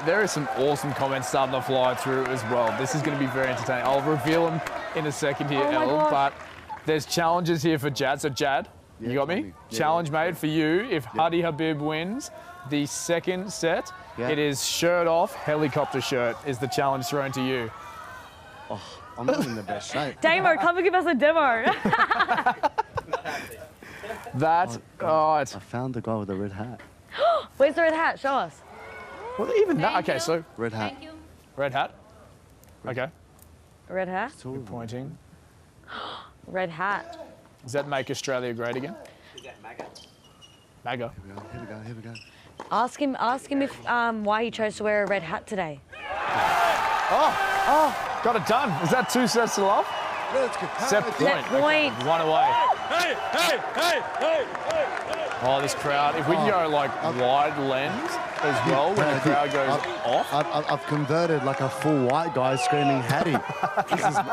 There are some awesome comments starting to fly through as well. This is going to be very entertaining. I'll reveal them in a second here, Elle, but there's challenges here for Jad. So Jad, you got me? Challenge made for you. If Hady Habib wins the second set, it is shirt off, helicopter shirt is the challenge thrown to you. Oh, I'm not in the best shape. Damo, come and give us a demo. I found the guy with the red hat. Where's the red hat? Show us. Well, even that. Okay, so red hat. Thank you. Red hat. Okay. Red hat. Good pointing. Red hat. Does that make Australia great again? Is that MAGA? MAGA. Here we go. Ask him if why he chose to wear a red hat today. Oh, got it done. Is that 2 sets to love? Set point. Set point. Okay, 1 away. Hey! Oh, this crowd. If we can go like wide lens as well when the crowd goes off. I've converted like a full white guy screaming Hady.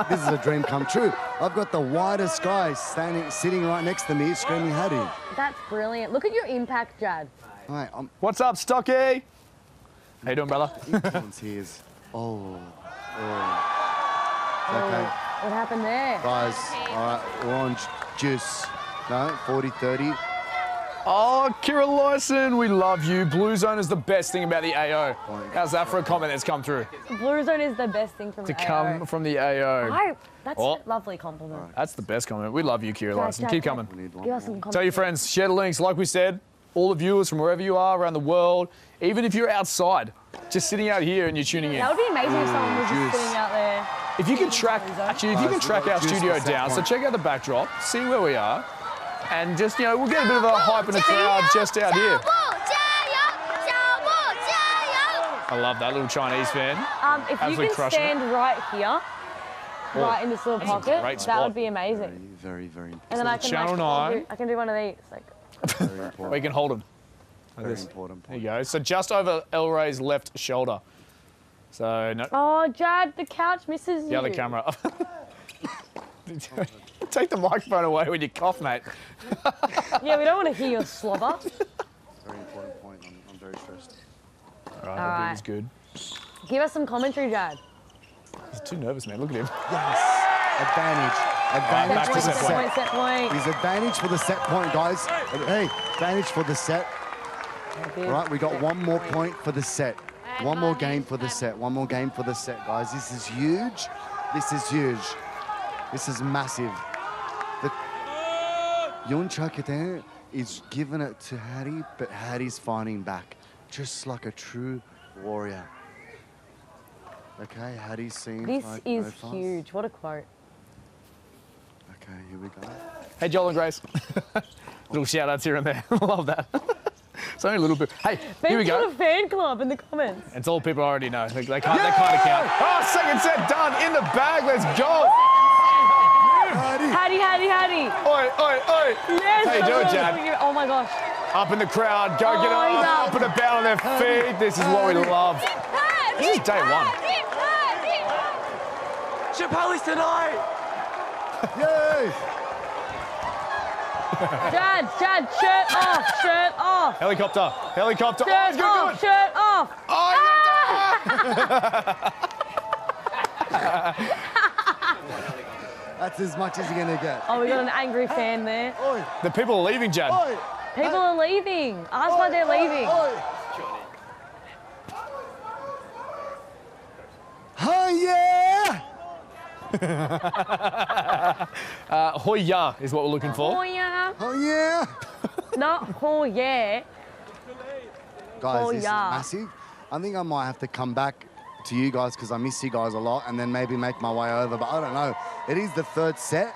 This is a dream come true. I've got the widest guy sitting right next to me screaming Hady. That's brilliant. Look at your impact, Jad. All right, What's up, Stocky? How you doing, brother? influence here is... Oh. Okay. What happened there? Guys, all right, orange juice. No, 40-30. Oh, Kira Lyson, we love you. Bluezone is the best thing about the AO. How's that for a comment that's come through? Bluezone is the best thing from To the AO. come from the AO. That's a lovely compliment. That's the best comment. We love you, Kira Lyson. Keep coming. Give us some Tell your friends, share the links. Like we said, all the viewers from wherever you are around the world, even if you're outside, just sitting out here and you're tuning in. That would be amazing if someone was just sitting out there. If you can track, actually, if you can track our studio down, so check out the backdrop, see where we are, and just, you know, we'll get a bit of a hype in the crowd just out here. I love that little Chinese fan. If you can stand right here, right in this little pocket, that would be amazing. Very, very important. And then I can, Channel 9. I can do one of these. Like. Very important. We can hold him. Very important. There you go. So just over El Rey's left shoulder. So no. Oh, Jad, the couch misses you. The other camera. Take the microphone away when you cough, mate. Yeah, we don't want to hear your slobber. Very important point. I'm very stressed. All right, that is good. Give us some commentary, Jad. He's too nervous, man. Look at him. Yes. Advantage. Advantage back for to the set point. Set point. He's advantage for the set point, guys. Hey, advantage for the set. All right, we got one more point for the set. One more game for the set. One more game for the set, guys. This is huge. This is huge. This is massive. Yun Chakate is giving it to Hady, but Hady's fighting back, just like a true warrior. Okay, Hady seems This like is no fuss. huge. What a quote. Okay, here we go. Hey, Joel and Grace. Little shout outs here and there. Love that. It's only a little bit. Hey, here we go. A fan club in the comments. It's all people already know. They kind of count. Oh, second set done in the bag. Let's go. Hady. Oi, oi, oi. Yes. How you doing, Jad? Oh my gosh. Up in the crowd. Go get up. Up and about on their feet. This is what we love. This is day one. Chappelle's tonight. Yay. Jad, shirt off, shirt off. Helicopter. Shirt off, shirt off. That's as much as you're gonna get. Oh, we got an angry fan there. The people are leaving, Jad. People are leaving. Ask why they're leaving. Oh yeah! Hoya is what we're looking for. Oh yeah. Oh yeah! Not oh yeah. Guys, this is yeah. massive. I think I might have to come back to you guys because I miss you guys a lot and then maybe make my way over, but I don't know. It is the third set.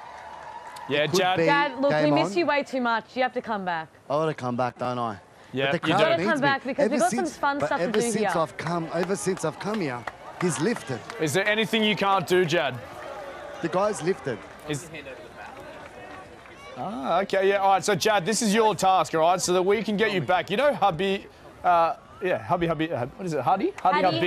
Yeah, Jad. Dad, look, we game miss on. you way too much. You have to come back. I ought to come back, don't I? Yeah, but the you crowd do. Gotta needs come me. back because we've got some fun stuff to do here. Ever since I've come here, he's lifted. Is there anything you can't do, Jad? The guy's lifted. Ah, okay, yeah, all right. So, Jad, this is your task, all right, so that we can get you back. You know, Habib, what is it, Hady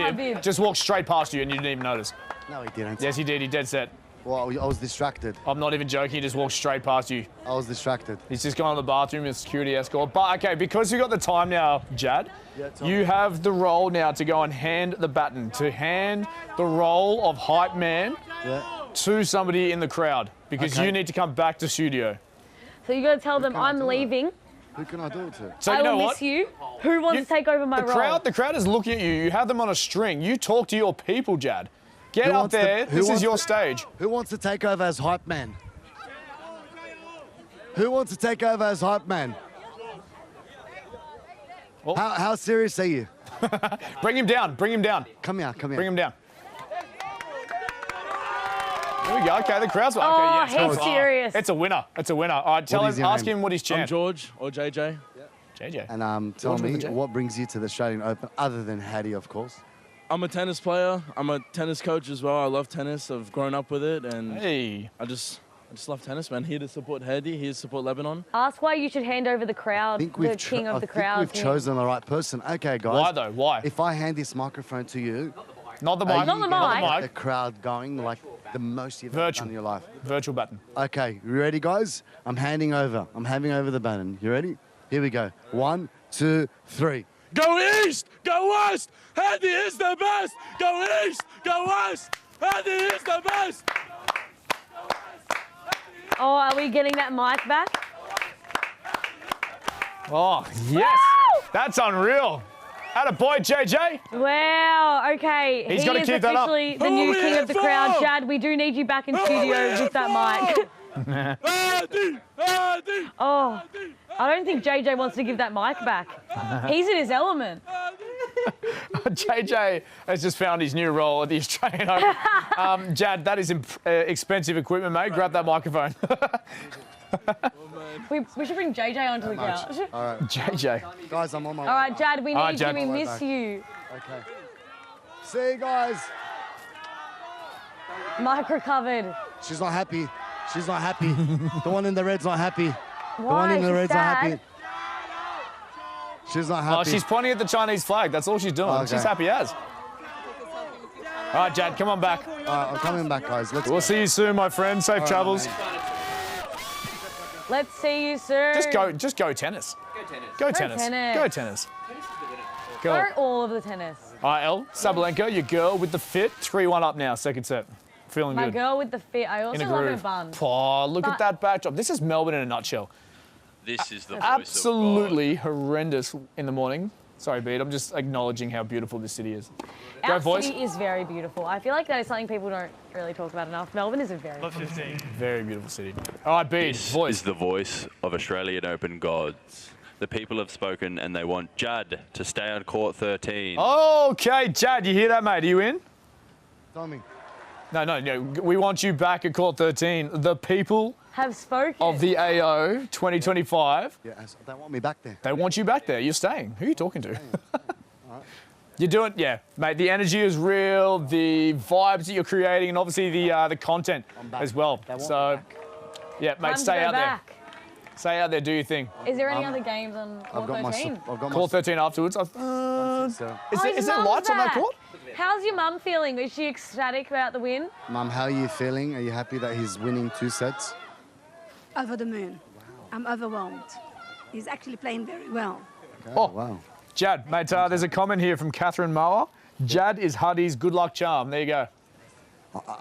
Habib just walked straight past you and you didn't even notice. No, he didn't. Yes, he did. He dead set. Well, I was distracted. I'm not even joking. He just walked straight past you. I was distracted. He's just gone to the bathroom with security escort. But, okay, because we've got the time now, Jad, tell you me. have the role now to go and hand the baton, to hand the role of hype man to somebody in the crowd because you need to come back to studio. So you got to tell them I'm leaving. Who can I do it to? So I you know will what? miss you. Who wants to take over my role? The crowd is looking at you. You have them on a string. You talk to your people, Jad. Get Who up wants to- there. who This is wants your to- stage. Who wants to take over as hype man? Who wants to take over as hype man? Oh. How serious are you? Bring him down. Bring him down. Come here. Bring him down. There we go. Okay, the crowd's okay. Oh, Yeah, he's serious. It's a winner. It's a winner. All right, tell What him. is your Ask name? him what he's I'm chant. George or JJ. JJ. And tell George with me, a J. what brings you to the Australian Open other than Hady, of course? I'm a tennis player. I'm a tennis coach as well. I love tennis. I've grown up with it, and I just love tennis, man. Here to support Hady. Here to support Lebanon. Ask why you should hand over the crowd, the king of the crowd. We've chosen the right person. Okay, guys. Why though? Why? If I hand this microphone to you, Not the are mic. you Not the gonna mic. get the crowd going like the most you've ever done in your life? Virtual button. Okay, you ready, guys? I'm handing over the baton. You ready? Here we go. 1, 2, 3. Go east, go west. Hady is the best. Go east, go west. Hady is the best. Oh, are we getting that mic back? Oh, yes. That's unreal. Atta boy, JJ. Wow, okay. He's gotta keep that up. Officially the new king of the crowd. Jad, we do need you back in studio with that mic. Oh, I don't think JJ wants to give that mic back. He's in his element. JJ has just found his new role at the Australian Open. Jad, that is expensive equipment, mate. Grab that microphone. We should bring JJ onto the couch. All right. JJ. Guys, I'm on my way. All right, Jad, we All right, need Jad. you. We miss you. Okay. See you guys. Mic recovered. She's not happy. She's not happy. The one in the red's not happy. The one Why? in the She's red's not sad. happy. She's not happy. Oh, she's pointing at the Chinese flag. That's all she's doing. Okay. She's happy as. All right, Jad, come on back. I'm coming back, guys. Let's We'll see you soon, my friend. Safe travels. Let's see you soon. Just go tennis. Go tennis. Go tennis. Go all of the tennis. All right, Elle Sabalenka, your girl with the fit. 3-1 up now, second set. Feeling My good. girl with the fit. I also In a love her groove. bun. Oh, look But- at that backdrop. This is Melbourne in a nutshell. This is the voice Absolutely horrendous in the morning. Sorry, Bede. I'm just acknowledging how beautiful this city is. Go, Our voice. city is very beautiful. I feel like that is something people don't really talk about enough. Melbourne is a very beautiful city. Very beautiful city. All right, Bede, This voice. is the voice of Australian Open gods. The people have spoken and they want Judd to stay on court 13. Okay, Jad, you hear that, mate? Are you in? Tell me. No. We want you back at court 13. The people Have spoken. of the AO 2025. Yeah, they want me back there. They want you back there. You're staying. Who are you talking to? You're doing, yeah, mate. The energy is real. The vibes that you're creating, and obviously the content as well. So, yeah, mate, Time to stay go out back. there. Stay out there. Do your thing. Is there any other games on I've court got 13? I've got my. Court 13 afterwards. Is Oh, there his lights mum's on that back. court? How's your mum feeling? Is she ecstatic about the win? Mum, how are you feeling? Are you happy that he's winning 2 sets? Over the moon. I'm overwhelmed. He's actually playing very well. Okay, Oh. wow. Jad, mate, there's a comment here from Catherine Mower. Jad is Huddy's good luck charm. There you go.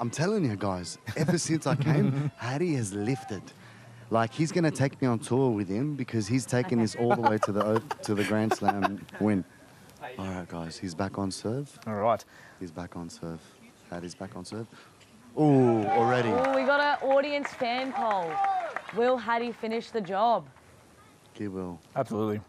I'm telling you guys, ever since I came, Hady has lifted. Like, he's going to take me on tour with him because he's taking this all the way to the Grand Slam win. All right, guys, he's back on serve. All right. He's back on serve. Hady's back on serve. Ooh, already. Oh, we got an audience fan poll. Will Hady finish the job? He will. Absolutely.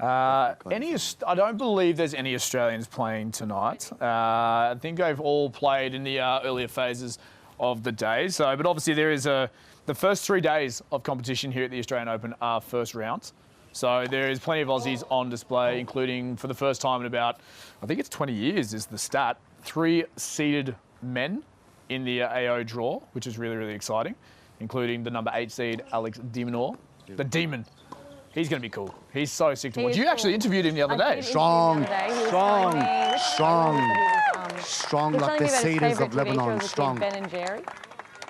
I don't believe there's any Australians playing tonight. I think they've all played in the earlier phases of the day. So, but obviously there is the first 3 days of competition here at the Australian Open are first rounds. So there is plenty of Aussies on display, including for the first time in about, I think it's 20 years is the stat, 3 seeded men in the AO draw, which is really, really exciting, including the number 8 seed, Alex de Minaur. The Demon. He's going to be cool. He's so sick to watch. You actually interviewed him the other day. Strong, strong, like the Cedars of Lebanon, strong. Ben and Jerry.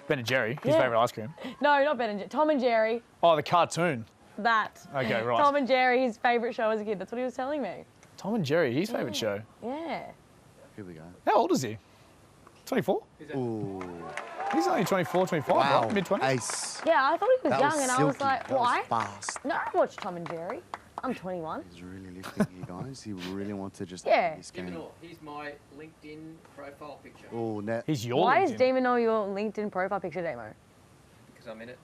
Ben and Jerry, his Yeah. favourite ice cream. No, not Ben and Jerry. Tom and Jerry. Oh, the cartoon. That. Okay, right. Tom and Jerry, his favourite show as a kid. That's what he was telling me. Tom and Jerry, his favourite show. Yeah. Here we go. How old is he? 24? Ooh. He's only 24, 25, Wow. right? Mid-20s? Ace. Yeah, I thought he was That young, was and I was silky. like, That was why? fast. No, I watched Tom and Jerry. I'm 21. He's really lifting you guys. He really wants to just Yeah. end this game. Here's my LinkedIn profile picture. Oh, net. He's your Why LinkedIn. is Demo your LinkedIn profile picture, Demo? Because I'm in it.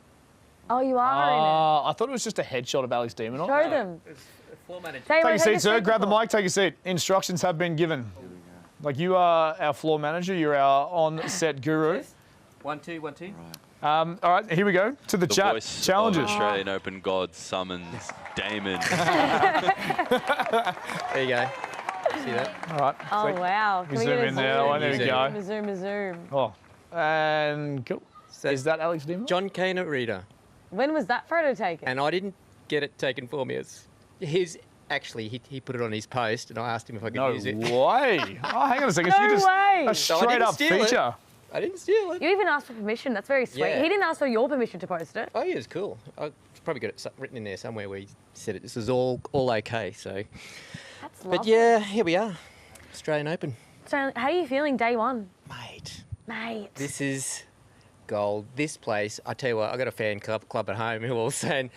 Oh, you are I thought it was just a headshot of Alex de Minaur. in it. Show them. Floor manager. Demo, Take a seat, sir. seat Grab the before. mic, take a seat. Instructions have been given. Like, you are our floor manager. You're our on-set guru. 1, 2, 1, 2. All right, here we go to the chat. Voice Challenges. of Australian Open gods summons Damon. There you go. See that? All right. Oh, so wow. Can we we zoom get a in there. Oh, there we go. Zoom. Oh, and cool. Is that Alex de Minaur? John Cain at Rita. When was that photo taken? And I didn't get it taken for me. It's his. Actually, he put it on his post, and I asked him if I could No use it. way. Oh, hang on a second. No so you just way. a So I straight didn't up steal it. feature. I didn't steal it. You even asked for permission. That's very sweet. Yeah. He didn't ask for your permission to post it. Oh, yeah, it's cool. I probably got it written in there somewhere where he said it. This is all okay. So, That's lovely. but yeah, here we are, Australian Open. So, how are you feeling day one? Mate, Mate. this is gold. This place, I tell you what, I got a fan club at home who are all saying,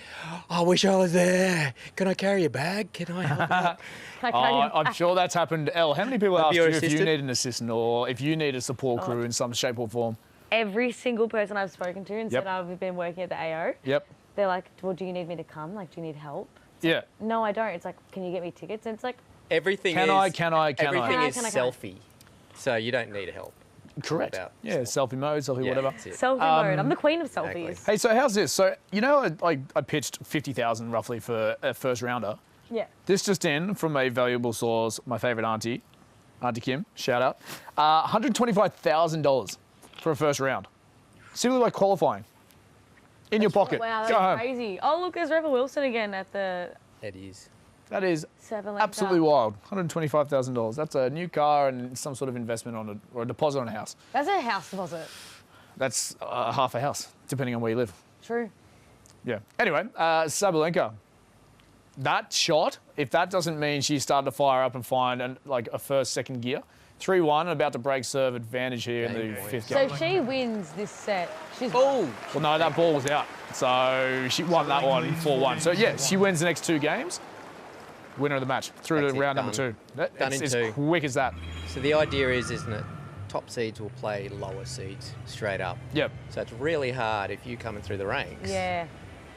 I wish I was there. Can I carry a bag? Can I help out? I'm sure that's happened. Elle, how many people asked you if you assistant? need an assistant or if you need a support crew in some shape or form? Every single person I've spoken to and said I've been working at the AO, Yep. they're like, well, do you need me to come? Like, do you need help? Yeah. No, I don't. It's like, can you get me tickets? And it's like, Everything Can is I? Everything is Can I? selfie. So you don't need help. Correct. Yeah, selfie mode, selfie whatever. selfie mode. I'm the queen of selfies. Hey, so how's this? So, you know, I pitched 50,000 roughly for a first rounder. Yeah. This just in from a valuable source, my favourite auntie, Auntie Kim, shout out, $125,000 for a first round. Simply by qualifying. In your pocket. Wow, Go that's home. crazy. Oh, look, there's Rebel Wilson again at the... It is. That is Sabalenka. absolutely wild. $125,000. That's a new car and some sort of investment on it, or a deposit on a house. That's a house deposit. That's half a house, depending on where you live. True. Yeah. Anyway, Sabalenka. That shot, if that doesn't mean she started to fire up and find a first, second gear, 3-1, about to break serve advantage here in the fifth So game. if she wins this set, she's... Oh! Well, no, that ball was out. So she won that one 4-1. So, yeah, she wins the next 2 games. Winner of the match. Through That's to it, round done. number 2. Done It's in as 2. quick as that. So the idea is, isn't it, top seeds will play lower seeds straight up. Yep. So it's really hard if you're coming through the ranks. Yeah.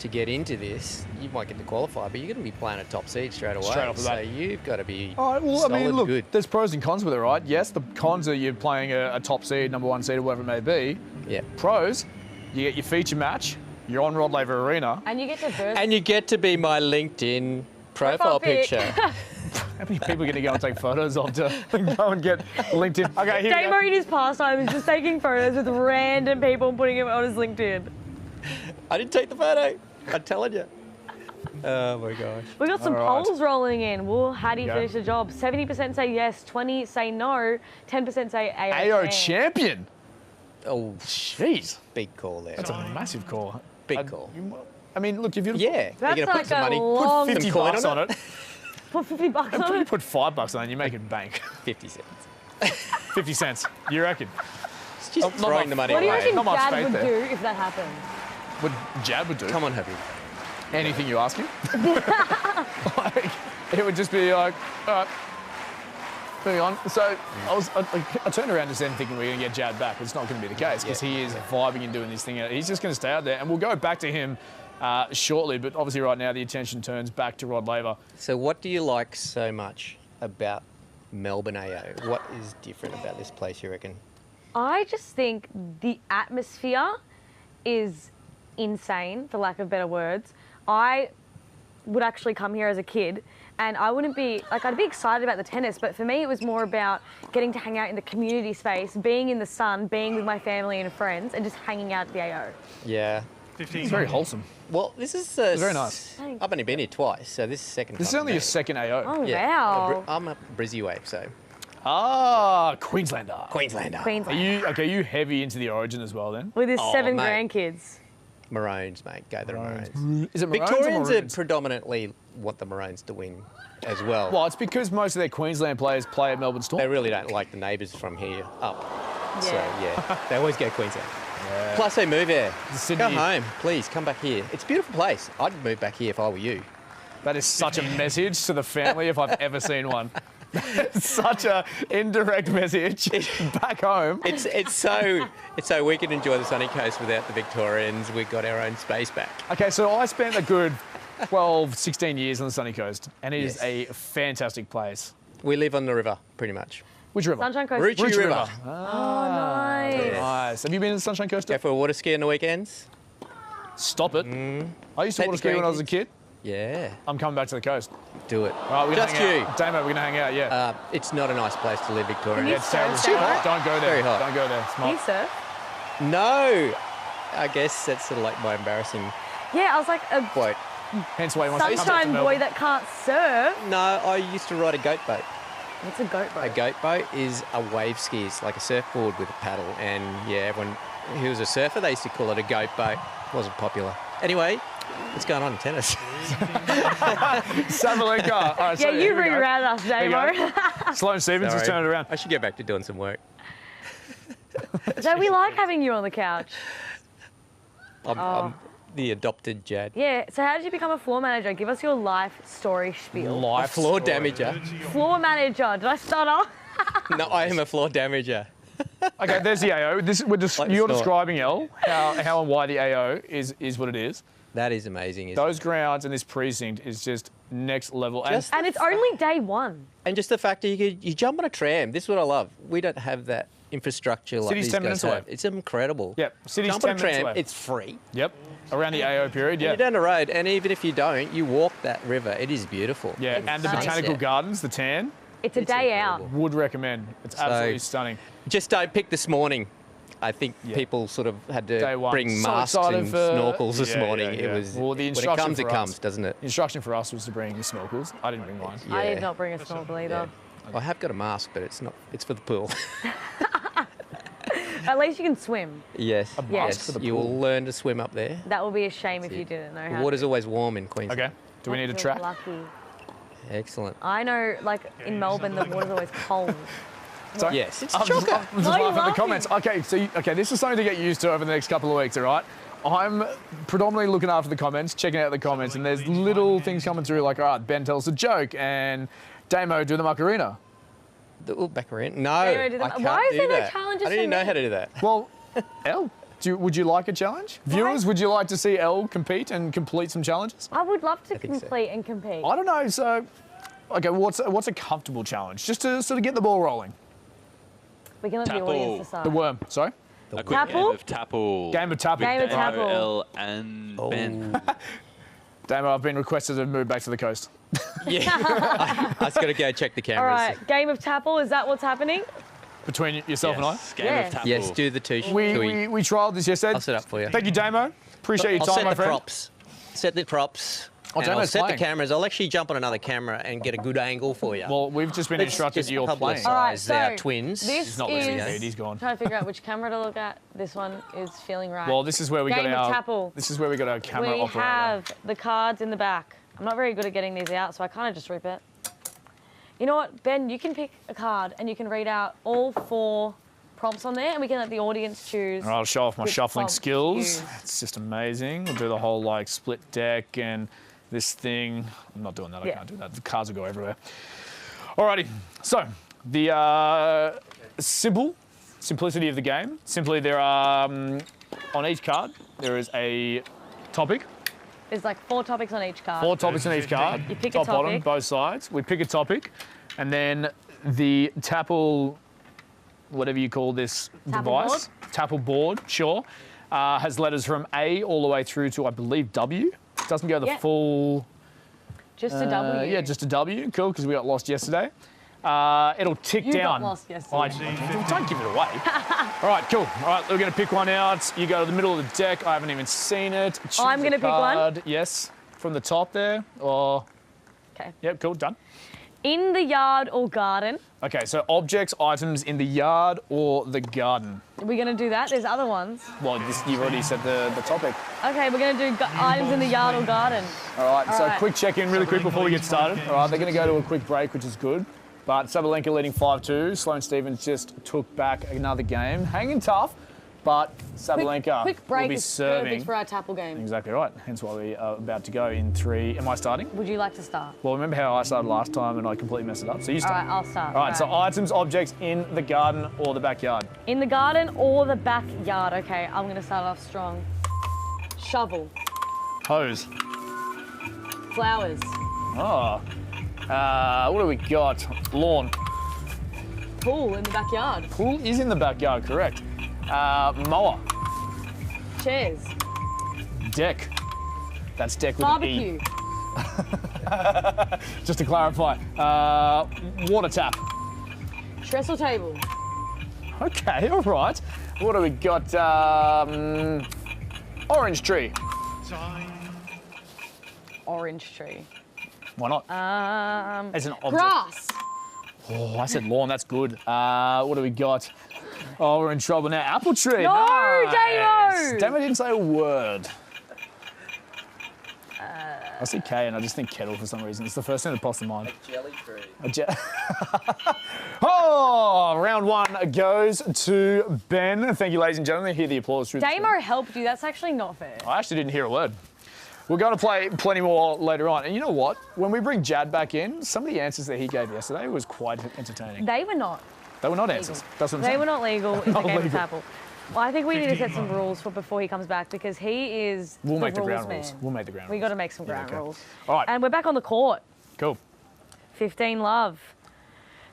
To get into this, you might get to qualify, but you're going to be playing a top seed straight away. Straight off the so bat. you've got to be All right, well, solid, I mean, look, good. there's pros and cons with it, right? Yes, the cons are you're playing a top seed, number 1 seed, or whatever it may be. Yeah. Pros, you get your feature match, you're on Rod Laver Arena. And you get to burst... And you get to be my LinkedIn profile pic. picture. How many people are going to go and take photos of to go and get LinkedIn? Okay, here we Damo go. in his pastime is just taking photos with random people and putting them on his LinkedIn. I didn't take the photo. I'm telling you. Oh my gosh. We got some All right. polls rolling in. Will Hady Yeah. finish the job? 70% say yes, 20 say no, 10% say AO. AO champion. Oh, jeez. Big call there. That's a massive call. Big call. I mean, look, if you Yeah. That's you're going to like put some a money. long- put 50 Some coin bucks on on it, Put 50 bucks and on you it. put $5 on it, you make it bank. 50 cents. 50 cents. You reckon? It's just throwing the money What do you away. reckon Not much Dad faith would there. do if that happened? What Jad would do? Come on, Habib. Anything you ask him. Like, it would just be like, all right, moving on. So I turned around just then thinking we're going to get Jad back. It's not going to be the case because he is vibing and doing this thing. He's just going to stay out there, and we'll go back to him shortly. But obviously right now the attention turns back to Rod Laver. So what do you like so much about Melbourne AO? What is different about this place, you reckon? I just think the atmosphere is insane, for lack of better words. I would actually come here as a kid and I wouldn't be, like, I'd be excited about the tennis, but for me it was more about getting to hang out in the community space, being in the sun, being with my family and friends, and just hanging out at the AO. Yeah. It's very wholesome. Well, this is... very nice. I've only been here twice, so this is second This is time only for your me. second AO. Oh, wow. I'm a Brizzy wave, so... Ah, Queenslander. Queenslander. Are you heavy into the Origin as well then? With his Oh, 7 mate. grandkids. Maroons, mate. Go the Maroons. Is it Maroons or Victorians Maroons? predominantly want the Maroons to win as well. Well, it's because most of their Queensland players play at Melbourne Storm. They really don't like the neighbours from here up. So, Yeah. yeah, they always go Queensland. Plus, they move here. Go home. Please, come back here. It's a beautiful place. I'd move back here if I were you. That is such a message to the family if I've ever seen one. Such a indirect message back home. It's so we can enjoy the sunny coast without the Victorians. We've got our own space back. Okay, so I spent a good 12, 16 years on the sunny coast, and it is a fantastic place. We live on the river, pretty much. Which river? Sunshine Coast. Ruchi River. Oh, nice. Nice. Have you been to the Sunshine Coast? Go for a water ski on the weekends. Stop it. I used to Take water the ski when I was a grandkids. kid. Yeah. I'm coming back to the coast. Do it. All right, we're Just gonna hang you. out. Damo, we're going to hang out, yeah. It's not a nice place to live, Victoria. Yeah, it's terrible. It's too hot. Don't go there. Very hot. Don't go there. It's Can you not. surf? No. I guess that's sort of like my embarrassing Yeah, I was like a quote. Hence why he wants to come back to sunshine boy Melbourne. that can't surf. No, I used to ride a goat boat. What's a goat boat? A goat boat is a wave ski. It's like a surfboard with a paddle. And yeah, everyone who was a surfer, they used to call it a goat boat. It wasn't popular. Anyway, what's going on in tennis? Sabalenka. All right, so Yeah, you here we go. rerouted us, There you Damo. go. Sloane Stevens has Sorry. turned it around. I should get back to doing some work. Don't we like having you on the couch? I'm the adopted Jad. Yeah, so how did you become a floor manager? Give us your life story spiel. A floor damager. Floor manager, did I stutter? No, I am a floor damager. Okay, there's the AO. You're describing, Elle, how and why the AO is what it is. That is amazing. Those grounds and this precinct is just next level. And it's only day one. And just the fact that you jump on a tram. This is what I love. We don't have that infrastructure like City's these 10 guys minutes have. away. It's incredible. Yep, City's jump 10 on a minutes tram. away. It's free. Yep, around the AO period, yeah. You're down the road, and even if you don't, you walk that river. It is beautiful. Yeah, and the botanical gardens, the tan. It's a day out. Would recommend. It's absolutely stunning. Just don't pick this morning. I think people sort of had to bring So masks excited and for- snorkels this Yeah, morning. yeah, It yeah. was Well, the when it instruction comes, for it us- comes, doesn't it? The instruction for us was to bring snorkels. I didn't bring mine. I did not bring a snorkel either. I have got a mask, but it's not. It's for the pool. At least you can swim. Yes. mask Yes. for the You pool. will learn to swim up there. That would be a shame if you didn't know The how. water's always warm in Queensland. Okay. Do we need a You're track? Lucky. Excellent. I know, like in Melbourne, the water's always cold. Sorry? Yes, it's I'm just, chocker. I'm just Why are you laughing at the laughing? comments. Okay, so this is something to get used to over the next couple of weeks, all right? I'm predominantly looking after the comments, checking out the comments, and there's little things coming through like, all right, Ben tells a joke, and Damo do the Macarena. The Macarena? No, Damo do the- I can't Why is do there no that. challenges I didn't for even know me? how to do that. Well, Elle, would you like a challenge? Viewers, would you like to see Elle compete and complete some challenges? I would love to think so. complete and compete. I don't know, so, okay, what's a comfortable challenge? Just to sort of get the ball rolling. We can let the audience decide. The worm, sorry? A quick game of Tapple. Game of Tapple. Game of Tapple. Elle and Ben. Damo, I've been requested to move back to the coast. Yeah, I just got to go check the All cameras. right, game of Tapple, is that what's happening? Between yourself and I? Game Yeah. of Tapple. Yes, do the two. We trialled this yesterday. I'll set up for you. Thank you, Damo. Appreciate your I'll time, set my the friend. props. Set the props. Oh, and I'll Damo's set playing. the cameras. I'll actually jump on another camera and get a good angle for you. Well, we've just been Let's instructed just you're playing. publicise All right, so our twins. this He's not is... listening, Pete. He's gone. Trying to figure out which camera to look at. This one is feeling right. Well, this is where we Game got of our. Tapple. This is where we got our camera We operator. have the cards in the back. I'm not very good at getting these out, so I kind of just rip it. You know what, Ben, you can pick a card and you can read out all 4 prompts on there and we can let the audience choose. All right, I'll show off my which shuffling prompt to skills. use. It's just amazing. We'll do the whole like split deck and this thing. I'm not doing that. I Yeah. can't do that. The cards will go everywhere. Alrighty. So the simplicity of the game. Simply, there are on each card there is a topic. There's like 4 topics on each card. 4 topics on each card. You pick a top, bottom, topic. both sides. We pick a topic, and then the Tapple, whatever you call this device, Tapple board, sure, has letters from A all the way through to I believe W. It doesn't go the Yeah. full. Just a W. Yeah, just a W. Cool, because we got lost yesterday. It'll tick You got down. lost yesterday. Don't give it away. All right, cool. All right, we're going to pick one out. You go to the middle of the deck. I haven't even seen it. Choose I'm a gonna pick one? card. Yes, from the top there. Or. Okay. Yep, cool, done. In the yard or garden. Okay, so objects, items in the yard or the garden. Are we going to do that? There's other ones. Well, you've already said the topic. Okay, we're going to do items in the yard or garden. All right, All so right. quick check-in really quick before we get started. All right, they're going to go to a quick break, which is good. But Sabalenka leading 5-2. Sloane Stephens just took back another game. Hanging tough, but Sabalenka Quick will break be is serving. perfect for our Tapple game. Exactly right. Hence why we are about to go in 3. Am I starting? Would you like to start? Well, remember how I started last time and I completely messed it up? So you All start. right, I'll start. All right, so items, objects in the garden or the backyard. In the garden or the backyard. Okay, I'm going to start off strong. Shovel. Hose. Flowers. Oh. What do we got? Lawn. Pool in the backyard. Pool is in the backyard, correct. Mower. Chairs. Deck. That's deck with Barbecue. an E. Just to clarify. Water tap. Trestle table. Okay, all right. What do we got? Orange tree. Orange tree. Why not? As an object. Grass. Oh, I said lawn, that's good. What do we got? Oh, we're in trouble now. Apple tree. No, nice. Damo! Damo didn't say a word. I see Cain and I just think kettle for some reason. It's the first thing that pops to mind. Jelly tree. Oh, Oh, round one goes to Ben. Thank you, ladies and gentlemen. Hear the applause through the screen. Damo helped you. That's actually not fair. I actually didn't hear a word. We're going to play plenty more later on. And you know what? When we bring Jad back in, some of the answers that he gave yesterday was quite entertaining. They were not. They were not answers. That's what I'm saying. They were not legal in the Not game of legal. Tapple. Well, I think we need to set some rules for before he comes back because he is We'll the make the rules ground man. rules. We'll make the ground We rules. got to make some ground okay. rules. All right. And we're back on the court. Cool. 15 love.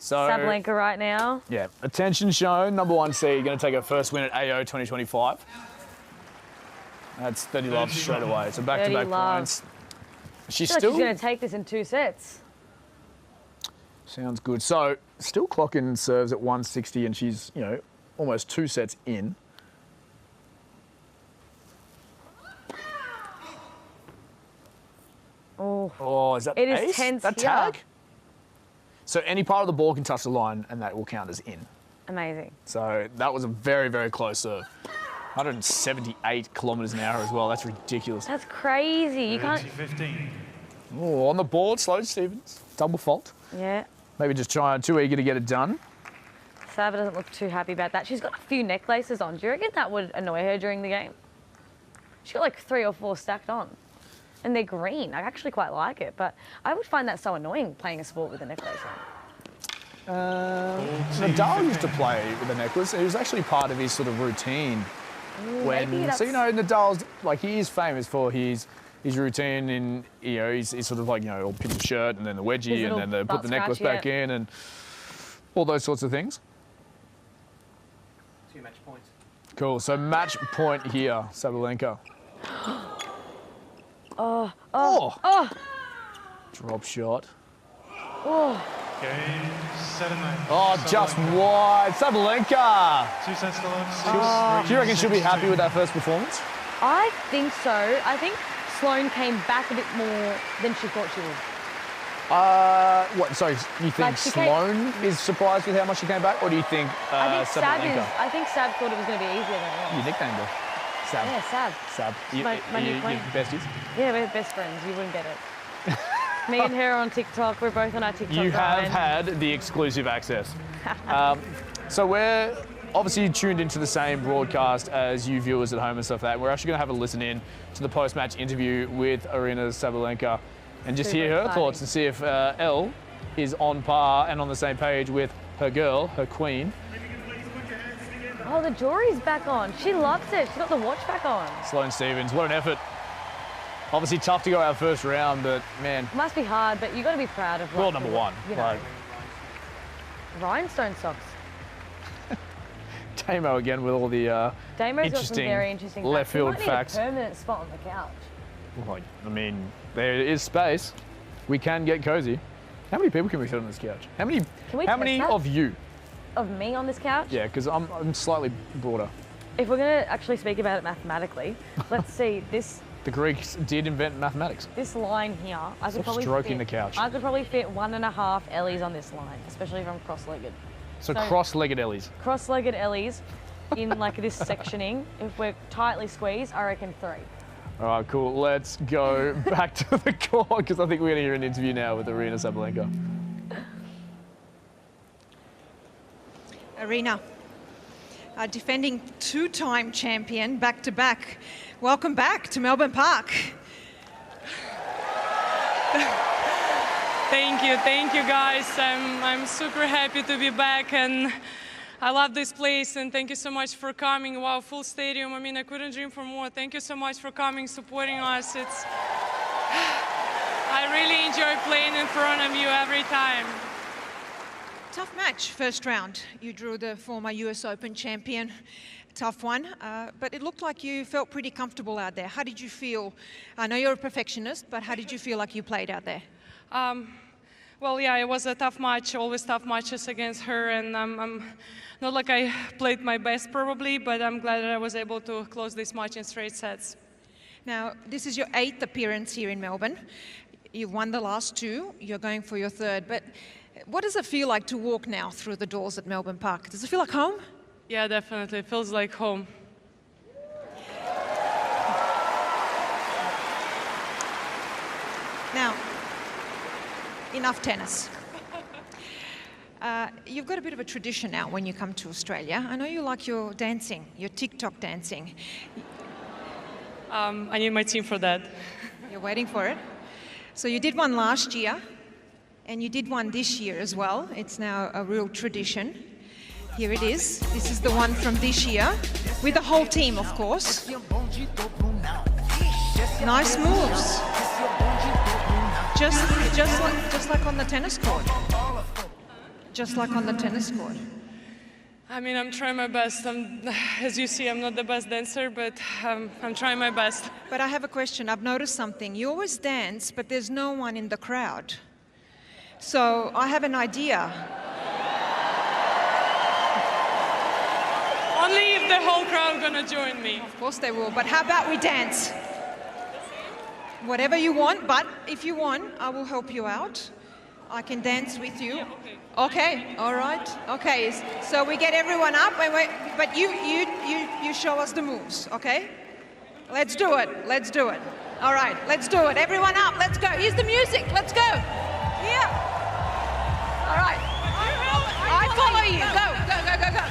So, Sabalenka right now. yeah, attention shown. Number 1 seed going to take her first win at AO 2025. That's 30 love straight away. So back-to-back 30 love. points. I She's feel like still... she's going to take this in 2 sets. Sounds good. So still clocking serves at 160 and she's, you know, almost 2 sets in. Oh, is that it is ace? tense That here. tag? So any part of the ball can touch the line and that will count as in. Amazing. So that was a very, very close serve. 178 kilometres an hour as well. That's ridiculous. That's crazy. You can't. 15. Oh, on the board, Sloane Stephens. Double fault. Yeah. Maybe just trying, too eager to get it done. Saba doesn't look too happy about that. She's got a few necklaces on. Do you reckon that would annoy her during the game? She's got like 3 or 4 stacked on. And they're green. I actually quite like it, but I would find that so annoying playing a sport with a necklace on. Nadal used to play with a necklace. It was actually part of his sort of routine. Maybe So, you know, Nadal's, like, he is famous for his routine in, you know, he's sort of like, you know, he'll pinch the shirt and then the wedgie and then they put the necklace back in and all those sorts of things. 2 match points. Cool. So match point here, Sabalenka. Oh. Drop shot. Oh. Game 7-8. Oh, just wide. Sabalenka. 2 sets to love. Do you reckon she'll be happy with that first performance? I think so. I think Sloane came back a bit more than she thought she would. What? Sorry, you think Like, she came- Sloane is surprised with how much she came back, or do you think I think Sabalenka? I think Sab thought it was going to be easier than it You was. nicknamed her. Sab. Yeah, Sab. Sab. It's my new queen. besties. Yeah, we're best friends. You wouldn't get it. Me and her are on TikTok. We're both on our TikTok. You have grind. had the exclusive access. So we're obviously tuned into the same broadcast as you viewers at home and stuff like that. We're actually going to have a listen in to the post-match interview with Aryna Sabalenka and just Super hear her exciting. thoughts and see if Elle is on par and on the same page with her girl, her queen, Oh, the jewelry's back on. She loves it. She's got the watch back on. Sloane Stephens. What an effort. Obviously tough to go our first round, but man, It must be hard, but you got to be proud of. world like, number the- one. You know, Like, rhinestone socks. Damo again with all the Damo's got some very interesting left facts. He field might facts. Need a permanent spot on the couch. Well, I mean, there is space. We can get cozy. How many people can we fit on this couch? How many? Can we How test many that? of you? Of me on this couch? Yeah, because I'm slightly broader. If we're going to actually speak about it mathematically, let's see this. The Greeks did invent mathematics. This line here, I could Stop probably stroking fit, the couch. I could probably fit 1.5 Ellies on this line, especially if I'm cross-legged. So cross-legged Ellies. Cross-legged Ellies in like this sectioning. If we're tightly squeezed, I reckon 3. All right, cool. Let's go back to the court because I think we're going to hear an interview now with Aryna Sabalenka. Aryna, defending 2-time champion back-to-back. Welcome back to Melbourne Park. Thank you guys. I'm super happy to be back and I love this place and thank you so much for coming. Wow, full stadium. I mean, I couldn't dream for more. Thank you so much for coming, supporting us. I really enjoy playing in front of you every time. Tough match, first round. You drew the former US Open champion. Tough one, but it looked like you felt pretty comfortable out there. How did you feel? I know you're a perfectionist, but how did you feel like you played out there? Well, yeah, it was a tough match, always tough matches against her, and I'm not like I played my best probably, but I'm glad that I was able to close this match in straight sets. Now, this is your 8th appearance here in Melbourne. You've won the last 2, you're going for your 3rd, but what does it feel like to walk now through the doors at Melbourne Park? Does it feel like home? Yeah, definitely, it feels like home. Now, enough tennis. You've got a bit of a tradition now when you come to Australia. I know you like your dancing, your TikTok dancing. I need my team for that. You're waiting for it. So you did one last year, and you did one this year as well. It's now a real tradition. Here it is. This is the one from this year, with the whole team, of course. Nice moves. Just like on the tennis court. Just like on the tennis court. I mean, I'm trying my best. As you see, I'm not the best dancer, but I'm trying my best. But I have a question. I've noticed something. You always dance, but there's no one in the crowd. So I have an idea. Only if the whole crowd gonna join me. Of course they will, but how about we dance? Whatever you want, but if you want, I will help you out. I can dance with you. Okay, all right. Okay, so we get everyone up, but you show us the moves, okay? Let's do it, let's do it. All right, let's do it. Everyone up, let's go. Here's the music, let's go. Yeah. All right. I follow you. Go, go, go, go, go.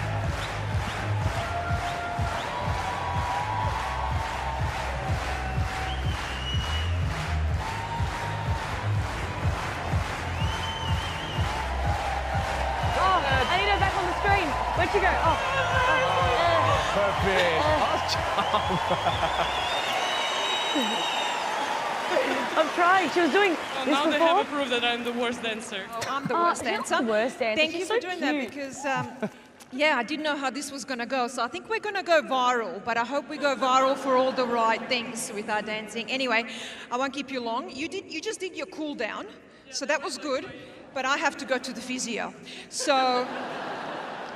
Where'd you go? Perfect. I'm trying. She was doing Well, this now before. they have approved that I'm the worst dancer. Oh, I'm the worst dancer. You're the worst dancer. Thank you She's for so doing cute. that because, yeah, I didn't know how this was going to go. So I think we're going to go viral, but I hope we go viral for all the right things with our dancing. Anyway, I won't keep you long. You just did your cool down, so that was good. But I have to go to the physio. So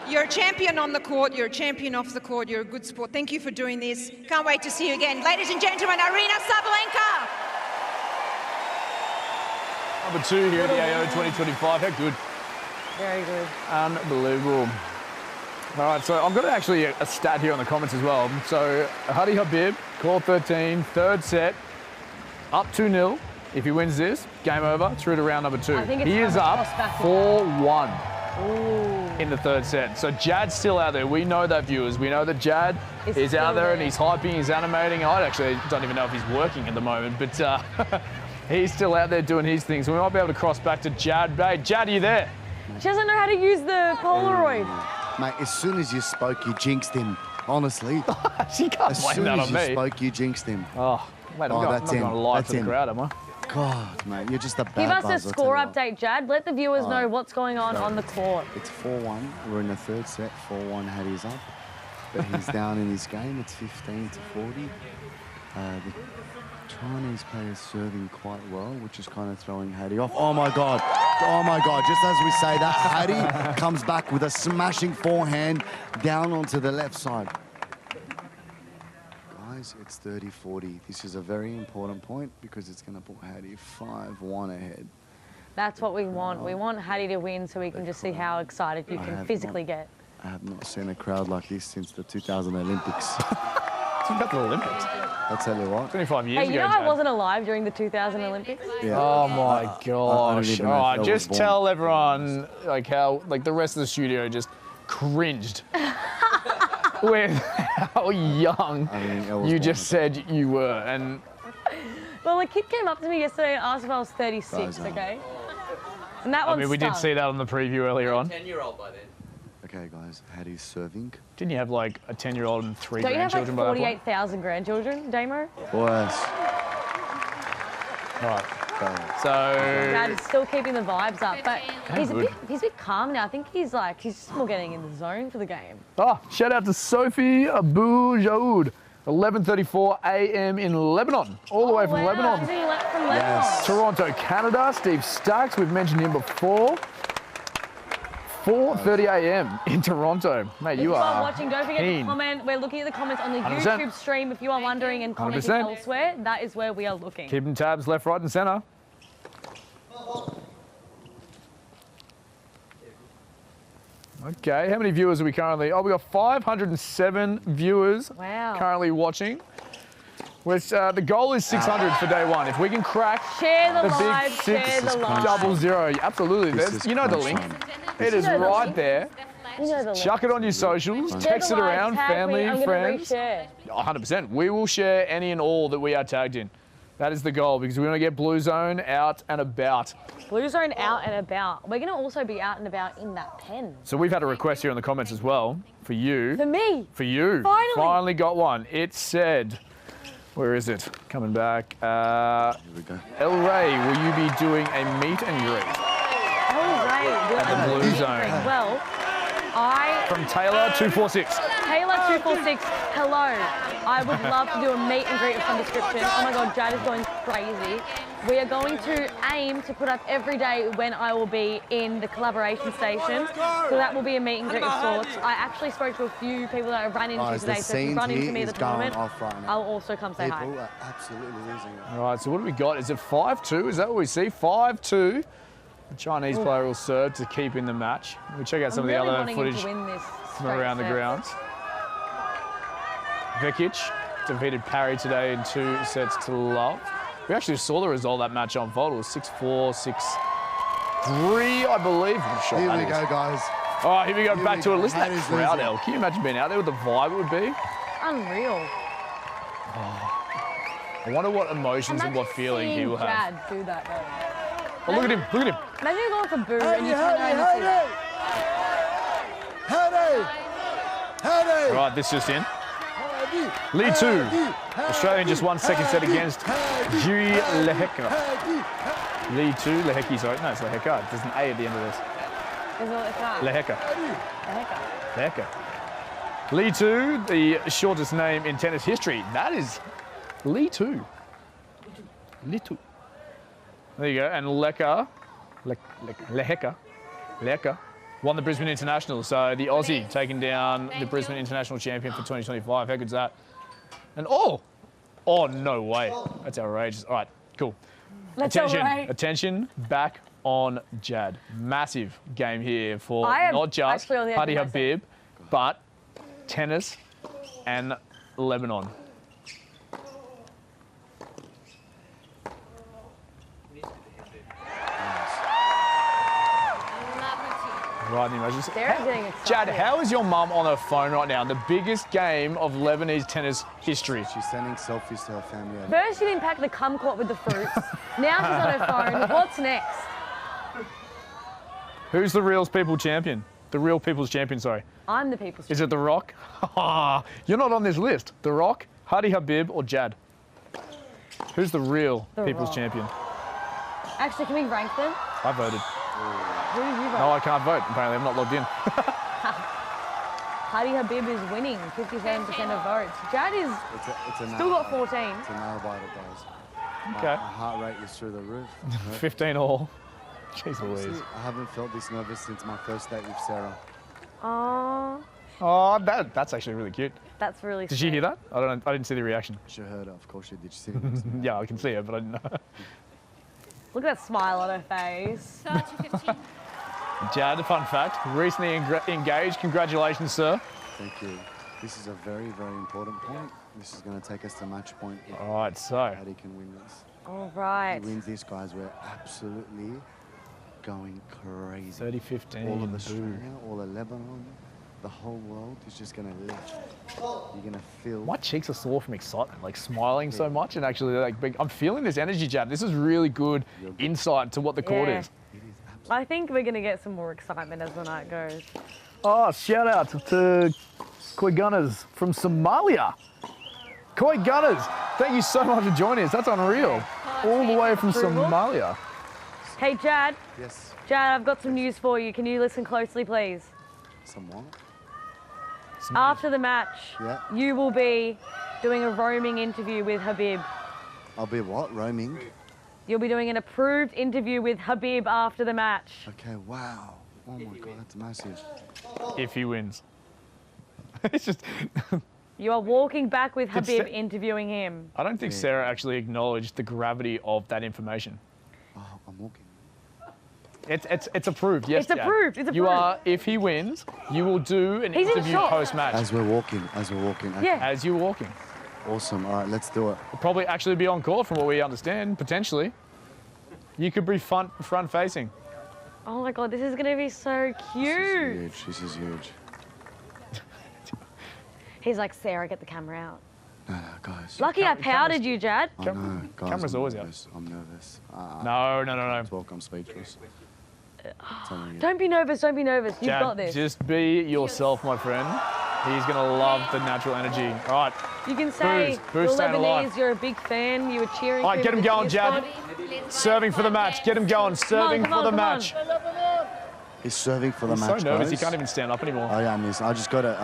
you're a champion on the court, you're a champion off the court, you're a good sport. Thank you for doing this. Can't wait to see you again. Ladies and gentlemen, Aryna Sabalenka. Number 2 here at the AO 2025. How good. Very good. Unbelievable. All right, so I've got actually a stat here on the comments as well. So Hady Habib, court 13, third set, up 2-0. If he wins this, game over, through to round number 2. I think it's He is up back to 4-1 in the third set. So Jad's still out there. We know that, viewers. We know that Jad is out there and he's hyping, he's animating. I actually don't even know if he's working at the moment, but he's still out there doing his things. We might be able to cross back to Jad. Hey, Jad, are you there? She doesn't know how to use the Polaroid. Mate, as soon as you spoke, you jinxed him. Honestly. She can't as blame soon that as on you me. spoke, you jinxed him. Oh, mate, I'm not going to lie to the crowd, am I? God, mate, you're just a bad Give us buzz, a I'll score tell you what. update, Jad. Let the viewers know what's going on the court. It's 4-1. We're in the third set. 4-1, Hady's up. But he's down in his game. It's 15-40. The Chinese player's serving quite well, which is kind of throwing Hady off. Oh, my God. Oh, my God. Just as we say that, Hady comes back with a smashing forehand down onto the left side. Guys, it's 30-40. This is a very important point because it's going to put Hady 5-1 ahead. That's what we want. We want Hady to win so we can just see how excited you can physically get. I have not seen a crowd like this since the 2000 Olympics. It's about the Olympics. I'll tell you what. 25 years Hey, ago, you know Jad. I wasn't alive during the 2000 Olympics? Yeah. Oh my gosh! All even know right, if I just was tell everyone like how the rest of the studio just cringed with how young you just said you were, and Well, a kid came up to me yesterday and asked if I was 36, okay? And that I one mean we did see that on the preview earlier on. 10-year-old by then. Okay, guys, Hady's serving. Didn't you have like a 10-year-old and 3 Don't you have like grandchildren by that point? 48,000 grandchildren, Damo? Boys. Right. So Dad's still keeping the vibes up, but he's a good. bit calm now. I think he's just more getting in the zone for the game. Oh, shout out to Sophie Abu Jaoud, 11:34 a.m. in Lebanon, all the way from Lebanon. She's from Lebanon. Toronto, Canada. Steve Starks, we've mentioned him before. 4:30 a.m. in Toronto. Mate, If you you are are watching, don't forget to keen. comment. We're looking at the comments on the 100%. YouTube stream. If you are wondering and commenting 100%. elsewhere, that is where we are looking. Keeping tabs left, right, and centre. Okay, how many viewers are we currently? Oh, we got 507 viewers Wow. currently watching. Which, the goal is 600 for day one. If we can crack Share the big live, share 6 the live. double zero, absolutely. There's, you know the link. It is right there. You know the link. Chuck it on your socials, Share text the it live, around, tag me, family, I'm gonna friends. reshare. 100%. We will share any and all that we are tagged in. That is the goal because we want to get Bluezone out and about. Bluezone out and about. We're going to also be out and about in that pen. So we've had a request here in the comments as well for you. For me. For you. Finally got one. It said, where is it? Coming back. Here we go. Elle Ray, will you be doing a meet and greet? Oh, right. At the Bluezone. Well, From Taylor 246. Taylor 246, hello. I would love to do a meet and greet of some description. Oh my God, Jad is going crazy. We are going to aim to put up every day when I will be in the collaboration station. So that will be a meet and greet of sorts. I actually spoke to a few people that I ran into today. So if you run into me at the tournament, I'll also come say hi. People are absolutely losing it. All right, so what do we got? Is it 5-2? Is that what we see? 5-2. The Chinese player will serve to keep in the match. We'll check out some of the other footage from around the grounds. Vekic defeated Parry today in 2 sets to love. We actually saw the result of that match unfold. It was 6-4, 6-3, I believe. Here we go, guys. All right, here we go. Back to it. Listen to that crowd, Elle. Can you imagine being out there with the vibe it would be? Unreal. I wonder what emotions and what feeling he will have. Jad do that though. Oh, look at him. Look at him. Imagine you going for boo and you turn around and Hady! All right, this just in. Lee 2. Australian just won second set against Jui Leheka. Lee 2, Leheki, sorry. No, it's Leheka. There's an A at the end of this. Leheka. Leheka. Lee 2, the shortest name in tennis history. That is Lee 2. Lee 2. There you go. And Leheka won the Brisbane International. So the Aussie taking down the Brisbane International champion for 2025. How good's that? And oh, no way. That's outrageous. All right, cool. Attention, back on Jad. Massive game here for not just Hady Habib, but tennis and Lebanon. Right in the emotions. Jad, how is your mum on her phone right now? The biggest game of Lebanese tennis history. She's sending selfies to her family. First she didn't pack the kumquat with the fruits. Now she's on her phone. What's next? Who's the real people's champion? The real people's champion, sorry. I'm the people's champion. Is it The Rock? You're not on this list. The Rock, Hady Habib, or Jad? Who's the real people's champion? Actually, can we rank them? I voted. Who did you vote? No, I can't vote. Apparently, I'm not logged in. Hady Habib is winning 57% of votes. Jad is still got 14. It's a nail biter, guys. Okay. My heart rate is through the roof. 15 all. Jeez Louise. I haven't felt this nervous since my first date with Sarah. Oh, that's actually really cute. That's really Did she hear that? I didn't see the reaction. She heard it, of course she did. She sit next to me. Yeah, I can see it, but I didn't know. Look at that smile on her face. Jad, a fun fact, recently engaged. Congratulations, sir. Thank you. This is a very, very important point. This is going to take us to match point. All right, so. Hady can win this. All right. If he wins this, guys, we're absolutely going crazy. 30-15. All of Australia, all of Lebanon, the whole world is just going to lift. You're going to feel... My cheeks are sore from excitement, like smiling so much and actually like big. I'm feeling this energy, Jad. This is really good insight to what the court is. I think we're going to get some more excitement as the night goes. Oh, shout out to Koi Gunners from Somalia. Koi Gunners, thank you so much for joining us. That's unreal. All the way from Somalia. Hey, Jad. Yes. Jad, I've got some news for you. Can you listen closely, please? Someone? After the match, you will be doing a roaming interview with Habib. I'll be what? Roaming? You'll be doing an approved interview with Habib after the match. Okay, wow. Oh my God, that's massive. If he wins. It's just... You are walking back with Habib interviewing him. I don't think Sarah actually acknowledged the gravity of that information. Oh, I'm walking. It's approved, yes, It's approved, it's You approved. are, if he wins, you will do an interview post-match. As we're walking, As you're walking. Awesome. All right, let's do it. We'll probably actually be on court from what we understand, potentially. You could be front-facing. Oh my God, this is gonna be so cute. This is huge. He's like, Sarah, get the camera out. No, guys. Lucky I powdered you, Jad. I know, guys. Camera's always out. I'm nervous. No. Talk, I'm speechless. Don't be nervous, don't be nervous. You've Jad, got this. just be yourself, my friend. He's going to love the natural energy. All right. You can say, Booze you're staying alive. Lebanese, you're a big fan, you were cheering. All right, get him going, Jad. Serving for the match. Get him going. Serving for the match. He's serving for the He's match, so nervous, guys. he can't even stand up anymore. Oh, yeah, I just got to.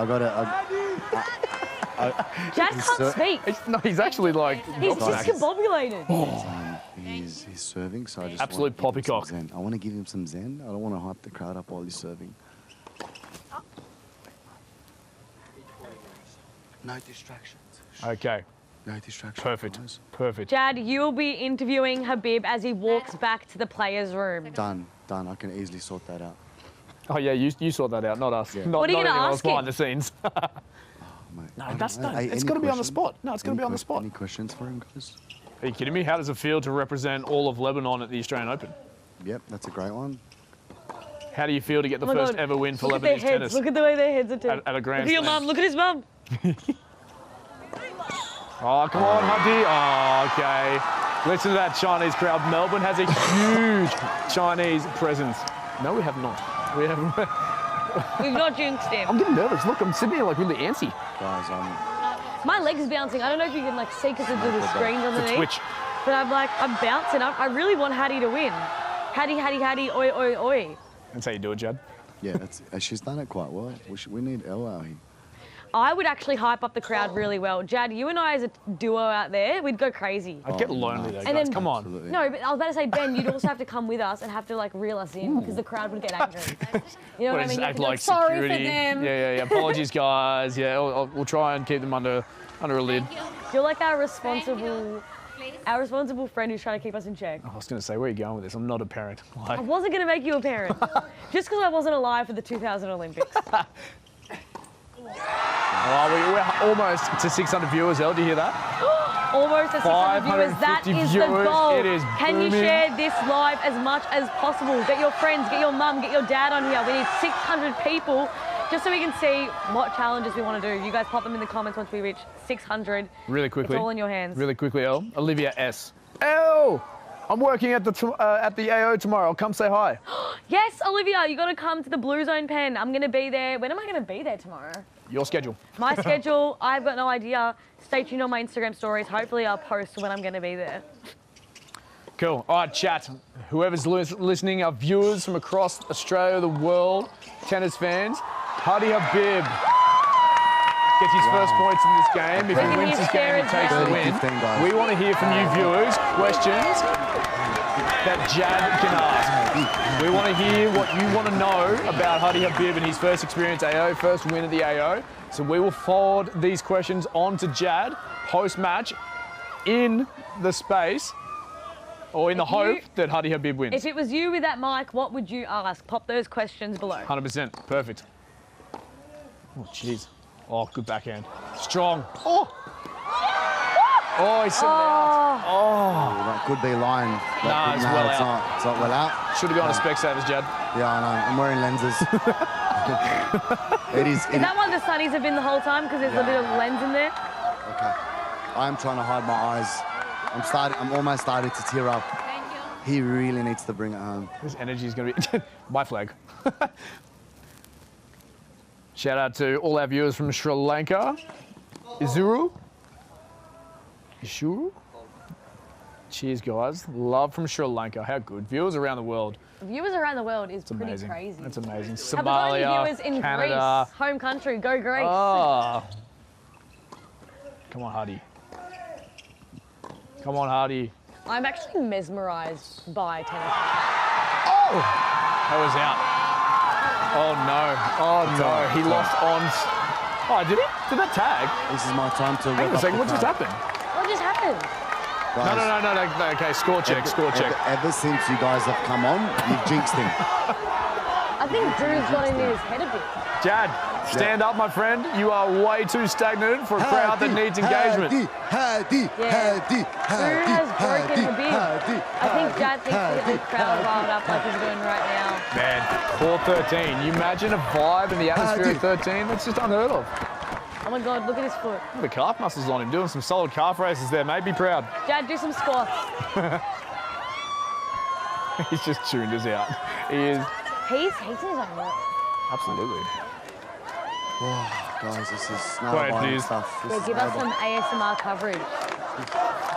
Jad can't speak. He's actually like... He's discombobulated. He's serving, so I just Absolute poppycock. I want to give him some zen. I don't want to hype the crowd up while he's serving. No distractions. Okay. No distractions. Perfect. Perfect. Jad, you'll be interviewing Habib as he walks back to the players' room. Done. I can easily sort that out. Oh, yeah, you sort that out, not us. Yeah. Not, What are you not gonna anyone else ask him? behind the scenes. No, it's got to be on the spot. No, it's got to be on the spot. Any questions for him, guys? Are you kidding me? How does it feel to represent all of Lebanon at the Australian Open? Yep, that's a great one. How do you feel to get the Oh my first God. ever win for Look at their Lebanese heads. tennis? Look at the way their heads are turned. At a Grand Look at your Slam. mum. Look at his mum. Oh, come on, Hady. Oh, okay. Listen to that Chinese crowd. Melbourne has a huge Chinese presence. No, we have not. We haven't. We've not jinxed him. I'm getting nervous. Look, I'm sitting here like really antsy. Guys, My leg's bouncing. I don't know if you can like see because of the screens underneath. Twitch. But I'm bouncing. I really want Hady to win. Hady, oi, oi, oi. That's how you do it, Jad. Yeah, she's done it quite well. We need Elle out here. I would actually hype up the crowd really well. Jad, you and I as a duo out there, we'd go crazy. I'd get lonely though, And guys. then- Come on. Absolutely. No, but I was about to say, Ben, you'd also have to come with us and have to like reel us in because the crowd would get angry. You know what I mean? Just You have act to go, like sorry security. for them. Yeah. Apologies, guys. Yeah, we'll try and keep them under a lid. You're like our responsible friend who's trying to keep us in check. I was going to say, where are you going with this? I'm not a parent. I wasn't going to make you a parent. Just because I wasn't alive for the 2000 Olympics. Oh, we're almost to 600 viewers, Elle. Do you hear that? Almost at 600 viewers. That 550 is the viewers. goal. It is Can you booming. share this live as much as possible? Get your friends, get your mum, get your dad on here. We need 600 people just so we can see what challenges we want to do. You guys pop them in the comments once we reach 600. Really quickly. It's all in your hands. Really quickly, Elle. Olivia S. Elle! I'm working at the AO tomorrow. I'll come say hi. Yes, Olivia, you got to come to the Bluezone pen. I'm going to be there. When am I going to be there tomorrow? Your schedule. My schedule, I've got no idea. Stay tuned on my Instagram stories. Hopefully I'll post when I'm going to be there. Cool. All right, chat. Whoever's listening, our viewers from across Australia, the world, tennis fans, Hady Habib gets his first points in this game. If he wins this game, he takes the win. We want to hear from you viewers questions that Jad can ask. We want to hear what you want to know about Hady Habib and his first experience AO, first win at the AO. So we will forward these questions on to Jad post-match in the space or in the hope that Hady Habib wins. If it was you with that mic, what would you ask? Pop those questions below. 100%. Perfect. Oh, jeez. Oh, good backhand. Strong. Oh! Oh, he's sitting out. Oh, that could be line. Nah, it's well out. It's not well out. Should have gone to Specsavers, Jad. Yeah, I know. I'm wearing lenses. It is. Is that why the sunnies have been the whole time? Because there's a bit of lens in there? Okay. I'm trying to hide my eyes. I'm almost starting to tear up. He really needs to bring it home. His energy is going to be... My flag. Shout out to all our viewers from Sri Lanka. Izuru. Cheers, guys. Love from Sri Lanka. How good. Viewers around the world. Viewers around the world is It's pretty amazing. crazy. That's amazing. Have we got any Somalia, viewers in Canada. Greece? Home country, go Greece. Oh. Come on, Hady. Come on, Hady. I'm actually mesmerised by tennis. Oh! That was out. Oh, no. Oh, no. He lost on... Oh, did he? Did that tag? This is my time to... Hang on a second. What just happened? What just happened? No. Okay, score check, score check. Ever since you guys have come on, you've jinxed him. I think Drew's got in his head a bit. Jad, Stand up, my friend. You are way too stagnant for a crowd that needs engagement. Hady, Hady, Ruud has broken Habib. I think Jad thinks to get the crowd riled up like he's doing right now. Man, court 13. You imagine a vibe in the atmosphere of 13? That's just unheard of. Oh my God, look at his foot. The calf muscles on him, doing some solid calf races there. Made me proud. Jad, do some squats. He's just tuned us out. He is. He's in his own work. Absolutely. Oh, guys, this is Great snowballing news. stuff. This Yeah, is give us some snowball. ASMR coverage.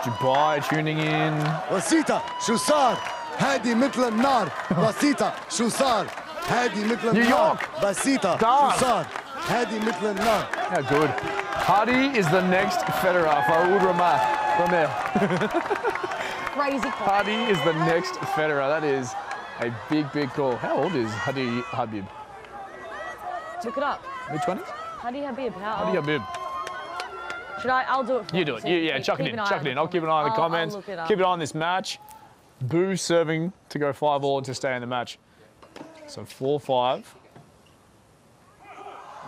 Dubai tuning in. Wasita, Shusar, Hady Mitlan Nar, Wasita, Shusar, Hady Mitlan New Nar, York. Wasita, Darn. Shusar, Hady Mitlan Nar. How good. Hady is the next Federer. Faroud Ramel. Crazy call. Hady is the next Federer. That is a big, big call. How old is Hady Habib? Look it up. Mid-20s? Hady Habib, how Hady old? Habib. I'll do it for You do it. Yeah, chuck it in. Chuck it in. I'll keep an eye on the comments. I'll look it up. Keep an eye on this match. Boo serving to go 5-all to stay in the match. So 4-5.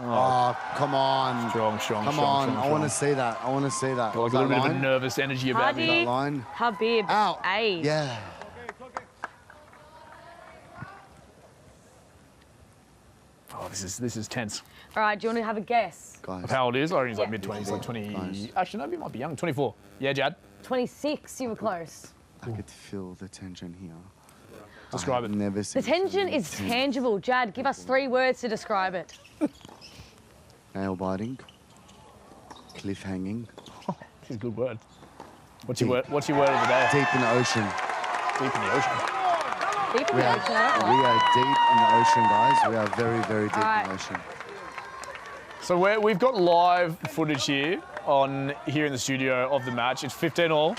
Oh, come on. Strong. Come on. I want to see that. I want to see that. Like a little bit of a nervous energy about me. Hady line. Habib. Out. A. Yeah. Oh, this is tense. All right, do you want to have a guess? Of how old he is? I reckon he's like Yeah. mid-20s, like 20. Actually, no, he might be young. 24. Yeah, Jad? 26, you were close. I could feel the tension here. Describe it. Never The seen tension is tangible. Jad, give us 3 words to describe it. nail biting, cliff hanging. This is a good word. What's your word of the day? Deep in the ocean. Deep in the ocean. Deep in We the are, ocean, I don't we know. are deep in the ocean, guys. We are very, very deep in the ocean. So we've got live footage here in the studio of the match. It's 15-all.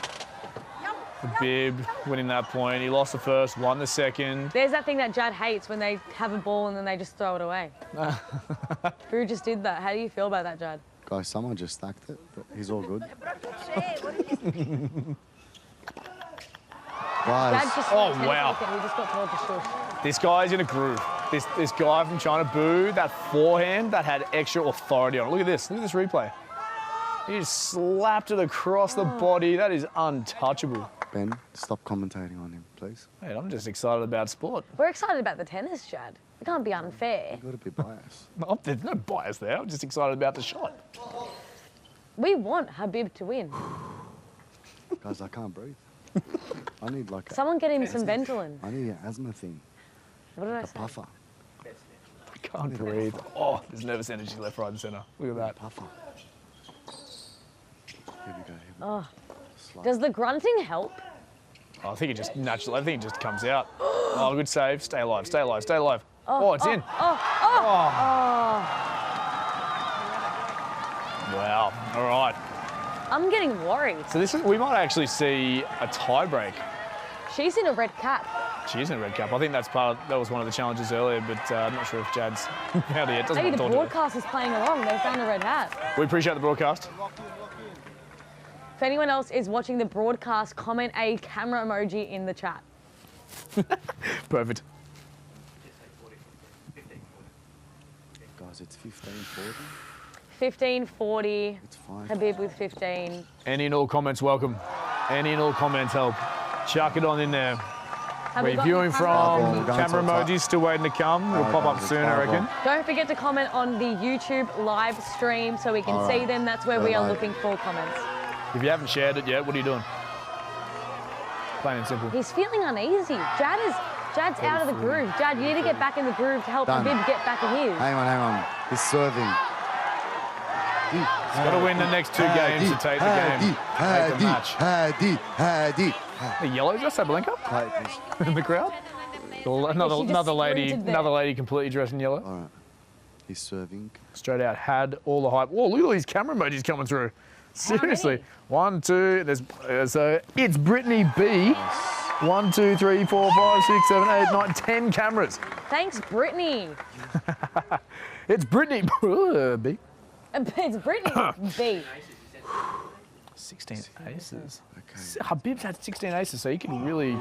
Habib winning that point. He lost the first, won the second. There's that thing that Jad hates when they have a ball and then they just throw it away. Drew just did that. How do you feel about that, Jad? Guys, someone just stacked it, but he's all good. Jad Guys. just Oh, tennis wow. wicket. He just got told to shush. This guy's in a groove. This guy from China, Boo, that forehand that had extra authority on it. Look at this. Look at this replay. He just slapped it across the body. That is untouchable. Ben, stop commentating on him, please. Hey, I'm just excited about sport. We're excited about the tennis, Jad. We can't be unfair. You've got to be biased. No, there's no bias there. I'm just excited about the shot. We want Habib to win. Guys, I can't breathe. I need like Someone get him some Ventolin. I need an asthma thing. What did I A say? puffer. I can't breathe. Oh, there's nervous energy left, right, and centre. Look at that. Puffer. Here we go. Oh. Does the grunting help? Oh, I think it just naturally. I think it just comes out. Oh, good save. Stay alive. Stay alive. Stay alive. Oh, it's in. Wow. All right. I'm getting worried. So we might actually see a tie break. She's in a red cap. She is in a red cap. I think that was one of the challenges earlier, but I'm not sure if Jad's found it yet. Doesn't Maybe want the to talk to her. broadcast is playing along. They found a red hat. We appreciate the broadcast. If anyone else is watching the broadcast, comment a camera emoji in the chat. Perfect. Guys, it's 15:40. 15:40. It's fine. Habib with 15. Any and all comments welcome. Any and all comments help. Chuck it on in there. we got Reviewing the from camera? We're going camera to the top. emojis, still waiting to come. Will pop up guys, soon, it's I reckon. fireball. Don't forget to comment on the YouTube live stream so we can All see right. them. That's where Good we are night. looking for comments. If you haven't shared it yet, what are you doing? Plain and simple. He's feeling uneasy. Jad's out of the groove. Jad, you need to get back in the groove to help Done. Habib get back in his. Hang on. He's serving. He's got to win the next 2 games to take the game. Take the match. Hady. The yellow, is that Sabalenka? Play it, please. In the crowd? Another lady sprinted completely dressed in yellow. All right. He's serving. Straight out, had all the hype. Whoa, look at all these camera emojis coming through. Seriously. 1, 2, so it's Brittany B. 1, 2, 3, 4, 5, 6, 7, 8, 9, 10 cameras. Thanks, Brittany. It's Brittany B. It's Brittany B. 16 aces. Okay. Habib's had 16 aces, so he can really.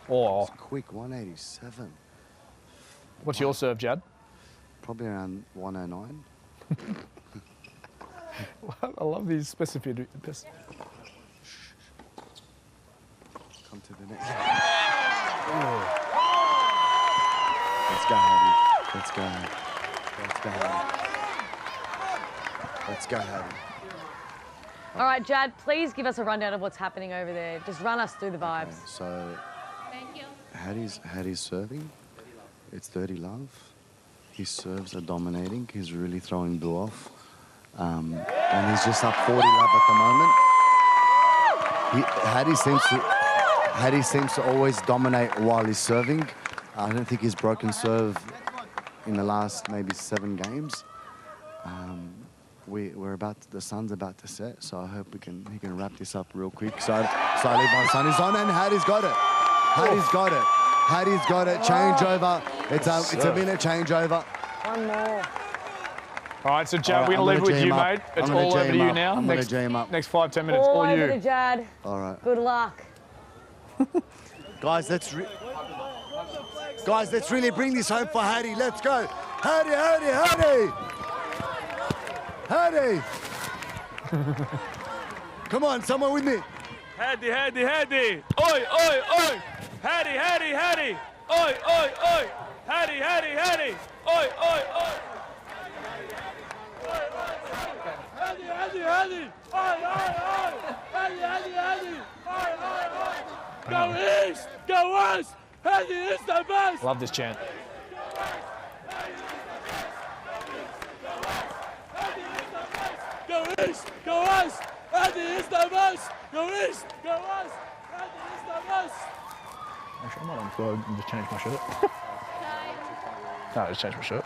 Oh. Quick, 187. What's your serve, Jad? Probably around 109. I love these specificity. Come to the next. Let's go, Hady. Let's go. Let's go, Hady. Let's go, Hady. All right, Jad, please give us a rundown of what's happening over there. Just run us through the vibes. Okay, so, Thank you. Hady's serving. It's 30 love. His serves are dominating. He's really throwing Blue off. And he's just up 40 love at the moment. Hady seems to always dominate while he's serving. I don't think he's broken serve in the last maybe 7 games. The sun's about to set, so I hope he can wrap this up real quick. So slowly my sun is on, and Hady's got it. Hady's got it. Hady's got it. Changeover. It's a minute changeover. One more. All right, so Jad, we're going to leave it with you, mate. It's all over to you now. I'm going to G him up. Next 5-10 minutes, All all over you. to Jad. All right. Good luck. Guys, let's really bring this home for Hady. Let's go. Hady, Hady, Hady. Hady. Come on, someone with me. Hady, Hady, Hady. Oi, oi, oi. Hady, Hady, Hady. Oi, oi, oi. Hady, Hady, Hady. Oi, oi, oi. Hady, Hady, Hady. Oi, oi, oi. Hady, Hady, Hady. Oi, oi, oi. Go east, go west. Hady is the best. Love this chant. Go east, go west. Hady is the best. Go east, go west. Hady is the best. Actually, I might have to go and just change my shirt. No, just change my shirt.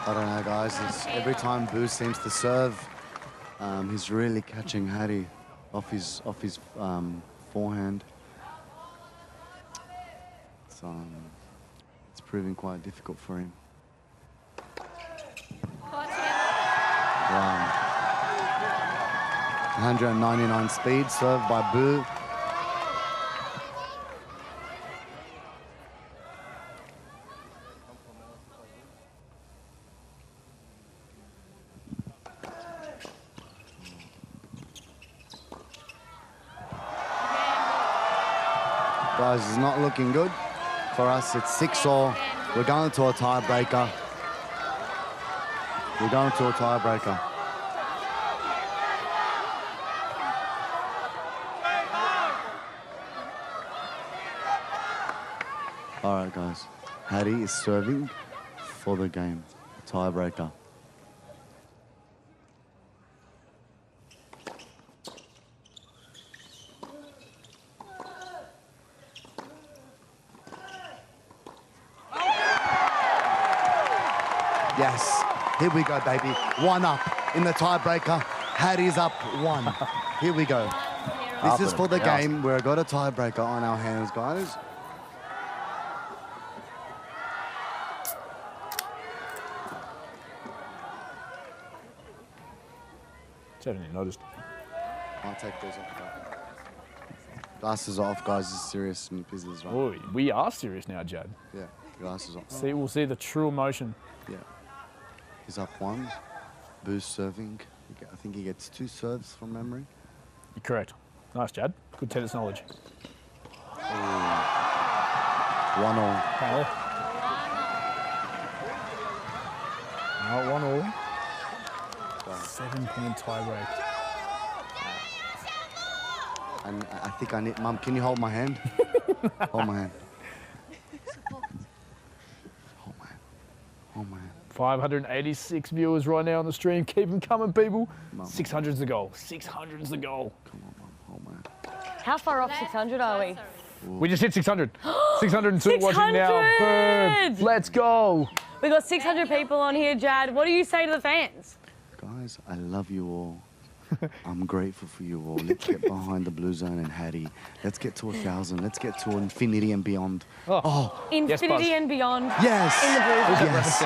I don't know, guys. Every time Boo seems to serve, he's really catching Hady off his forehand. So it's proving quite difficult for him. Wow. 199 speed served by Boo. Guys, it's not looking good for us. It's 6-all. We're going to a tiebreaker. We're going to a tiebreaker. All right, guys. Hady is serving for the game. Tiebreaker. Yes, here we go, baby. 1 up in the tiebreaker. Hady's up 1. Here we go. This is for the game. We've got a tiebreaker on our hands, guys. Haven't even noticed. I'll take those off. Glasses off, guys. This is serious business, right? Oh, we are serious now, Jad. Yeah, glasses off. We'll see the true emotion. Yeah. He's up 1. Boost serving. I think he gets 2 serves from memory. You're correct. Nice, Jad. Good tennis knowledge. 1-all. No, 1-all. 7-point tiebreak. And I think I need, Mum, can you hold my hand? Hold my hand. Hold my hand. 586 viewers right now on the stream. Keep them coming, people. 600's the goal. 600's the goal. How far off 600 are we? We just hit 600. 602 watching now. Boom. Let's go. We got 600 people on here, Jad. What do you say to the fans? Guys, I love you all. I'm grateful for you all. Let's get behind the Bluezone and Hady. Let's get to 1,000. Let's get to infinity and beyond. Oh. Infinity and beyond. Yes. In the Bluezone. Yes.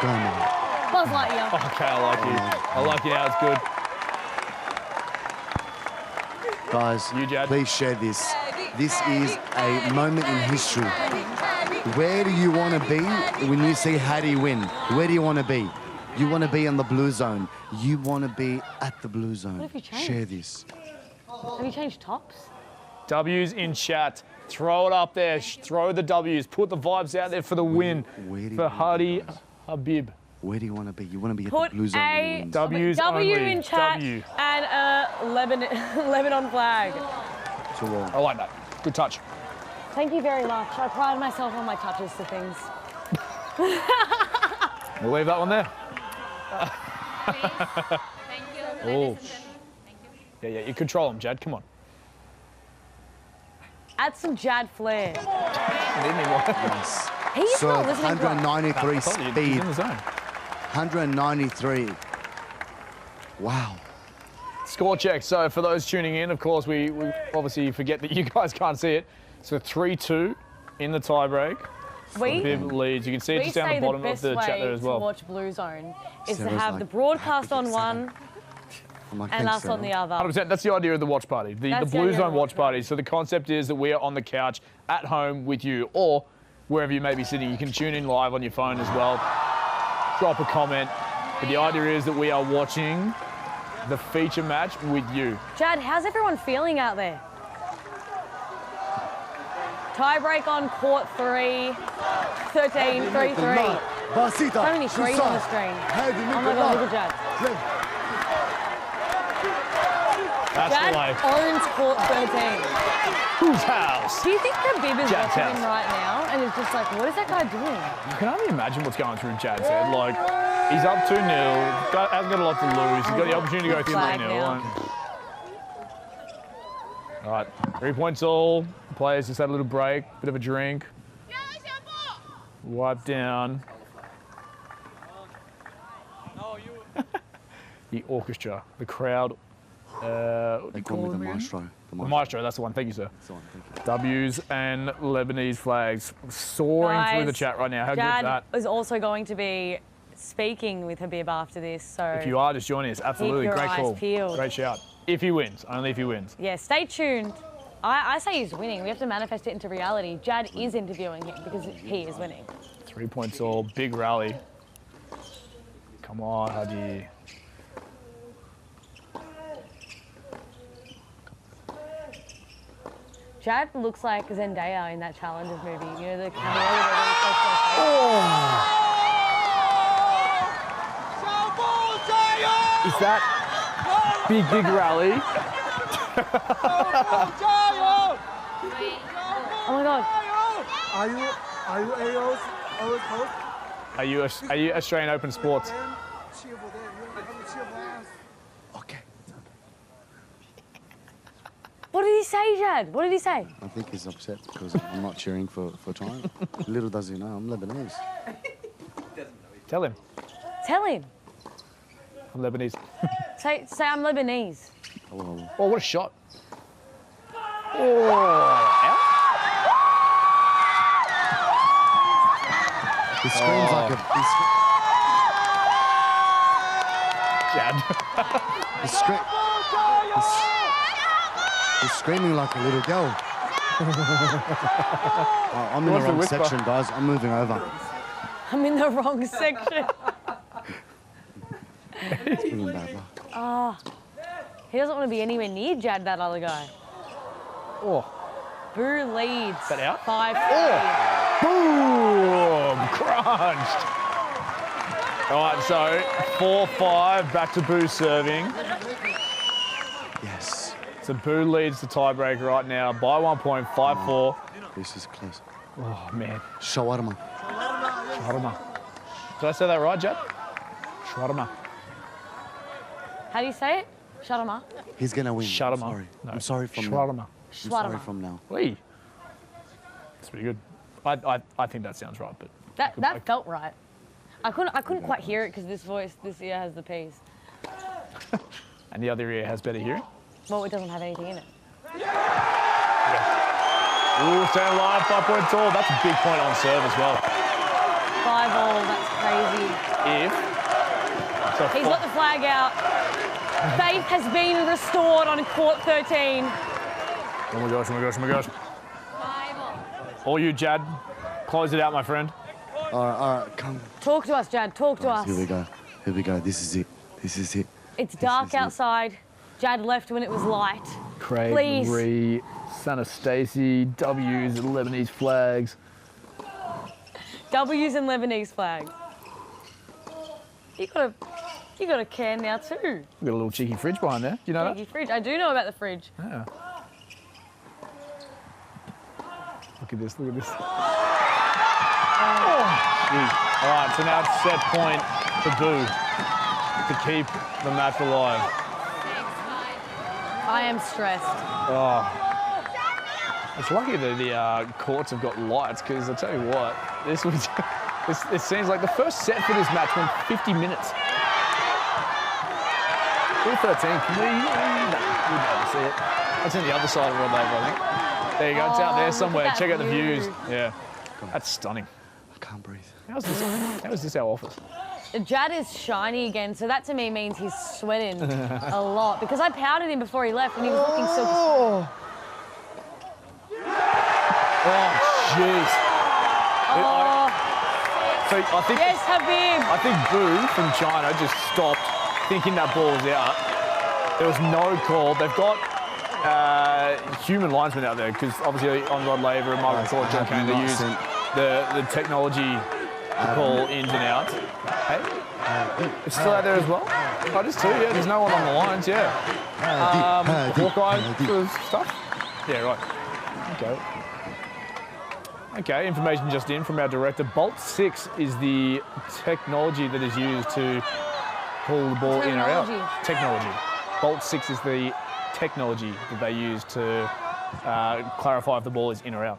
Go on, man. Buzz Lightyear. Okay, I like you. I like you now. It's good. Guys, please share this. This is a moment in history. Where do you want to be when you see Hady win? Where do you want to be? You want to be on the Bluezone. You want to be at the Bluezone. What have you changed? Share this. Have you changed tops? W's in chat. Throw it up there. Throw the W's. Put the vibes out there for the win. For Hady Habib. Where do you want to be? You want to be at Put the Bluezone. a W's W only. in chat W. and a Lebanon flag. I like that. Good touch. Thank you very much. I pride myself on my touches to things. We'll leave that one there. Oh. Yeah, you control him, Jad. Come on. Add some Jad flair. Yes. He's So not listening to us. 193 He's speed. in the zone. 193. Wow. Score check. So for those tuning in, of course, we obviously forget that you guys can't see it. So 3-2 in the tiebreak. Habib leads. You can see it just down the bottom of the chat there as well. To watch Bluezone is to Sarah's have like, the broadcast on one I'm like, and thanks, us on the other. 100%. That's the idea of the watch party, the That's the idea of Bluezone the watch party. So the concept is that we are on the couch at home with you, or wherever you may be sitting. You can tune in live on your phone as well. Drop a comment. But the idea is that we are watching the feature match with you. Jad, how's everyone feeling out there? Tiebreak on court 3, 13, 3-3. So many threes on the screen. Oh my God, look at Jad. That's Jad the way. owns court 13. Whose house? Do you think Habib is Jad's watching house. him right now and is just like, what is that guy doing? You can only imagine what's going through Jad's head. Like, he's up 2-0, hasn't got a lot to lose. He's got the opportunity to go 3-0. All right, 3 points all. Players just had a little break, bit of a drink. Wipe down. The orchestra, the crowd. They call me the maestro. The maestro, that's the one. Thank you, sir. W's and Lebanese flags soaring through the chat right now. How good is Jad that? is also going to be speaking with Habib after this, so If you are just joining us, absolutely. your Great eyes call. peeled. Great shout. If he wins, only if he wins. yeah, stay tuned. I say he's winning. We have to manifest it into reality. Jad is interviewing him because he is winning. 3 points all, big rally. Come on, Hady. Jad looks like Zendaya in that Challengers movie. You know, the cameo where they're really close to her face. Is that big rally? Oh my God. Are you AO's host? Are you Australian Open Sports? What did he say, Jad? What did he say? I think he's upset because I'm not cheering for time. Little does he know, I'm Lebanese. Tell him. Tell him. I'm Lebanese. Say I'm Lebanese. Oh, what a shot. Oh, he screams like a... Jad. He's screaming like a little girl. Oh, I'm in the wrong section, guys. I'm moving over. I'm in the wrong section. It's bringing bad luck. Oh, he doesn't want to be anywhere near Jad, that other guy. Oh. Boo leads. Is that out? 5-3. Oh. Boom! Crunched. All right, so 4-5, back to Boo serving. Yes. So Boo leads the tiebreaker right now by 1 point, 5-4. This is close. Oh, man. Shawarma. Shawarma. Did I say that right, Jad? Shawarma. How do you say it? Shawarma. He's gonna win. Shawarma. I'm sorry. No. I'm sorry from Shawarma. now. I'm sorry from now. Wee. That's pretty good. I think that sounds right, but That felt right. I couldn't quite hear it because this ear has the P's. And the other ear has better hearing. Well, it doesn't have anything in it. Ooh, staying alive, 5 point tall. That's a big point on serve as well. 5-all, that's crazy. He's got the flag out. Faith has been restored on court 13. Oh my gosh, oh my gosh, oh my gosh. 5-all. All you, Jad. Close it out, my friend. All right, come. Talk to us, Jad. Talk to us. Here we go. Here we go. This is it. This is it. It's dark outside. Jad left when it was light. Craig, Please. Marie, Santa Stacy, W's and Lebanese flags. W's and Lebanese flags. You got a can now too. We've got a little cheeky fridge behind there. Do you know Cheeky fridge. I do know about the fridge. that? Yeah. Look at this, look at this. Oh, jeez. All right, so now it's set point for Boo to keep the match alive. I am stressed. Oh. It's lucky that the courts have got lights, because I'll tell you what, this was, it seems like the first set for this match went 50 minutes. 4:13, can we? No, we'd never see it. That's on the other side of Rod Laver, I think. There you go, it's out there somewhere. Check out the views. Yeah, that's stunning. I can't breathe. How is this our office? Jad is shiny again, so that to me means he's sweating a lot. Because I powdered him before he left and he was looking so... Oh, jeez. So I think... Yes, Habib. I think Boo from China just stopped thinking that ball was out. There was no call. They've got human linesmen out there, because obviously on Rod Laver and Margaret Court, John Cain, they use the technology to call ins and outs. Hey, it's still out there as well? Oh, just two, yeah. There's no one on the lines, yeah. Hawkeye sort of stuff? Yeah, right. Okay. Okay, information just in from our director. Bolt 6 is the technology that is used to pull the ball in or out. Technology. Bolt 6 is the technology that they use to clarify if the ball is in or out.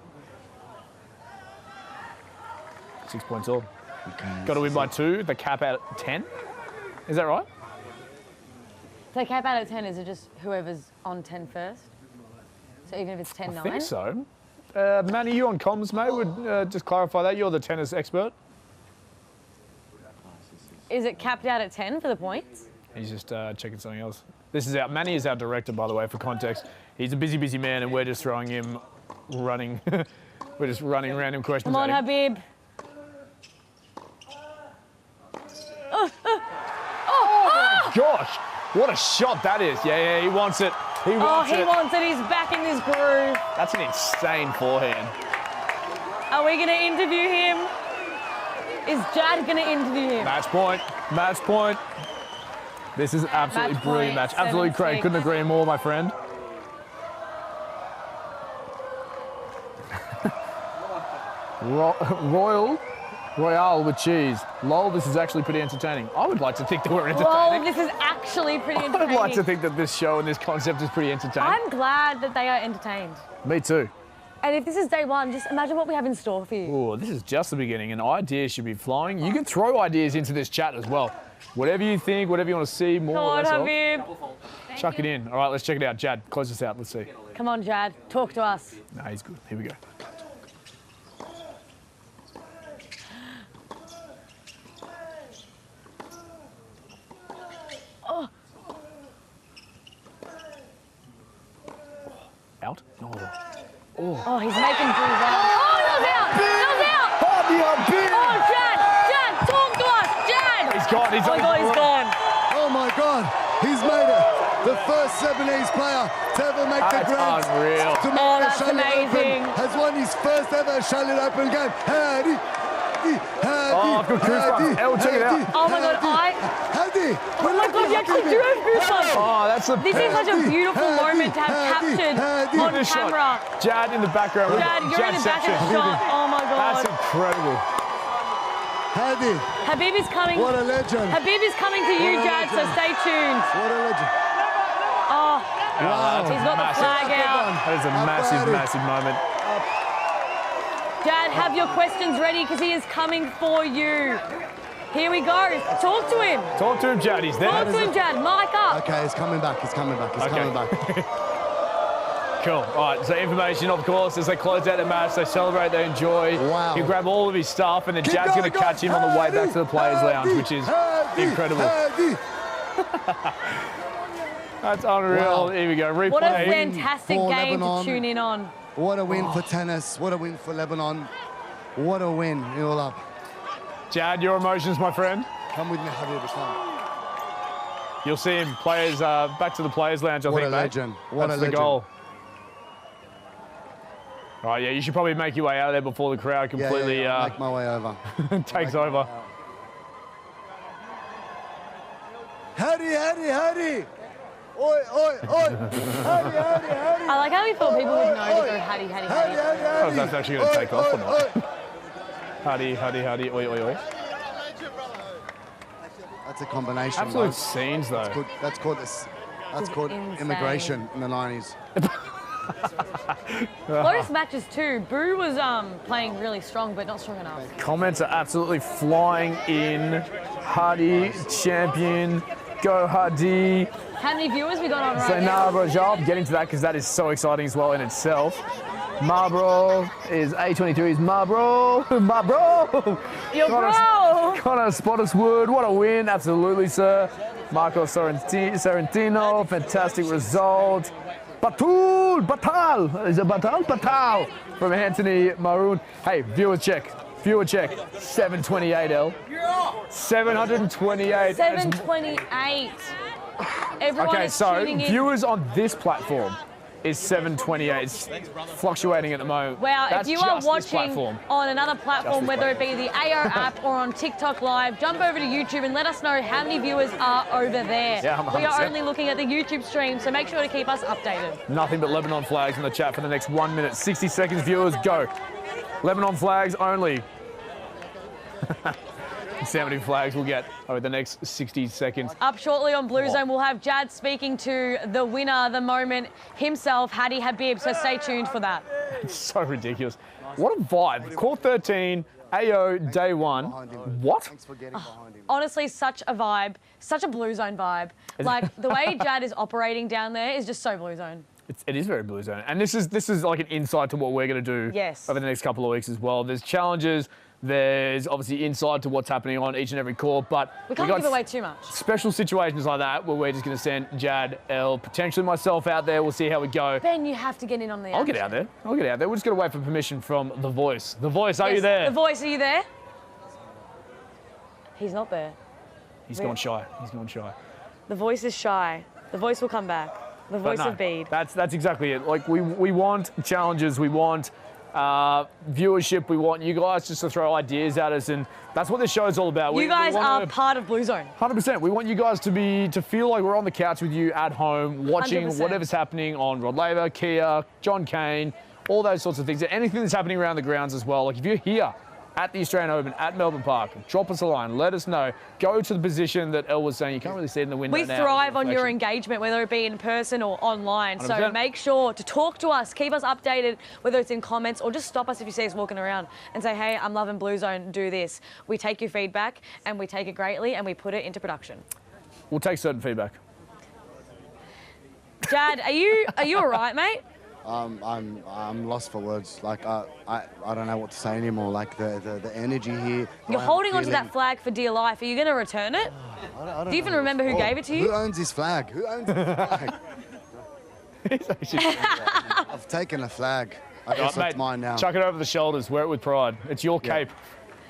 6 points all. Okay. Got to win by 2. The cap out at 10. Is that right? So cap out at 10, is it just whoever's on 10 first? So even if it's 10-9? I think so. Manny, you on comms, mate? Would just clarify that. You're the tennis expert. Is it capped out at 10 for the points? He's just checking something else. This is Manny is our director, by the way, for context. He's a busy man, and we're just throwing him running. We're just running random questions. Come on, at him. Habib. Gosh, what a shot that is. Yeah, he wants it. He wants it. He wants it. He's back in this groove. That's an insane forehand. Are we going to interview him? Is Jad going to interview him? Match point. Match point. This is absolutely brilliant match. Absolutely great. Couldn't agree more, my friend. Royale with cheese. Lol, this is actually pretty entertaining. I would like to think that we're entertaining. Lol, this is actually pretty entertaining. I'd like to think that this show and this concept is pretty entertaining. I'm glad that they are entertained. Me too. And if this is day one, just imagine what we have in store for you. Oh, this is just the beginning, and ideas should be flowing. You can throw ideas into this chat as well. Whatever you think, whatever you want to see, more or less of. Habib. Chuck it in. All right, let's check it out. Jad, close this out. Let's see. Come on, Jad. Talk to us. Nah, he's good. Here we go. Oh. Out? No. Oh, he's making Boo run. Oh, Bill's out! Bill's out! Hady Habib! Oh, Jad, talk to us, Jad! He's gone. He's gone. Oh my God, he's made it. The first Lebanese player to ever make the grand. Unreal. To that's Australian amazing. Open, has won his first ever Australian Open game. Hady I've got goosebumps. Elle, check it out. Oh my God, Hady! Oh my God, you actually do have goosebumps. Oh, that's the This is such a beautiful moment to have captured on This shot. camera. Jad in the background. Jad, you're in the back of the shot. Oh my God. That's incredible. Hady. Habib is coming. What a legend. Habib is coming to you, What a Jad, so legend. stay tuned. What a legend. Oh, Wow. he's got the flag out. That is a massive, massive moment. Jad, have your questions ready because he is coming for you. Here we go. Talk to him. Talk to him, Jad. He's there. Talk to him, Jad. Mic up. Okay, he's coming back. He's coming back. He's coming back. Cool. All right, so information, of course, as they close out the match, they celebrate, they enjoy. Wow. You grab all of his stuff, and then Jad's going to catch him on the way back to the Players' Lounge, which is incredible. That's unreal. Wow. Here we go. Replay. What a fantastic For game Lebanon. to tune in on. What a win for tennis. What a win for Lebanon. What a win. You all up. Jad, your emotions, my friend. Come with me, Habib. Come. You'll see him. Players back to the Players' Lounge, I What think, a mate. legend. What That's a the legend. goal. All right, yeah, you should probably make your way out of there before the crowd completely I'll make my way over. takes over. Hady! Oi, oi, oi! Hady! I like how we thought people would know to go Hady. I don't know if that's actually going to take off or not. Hady, oi, oi, oi. That's a combination. Absolute guys. scenes, though. That's called immigration in the 90s. Close matches too. Boo was playing really strong, but not strong enough. Comments are absolutely flying in. Hady, champion. Go Hady. How many viewers we got on right So now? nah, bro, getting to that because that is so exciting as well in itself. Marbro is A23 is Marbro. Yo, bro! Connor Spottiswood, what a win, absolutely, sir. Marco Sorrentino, fantastic result. Batal, is it Batal from Anthony Maroon. Hey, viewer check. 728, Elle. 728. 728. Everyone Okay, is so tuning in. viewers on this platform is 728. It's fluctuating at the moment. Wow, That's if you are just this watching platform. on another platform, Just this whether it be the AO app or on TikTok Live, jump over to YouTube and let us know how many viewers are over there. Yeah, we are 100%. only looking at the YouTube stream, so make sure to keep us updated. Nothing but Lebanon flags in the chat for the next 1 minute. 60 seconds, viewers, go. Lebanon flags only. See how many flags we'll get over the next 60 seconds. Up shortly on Bluezone, we'll have Jad speaking to the winner, the moment himself, Hady Habib, so stay tuned for that. It's so ridiculous. What a vibe. Court 13, AO, day one. What? Honestly, such a vibe, such a Bluezone vibe. Like, the way Jad is operating down there is just so Bluezone. It is very Bluezone. And this is like an insight to what we're going to do over the next couple of weeks as well. There's challenges. There's obviously insight to what's happening on each and every court, but We can't give away too much. Special situations like that where we're just going to send Jad, Elle, potentially myself out there. We'll see how we go. Ben, you have to get in on the I'll get out there. We're just going to wait for permission from The Voice. The Voice, are you there? The Voice, are you there? He's not there. He's gone shy. The Voice is shy. The Voice will come back. The Voice of Bede. That's exactly it. Like we want challenges, we want viewership, we want you guys just to throw ideas at us, and that's what this show is all about. You guys are part of Bluezone. 100%. We want you guys to feel like we're on the couch with you at home, watching 100%. whatever's happening on Rod Laver, Kia, John Cain, all those sorts of things. Anything that's happening around the grounds as well. Like if you're here at the Australian Open at Melbourne Park, drop us a line, let us know. Go to the position that Elle was saying. You can't really see it in the window We now. thrive on your engagement, whether it be in person or online. So 100%. make sure to talk to us, keep us updated, whether it's in comments or just stop us if you see us walking around and say, hey, I'm loving Bluezone, do this. We take your feedback and we take it greatly and we put it into production. We'll take certain feedback. Jad, are you all right, mate? I'm lost for words. Like I don't know what to say anymore. Like the energy here. You're holding onto that flag for dear life. Are you going to return it? I don't Do you even know. remember who gave it to you? Who owns this flag? Who owns this flag? I've taken the flag. I guess Right, it's mate, mine now. Chuck it over the shoulders. Wear it with pride. It's your cape.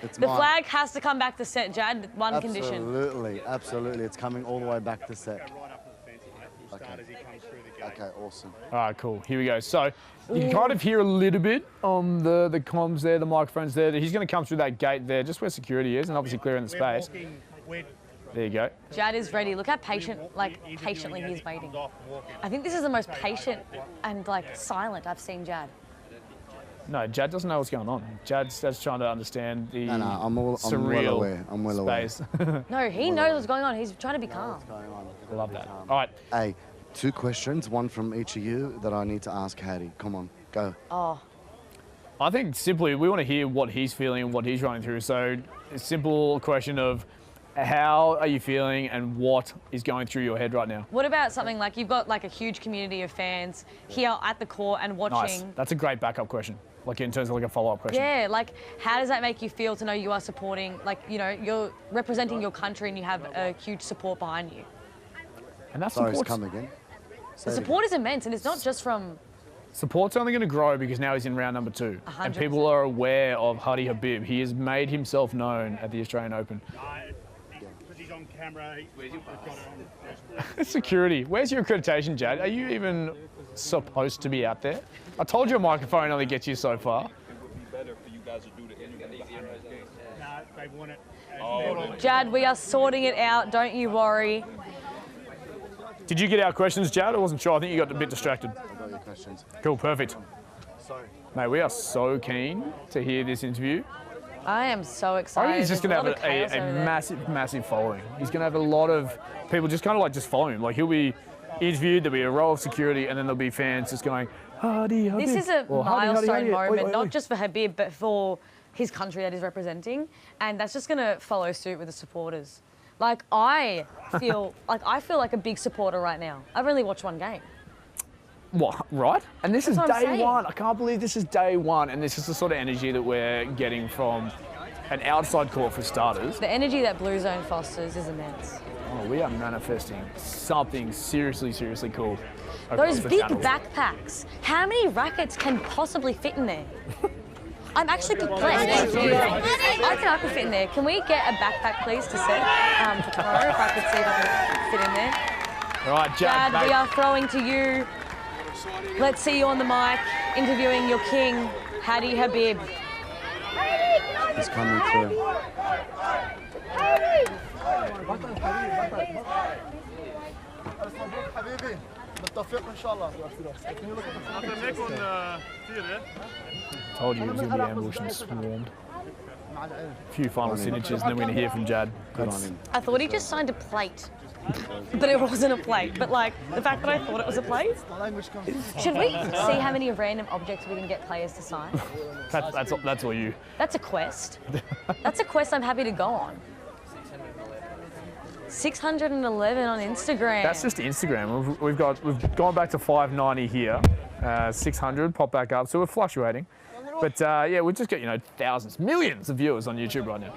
It's The mine. flag has to come back to set, Jad. One condition. Absolutely. It's coming all the way back to set. Okay, awesome. All right, cool. Here we go. So you can kind of hear a little bit on the comms there, the microphones there. He's going to come through that gate there, just where security is, and obviously clearing the space. There you go. Jad is ready. Look how patiently he's waiting. I think this is the most patient and silent I've seen Jad. No, Jad doesn't know what's going on. Jad's trying to understand the I'm well surreal aware. I'm well space. aware. No, he knows what's going on. He's trying to be calm. I love that. All right. Hey, 2 questions, one from each of you that I need to ask Hady. Come on, go. Oh. I think simply we want to hear what he's feeling and what he's running through. So a simple question of how are you feeling and what is going through your head right now? What about something like you've got a huge community of fans here at the court and watching? Nice. That's a great backup question. In terms of a follow-up question. Yeah, how does that make you feel to know you are supporting, you're representing your country and you have a huge support behind you? And that Sorry, support's come again. The support is immense, and it's not just from... Support's only going to grow because now he's in round number 2. 100%. And people are aware of Hady Habib. He has made himself known at the Australian Open. Because he's on camera. Security. Where's your accreditation, Jad? Are you even supposed to be out there? I told you a microphone only gets you so far. Jad, we are sorting it out. Don't you worry. Did you get our questions, Jad? I wasn't sure. I think you got a bit distracted. I got your questions. Cool, perfect. Sorry. Mate, we are so keen to hear this interview. I am so excited. I think he's just going to have a massive, massive following. He's going to have a lot of people just kind of just follow him. He'll be interviewed, there'll be a row of security, and then there'll be fans just going, Hady, Habib. This is a milestone moment, Oi. not just for Habib, but for his country that he's representing. And that's just going to follow suit with the supporters. I feel like a big supporter right now. I've only watched 1 game. What, right? And this is That's what I'm day saying. 1. I can't believe this is day 1, and this is the sort of energy that we're getting from an outside court for starters. The energy that Bluezone fosters is immense. Oh, we are manifesting something seriously, seriously cool. Those big backpacks. How many rackets can possibly fit in there? I'm actually perplexed. I could fit in there. Can we get a backpack, please, to set for tomorrow? If I could see if I can fit in there. All right, Jad, we are throwing to you. Let's see you on the mic, interviewing your king, Hady Habib. He's coming through. Told you he was going to be ambushed and swarmed. A few final signatures, and then we're going to hear from Jad. Good on him. I thought he just signed a plate, but it wasn't a plate. But the fact that I thought it was a plate. Should we see how many random objects we can get players to sign? That's all you. That's a quest. That's a quest I'm happy to go on. 611 on Instagram. That's just Instagram. We've gone back to 590 here. 600 pop back up, so we're fluctuating. But yeah, we just got thousands, millions of viewers on YouTube right now.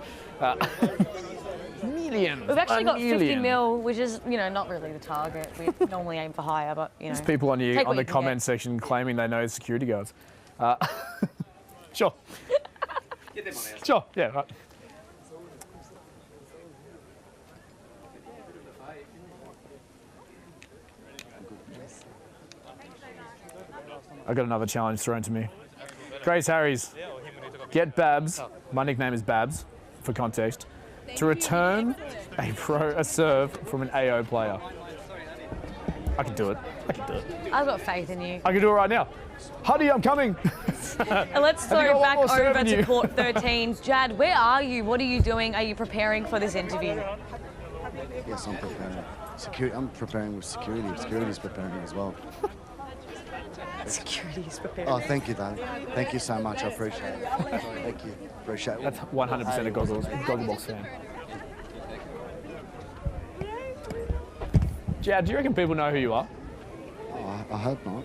Millions. We've actually got 50 mil, which is not really the target. We normally aim for higher, but There's people on the comment section claiming they know security guards. Sure. Get them on air. Sure. Yeah. Right. I got another challenge thrown to me. Grace Harries, get Babs, my nickname is Babs, for context, to return a serve from an AO player. I can do it. I've got faith in you. I can do it right now. Hady, I'm coming. And let's throw back over to court 13. Jad, where are you? What are you doing? Are you preparing for this interview? Yes, I'm preparing. I'm preparing with security. Security's preparing as well. Security is preparing. Oh, thank you, Dan. Thank you so much. I appreciate it. Thank you. Appreciate it. That's 100% a Gogglebox fan. Jad, do you reckon people know who you are? Oh, I hope not.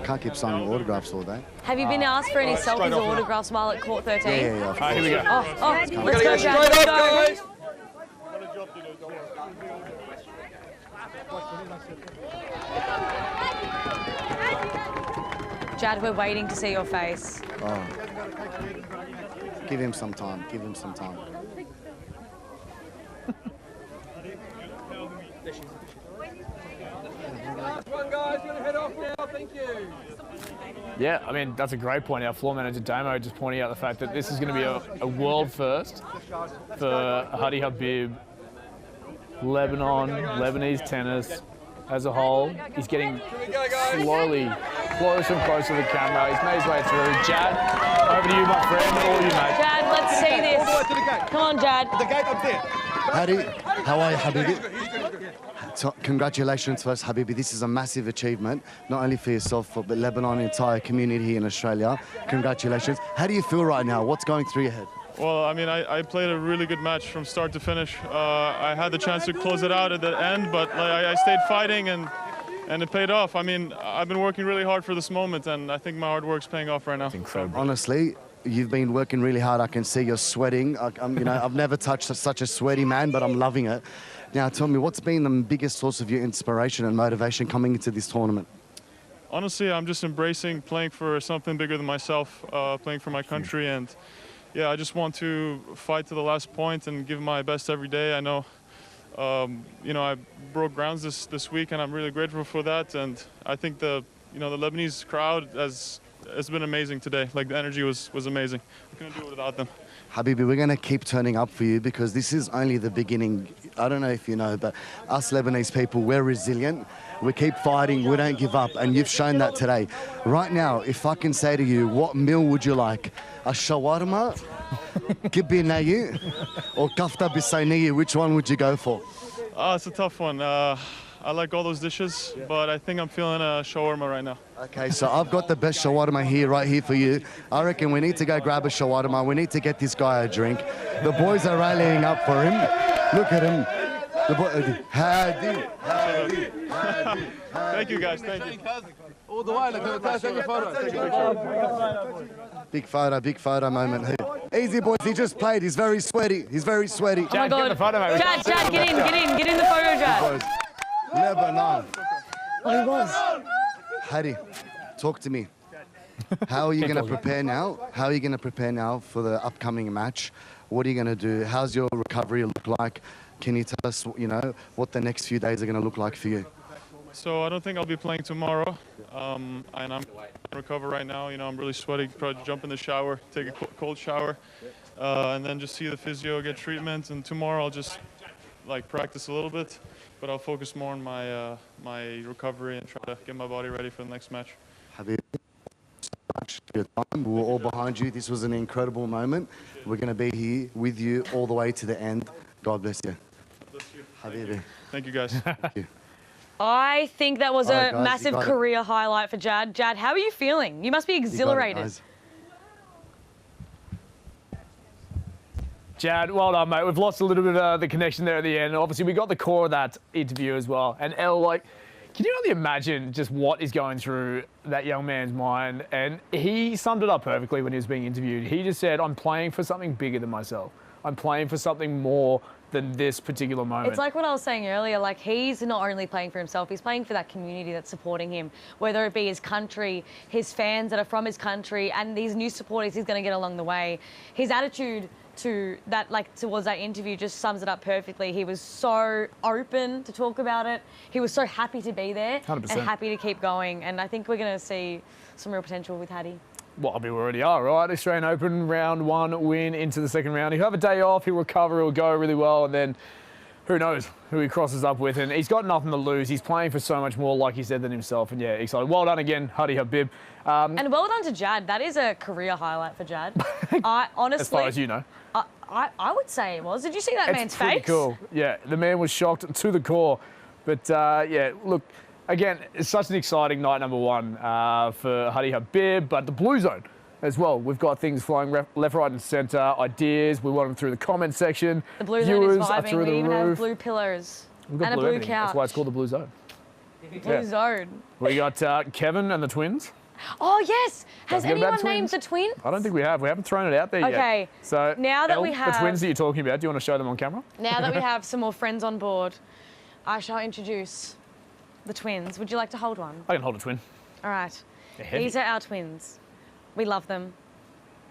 Can't keep signing autographs all day. Have you been asked for any selfies or autographs while at court 13? Yeah. All right, here we go. Let's go, Jad. Let's go. Jad, we're waiting to see your face. Oh. Give him some time. Give him some time. Yeah, I mean, that's a great point. Our floor manager, Damo, just pointing out the fact that this is going to be a world first for Hady Habib, Lebanon, Lebanese tennis as a whole. He's getting slowly closer and closer to the camera. He's made his way through. Jad, over to you, my friend, or you, mate. Jad, let's see this. Come on, Jad. The gate up there. Hady, how are you, Habibi? So, congratulations first, Habibi. This is a massive achievement, not only for yourself, but Lebanon, entire community here in Australia. Congratulations. How do you feel right now? What's going through your head? Well, I mean, I played a really good match from start to finish. I had the chance to close it out at the end, but I stayed fighting and it paid off. I mean, I've been working really hard for this moment, and I think my hard work's paying off right now. Incredible. Honestly, you've been working really hard. I can see you're sweating. I've never touched such a sweaty man, but I'm loving it. Now, tell me, what's been the biggest source of your inspiration and motivation coming into this tournament? Honestly, I'm just embracing playing for something bigger than myself, playing for my country, and yeah, I just want to fight to the last point and give my best every day. I know, I broke grounds this week, and I'm really grateful for that. And I think the Lebanese crowd has been amazing today. Like, the energy was amazing. We couldn't do it without them. Habibi, we're going to keep turning up for you because this is only the beginning. I don't know if you know, but us Lebanese people, we're resilient. We keep fighting. We don't give up. And you've shown that today. Right now, if I can say to you, what meal would you like? A shawarma, kibbi nayi, or kafta bisayniyi? Which one would you go for? It's a tough one. I like all those dishes, but I think I'm feeling a shawarma right now. Okay, so I've got the best shawarma right here for you. I reckon we need to go grab a shawarma. We need to get this guy a drink. The boys are rallying up for him. Look at him. Hady. Thank you, guys. Thank you. All the way, look, take a photo. Big photo moment. Easy, boys. He just played. He's very sweaty. Oh my God. Get the photo, mate. Jad, get in the photo, Jad. Lebanon. Oh, he was. Hady, talk to me. How are you going to prepare now? How are you going to prepare now for the upcoming match? What are you going to do? How's your recovery look like? Can you tell us, what the next few days are going to look like for you? So I don't think I'll be playing tomorrow, and I'm recover right now. I'm really sweaty. Probably jump in the shower, take a cold shower, and then just see the physio, get treatment. And tomorrow I'll just practice a little bit, but I'll focus more on my recovery and try to get my body ready for the next match. Habib, so much for your time. We were all behind you. This was an incredible moment. We're going to be here with you all the way to the end. God bless you. Bless you. Habibi. Thank you, guys. Thank you. I think that was All right, a guys, massive career highlight for Jad. Jad, how are you feeling? You must be exhilarated. Jad, well done, mate. We've lost a little bit of the connection there at the end. Obviously, we got the core of that interview as well. And Elle, can you only imagine just what is going through that young man's mind? And he summed it up perfectly when he was being interviewed. He just said, I'm playing for something bigger than myself. I'm playing for something more than this particular moment. It's like what I was saying earlier, he's not only playing for himself, he's playing for that community that's supporting him, whether it be his country, his fans that are from his country, and these new supporters he's going to get along the way. His attitude to that, towards that interview just sums it up perfectly. He was so open to talk about it. He was so happy to be there 100%. and happy to keep going. And I think we're going to see some real potential with Hady. Well, we already are, right? Australian Open, round one win into the second round. He'll have a day off, he'll recover, he'll go really well, and then who knows who he crosses up with. And he's got nothing to lose. He's playing for so much more, like he said, than himself. And yeah, excited. Well done again, Hady Habib. And well done to Jad. That is a career highlight for Jad. I honestly, as far as you know. I would say it was. Did you see that man's face? It's pretty cool. Yeah, the man was shocked to the core. But yeah, look, again, it's such an exciting night number one for Hady Habib, but the Bluezone as well. We've got things flying left, right, and centre, ideas. We want them through the comment section. The Bluezone is vibing. We even have blue pillars and a blue couch. That's why it's called the Bluezone. Bluezone. We got Kevin and the twins. Oh, yes. Has anyone named the twins? I don't think we have. We haven't thrown it out there yet. Okay. So now that Elle, we have the twins that you're talking about, do you want to show them on camera? Now that we have some more friends on board, I shall introduce the twins. Would you like to hold one? I can hold a twin. All right. They're heavy. These are our twins. We love them.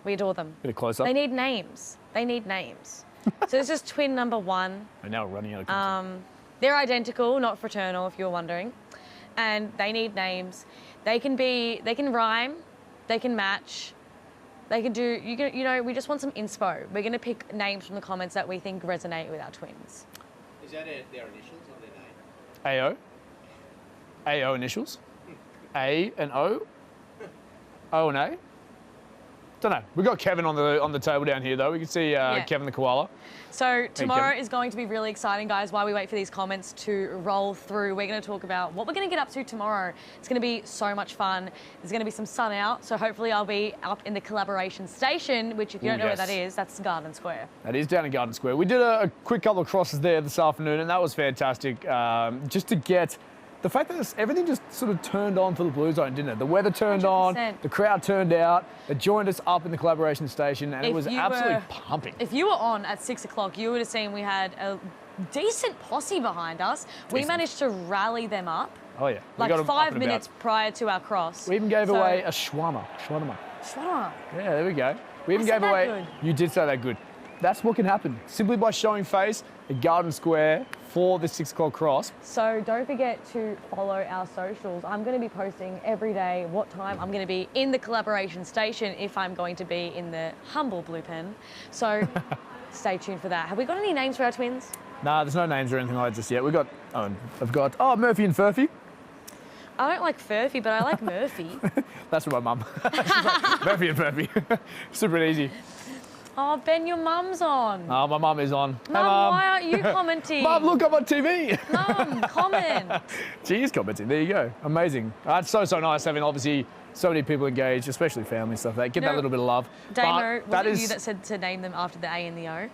We adore them. Bit of close up. They need names. So this is twin number one. We're now running out of content. They're identical, not fraternal, if you're wondering. And they need names. They can rhyme, they can match, they can do, you know, we just want some inspo. We're going to pick names from the comments that we think resonate with our twins. Is that their initials or their name? AO. AO initials. A and O. O and A. Don't know. We've got Kevin on the table down here, though. We can see Kevin the koala. So tomorrow is going to be really exciting, guys. While we wait for these comments to roll through, we're going to talk about what we're going to get up to tomorrow. It's going to be so much fun. There's going to be some sun out, so hopefully I'll be up in the collaboration station, which if you don't know where that is, that's Garden Square. That is down in Garden Square. We did a quick couple of crosses there this afternoon, and that was fantastic. Just to get the fact that everything just sort of turned on for the Bluezone, didn't it? The weather turned 100%. On, the crowd turned out, they joined us up in the collaboration station, and it was absolutely pumping. If you were on at 6 o'clock, you would have seen we had a decent posse behind us. We managed to rally them up. Oh, yeah. Like 5 minutes prior to our cross. We even gave away a shawarma. Shawarma. Yeah, there we go. We even gave away. Good. You did say that good. That's what can happen simply by showing face at Garden Square for the 6 o'clock cross. So don't forget to follow our socials. I'm going to be posting every day what time I'm going to be in the collaboration station if I'm going to be in the humble blue pen. So stay tuned for that. Have we got any names for our twins? Nah, there's no names or anything like that just yet. I've got Murphy and Furphy. I don't like Furphy, but I like Murphy. That's from my mum. Like, Murphy and Furphy. Super easy. Oh, Ben, your mum's on. Oh, my mum is on. Mum, hey, Mum. why aren't you commenting? Mum, look, I'm on TV. Mum, comment. She is commenting. There you go. Amazing. It's so nice having, obviously, so many people engaged, especially family and stuff like that. Get that little bit of love. Damo, was it you that said to name them after the A and the O? Yeah, well,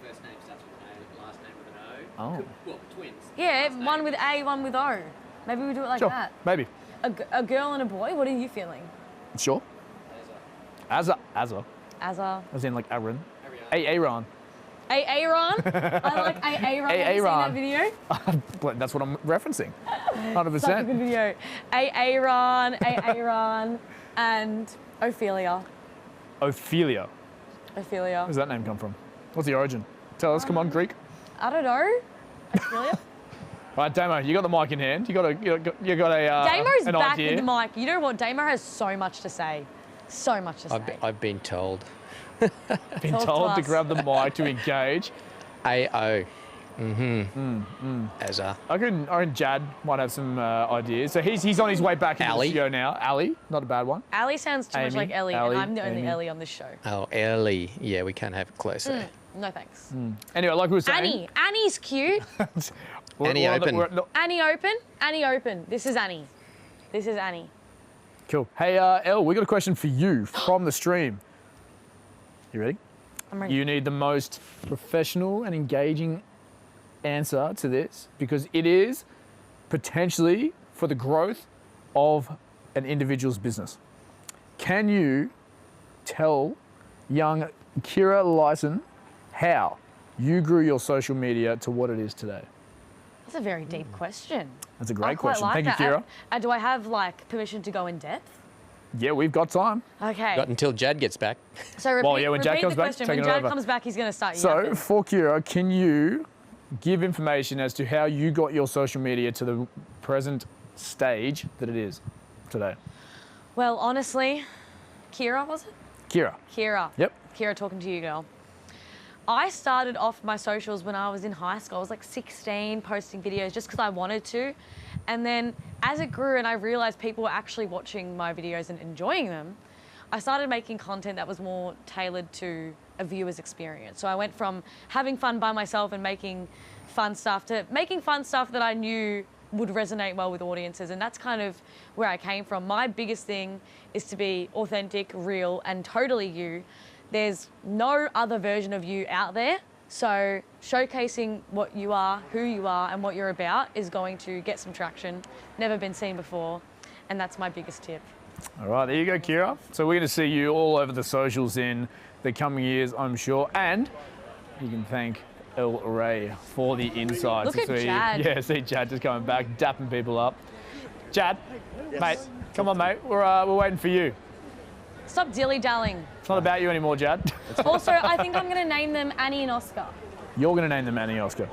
first name starts with an A, last name with an O. Oh. Well, twins. Yeah, one with A, one with O. Maybe we do it like that. Maybe. A girl and a boy, what are you feeling? Sure. Azza. Azza. As in like Aaron. Aaron. Aaron? I like Aaron. Have you seen that video? That's what I'm referencing. 100%. Such a good video. Aaron, and Ophelia. Ophelia. Ophelia. Where's that name come from? What's the origin? Tell us, come on, Greek. I don't know. Ophelia? Right, Damo, you got the mic in hand. You got a Damo's an back idea. with the mic. You know what? Damo has so much to say. So much to say. I've been told. Been told to grab the mic to engage. AO. Azza. I reckon Jad might have some ideas. So he's on his way back into the studio now. Ali, not a bad one. Ali sounds too much like Ellie, and I'm the only Ellie on this show. Oh, Elle. Yeah, we can't have it closer. No thanks. Anyway, like we were saying. Annie's cute. Annie Open. Annie Open. Annie Open. This is Annie. This is Annie. Cool. Hey, Elle, we got a question for you from the stream. You ready? I'm ready. You need the most professional and engaging answer to this because it is potentially for the growth of an individual's business. Can you tell young Kira Lyson how you grew your social media to what it is today? That's a very deep question. That's a great question. Thank you, Kira. Do I have like permission to go in depth? Yeah, we've got time. Okay. Got until Jad gets back. So repeat, when Jad comes back, when Jad comes back, he's going to start. So for Kira, can you give information as to how you got your social media to the present stage that it is today? Well, honestly, Kira, was it? Kira. Kira. Yep. Kira, talking to you, girl. I started off my socials when I was in high school. I was like 16, posting videos just because I wanted to. And then as it grew and I realized people were actually watching my videos and enjoying them, I started making content that was more tailored to a viewer's experience. So I went from having fun by myself and making fun stuff to making fun stuff that I knew would resonate well with audiences. And that's kind of where I came from. My biggest thing is to be authentic, real, and totally you. There's no other version of you out there. So showcasing what you are, who you are, and what you're about is going to get some traction. Never been seen before. And that's my biggest tip. All right, there you go, Kira. So we're going to see you all over the socials in the coming years, I'm sure. And you can thank Elle Ray for the insights. Look at Jad. Yeah, see Jad just coming back, dapping people up. Jad, mate, come on, mate. We're waiting for you. Stop dilly-dallying. It's not about you anymore, Jad. Also, I think I'm going to name them Annie and Oscar. You're going to name them Annie and Oscar.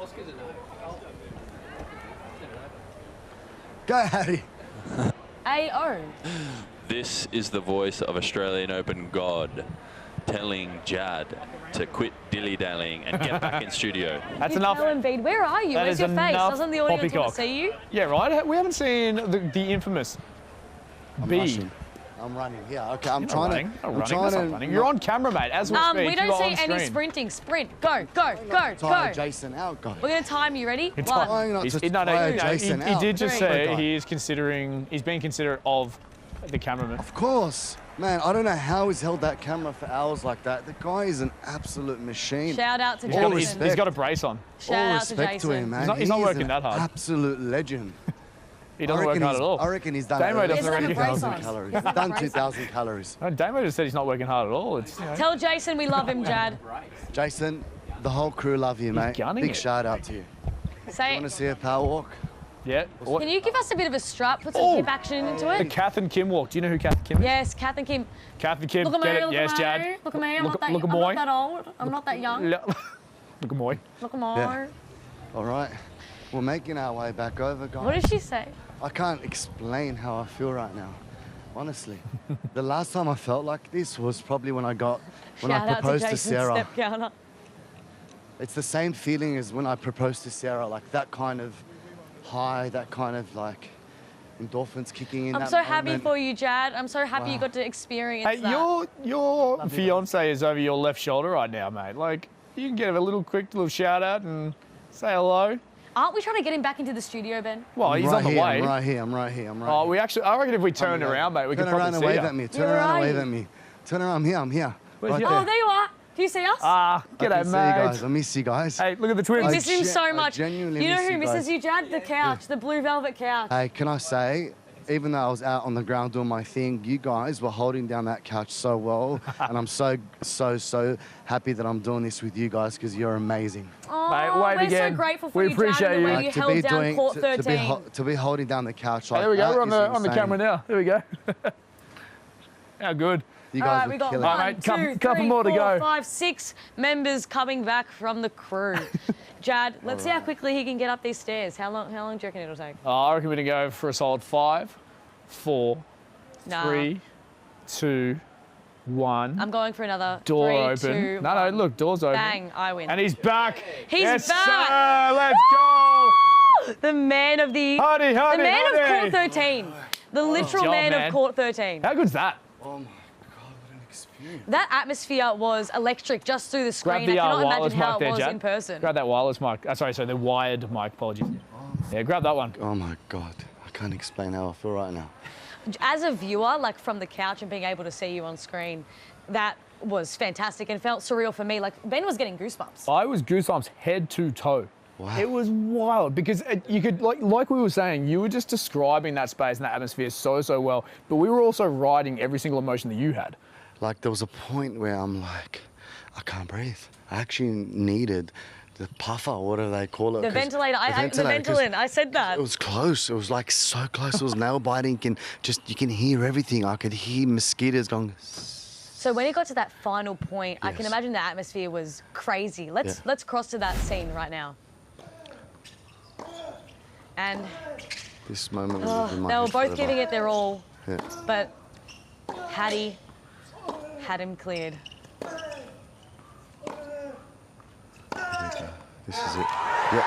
Go, Harry. AO. This is the voice of Australian Open God telling Jad to quit dilly-dallying and get back in studio. That's you enough. Tell Embiid, where are you? That Where's is your face? enough Doesn't the audience want poppycock. to see you? Yeah, right. We haven't seen the infamous B. I'm running. Yeah, okay. I'm You're trying not running. That's not running. You're on camera, mate. As we speak, We you don't are see on any screen. sprinting. Sprint. Go, go, go, Tire go. Jason out, guys. We're going to time you. Ready? It's One. Trying not to No, tire Jason he out. did just Three. say he is considering. He's being considerate of the cameraman. Of course. Man, I don't know how he's held that camera for hours like that. The guy is an absolute machine. Shout out to All Jason. He's got a brace on. Shout All out to respect Jason. to him, man. He's not He is working an that hard. Absolute legend. He doesn't work hard at all. I reckon he's done Damo doesn't over reckon 2,000 calories. He's done 2,000 calories. No, Damo just said he's not working hard at all. It's, Tell Jason we love him, Jad. Jason, the whole crew love you, mate. gunning Big it. shout out to you. Say, Want to see a power walk? Yeah. can you give us a bit of a strut, put some Oh. hip action into The it? Kath and Kim walk. Do you know who Kath and Kim is? Yes, Kath and Kim. Kath and Kim, Look at get me, it. look Yes, at me. Jad. Look at me, I'm Look not that, at I'm boy. not that old. I'm not that young. Look at boy. Look at me. Yeah. All right. We're making our way back over, guys. What did she say? I can't explain how I feel right now. Honestly. The last time I felt like this was probably when I Shout proposed out to to Jason's Sarah. step counter. It's the same feeling as when I proposed to Sarah, like that kind of high, that kind of like endorphins kicking in. I'm that so happy moment. for you, Jad. I'm so happy you Wow. got to experience Hey, that. your fiance is over your left shoulder right now, mate. Like, you can give a little quick little shout out and say hello. Aren't we trying to get him back into the studio, Ben? Well, I'm he's right on the here, way. I'm right here. I'm right here. I'm right Oh, here. we actually, I reckon if we turned around, mate, we could Turn around probably and see wave you. at me. Turn Where around are and wave you? at me. Turn around. I'm here. I'm here. Where's Right your- there. Oh, there you are. Do you see us? Ah, I g'day, can see you mate. guys. I miss you guys. Hey, look at the twins. we miss him so much. You genuinely know miss who you misses guys. you, Jad? The couch, the blue velvet couch. Hey, can I say, even though I was out on the ground doing my thing, you guys were holding down that couch so well, and I'm so happy that I'm doing this with you guys because you're amazing. Oh, Mate, wave we're again. so grateful for We you, Jad, appreciate and the you. way you held down court 13. to be holding down the couch Hey, like there we go. that We're on is the insane. camera now. There we go. How good. You All guys right, were we got killing All it. right, one, mate, two, couple three, more to four, go. 5, 6 members coming back from the crew. Jad, let's see how quickly he can get up these stairs. How long do you reckon it'll take? I reckon we're going to go for a solid 5, 4, Nah. 3, 2, 1. I'm going for another Door 3, open. 2, No, 1. look, door's open. Bang, I win. And he's back. He's yes, back. Sir, let's go. The man of the... Hady, the Hady, man Hady. of court 13. The literal job, man man. of court 13. How good's that? Oh my God, what an experience. That atmosphere was electric just through the Grab screen. the I cannot wireless imagine how mic it there, was Jad. in person. Grab that wireless mic. Sorry, the wired mic. Apologies. Yeah, grab that one. Oh my God, I can't explain how I feel right now. As a viewer, like from the couch and being able to see you on screen, that was fantastic and felt surreal for me. Like Ben was getting goosebumps. I was goosebumps head to toe. Wow. It was wild because you could, like we were saying, you were just describing that space and that atmosphere so well, but we were also riding every single emotion that you had. Like there was a point where I'm like, I can't breathe. I actually needed the puffer, what do they call it? The 'Cause- ventilator. The 'cause Ventolin. I said that. It was close. It was like so close. It was nail biting. You can hear everything. I could hear mosquitoes going. So when it got to that final point, I can imagine the atmosphere was crazy. Let's cross to that scene right now. And This moment was in my they were head both forever. giving it their all, Yeah. but Hady had him cleared. This is it. Yep.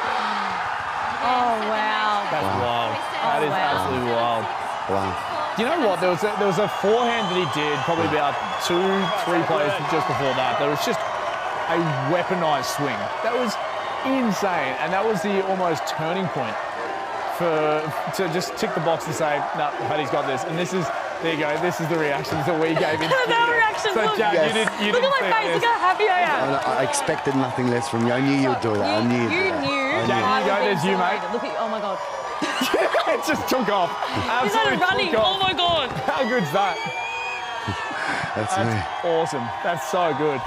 Oh wow! That's wild. That is wow. absolutely wild. Wow. Do you know what? There was a forehand that he did probably about 2-3 plays just before that. There was just a weaponized swing. That was insane, and that was the almost turning point to just tick the box and say, no, Hady's got this. And this is, there you go. This is the reactions that we gave him. That reaction. So, Look, Jack, Yes. you look didn't at my see face. this. Look how happy I am. I expected nothing less from you. I knew you'd do that. I knew you'd do You that. knew. I Jack, I you go, was there's you, mate. excited. Look at you. Oh my god. It just took off. He's Absolutely not running. took Oh off. my god. How good's that? That's That's me. awesome. That's so good.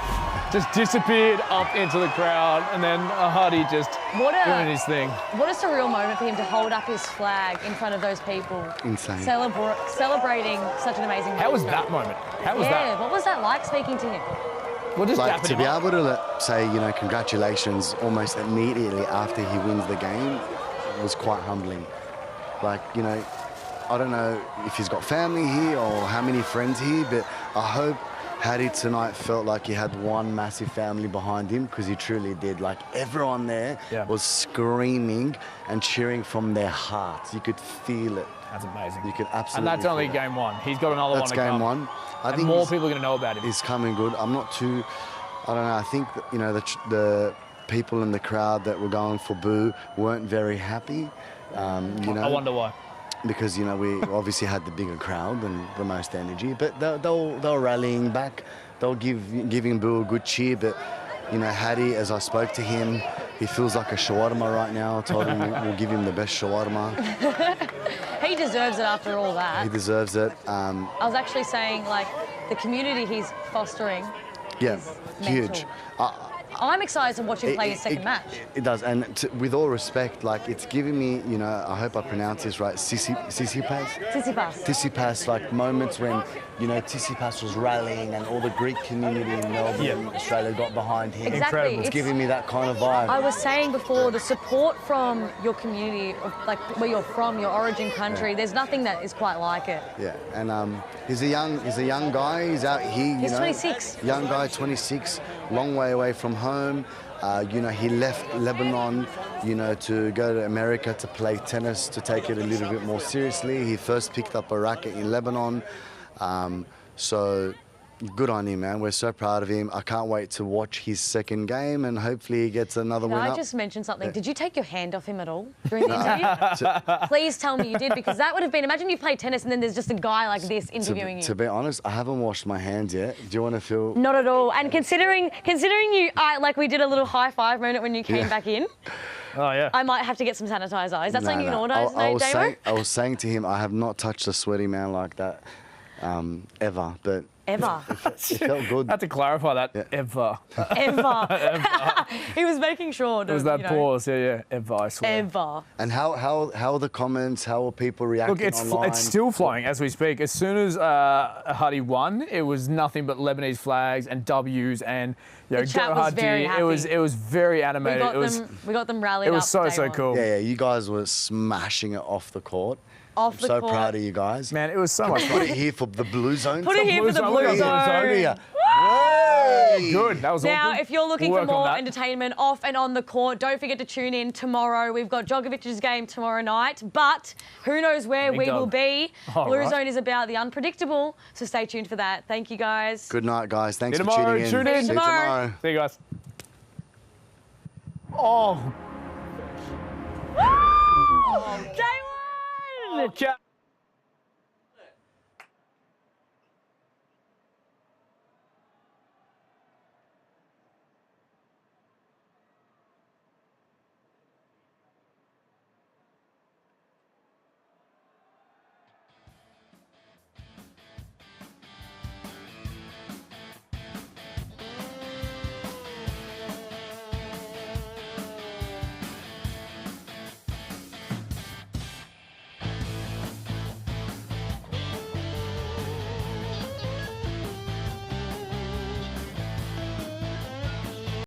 Just disappeared up into the crowd, and then Hady just doing his thing. What a surreal moment for him to hold up his flag in front of those people. Insane. Celebrating such an amazing moment. How was that moment? How was Yeah, that? what was that like speaking to him? Well, just Like dapping to him be up. able to say, congratulations almost immediately after he wins the game was quite humbling. Like, I don't know if he's got family here or how many friends here, but I hope Hady tonight felt like he had one massive family behind him, because he truly did. Like, everyone there was screaming and cheering from their hearts. You could feel it. That's amazing. You could absolutely. And that's only game one. He's got another one to come. That's game one. I think more people are going to know about him. He's coming good. I'm not too. I don't know. I think that, you know, the people in the crowd that were going for Boo weren't very happy. You know. I wonder why. Because, you know, we obviously had the bigger crowd and the most energy, but they're rallying back. They'll giving Boo a good cheer, but, you know, Hady, as I spoke to him, he feels like a shawarma right now. I told him we'll give him the best shawarma. He deserves it after all that. He deserves it. I was actually saying, like, the community he's fostering. Yeah, huge. Mental. I'm excited to watch him play his second match. It does, and with all respect, like, it's giving me, you know, I hope I pronounce this right, Tsitsipas? Tsitsipas, like moments when, you know, Tsitsipas was rallying and all the Greek community in Melbourne, Australia got behind him. Exactly. It's giving me that kind of vibe. I was saying before, the support from your community, like where you're from, your origin country, there's nothing that is quite like it. Yeah, and he's a young guy. He's out here. He's 26. Young guy, 26, long way away from home. You know, he left Lebanon, you know, to go to America to play tennis, to take it a little bit more seriously. He first picked up a racket in Lebanon. So good on him, man. We're so proud of him. I can't wait to watch his second game, and hopefully he gets another win. I just mentioned something. Did you take your hand off him at all during the interview? Please tell me you did, because that would have been, imagine you played tennis and then there's just a guy like this interviewing you. To be honest, I haven't washed my hands yet. Do you want to feel? Not at all. And considering you, like we did a little high five moment when you came back in. Oh, yeah. I might have to get some sanitizer. Is that something you can order? I was saying to him, I have not touched a sweaty man like that ever, but... Ever. It felt good. I had to clarify that. Yeah. Ever. Ever. He was making sure. It was that pause. Yeah. Ever, I swear. Ever. And how are the comments? How are people reacting online? It's still flying as we speak. As soon as Hady won, it was nothing but Lebanese flags and W's, and you know, the chat was very happy. It was very animated. We got them rallied up. It was so cool. Yeah, you guys were smashing it off the court. I'm so proud of you guys. Man, it was so much fun. Put it here for the Bluezone. Put it here for the Bluezone. Hey! Good. That was all Now, good. if you're looking for more entertainment off and on the court, don't forget to tune in tomorrow. We've got Djokovic's game tomorrow night, but who knows where we will be. Bluezone is about the unpredictable, so stay tuned for that. Thank you, guys. Good night, guys. Thanks for tuning in. tuning in. See you tomorrow. See you guys. Oh. Day one! Okay.